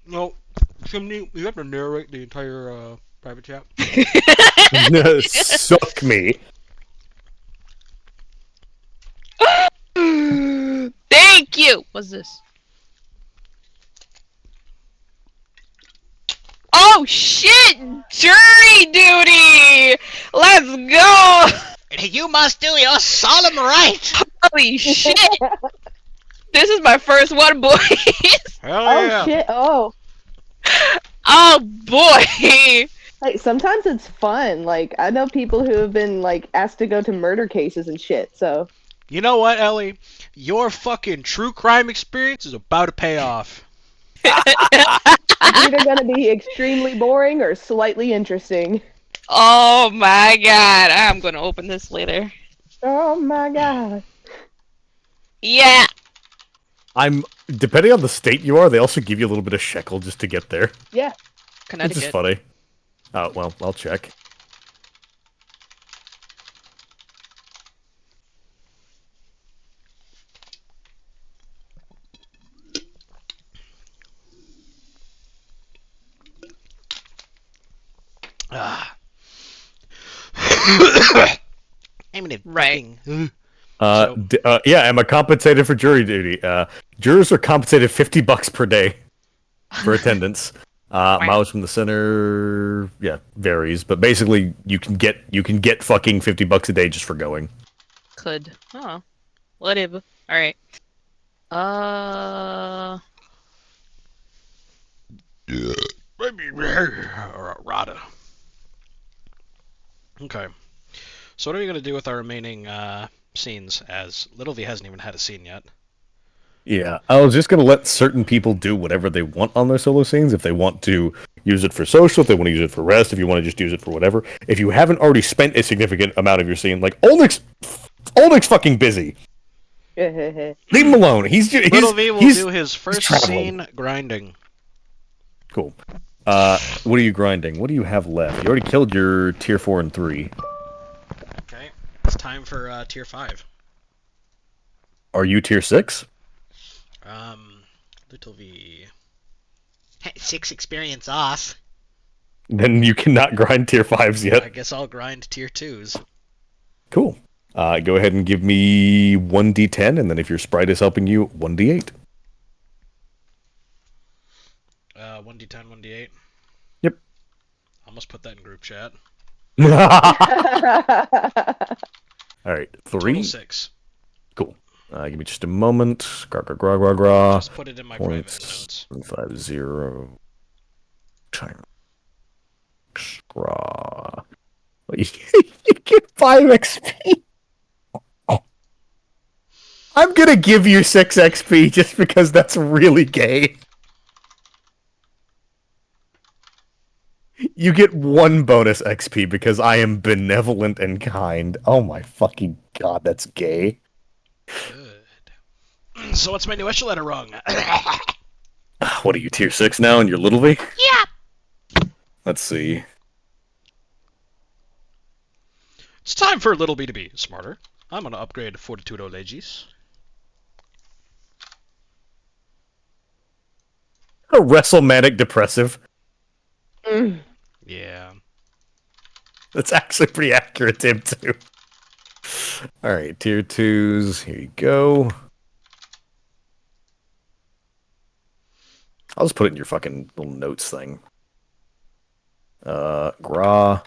No, Chimney, you have to narrate the entire private chat. Suck me. Thank you! What's this? Oh shit! Jury duty! Let's go! You must do your solemn right! Holy shit! This is my first one, boys! Hell Oh yeah! shit, oh. Oh boy! Like sometimes it's fun. Like I know people who have been like asked to go to murder cases and shit, so You know what, Ellie? Your fucking true crime experience is about to pay off. it's either gonna be extremely boring or slightly interesting. Oh my god, I'm gonna open this later. Oh my god. Yeah! Depending on the state you are, they also give you a little bit of shekel just to get there. Yeah. Which is Connecticut. funny. Oh, well, I'll check. Ah. I'm gonna Right. fucking... Yeah, am I compensated for jury duty? Jurors are compensated $50 per day for attendance. Miles from the center, yeah, varies, but basically you can get fucking $50 a day just for going. Could. Oh. Whatever. Alright. Rada. Okay. So what are we gonna do with our remaining scenes? As Little V hasn't even had a scene yet. Yeah, I was just gonna let certain people do whatever they want on their solo scenes. If they want to use it for social, if they want to use it for rest, if you want to just use it for whatever. If you haven't already spent a significant amount of your scene, like Olnick's fucking busy. Leave him alone. Little V will do his first scene grinding. Cool. What are you grinding? What do you have left? You already killed your tier 4 and 3. Okay, it's time for tier 5. Are you tier 6? Little V. 6 experience off. Then you cannot grind tier 5s yet. I guess I'll grind tier 2s. Cool. Go ahead and give me 1d10, and then if your sprite is helping you, 1d8. 1d10, 1d8. Yep. Almost put that in group chat. All right, 3. Total 6. Cool. Give me just a moment. Gra. Just put it in my private notes. 50. Time. Gra. You get 5 XP. I'm gonna give you 6 XP just because that's really gay. You get 1 bonus XP because I am benevolent and kind. Oh my fucking god, that's gay. Good. So what's my new echelon wrong? What are you, tier 6 now in your little V? Yeah. Let's see. It's time for little B to be smarter. I'm gonna upgrade Fortitudo Legis. A WrestleManic depressive. Yeah. That's actually pretty accurate, Tim, too. Alright, tier 2s. Here you go. I'll just put it in your fucking little notes thing. Gra.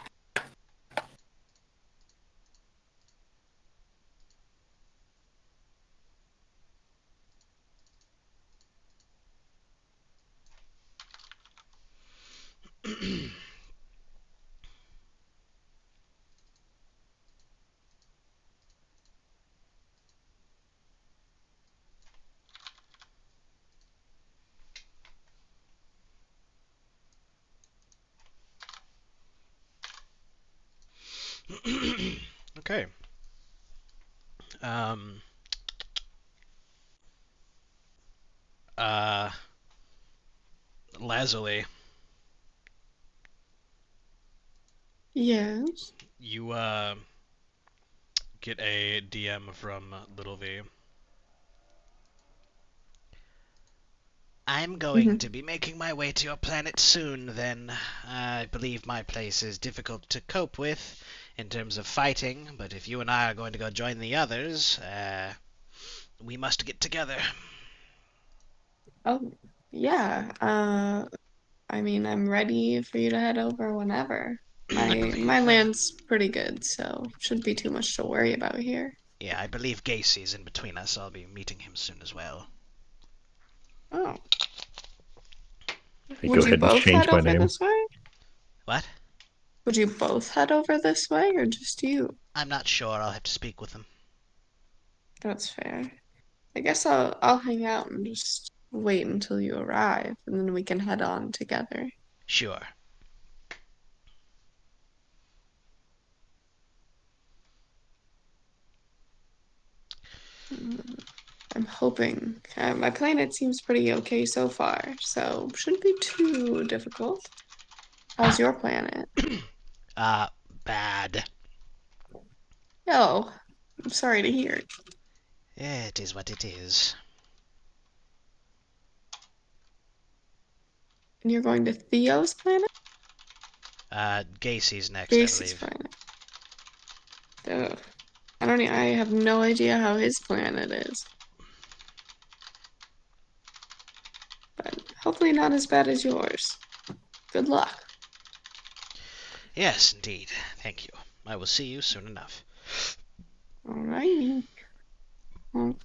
Okay. Lazuli, Yes. you get a DM from Little V. I'm going to be making my way to your planet soon, then. I believe my place is difficult to cope with in terms of fighting, but if you and I are going to go join the others, we must get together. Oh, yeah. I mean, I'm ready for you to head over whenever. My land's pretty good, so shouldn't be too much to worry about here. Yeah, I believe Gacy's in between us. I'll be meeting him soon as well. Oh. Hey, Would go you ahead and both change head my over name. this way? What? Would you both head over this way, or just you? I'm not sure. I'll have to speak with him. That's fair. I guess I'll hang out and just wait until you arrive, and then we can head on together. Sure. I'm hoping. My planet seems pretty okay so far, so shouldn't be too difficult. How's your planet? Bad. Oh, I'm sorry to hear. Yeah, it is what it is. And you're going to Theo's planet? Gacy's next, Gacy's I believe. planet. Ugh. I have no idea how his planet is. But hopefully not as bad as yours. Good luck. Yes, indeed. Thank you. I will see you soon enough. Alrighty. Well,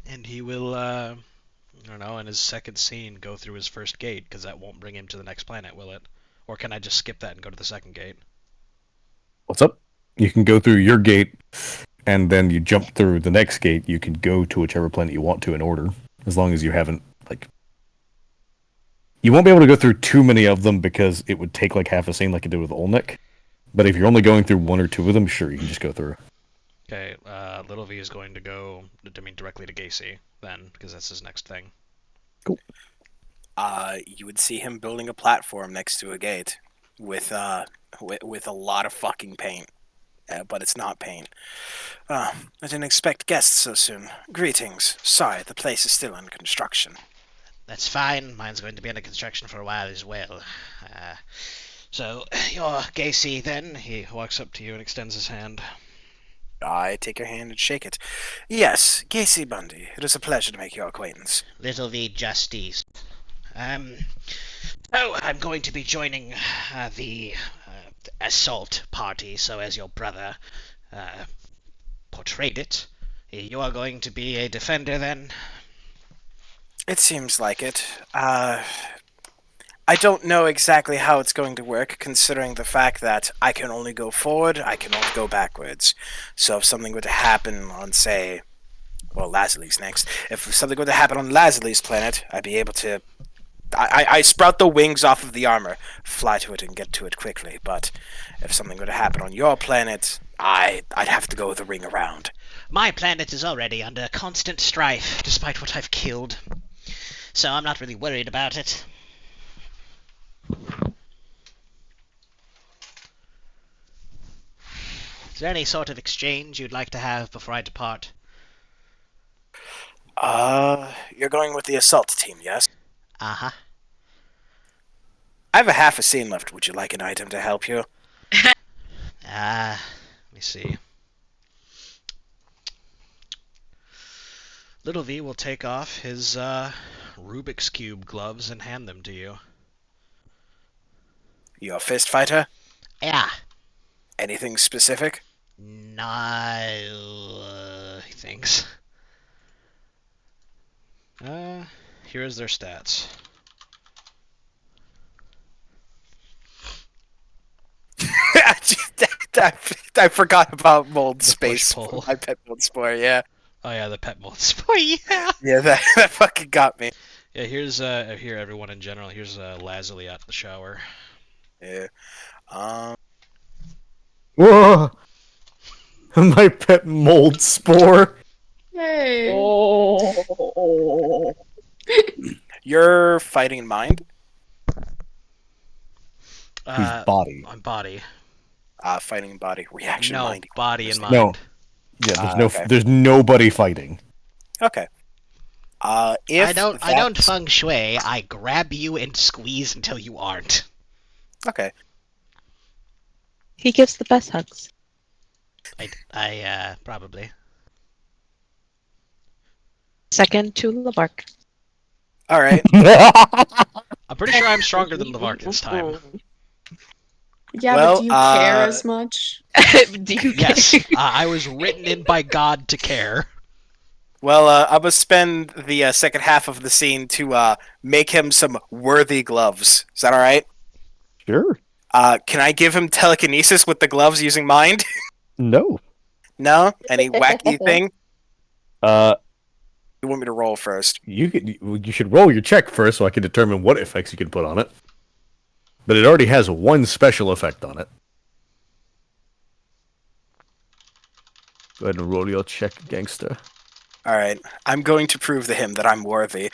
And he will, I don't know, in his second scene, go through his first gate, because that won't bring him to the next planet, will it? Or can I just skip that and go to the second gate? What's up? You can go through your gate, and then you jump through the next gate. You can go to whichever planet you want to in order, as long as you haven't, like... You won't be able to go through too many of them because it would take like half a scene like it did with Olnik. But if you're only going through 1 or 2 of them, sure, you can just go through. Okay, Little V is going to go, directly to Gacy, then, because that's his next thing. Cool. You would see him building a platform next to a gate with a lot of fucking paint. But it's not paint. I didn't expect guests so soon. Greetings. Sorry, the place is still in construction. That's fine. Mine's going to be under construction for a while as well. So, you're Gacy, then? He walks up to you and extends his hand. I take your hand and shake it. Yes, Gacy Bundy. It is a pleasure to make your acquaintance. Little V just east. Oh, I'm going to be joining the assault party, so as your brother portrayed it, you are going to be a defender then? It seems like it. I don't know exactly how it's going to work, considering the fact that I can only go forward, I can only go backwards. So if something were to happen on, say, well, Lazarly's next. If something were to happen on Lazarly's planet, I'd be able to... I sprout the wings off of the armor, fly to it and get to it quickly, but if something were to happen on your planet, I'd have to go the ring around. My planet is already under constant strife, despite what I've killed. So I'm not really worried about it. Is there any sort of exchange you'd like to have before I depart? You're going with the assault team, yes? Uh-huh. I have a half a scene left. Would you like an item to help you? Let me see. Little V will take off his Rubik's Cube gloves and hand them to you. You a fist fighter? Yeah. Anything specific? No, he thinks. Here's their stats. I forgot about mold The space. push pull. My pet mold spore, yeah. Oh yeah, the pet mold spore, yeah. Yeah, that fucking got me. Yeah, here's here everyone in general. Here's Lazarly at the shower. Yeah. Whoa! My pet mold spore. Hey. Oh. You're fighting in mind? Whose body? On body. Fighting in body. Reaction No, mind. body and mind. No. Yeah, okay. there's nobody fighting. Okay. If I don't feng shui. I grab you and squeeze until you aren't. Okay. He gives the best hugs. I probably. Second to Labark. All right. I'm pretty sure I'm stronger than Lavark this time. Yeah, Well, but do you care as much? Do you Yes, I was written in by God to care. Well, I'm gonna spend the second half of the scene to make him some worthy gloves. Is that all right? Sure. Can I give him telekinesis with the gloves using mind? No. No? Any wacky thing? Uh, You want me to roll first? you should roll your check first so I can determine what effects you can put on it. But it already has one special effect on it. Go ahead and roll your check, gangster. All right. I'm going to prove to him that I'm worthy.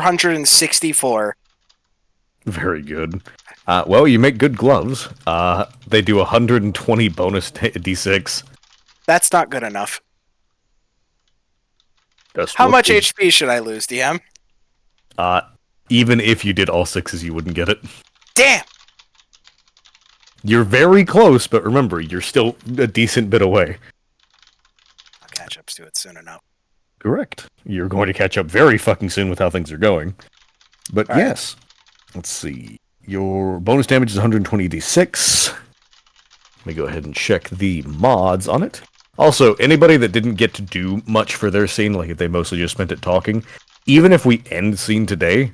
464. Very good. Well, you make good gloves. They do 120 bonus d6. That's not good enough. Just How much whoopee. HP should I lose, DM? Even if you did all sixes, you wouldn't get it. Damn! You're very close, but remember, you're still a decent bit away. I'll catch up to it soon enough. Correct. You're going to catch up very fucking soon with how things are going. But All right. yes. Let's see. Your bonus damage is 120 d6. Let me go ahead and check the mods on it. Also, anybody that didn't get to do much for their scene, like if they mostly just spent it talking, even if we end the scene today,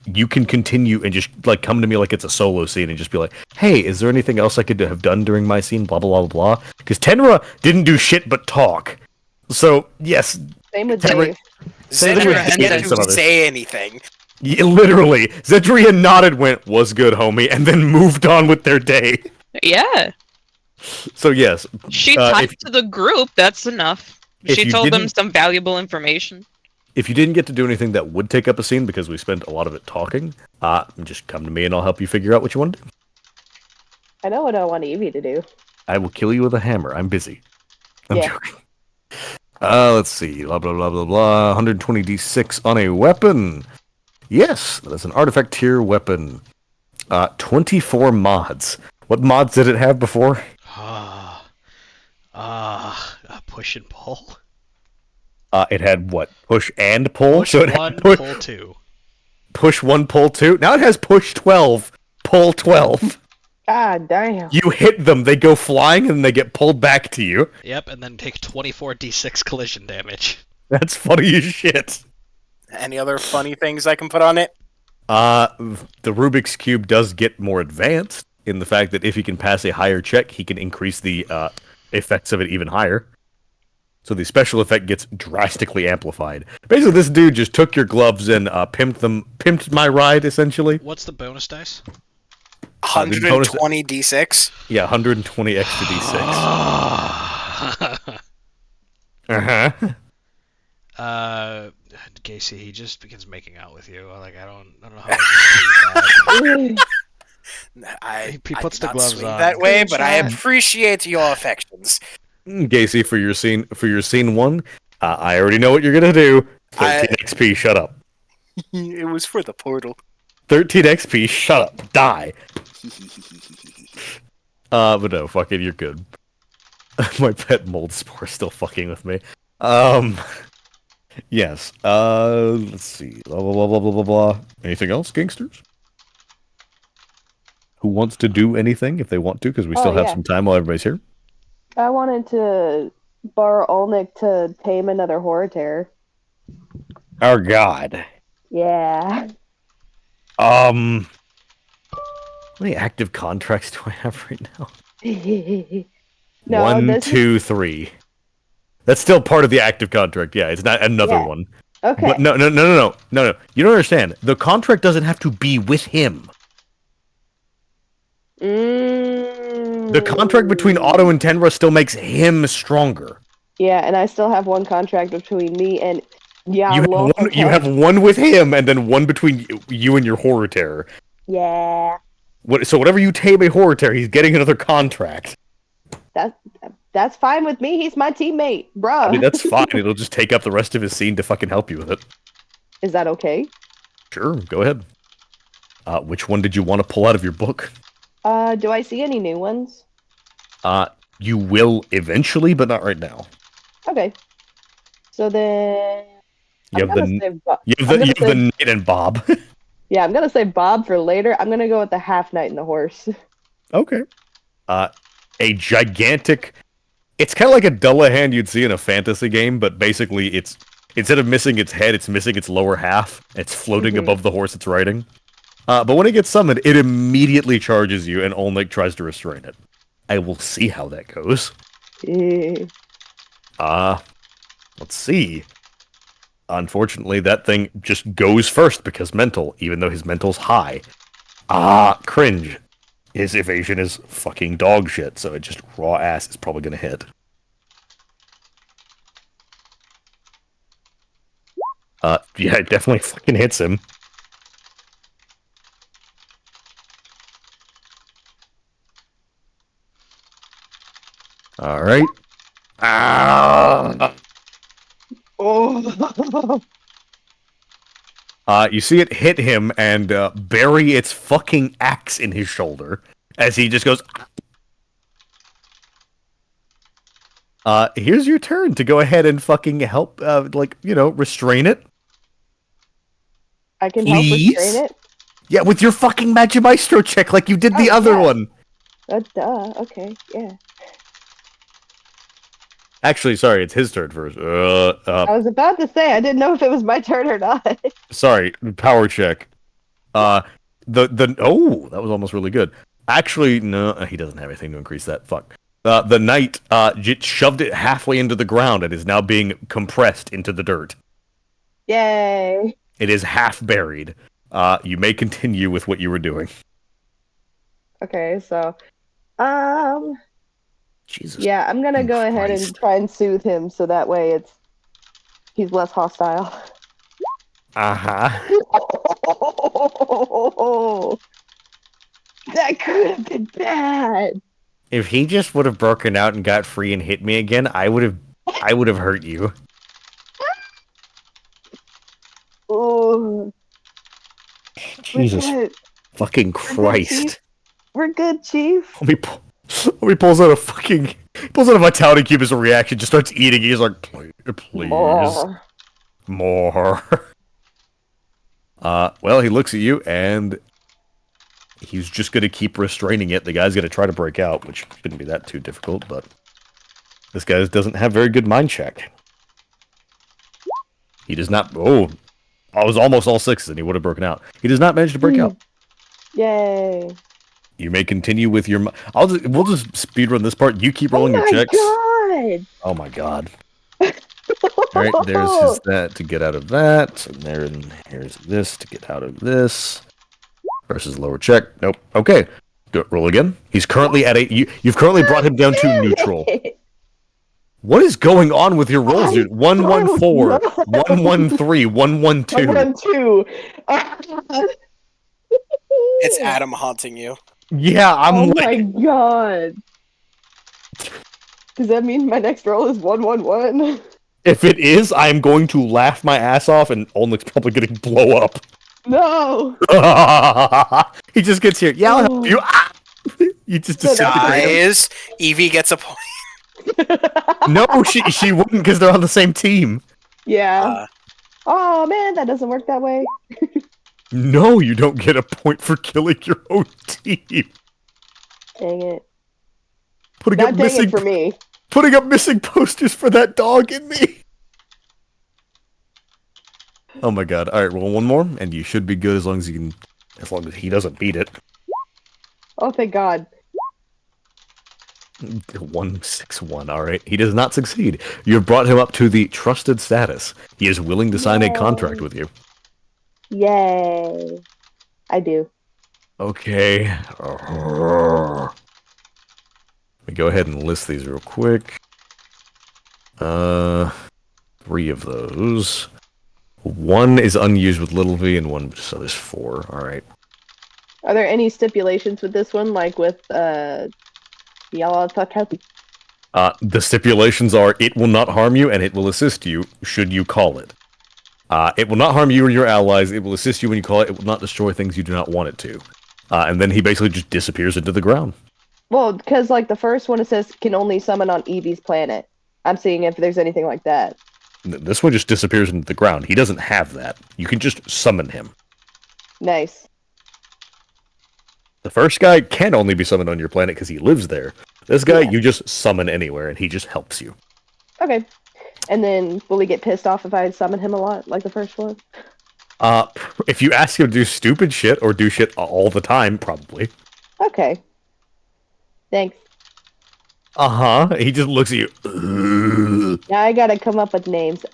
you can continue and just like come to me like it's a solo scene and just be like, hey, is there anything else I could have done during my scene? Blah, blah, blah, blah. Because Tenra didn't do shit but talk. So, yes. Same with Tenra- Dave. Zedria Zedria didn't and some others. say anything. Yeah, literally. Zedria nodded, went, was good, homie, and then moved on with their day. Yeah. So, yes. She if- talked to the group, that's enough. If She you told them didn't- some valuable information. If you didn't get to do anything that would take up a scene because we spent a lot of it talking, just come to me and I'll help you figure out what you want to do. I know what I want Evie to do. I will kill you with a hammer. I'm busy. I'm Yeah. joking. Let's see. Blah, blah, blah, blah, blah. 120 d6 on a weapon. Yes, that is an artifact tier weapon. 24 mods. What mods did it have before? Push and pull. It had what? Push and pull. Push So it had 1, pull 2. push 1, pull 2. Now it has push 12, pull 12. God damn. You hit them, they go flying, and they get pulled back to you. Yep, and then take 24d6 collision damage. That's funny as shit. Any other funny things I can put on it? The Rubik's Cube does get more advanced in the fact that if he can pass a higher check, he can increase the effects of it even higher. So the special effect gets drastically amplified. Basically, this dude just took your gloves and pimped my ride, essentially. What's the bonus dice? 120 d6. Yeah, 120 extra d6. Casey, he just begins making out with you. Like I don't know how I can he puts the gloves on. That way, but I appreciate your affections. Gacy, for your scene 1, I already know what you're gonna do. 13 XP, shut up. It was for the portal. 13 XP, shut up, die. But no, fuck it, you're good. My pet mold spore is still fucking with me. Yes. Let's see. Blah blah blah blah blah blah blah. Anything else, gangsters? Who wants to do anything if they want to? Because we still have some time while everybody's here. I wanted to borrow Olnick to tame another horror terror. Oh God. Yeah. How many active contracts do I have right now? No, 1, 2, 3. That's still part of the active contract. Yeah, it's not another one. Okay. But no. You don't understand. The contract doesn't have to be with him. The contract between Otto and Tenra still makes him stronger. Yeah, and I still have one contract between me and You have one with him, and then one between you and your horror terror. Yeah. So whatever you tame a horror terror, he's getting another contract. That's fine with me. He's my teammate, bruh. I mean, that's fine. It'll just take up the rest of his scene to fucking help you with it. Is that okay? Sure, go ahead. Which one did you want to pull out of your book? Do I see any new ones? You will eventually, but not right now. Okay. So then... You have the Knight and Bob. Yeah, I'm gonna say Bob for later. I'm gonna go with the half knight and the horse. Okay. A gigantic... It's kind of like a Dullahan you'd see in a fantasy game, but basically it's... Instead of missing its head, it's missing its lower half. It's floating above the horse it's riding. But when it gets summoned, it immediately charges you, and Olnick tries to restrain it. I will see how that goes. Let's see. Unfortunately, that thing just goes first because mental, even though his mental's high. Cringe. His evasion is fucking dog shit, so it just raw ass is probably gonna hit. Yeah, it definitely fucking hits him. Alright. You see it hit him and bury its fucking axe in his shoulder as he just goes. Here's your turn to go ahead and fucking help, restrain it. I can help restrain it? Yeah, with your fucking Magimaestro check like you did the other one. Duh, okay, yeah. Actually, sorry, it's his turn first. I was about to say, I didn't know if it was my turn or not. Sorry, power check. Oh, that was almost really good. Actually, no, he doesn't have anything to increase that. Fuck. The knight shoved it halfway into the ground and is now being compressed into the dirt. Yay. It is half buried. You may continue with what you were doing. Okay, so, Jesus. yeah, I'm gonna go ahead and try and soothe him so that way he's less hostile. Uh-huh. That could have been bad. If he just would have broken out and got free and hit me again, I would have hurt you. Oh. Jesus fucking Christ. We're good, Chief. He pulls out a fucking Pulls out a vitality cube as a reaction, just starts eating. He's like, please, more. Well, he looks at you, and he's just going to keep restraining it. The guy's going to try to break out, which shouldn't be that too difficult, but this guy doesn't have very good mind check. He does not... Oh, I was almost all sixes, and he would have broken out. He does not manage to break out. Yay. You may continue with your... We'll just speedrun this part. You keep rolling your checks. God. Oh my god. Alright, there's his that to get out of that. And here's this to get out of this. Versus lower check. Nope. Okay. Roll again. He's currently at a... You've currently brought him down to neutral. What is going on with your rolls, dude? 114, 113, 112. 112. It's Adam haunting you. Yeah, Oh my god. Does that mean my next roll is 111? If it is, I am going to laugh my ass off, and Olnik's probably going to blow up. No. He just gets here. Yeah, I'll help you. Ah! You just disintegrate him. Guys, Evie gets a point. No, she wouldn't because they're on the same team. Yeah. Oh man, that doesn't work that way. No, you don't get a point for killing your own team. Dang it. Putting Not up dang missing it for me. Putting up missing posters for that dog in me. Oh my god. Alright, roll one more, and you should be good as long as he doesn't beat it. Oh thank god. 161, alright. He does not succeed. You have brought him up to the trusted status. He is willing to sign a contract with you. Yay. I do. Okay. Let me go ahead and list these real quick. 3 of those. 1 is unused with little v, and 1, so there's 4. Alright. Are there any stipulations with this one, like with Yellow? The stipulations are it will not harm you and it will assist you should you call it. It will not harm you or your allies. It will assist you when you call it. It will not destroy things you do not want it to. And then he basically just disappears into the ground. Well, because like the first one, it says can only summon on Evie's planet. I'm seeing if there's anything like that. This one just disappears into the ground. He doesn't have that. You can just summon him. Nice. The first guy can only be summoned on your planet because he lives there. This guy, you just summon anywhere, and he just helps you. Okay. And then, will he get pissed off if I summon him a lot, like the first one? If you ask him to do stupid shit or do shit all the time, probably. Okay. Thanks. Uh-huh. He just looks at you. Now I gotta come up with names.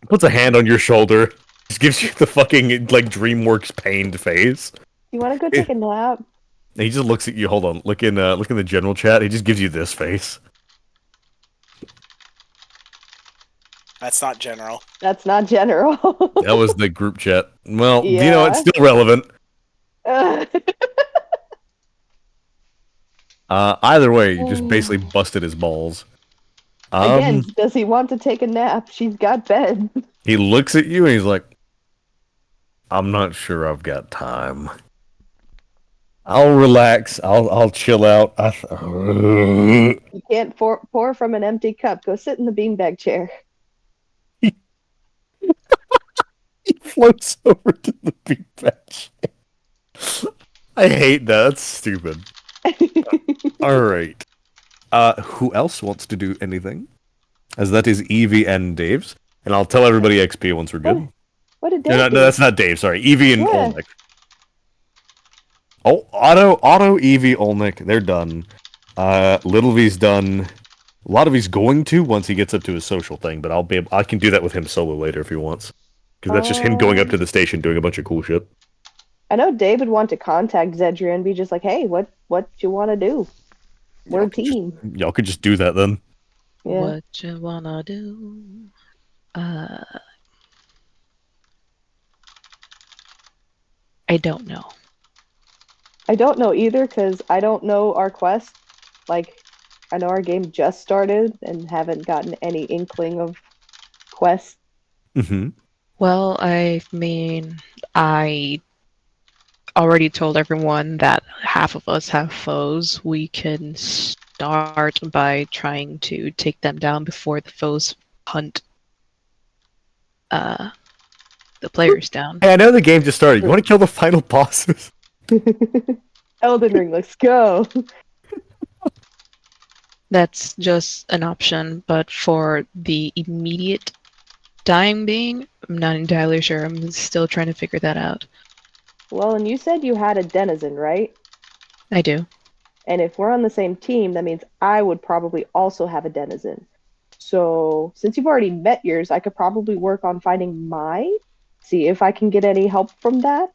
Puts a hand on your shoulder. Just gives you the fucking, like, DreamWorks pained face. You wanna go take a nap? He just looks at you. Hold on. Look in the general chat. He just gives you this face. That's not general. That's not general. That was the group chat. Well, yeah. You know, it's still relevant. Either way, you just basically busted his balls. Again, does he want to take a nap? She's got bed. He looks at you and he's like, I'm not sure I've got time. I'll relax. I'll chill out. You can't pour from an empty cup. Go sit in the beanbag chair. He floats over to the beanbag chair. I hate that. That's stupid. Alright. Who else wants to do anything? As that is Evie and Dave's. And I'll tell everybody XP once we're good. What did Dave do? No, that's not Dave. Sorry. Evie and Olnik. Oh, Otto, Evie, Olnik, they're done. Little V's done. A lot of he's going to once he gets up to his social thing, but I can do that with him solo later if he wants. Because that's just him going up to the station doing a bunch of cool shit. I know Dave would want to contact Zedria and be just like, hey, what you want to do? We're a team. Y'all could just do that then. Yeah. What you wanna do? I don't know. I don't know either, because I don't know our quest. Like, I know our game just started and haven't gotten any inkling of quests. Mm-hmm. Well, I mean, I already told everyone that half of us have foes, we can start by trying to take them down before the foes hunt the players down. Hey, I know the game just started. You want to kill the final bosses? Elden Ring, let's go. That's just an option, but for the immediate time being, I'm not entirely sure. I'm still trying to figure that out. Well, and you said you had a denizen, right? I do. And if we're on the same team, that means I would probably also have a denizen. So, since you've already met yours, I could probably work on finding mine. See if I can get any help from that.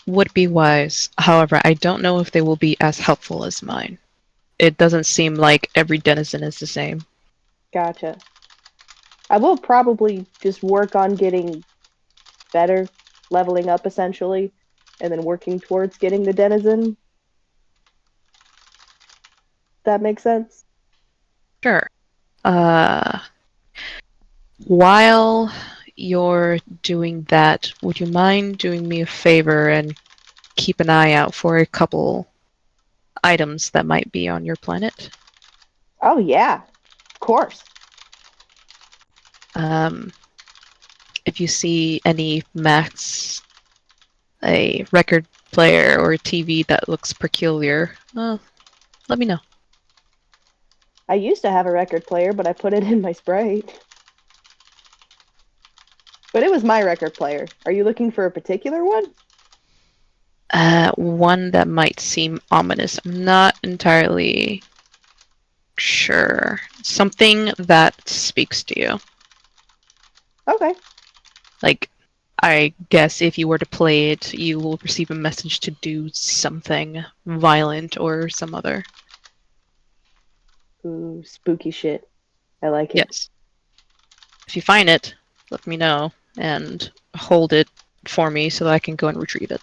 Would be wise. However, I don't know if they will be as helpful as mine. It doesn't seem like every denizen is the same. Gotcha. I will probably just work on getting better, leveling up essentially, and then working towards getting the denizen. That makes sense? Sure. While you're doing that, would you mind doing me a favor and keep an eye out for a couple items that might be on your planet? Oh, yeah. Of course. If you see any mats, a record player, or a TV that looks peculiar, let me know. I used to have a record player, but I put it in my Sprite. But it was my record player. Are you looking for a particular one? One that might seem ominous. I'm not entirely sure. Something that speaks to you. Okay. Like, I guess if you were to play it, you will receive a message to do something violent or some other. Ooh, spooky shit. I like it. Yes. If you find it, let me know and hold it for me so that I can go and retrieve it.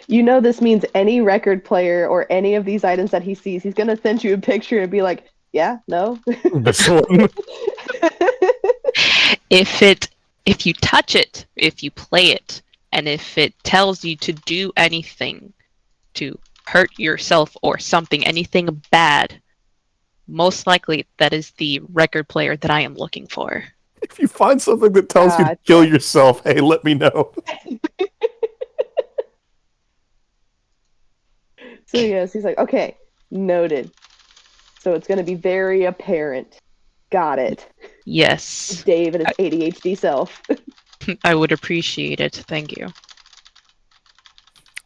You know this means any record player or any of these items that he sees, he's gonna send you a picture and be like, yeah, no. This one. If you touch it, if you play it, and if it tells you to do anything to hurt yourself or something, anything bad, most likely that is the record player that I am looking for. If you find something that tells you to kill yourself, hey, let me know. So yes, he's like, okay, noted. So it's gonna be very apparent. Got it. Yes. Dave and his ADHD self. I would appreciate it. Thank you.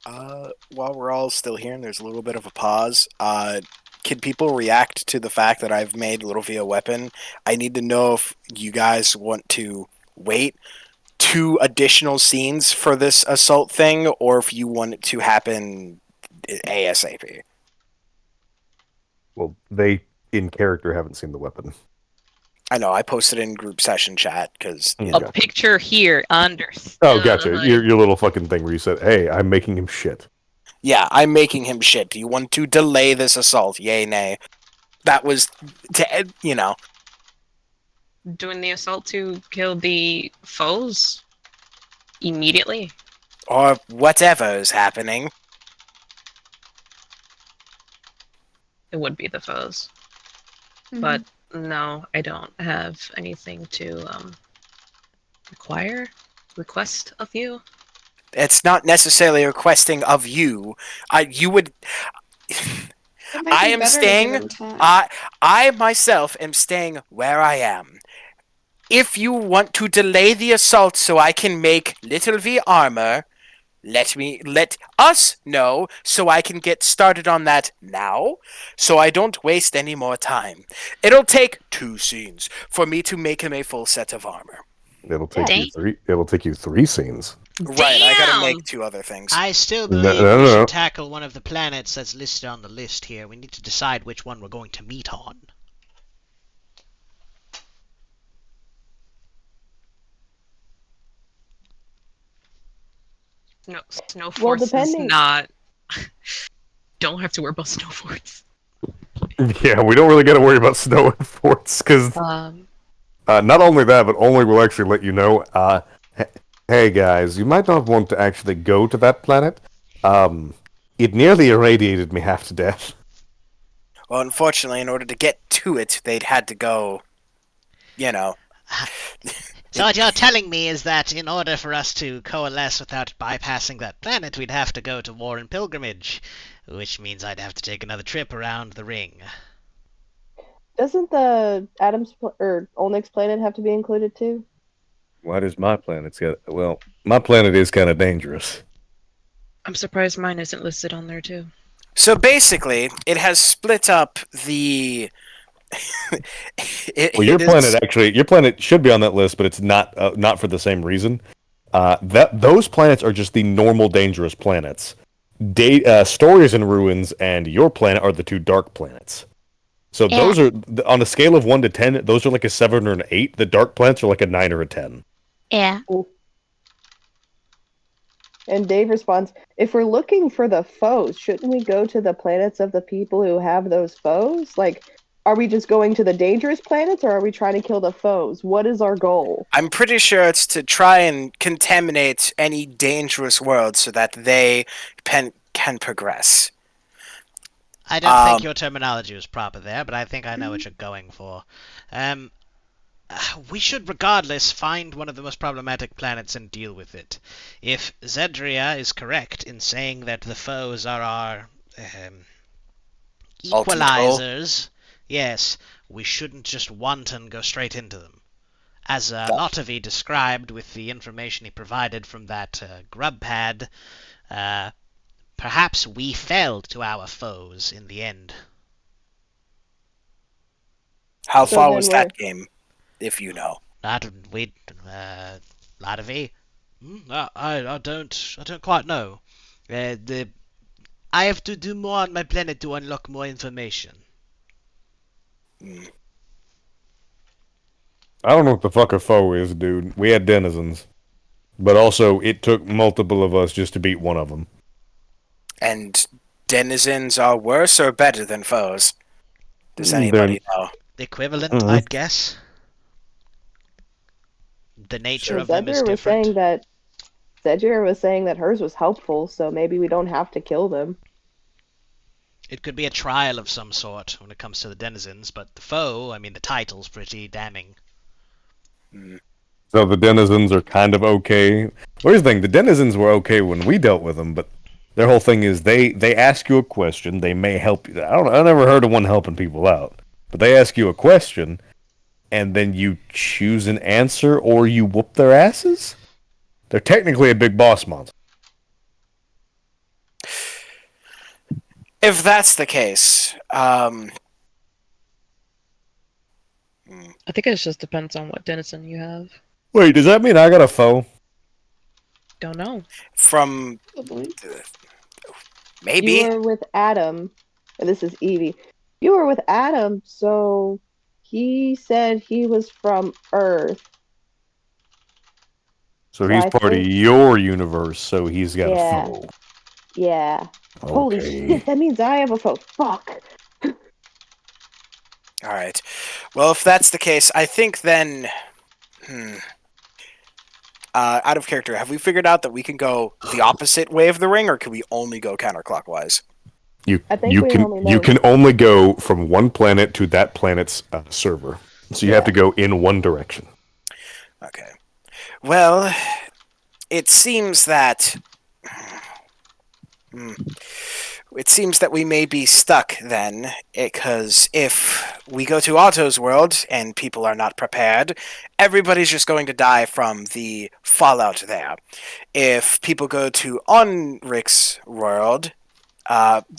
While we're all still here and there's a little bit of a pause, can people react to the fact that I've made Littlevie a weapon? I need to know if you guys want to wait 2 additional scenes for this assault thing, or if you want it to happen ASAP. Well, they, in character, haven't seen the weapon. I know, I posted in group session chat, because... A picture here, understood. Oh, gotcha. Your little fucking thing where you said, hey, I'm making him shit. Yeah, I'm making him shit. Do you want to delay this assault? Yay, nay. That was, Doing the assault to kill the foes immediately? Or whatever is happening. It would be the foes. Mm-hmm. But no, I don't have anything to request of you. It's not necessarily requesting of you. You would... I am staying... I myself am staying where I am. If you want to delay the assault so I can make Little V armor, let us know so I can get started on that now, so I don't waste any more time. It'll take 2 scenes for me to make him a full set of armor. It'll take you 3. It'll take you 3 scenes. Right, I gotta make 2 other things. I still believe we should tackle one of the planets that's listed on the list here. We need to decide which one we're going to meet on. No, Snowforce is not... Don't have to worry about Snowforce. Yeah, we don't really got to worry about snow and forts, because... not only that, but only we'll actually let you know, Hey guys, you might not want to actually go to that planet. It nearly irradiated me half to death. Well, unfortunately, in order to get to it, they'd had to go, you know. So what you're telling me is that in order for us to coalesce without bypassing that planet, we'd have to go to war and pilgrimage, which means I'd have to take another trip around the ring. Doesn't the or Olnik's planet have to be included too? Why does my planet's got? Well, my planet is kind of dangerous. I'm surprised mine isn't listed on there too. So basically, it has split up the. Well, your planet should be on that list, but it's not for the same reason. Those planets are just the normal dangerous planets. Stories and Ruins and your planet are the two dark planets. So those are on a scale of 1 to 10. Those are like a 7 or an 8. The dark planets are like a 9 or a 10. Yeah. And Dave responds, if we're looking for the foes, shouldn't we go to the planets of the people who have those foes? Like, are we just going to the dangerous planets, or are we trying to kill the foes? What is our goal? I'm pretty sure it's to try and contaminate any dangerous world so that they can progress. I don't think your terminology was proper there, but I think I know what you're going for. We should regardless find one of the most problematic planets and deal with it. If Zedria is correct in saying that the foes are our equalizers, yes, we shouldn't just wanton go straight into them. As Lotavi described with the information he provided from that grub pad, perhaps we fell to our foes in the end. How far was that game, if you know? Lotavi? I don't quite know. I have to do more on my planet to unlock more information. I don't know what the fuck a foe is, dude. We had denizens. But also, it took multiple of us just to beat one of them. And denizens are worse or better than foes? Does anybody know? Equivalent, I'd guess. The nature of them is different. Zedria was saying that hers was helpful, so maybe we don't have to kill them. It could be a trial of some sort when it comes to the denizens, but the foe, I mean, the title's pretty damning. So the denizens are kind of okay. Here's the thing, the denizens were okay when we dealt with them, but their whole thing is they ask you a question, they may help you. I never heard of one helping people out. But they ask you a question, and then you choose an answer, or you whoop their asses? They're technically a big boss monster. If that's the case, I think it just depends on what denizen you have. Wait, does that mean I got a foe? Don't know. From maybe You were with Adam, and this is Evie. You were with Adam, so he said he was from Earth. So he's part of your universe, so he's got a foe. Yeah. Okay. Holy shit, that means I have a foe. Fuck. Alright. Well, if that's the case, I think then... out of character, have we figured out that we can go the opposite way of the ring, or can we only go counterclockwise? You can only go from one planet to that planet's server. So you have to go in one direction. Okay. Well, it seems that... It seems that we may be stuck then, because if we go to Otto's world and people are not prepared, everybody's just going to die from the fallout there. If people go to Onric's world,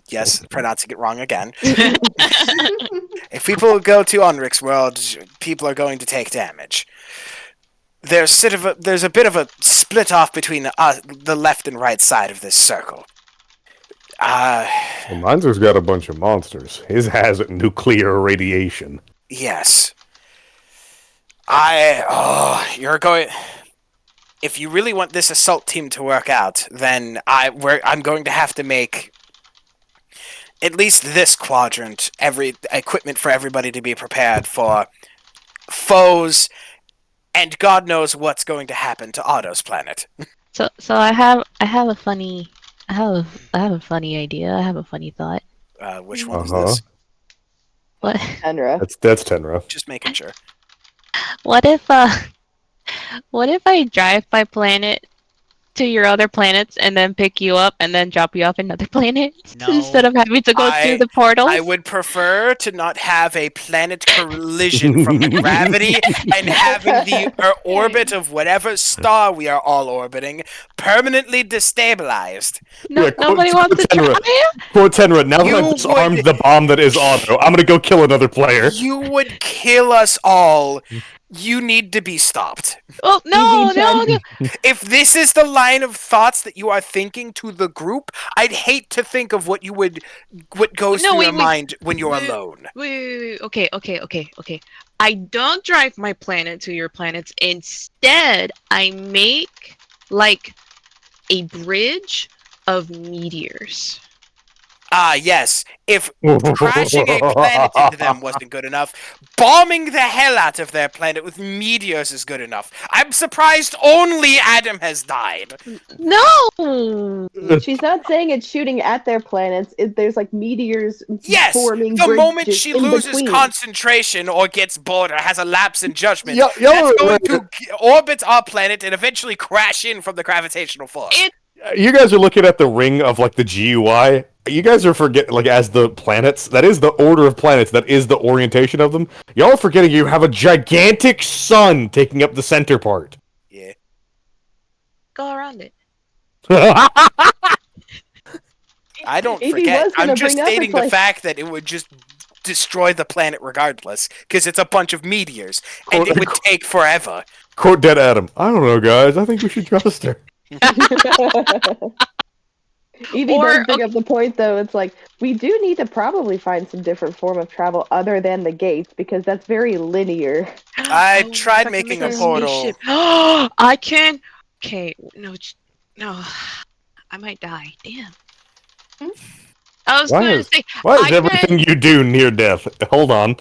yes, pronouncing it wrong again. If people go to Onric's world, people are going to take damage. There's a bit of a split off between the left and right side of this circle. Well, mine's got a bunch of monsters. His has nuclear radiation. Yes. You're going... If you really want this assault team to work out, then I'm going to have to make at least this quadrant, every equipment for everybody to be prepared for foes And God knows what's going to happen to Otto's planet. So I have a funny I have a funny idea. I have a funny thought. Which one is this? What Tenra. That's Tenra. Just making sure. what if I drive my planet to your other planets and then pick you up and then drop you off another planet No. instead of having to go through the portals? I would prefer to not have a planet collision from the gravity and having the orbit of whatever star we are all orbiting permanently destabilized. No, Yeah, nobody quote wants to Tenra. try it. Quote Tenra, now that You I've disarmed would- the bomb that is Otto, I'm gonna go kill another player. You would kill us all. You need to be stopped. Well, no. If this is the line of thoughts that you are thinking to the group, I'd hate to think of what goes No, through wait, your wait. mind when you're Wait. alone. Wait. Okay. I don't drive my planet to your planets. Instead, I make like a bridge of meteors. Ah, yes. If crashing a planet into them wasn't good enough, bombing the hell out of their planet with meteors is good enough. I'm surprised only Adam has died. No. She's not saying it's shooting at their planets. There's like meteors Yes, forming the moment bridges she in loses between. concentration or gets bored or has a lapse in judgment, Y'all that's are- going to orbit our planet and eventually crash in from the gravitational force. You guys are looking at the ring of like the GUI. You guys are forgetting, like, as the planets, that is the order of planets, that is the orientation of them. Y'all are forgetting you have a gigantic sun taking up the center part. Yeah. Go around it. I don't Maybe forget. was gonna I'm just bring up stating it's the like- fact that it would just destroy the planet regardless, because it's a bunch of meteors, and it would take forever. Quote Dead Adam. I don't know, guys. I think we should trust her. Evie Or- does bring up the point, though. It's like, we do need to probably find some different form of travel other than the gates, because that's very linear. I Oh, tried if can making make a portal. spaceship. I can. Okay, no. I might die. Damn. I was Why going to is- say, Why is I everything you do near death? Hold on.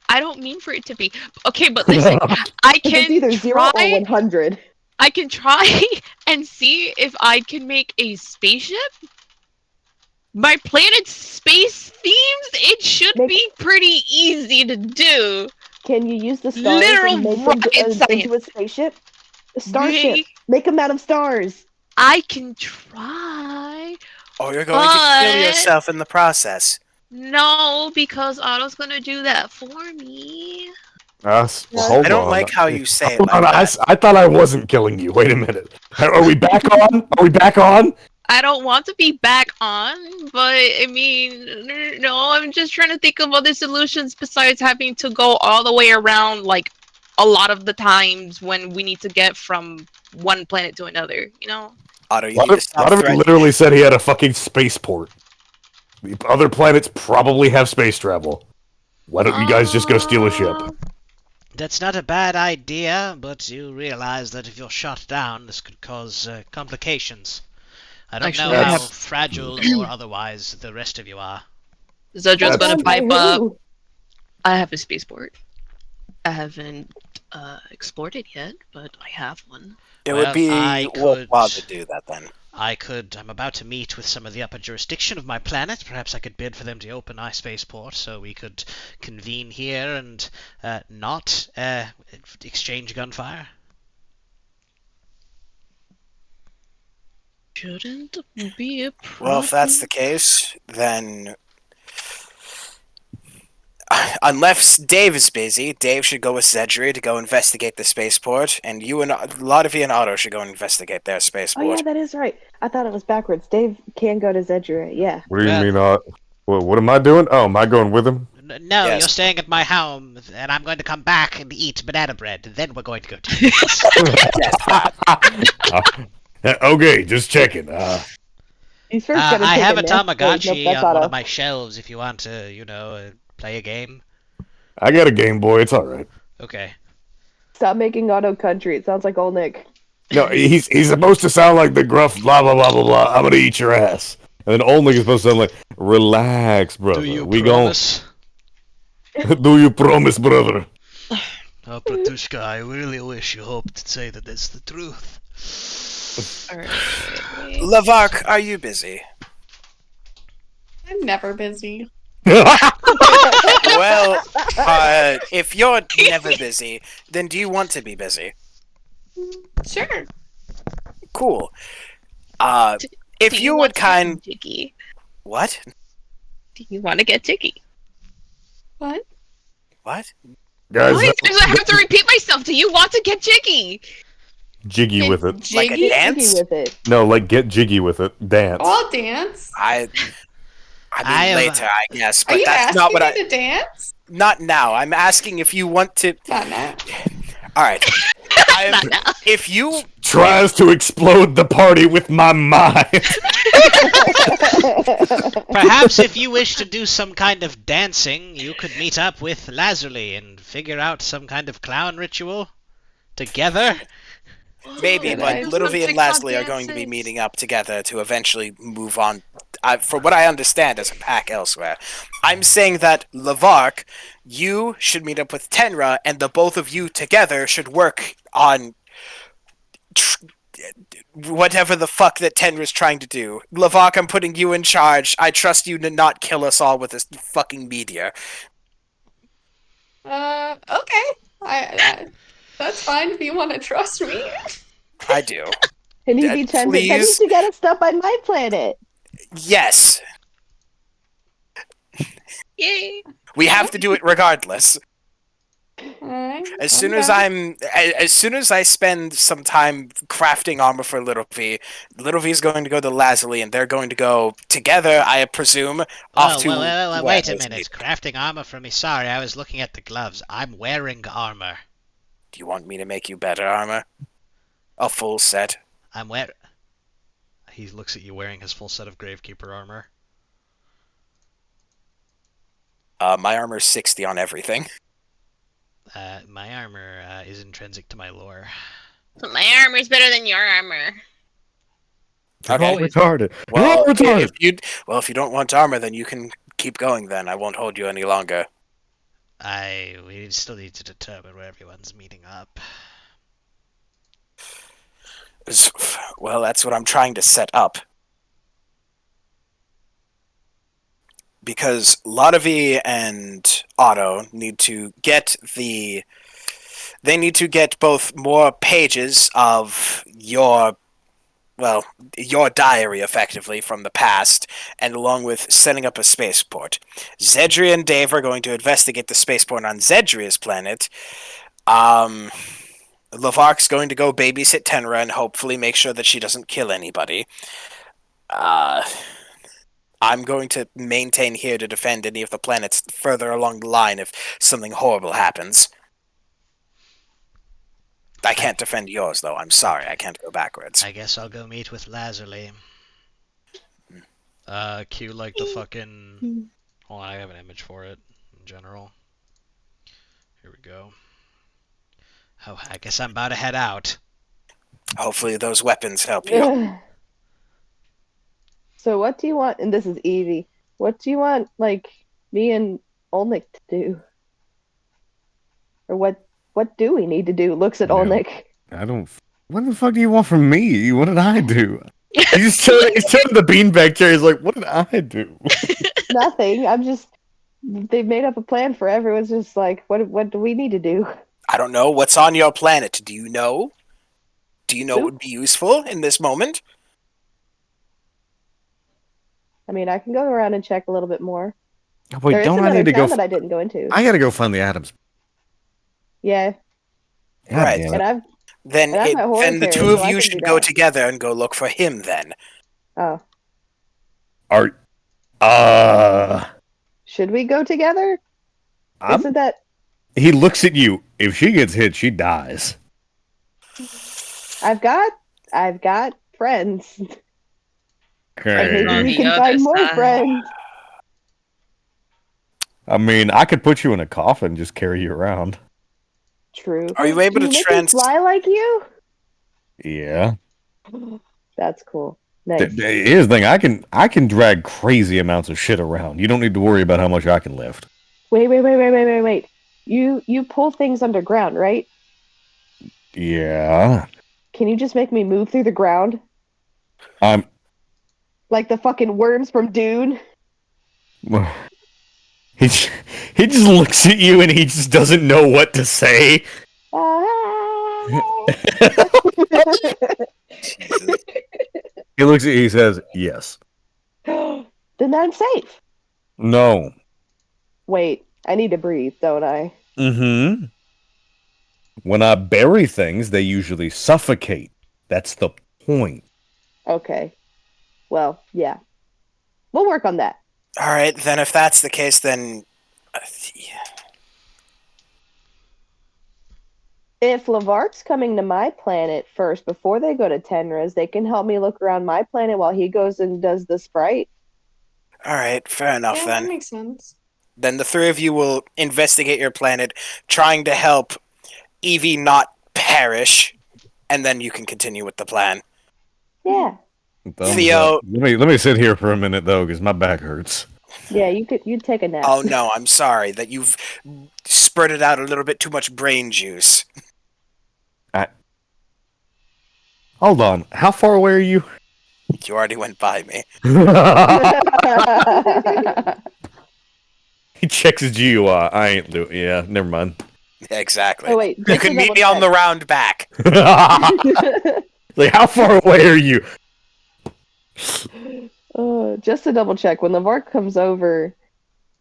I don't mean for it to be. Okay, but listen, I It's can either 0 or try. 100. I can try and see if I can make a spaceship. My planet's space themes. It should Make- be pretty easy to do. Can you use the stars Literal and make them rocket into science. a spaceship? A starship. Maybe Make them out of stars. I can try. Or you're going to kill But- yourself in the process. No, because Otto's gonna do that for me. Hold I don't on. like how you say it Hold like on, that. I thought I wasn't killing you. Wait a minute. Are we back on? Are we back on? I don't want to be back on, but I mean, no, I'm just trying to think of other solutions besides having to go all the way around, like, a lot of the times when we need to get from one planet to another, you know? Otto, you need to stop Lot of it threatening. literally said he had a fucking spaceport. The other planets probably have space travel. Why don't you guys just go steal a ship? That's not a bad idea, but you realize that if you're shot down, this could cause complications. I don't Actually, know I how have- fragile or otherwise the rest of you are. Zedra's gonna Done by pipe up. who? I have a spaceport. I haven't explored it yet, but I have one. It Well, would be I worthwhile could- to do that then. I'm about to meet with some of the upper jurisdiction of my planet. Perhaps I could bid for them to open my spaceport so we could convene here and not exchange gunfire. Shouldn't be a problem. Well, if that's the case, then unless Dave is busy, Dave should go with Zedri to go investigate the spaceport, and Lotavie and Otto should go investigate their Oh, spaceport. yeah, that is right. I thought it was backwards. Dave can go to Zedra, yeah. What do you Well- mean? What am I doing? Oh, am I going with him? No, Yes. you're staying at my home, and I'm going to come back and eat banana bread. Then we're going to go to. Okay, just checking. He's first gonna I take have a nap. Nope, Tamagotchi that's on one Otto. of my shelves if you want to, play a game. I got a Game Boy. It's all right. Okay. Stop making Auto Country. It sounds like old Nick. No, he's supposed to sound like the gruff blah blah blah blah blah. I'm gonna eat your ass. And then only is supposed to sound like, relax, brother. Do you we promise? Do you promise, brother? Oh, Bratushka, I really wish you hoped to say that it's the truth. Alright. Lavark, are you busy? I'm never busy. Well, if you're never busy, then do you want to be busy? Sure. Cool. Do If you want would to get kind... jiggy? What? Do you want to get jiggy? What? What? How Guys, many times do I have to repeat myself? Do you want to get jiggy? jiggy Get with it. Like a jiggy? dance? Jiggy with it. No, like get jiggy with it. Dance. I'll dance. I mean, I am- later, I guess, Are but you that's asking not what me to dance? Not now. I'm asking if you want to... Not now. Alright. Not now. If you... Tries to explode the party with my mind. Perhaps if you wish to do some kind of dancing, you could meet up with Lazuli and figure out some kind of clown ritual together. Maybe, Good but idea. Little V and TikTok Leslie are going to be dances. meeting up together to eventually move on, from what I understand, as a pack elsewhere. I'm saying that, Lavark, you should meet up with Tenra, and the both of you together should work on whatever the fuck that Tenra's trying to do. Lavark, I'm putting you in charge. I trust you to not kill us all with this fucking meteor. Okay. That's fine if you want to trust me. I do. Can he Dad, be Tenra? please? Can he to get us stuff on my planet? Yes. Yay. We have to do it regardless. Alright. As soon as I spend some time crafting armor for Little V is going to go to Lazuli, and they're going to go together, I presume, off to... Well, wait a minute. Crafting armor for me. Sorry, I was looking at the gloves. I'm wearing armor. Do you want me to make you better armor? A full set? He looks at you wearing his full set of Gravekeeper armor. My armor's 60 on everything. My armor is intrinsic to my lore. So my armor's better than your armor. You're Okay. all retarded. Well, You're all retarded. if you don't want armor, then you can keep going then. I won't hold you any longer. We still need to determine where everyone's meeting up. Well, that's what I'm trying to set up. Because Lodovi and Otto need to get They need to get both more pages of your diary, effectively, from the past, and along with setting up a spaceport. Zedri and Dave are going to investigate the spaceport on Zedri's planet. Lavark's going to go babysit Tenra and hopefully make sure that she doesn't kill anybody. I'm going to maintain here to defend any of the planets further along the line if something horrible happens. I can't defend yours, though. I'm sorry. I can't go backwards. I guess I'll go meet with Lazuli. Cue like the fucking... Hold on, I have an image for it in general. Here we go. Oh, I guess I'm about to head out. Hopefully those weapons help you. So what do you want? And this is easy. What do you want, like, me and Olnik to do? Or what do we need to do? Looks at Olnik. I don't. What the fuck do you want from me? What did I do? He's turning the beanbag chair. He's like, what did I do? Nothing. I'm just. They've made up a plan for everyone's just like, what do we need to do? I don't know. What's on your planet? Do you know? Do you know what would be useful in this moment? I mean, I can go around and check a little bit more. Wait, There is don't I another need to go? town that I didn't go into. I gotta go find the atoms. Yeah, God Right. damn it. and I've. Then, And I'm at then the Horror two Fair, of so I you can should do go that. together and go look for him. Then Oh, should we go together? Isn't that? He looks at you. If she gets hit, she dies. I've got friends. Okay. On Maybe the we can other find more side. friends. I mean, I could put you in a coffin and just carry you around. True. Are you able Can to you make me fly like you? Yeah. That's cool. Nice. Here's the thing. I can drag crazy amounts of shit around. You don't need to worry about how much I can lift. Wait. You pull things underground, right? Yeah. Can you just make me move through the ground? I'm. Like the fucking worms from Dune? He j- he just looks at you and he just doesn't know what to say. Jesus. He looks at you. He says, "Yes." Then I'm safe. No. Wait, I need to breathe, don't I? Mm-hmm. When I bury things, they usually suffocate. That's the point. Okay. Well, yeah. We'll work on that. All right, then if that's the case, then yeah. If Lavark's coming to my planet first before they go to Tenra's, they can help me look around my planet while he goes and does the sprite. All right, fair enough Yeah, then. that makes sense. Then the three of you will investigate your planet, trying to help Evie not perish, and then you can continue with the plan. Yeah. Thumbs Theo- up. Let me sit here for a minute though, because my back hurts. Yeah, you'd take a nap. Oh no, I'm sorry that you've spurted out a little bit too much brain juice. Hold on. How far away are you? You already went by me. He checks his GUI. I ain't do. Yeah, never mind. Exactly. Oh wait, You just can to meet double me on check. the round back. Like, how far away are you? Just to double check, when Lavark comes over,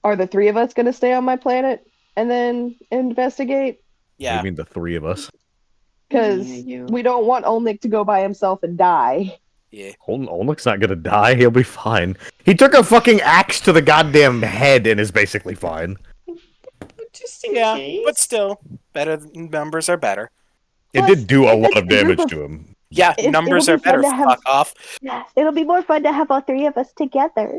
are the three of us going to stay on my planet and then investigate? What do you Yeah. mean the three of us? Because Yeah, you. we don't want Olnik to go by himself and die. Yeah. Olnik's not gonna die. He'll be fine. He took a fucking axe to the goddamn head and is basically fine. Just in Yeah, case. but still, better numbers are better. It Plus, did do a if lot it's of a group damage of- to him. Yeah, It'll numbers be are better. fun to have- Fuck off. Yeah, it'll be more fun to have all three of us together.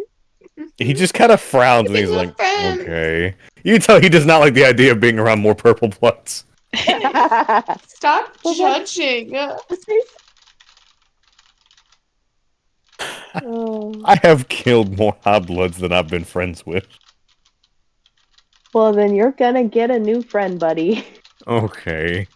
He just kind of frowns and He's he's a like, friend. okay. You can tell he does not like the idea of being around more purple bloods. Stop Well, judging. Oh. I have killed more hobbloods than I've been friends with. Well, then you're gonna get a new friend, buddy. Okay.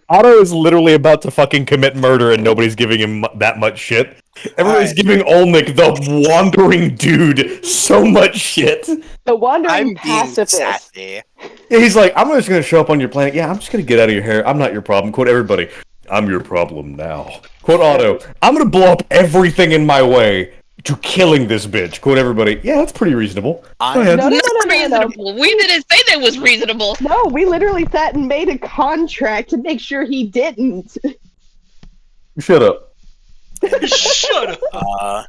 Otto is literally about to fucking commit murder and nobody's giving him that much shit. Everybody's Alright. giving Olnik, the wandering dude, so much shit. The wandering I'm being pacifist. sassy. Yeah, he's like, I'm just gonna show up on your planet. Yeah, I'm just gonna get out of your hair. I'm not your problem. Quote everybody. I'm your problem now. Quote Otto. I'm gonna blow up everything in my way to killing this bitch. Quote everybody. Yeah, that's pretty reasonable. Go ahead. No, no, no, Not no, no, no. reasonable. We didn't say that was reasonable. No, we literally sat and made a contract to make sure he didn't. Shut up. Shut up.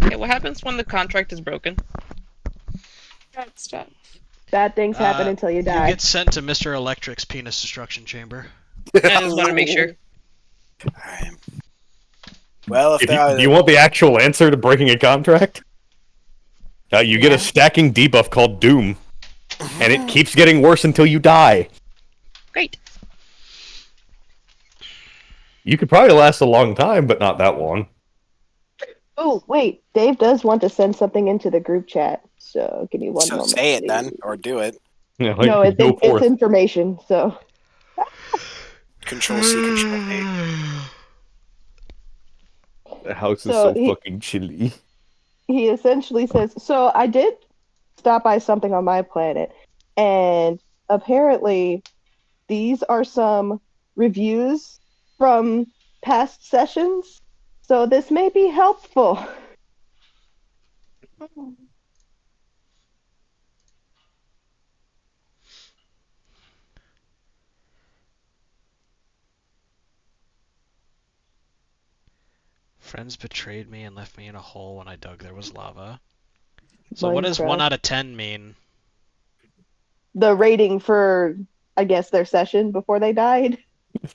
Okay, what happens when the contract is broken? That's stuff. Bad things happen until you You die. get sent to Mr. Electric's penis destruction chamber. I just want to make sure. Alright. Well, if Do there are... you want the actual answer to breaking a contract? You get a stacking debuff called Doom, and it keeps getting worse until you die. Great. You could probably last a long time, but not that long. Oh, wait. Dave does want to send something into the group chat. So give me one So moment. say it please. then, or do it. Yeah, like, No, it's go forth. information. So Control C, Control V. The house is So so fucking chilly. he essentially says, so I did stop by something on my planet, and apparently these are some reviews from past sessions, so this may be helpful. Friends betrayed me and left me in a hole when I dug there was lava. So what does Minecraft. 1 out of 10 mean? The rating for, I guess, their session before they died.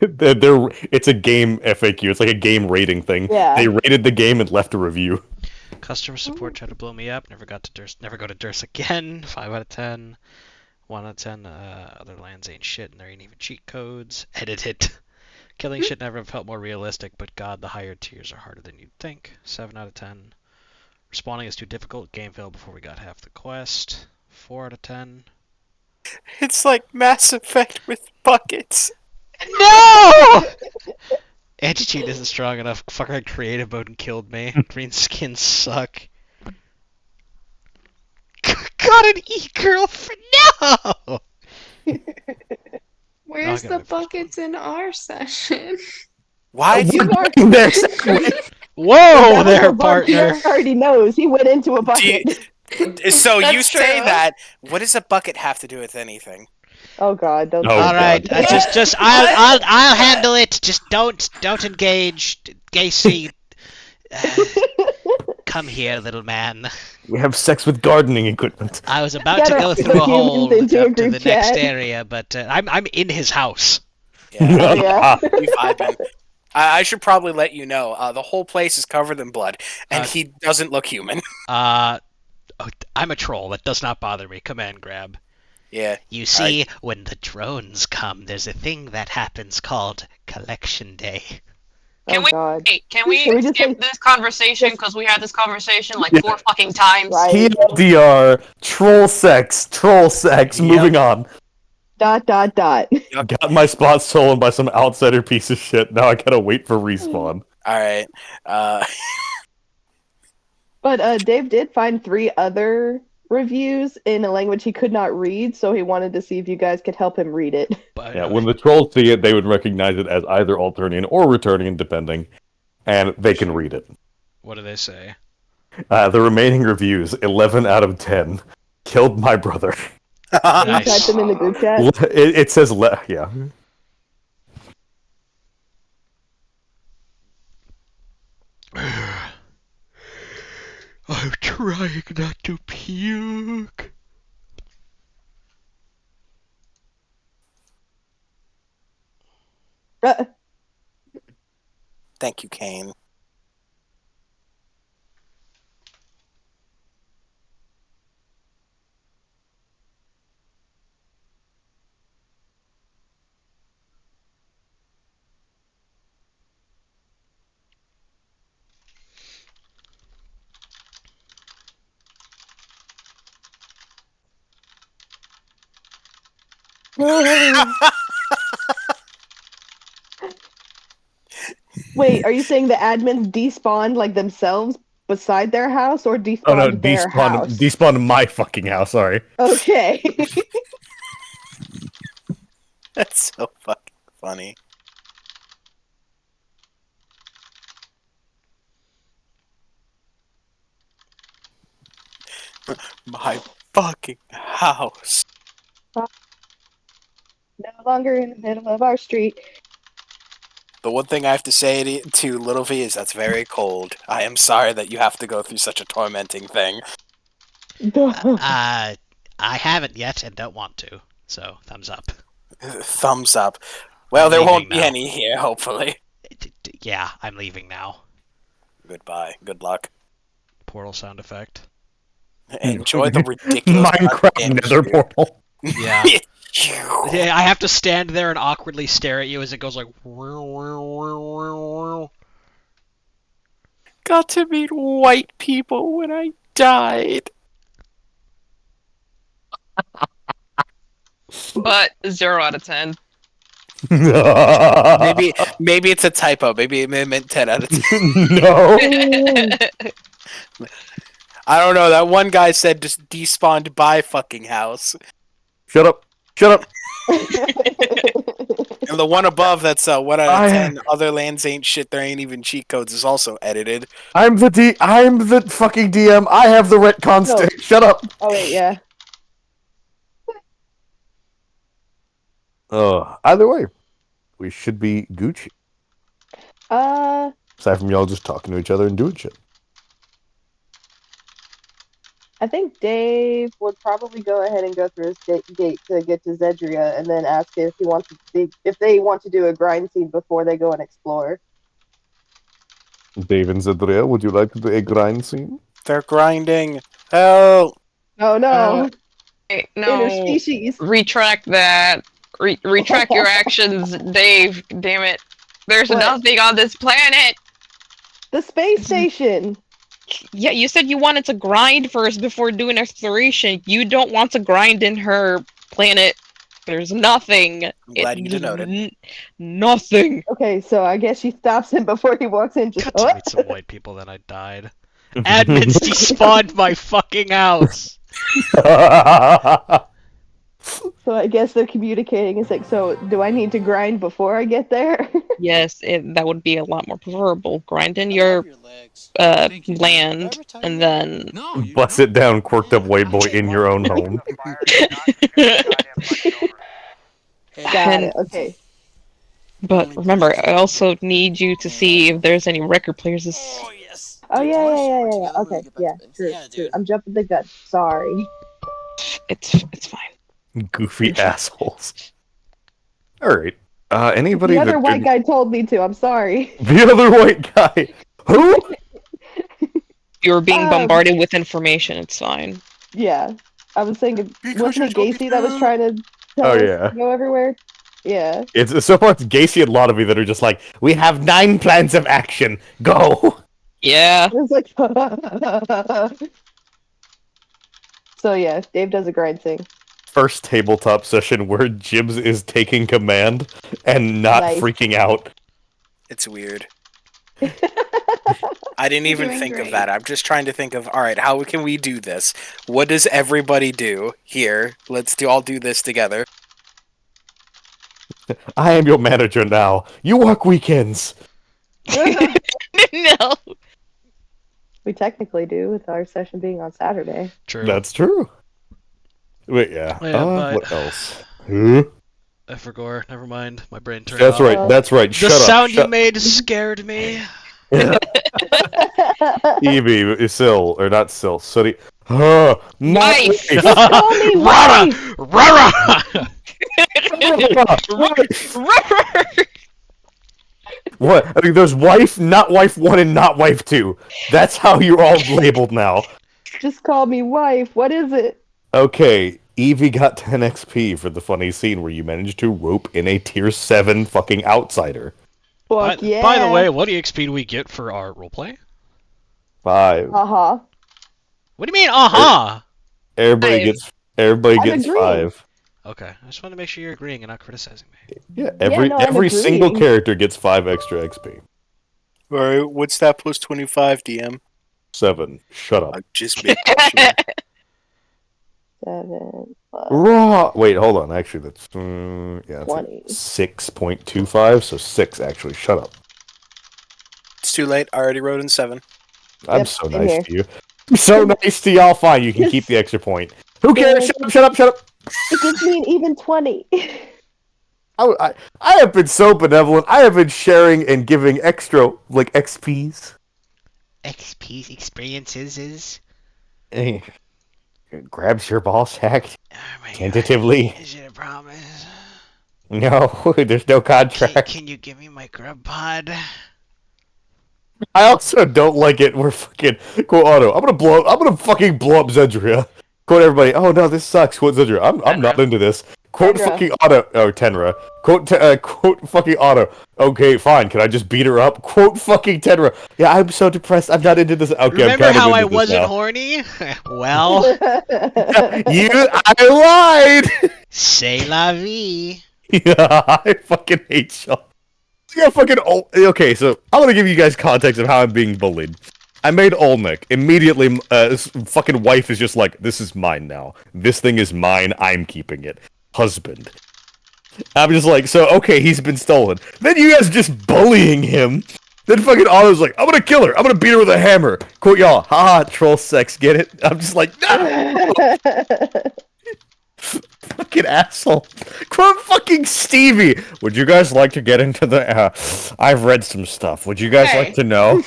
It's a game FAQ. It's like a game rating thing. Yeah. They rated the game and left a review. Customer support tried to blow me up. Never go to Durst again. 5 out of 10. 1 out of 10. Other lands ain't shit, and there ain't even cheat codes. Edited. Killing shit never felt more realistic, but God, the higher tiers are harder than you'd think. 7 out of 10. Responding is too difficult. Game failed before we got half the quest. 4 out of 10. It's like Mass Effect with buckets. No! Attitude isn't strong enough. Fucking creative mode and killed me. Green skins suck. Got an e-girlfriend. No! Where's Okay, the buckets in our session? Why? You are. Whoa That there, was a bucket. He partner. already knows. He went into a bucket. So you That's say true. that. What does a bucket have to do with anything? Oh God! Don't. Oh, say All right, God. I'll handle it. Just don't engage, Gacy. Come here, little man. We have sex with gardening equipment. I was about Get to go all through the a hole humans into a up to group the next chat. area, but I'm in his house. Yeah, Oh, yeah. we vibing. I should probably let you know. The whole place is covered in blood, and he doesn't look human. Oh, I'm a troll. That does not bother me. Command grab. Yeah. You see, when the drones come, there's a thing that happens called Collection Day. Can Oh we God. Hey, can we Can we just skip say- this conversation because we had this conversation like Yeah. 4 fucking times? Right. TLDR, troll sex, Yep. moving on. ... Got my spot stolen by some outsider piece of shit. Now I gotta wait for respawn. All right. But Dave did find 3 other reviews in a language he could not read, so he wanted to see if you guys could help him read it. But, Yeah, when the trolls see it, they would recognize it as either Alternian or Returnian, depending, and they can read it. what do they say? The remaining reviews, 11 out of 10, killed my brother. Can you Nice. type them in the group chat? It says, yeah. I'm trying not to puke. Thank you, Kane. Wait, are you saying the admins despawned like themselves beside their house, or despawned Oh no, their house? despawn my fucking house, sorry. Okay. That's so fucking funny. My fucking house. No longer in the middle of our street. The one thing I have to say to Little V is that's very cold. I am sorry that you have to go through such a tormenting thing. I haven't yet and don't want to. So, thumbs up. Thumbs up. Well, I'm there leaving won't be now. any here, hopefully. Yeah, I'm leaving now. Goodbye. Good luck. Portal sound effect. Enjoy the ridiculous Minecraft goddamn Nether shit. portal. Yeah. Yeah, I have to stand there and awkwardly stare at you as it goes like. Got to meet white people when I died. But 0 out of 10. Maybe it's a typo. Maybe it meant 10 out of 10. No. I don't know. That one guy said just despawned by fucking house. Shut up. And the one above that's 1 out of 10. Other lands ain't shit. There ain't even cheat codes is also edited. I'm the fucking DM. I have the retcon No. stick. Shut up. Oh wait, yeah. Either way, we should be Gucci. Uh, Aside from y'all just talking to each other and doing shit. I think Dave would probably go ahead and go through his gate to get to Zedria, and then ask if he wants if they want to do a grind scene before they go and explore. Dave and Zedria, would you like to do a grind scene? They're grinding. Help! Oh no, Hey, no, interspecies. retract that. Retract your actions, Dave. Damn it. There's What? nothing on this planet. The space station. Yeah, you said you wanted to grind first before doing exploration. You don't want to grind in her planet. There's nothing. I'm glad you denoted. Nothing. Okay, so I guess she stops him before he walks in. Just Got to meet some white people, then I died. Admins despawned my fucking house. So I guess they're communicating. It's like, so do I need to grind before I get there? Yes, that would be a lot more preferable. Grind in your land, and then Bust it down, quirked up white boy in your own home. Got it. Okay. But remember, I also need you to see if there's any record players. Oh yeah. Okay, yeah, true. I'm jumping the gun. Sorry. It's fine. Goofy assholes. Alright. Anybody The other that white guy told me to. I'm sorry. The other white guy. Who? You're being bombarded with information. It's fine. Yeah, I was thinking, wasn't it Gacy that was trying to tell us to go everywhere? Yeah. It's so far it's Gacy and Lotomy that are just like, we have 9 plans of action. Go. Yeah. It's like, so yeah, Dave does a grind thing. First tabletop session where Jibs is taking command and not freaking out. It's weird. I didn't even think of that. I'm just trying to think of, alright, how can we do this? What does everybody do here? Let's all do this together. I am your manager now. You work weekends. No. We technically do, with our session being on Saturday. True. That's true. Wait, yeah. But what else? Huh? I forgot. Never mind. My brain turned That's off. right. That's right. The Shut up. sound you made scared me. Evie, Sil, or not Sil, Sooty. My Wife! Call me Rara! wife! Rara! What? I mean, there's wife, not wife 1, and not wife 2. That's how you're all labeled now. Just call me wife. What is it? Okay, Evie got 10 XP for the funny scene where you managed to rope in a tier 7 fucking outsider. Fuck yeah. By the way, what EXP do we get for our roleplay? 5. Uh-huh. What do you mean, uh-huh? Everybody gets agreeing. 5. Okay, I just want to make sure you're agreeing and not criticizing me. Yeah, every single character gets 5 extra XP. Alright, what's that plus 25, DM? 7. Shut up. I'm just making sure. 7 plus Raw. Wait, hold on. Actually, that's yeah, 20. 6.25. So 6 actually. Shut up. It's too late. I already wrote in 7. I'm Yep, so in nice to you. I'm so nice to y'all. Fine, you can keep the extra point. Who cares? Shut up. It gives me an even 20. I have been so benevolent. I have been sharing and giving extra like XPs. XP experiences. Hey, grabs your ball sack Oh my tentatively. God. Is it a promise? No, there's no contract. Can you give me my grub pod? I also don't like it. We're fucking quote auto. I'm gonna fucking blow up Zedria. Quote everybody. Oh no, this sucks. Quote Zedria. I'm not into this. Quote Tenra. fucking auto. Oh Tenra. Quote fucking auto. Okay, fine. Can I just beat her up? Quote fucking Tenra. Yeah, I'm so depressed. I'm not into this. Okay, Remember I'm kind how of I into this wasn't now. horny? Well, I lied. c'est la vie. Yeah, I fucking hate y'all. Yeah, fucking okay, so I'm gonna give you guys context of how I'm being bullied. I made Olmec. Immediately, his fucking wife is just like, this is mine now. This thing is mine. I'm keeping it. Husband. I'm just like, so, okay, he's been stolen. Then you guys just bullying him. Then fucking Otto's like, I'm gonna kill her. I'm gonna beat her with a hammer. Quote y'all, haha, troll sex, get it? I'm just like, no! Fucking asshole. Quote fucking Stevie. Would you guys like to get into the, I've read some stuff. Would you guys like to know?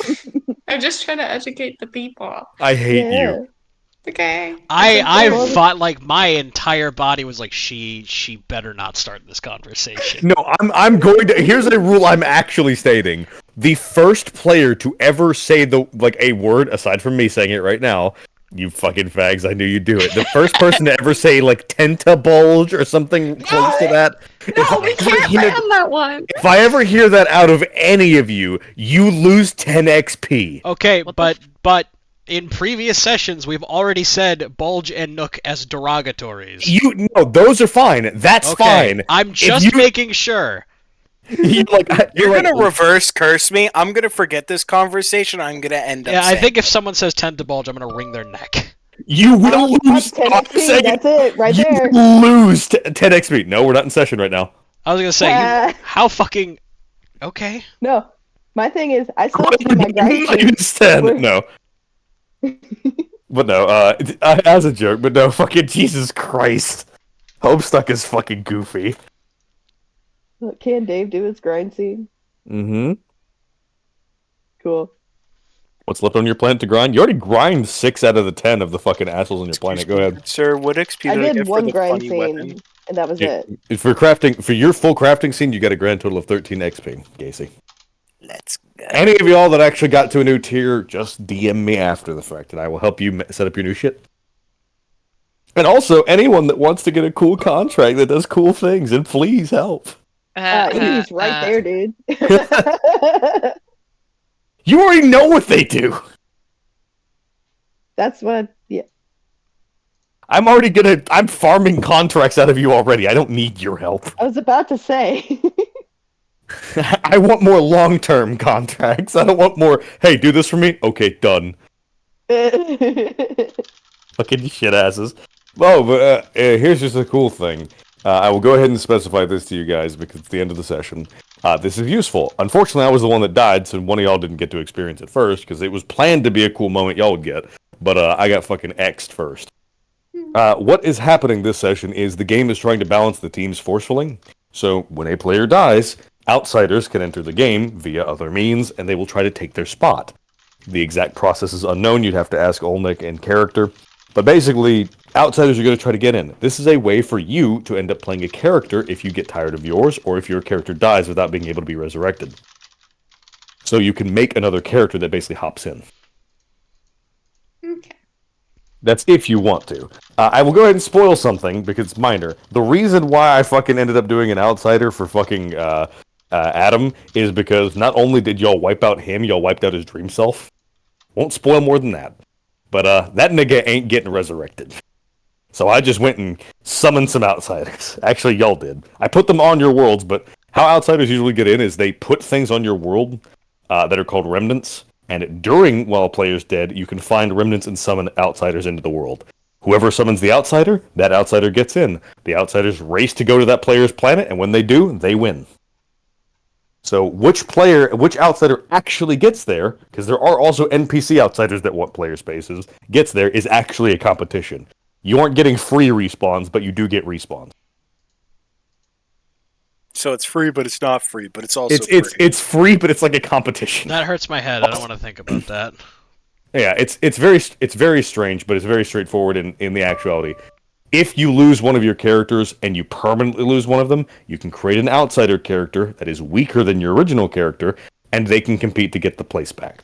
I'm just trying to educate the people. I hate you. Okay. I fought like my entire body was like she better not start this conversation. No, I'm going to. Here's a rule I'm actually stating: the first player to ever say a word aside from me saying it right now. You fucking fags! I knew you'd do it. The first person to ever say like tentabulge or something close to that. No, we can't ban that one. If I ever hear that out of any of you, you lose 10 XP. Okay, but In previous sessions, we've already said Bulge and Nook as derogatories. No, those are fine. That's Okay, fine. I'm just making sure. You're gonna reverse curse me. I'm gonna forget this conversation. I'm gonna end up. Yeah, I saying think if someone says 10 to Bulge, I'm gonna wring their neck. You will lose. 10 XP, that's it, right there. You lose 10 XP. No, we're not in session right now. I was gonna say, how fucking... Okay. No, my thing is, I still have to do my grind. Instead, no. But no, as a joke, but no, fucking Jesus Christ. Homestuck is fucking goofy. Can Dave do his grind scene? Mm-hmm. Cool. What's left on your planet to grind? You already grind 6 out of the 10 of the fucking assholes on your planet. Go ahead. Sir, what XP I did I did get for one the grind funny scene, weapon? and that was it. For your full crafting scene, you got a grand total of 13 XP, Gacy. Let's go. Any of y'all that actually got to a new tier, just DM me after the fact, and I will help you set up your new shit. And also, anyone that wants to get a cool contract that does cool things, and please help. He's right there, dude. You already know what they do. That's what. Yeah. I'm farming contracts out of you already. I don't need your help. I was about to say. I want more long-term contracts. I don't want more, hey, do this for me? Okay, done. Fucking shit asses. Oh, but here's just a cool thing. I will go ahead and specify this to you guys because it's the end of the session. This is useful. Unfortunately, I was the one that died, so one of y'all didn't get to experience it first because it was planned to be a cool moment y'all would get. But I got fucking X'd first. What is happening this session is the game is trying to balance the teams forcefully. So when a player dies, outsiders can enter the game via other means, and they will try to take their spot. The exact process is unknown. You'd have to ask Olnick in character. But basically, outsiders are going to try to get in. This is a way for you to end up playing a character if you get tired of yours, or if your character dies without being able to be resurrected. So you can make another character that basically hops in. Okay. That's if you want to. I will go ahead and spoil something, because it's minor. The reason why I fucking ended up doing an outsider for fucking Adam is because not only did y'all wipe out him, y'all wiped out his dream self. Won't spoil more than that. But that nigga ain't getting resurrected. So I just went and summoned some outsiders. Actually, y'all did. I put them on your worlds, but how outsiders usually get in is they put things on your world that are called remnants, and while a player's dead, you can find remnants and summon outsiders into the world. Whoever summons the outsider, that outsider gets in. The outsiders race to go to that player's planet, and when they do, they win. So which outsider actually gets there, because there are also NPC outsiders that want player spaces, gets there is actually a competition. You aren't getting free respawns, but you do get respawns. So it's free, but it's not free, but it's also it's free, but it's like a competition. That hurts my head. I don't want to think about that. Yeah, it's very strange, but it's very straightforward in the actuality. If you lose one of your characters and you permanently lose one of them, you can create an outsider character that is weaker than your original character, and they can compete to get the place back.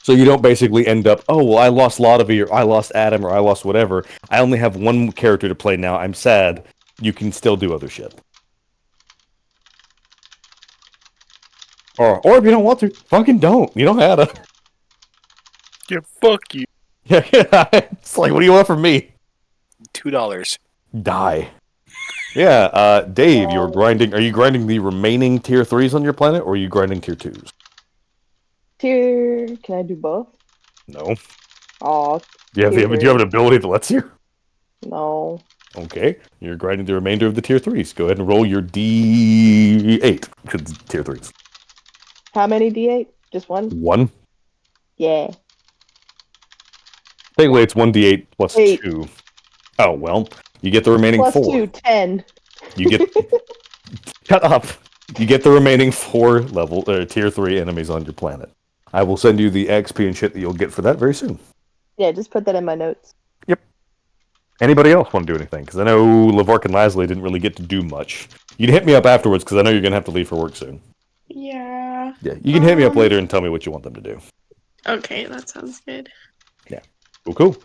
So you don't basically end up, oh, well, I lost Lodovi, or I lost Adam, or I lost whatever. I only have one character to play now. I'm sad. You can still do other shit. Or if you don't want to, fucking don't. You don't have to. Yeah, fuck you. Yeah, it's like, what do you want from me? $2. Die. Yeah, Dave, you're grinding. Are you grinding the remaining tier 3s on your planet, or are you grinding tier 2s? Can I do both? No. Oh. Do you have an ability that lets you? No. Okay, you're grinding the remainder of the tier 3s. Go ahead and roll your D8, because it's tier 3s. How many D8? Just one? One. Yeah. Technically, it's 1d8 plus 8. 2. Oh, well, you get the remaining plus 4. 2, 10. You get... Shut up. You get the remaining 4 tier 3 enemies on your planet. I will send you the XP and shit that you'll get for that very soon. Yeah, just put that in my notes. Yep. Anybody else want to do anything? Because I know Lavark and Lasley didn't really get to do much. You can hit me up afterwards, because I know you're going to have to leave for work soon. Yeah. Yeah, you can hit me up later and tell me what you want them to do. Okay, that sounds good. Yeah. Cool.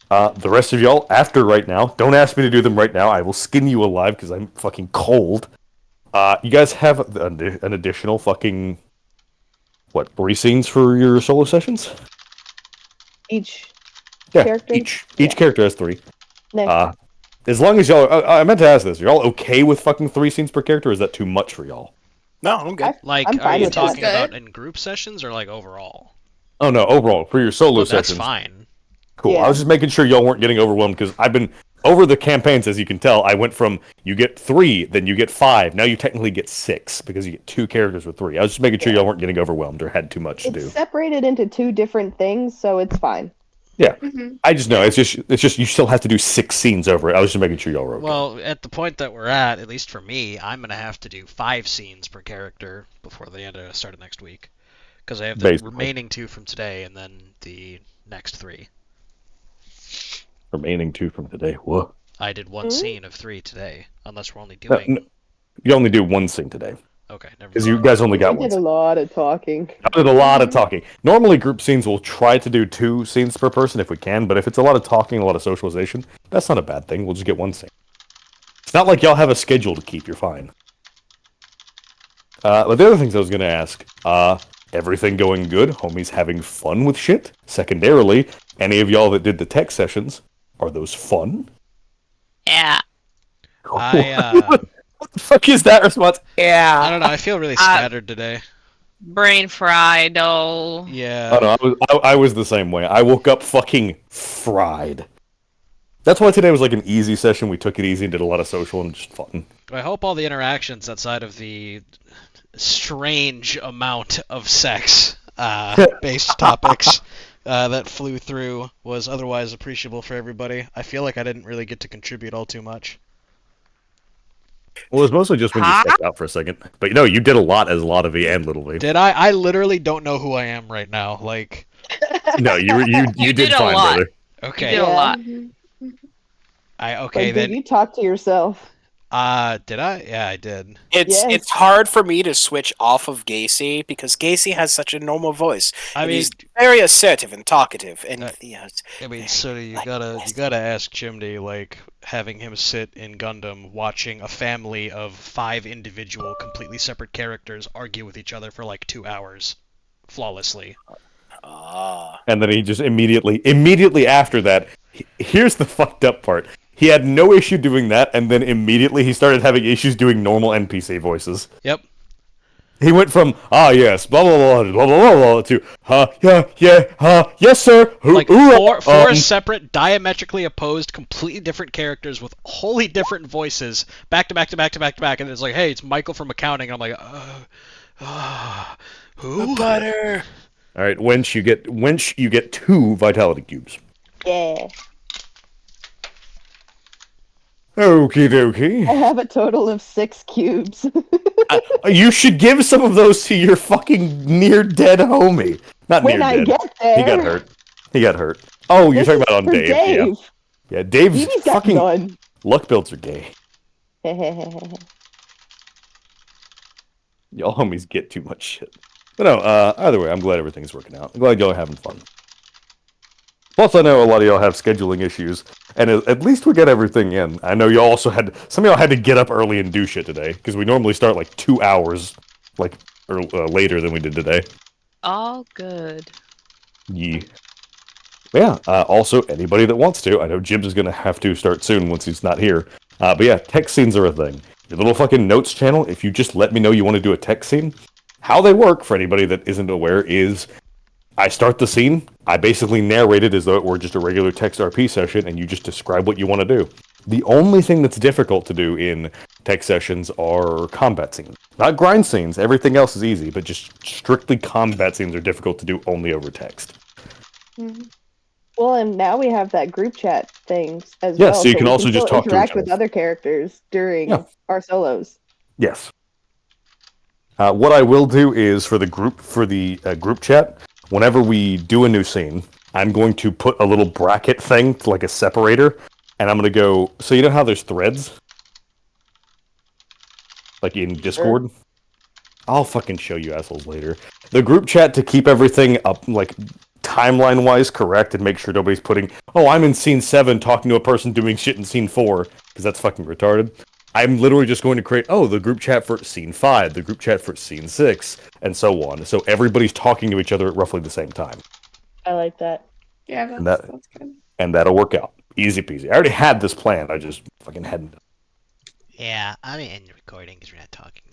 The rest of y'all, after right now, don't ask me to do them right now. I will skin you alive because I'm fucking cold. You guys have an additional fucking what, 3 scenes for your solo sessions? Each Yeah, character? each Yeah. character has 3. Nice. As long as y'all, I meant to ask this, are y'all okay with fucking 3 scenes per character, or is that too much for y'all? No, I'm good. Like, I'm are fine you with that. talking about Good. in group sessions or like overall? Oh no, overall, for your solo Oh, that's sessions. fine. Cool. Yeah. I was just making sure y'all weren't getting overwhelmed, because I've been, over the campaigns, as you can tell, I went from, you get 3, then you get 5, now you technically get 6, because you get 2 characters with 3. I was just making sure y'all weren't getting overwhelmed or had too much to It's do. separated into 2 different things, so it's fine. Yeah. Mhm. I just know, it's just you still have to do 6 scenes over it. I was just making sure y'all were okay. Well, at the point that we're at least for me, I'm gonna have to do 5 scenes per character before the end of start of next week, because I have the Basically. remaining 2 from today and then the next 3. Remaining 2 from today. Whoa. I did 1 Mhm. scene of 3 today, unless we're only No, doing. no, you only do 1 scene today, Okay, never because mind. you guys only got We 1 did a scene. lot of talking. I did a lot of talking. Normally, group scenes will try to do 2 scenes per person if we can, but if it's a lot of talking, a lot of socialization, that's not a bad thing. We'll just get 1 scene. It's not like y'all have a schedule to keep. You're fine. But the other things I was going to ask, everything going good? Homies having fun with shit? Secondarily, any of y'all that did the tech sessions, are those fun? Yeah. What the fuck is that response? Yeah. I don't know. I feel really scattered today. Brain fried, though. Yeah. Oh no, I was the same way. I woke up fucking fried. That's why today was like an easy session. We took it easy and did a lot of social and just fun. I hope all the interactions outside of the strange amount of sex based topics that flew through was otherwise appreciable for everybody. I feel like I didn't really get to contribute all too much. Well, it was mostly just when you stepped out for a second. But you know, you did a lot as a lot of V and Little V. Did I? I literally don't know who I am right now. Like, No, you did a fine, lot. brother. okay, You did a lot. okay Like, then. did you talk to yourself? Did I? Yeah, I did. It's Yes. it's hard for me to switch off of Gacy because Gacy has such a normal voice. I and mean, he's very assertive and talkative, and Theo's I mean, very, so you like, gotta aggressive. ask Chimney, like having him sit in Gundam watching a family of 5 individual, completely separate characters argue with each other for like 2 hours, flawlessly. And then he just immediately after that, here's the fucked up part. He had no issue doing that, and then immediately he started having issues doing normal NPC voices. Yep. He went from yes, blah blah blah blah blah blah to yes sir. Like four separate, diametrically opposed, completely different characters with wholly different voices, back to back to back to back to back, and it's like, hey, it's Michael from accounting. And I'm like, who? Butter. All right, Wench, you get 2 vitality cubes. Yeah. Okie dokie. I have a total of 6 cubes. You should give some of those to your fucking near dead homie. Not when near I dead. get there. He got hurt. He got hurt. Oh, you're This talking is about on for Dave. Dave. Yeah, Dave's He's got fucking none. luck builds are gay. Y'all homies get too much shit. But no, either way, I'm glad everything's working out. I'm glad y'all are having fun. Plus, I know a lot of y'all have scheduling issues, and at least we got everything in. I know y'all also some of y'all had to get up early and do shit today, because we normally start like 2 hours later than we did today. All good. Yeah. Yeah, also, anybody that wants to, I know Jibs is going to have to start soon once he's not here. But yeah, tech scenes are a thing. Your little fucking notes channel, if you just let me know you want to do a tech scene, how they work, for anybody that isn't aware, is I start the scene, I basically narrate it as though it were just a regular text RP session, and you just describe what you want to do. The only thing that's difficult to do in tech sessions are combat scenes. Not grind scenes, everything else is easy, but just strictly combat scenes are difficult to do only over text. Well, and now we have that group chat things as Yeah, well. so you can we also just still talk to interact each with other. other characters during our solos. Yes. What I will do is for the group chat, whenever we do a new scene, I'm going to put a little bracket thing, like a separator, and I'm going to go, so you know how there's threads? Like in Discord? I'll fucking show you assholes later. The group chat to keep everything up, like, timeline-wise correct and make sure nobody's putting, oh, I'm in scene 7 talking to a person doing shit in scene 4, because that's fucking retarded. I'm literally just going to create, the group chat for scene 5, the group chat for scene 6, and so on. So everybody's talking to each other at roughly the same time. I like that. Yeah, And that's good. And that'll work out. Easy peasy. I already had this planned. I just fucking hadn't. Yeah, I'm in recording because we're not talking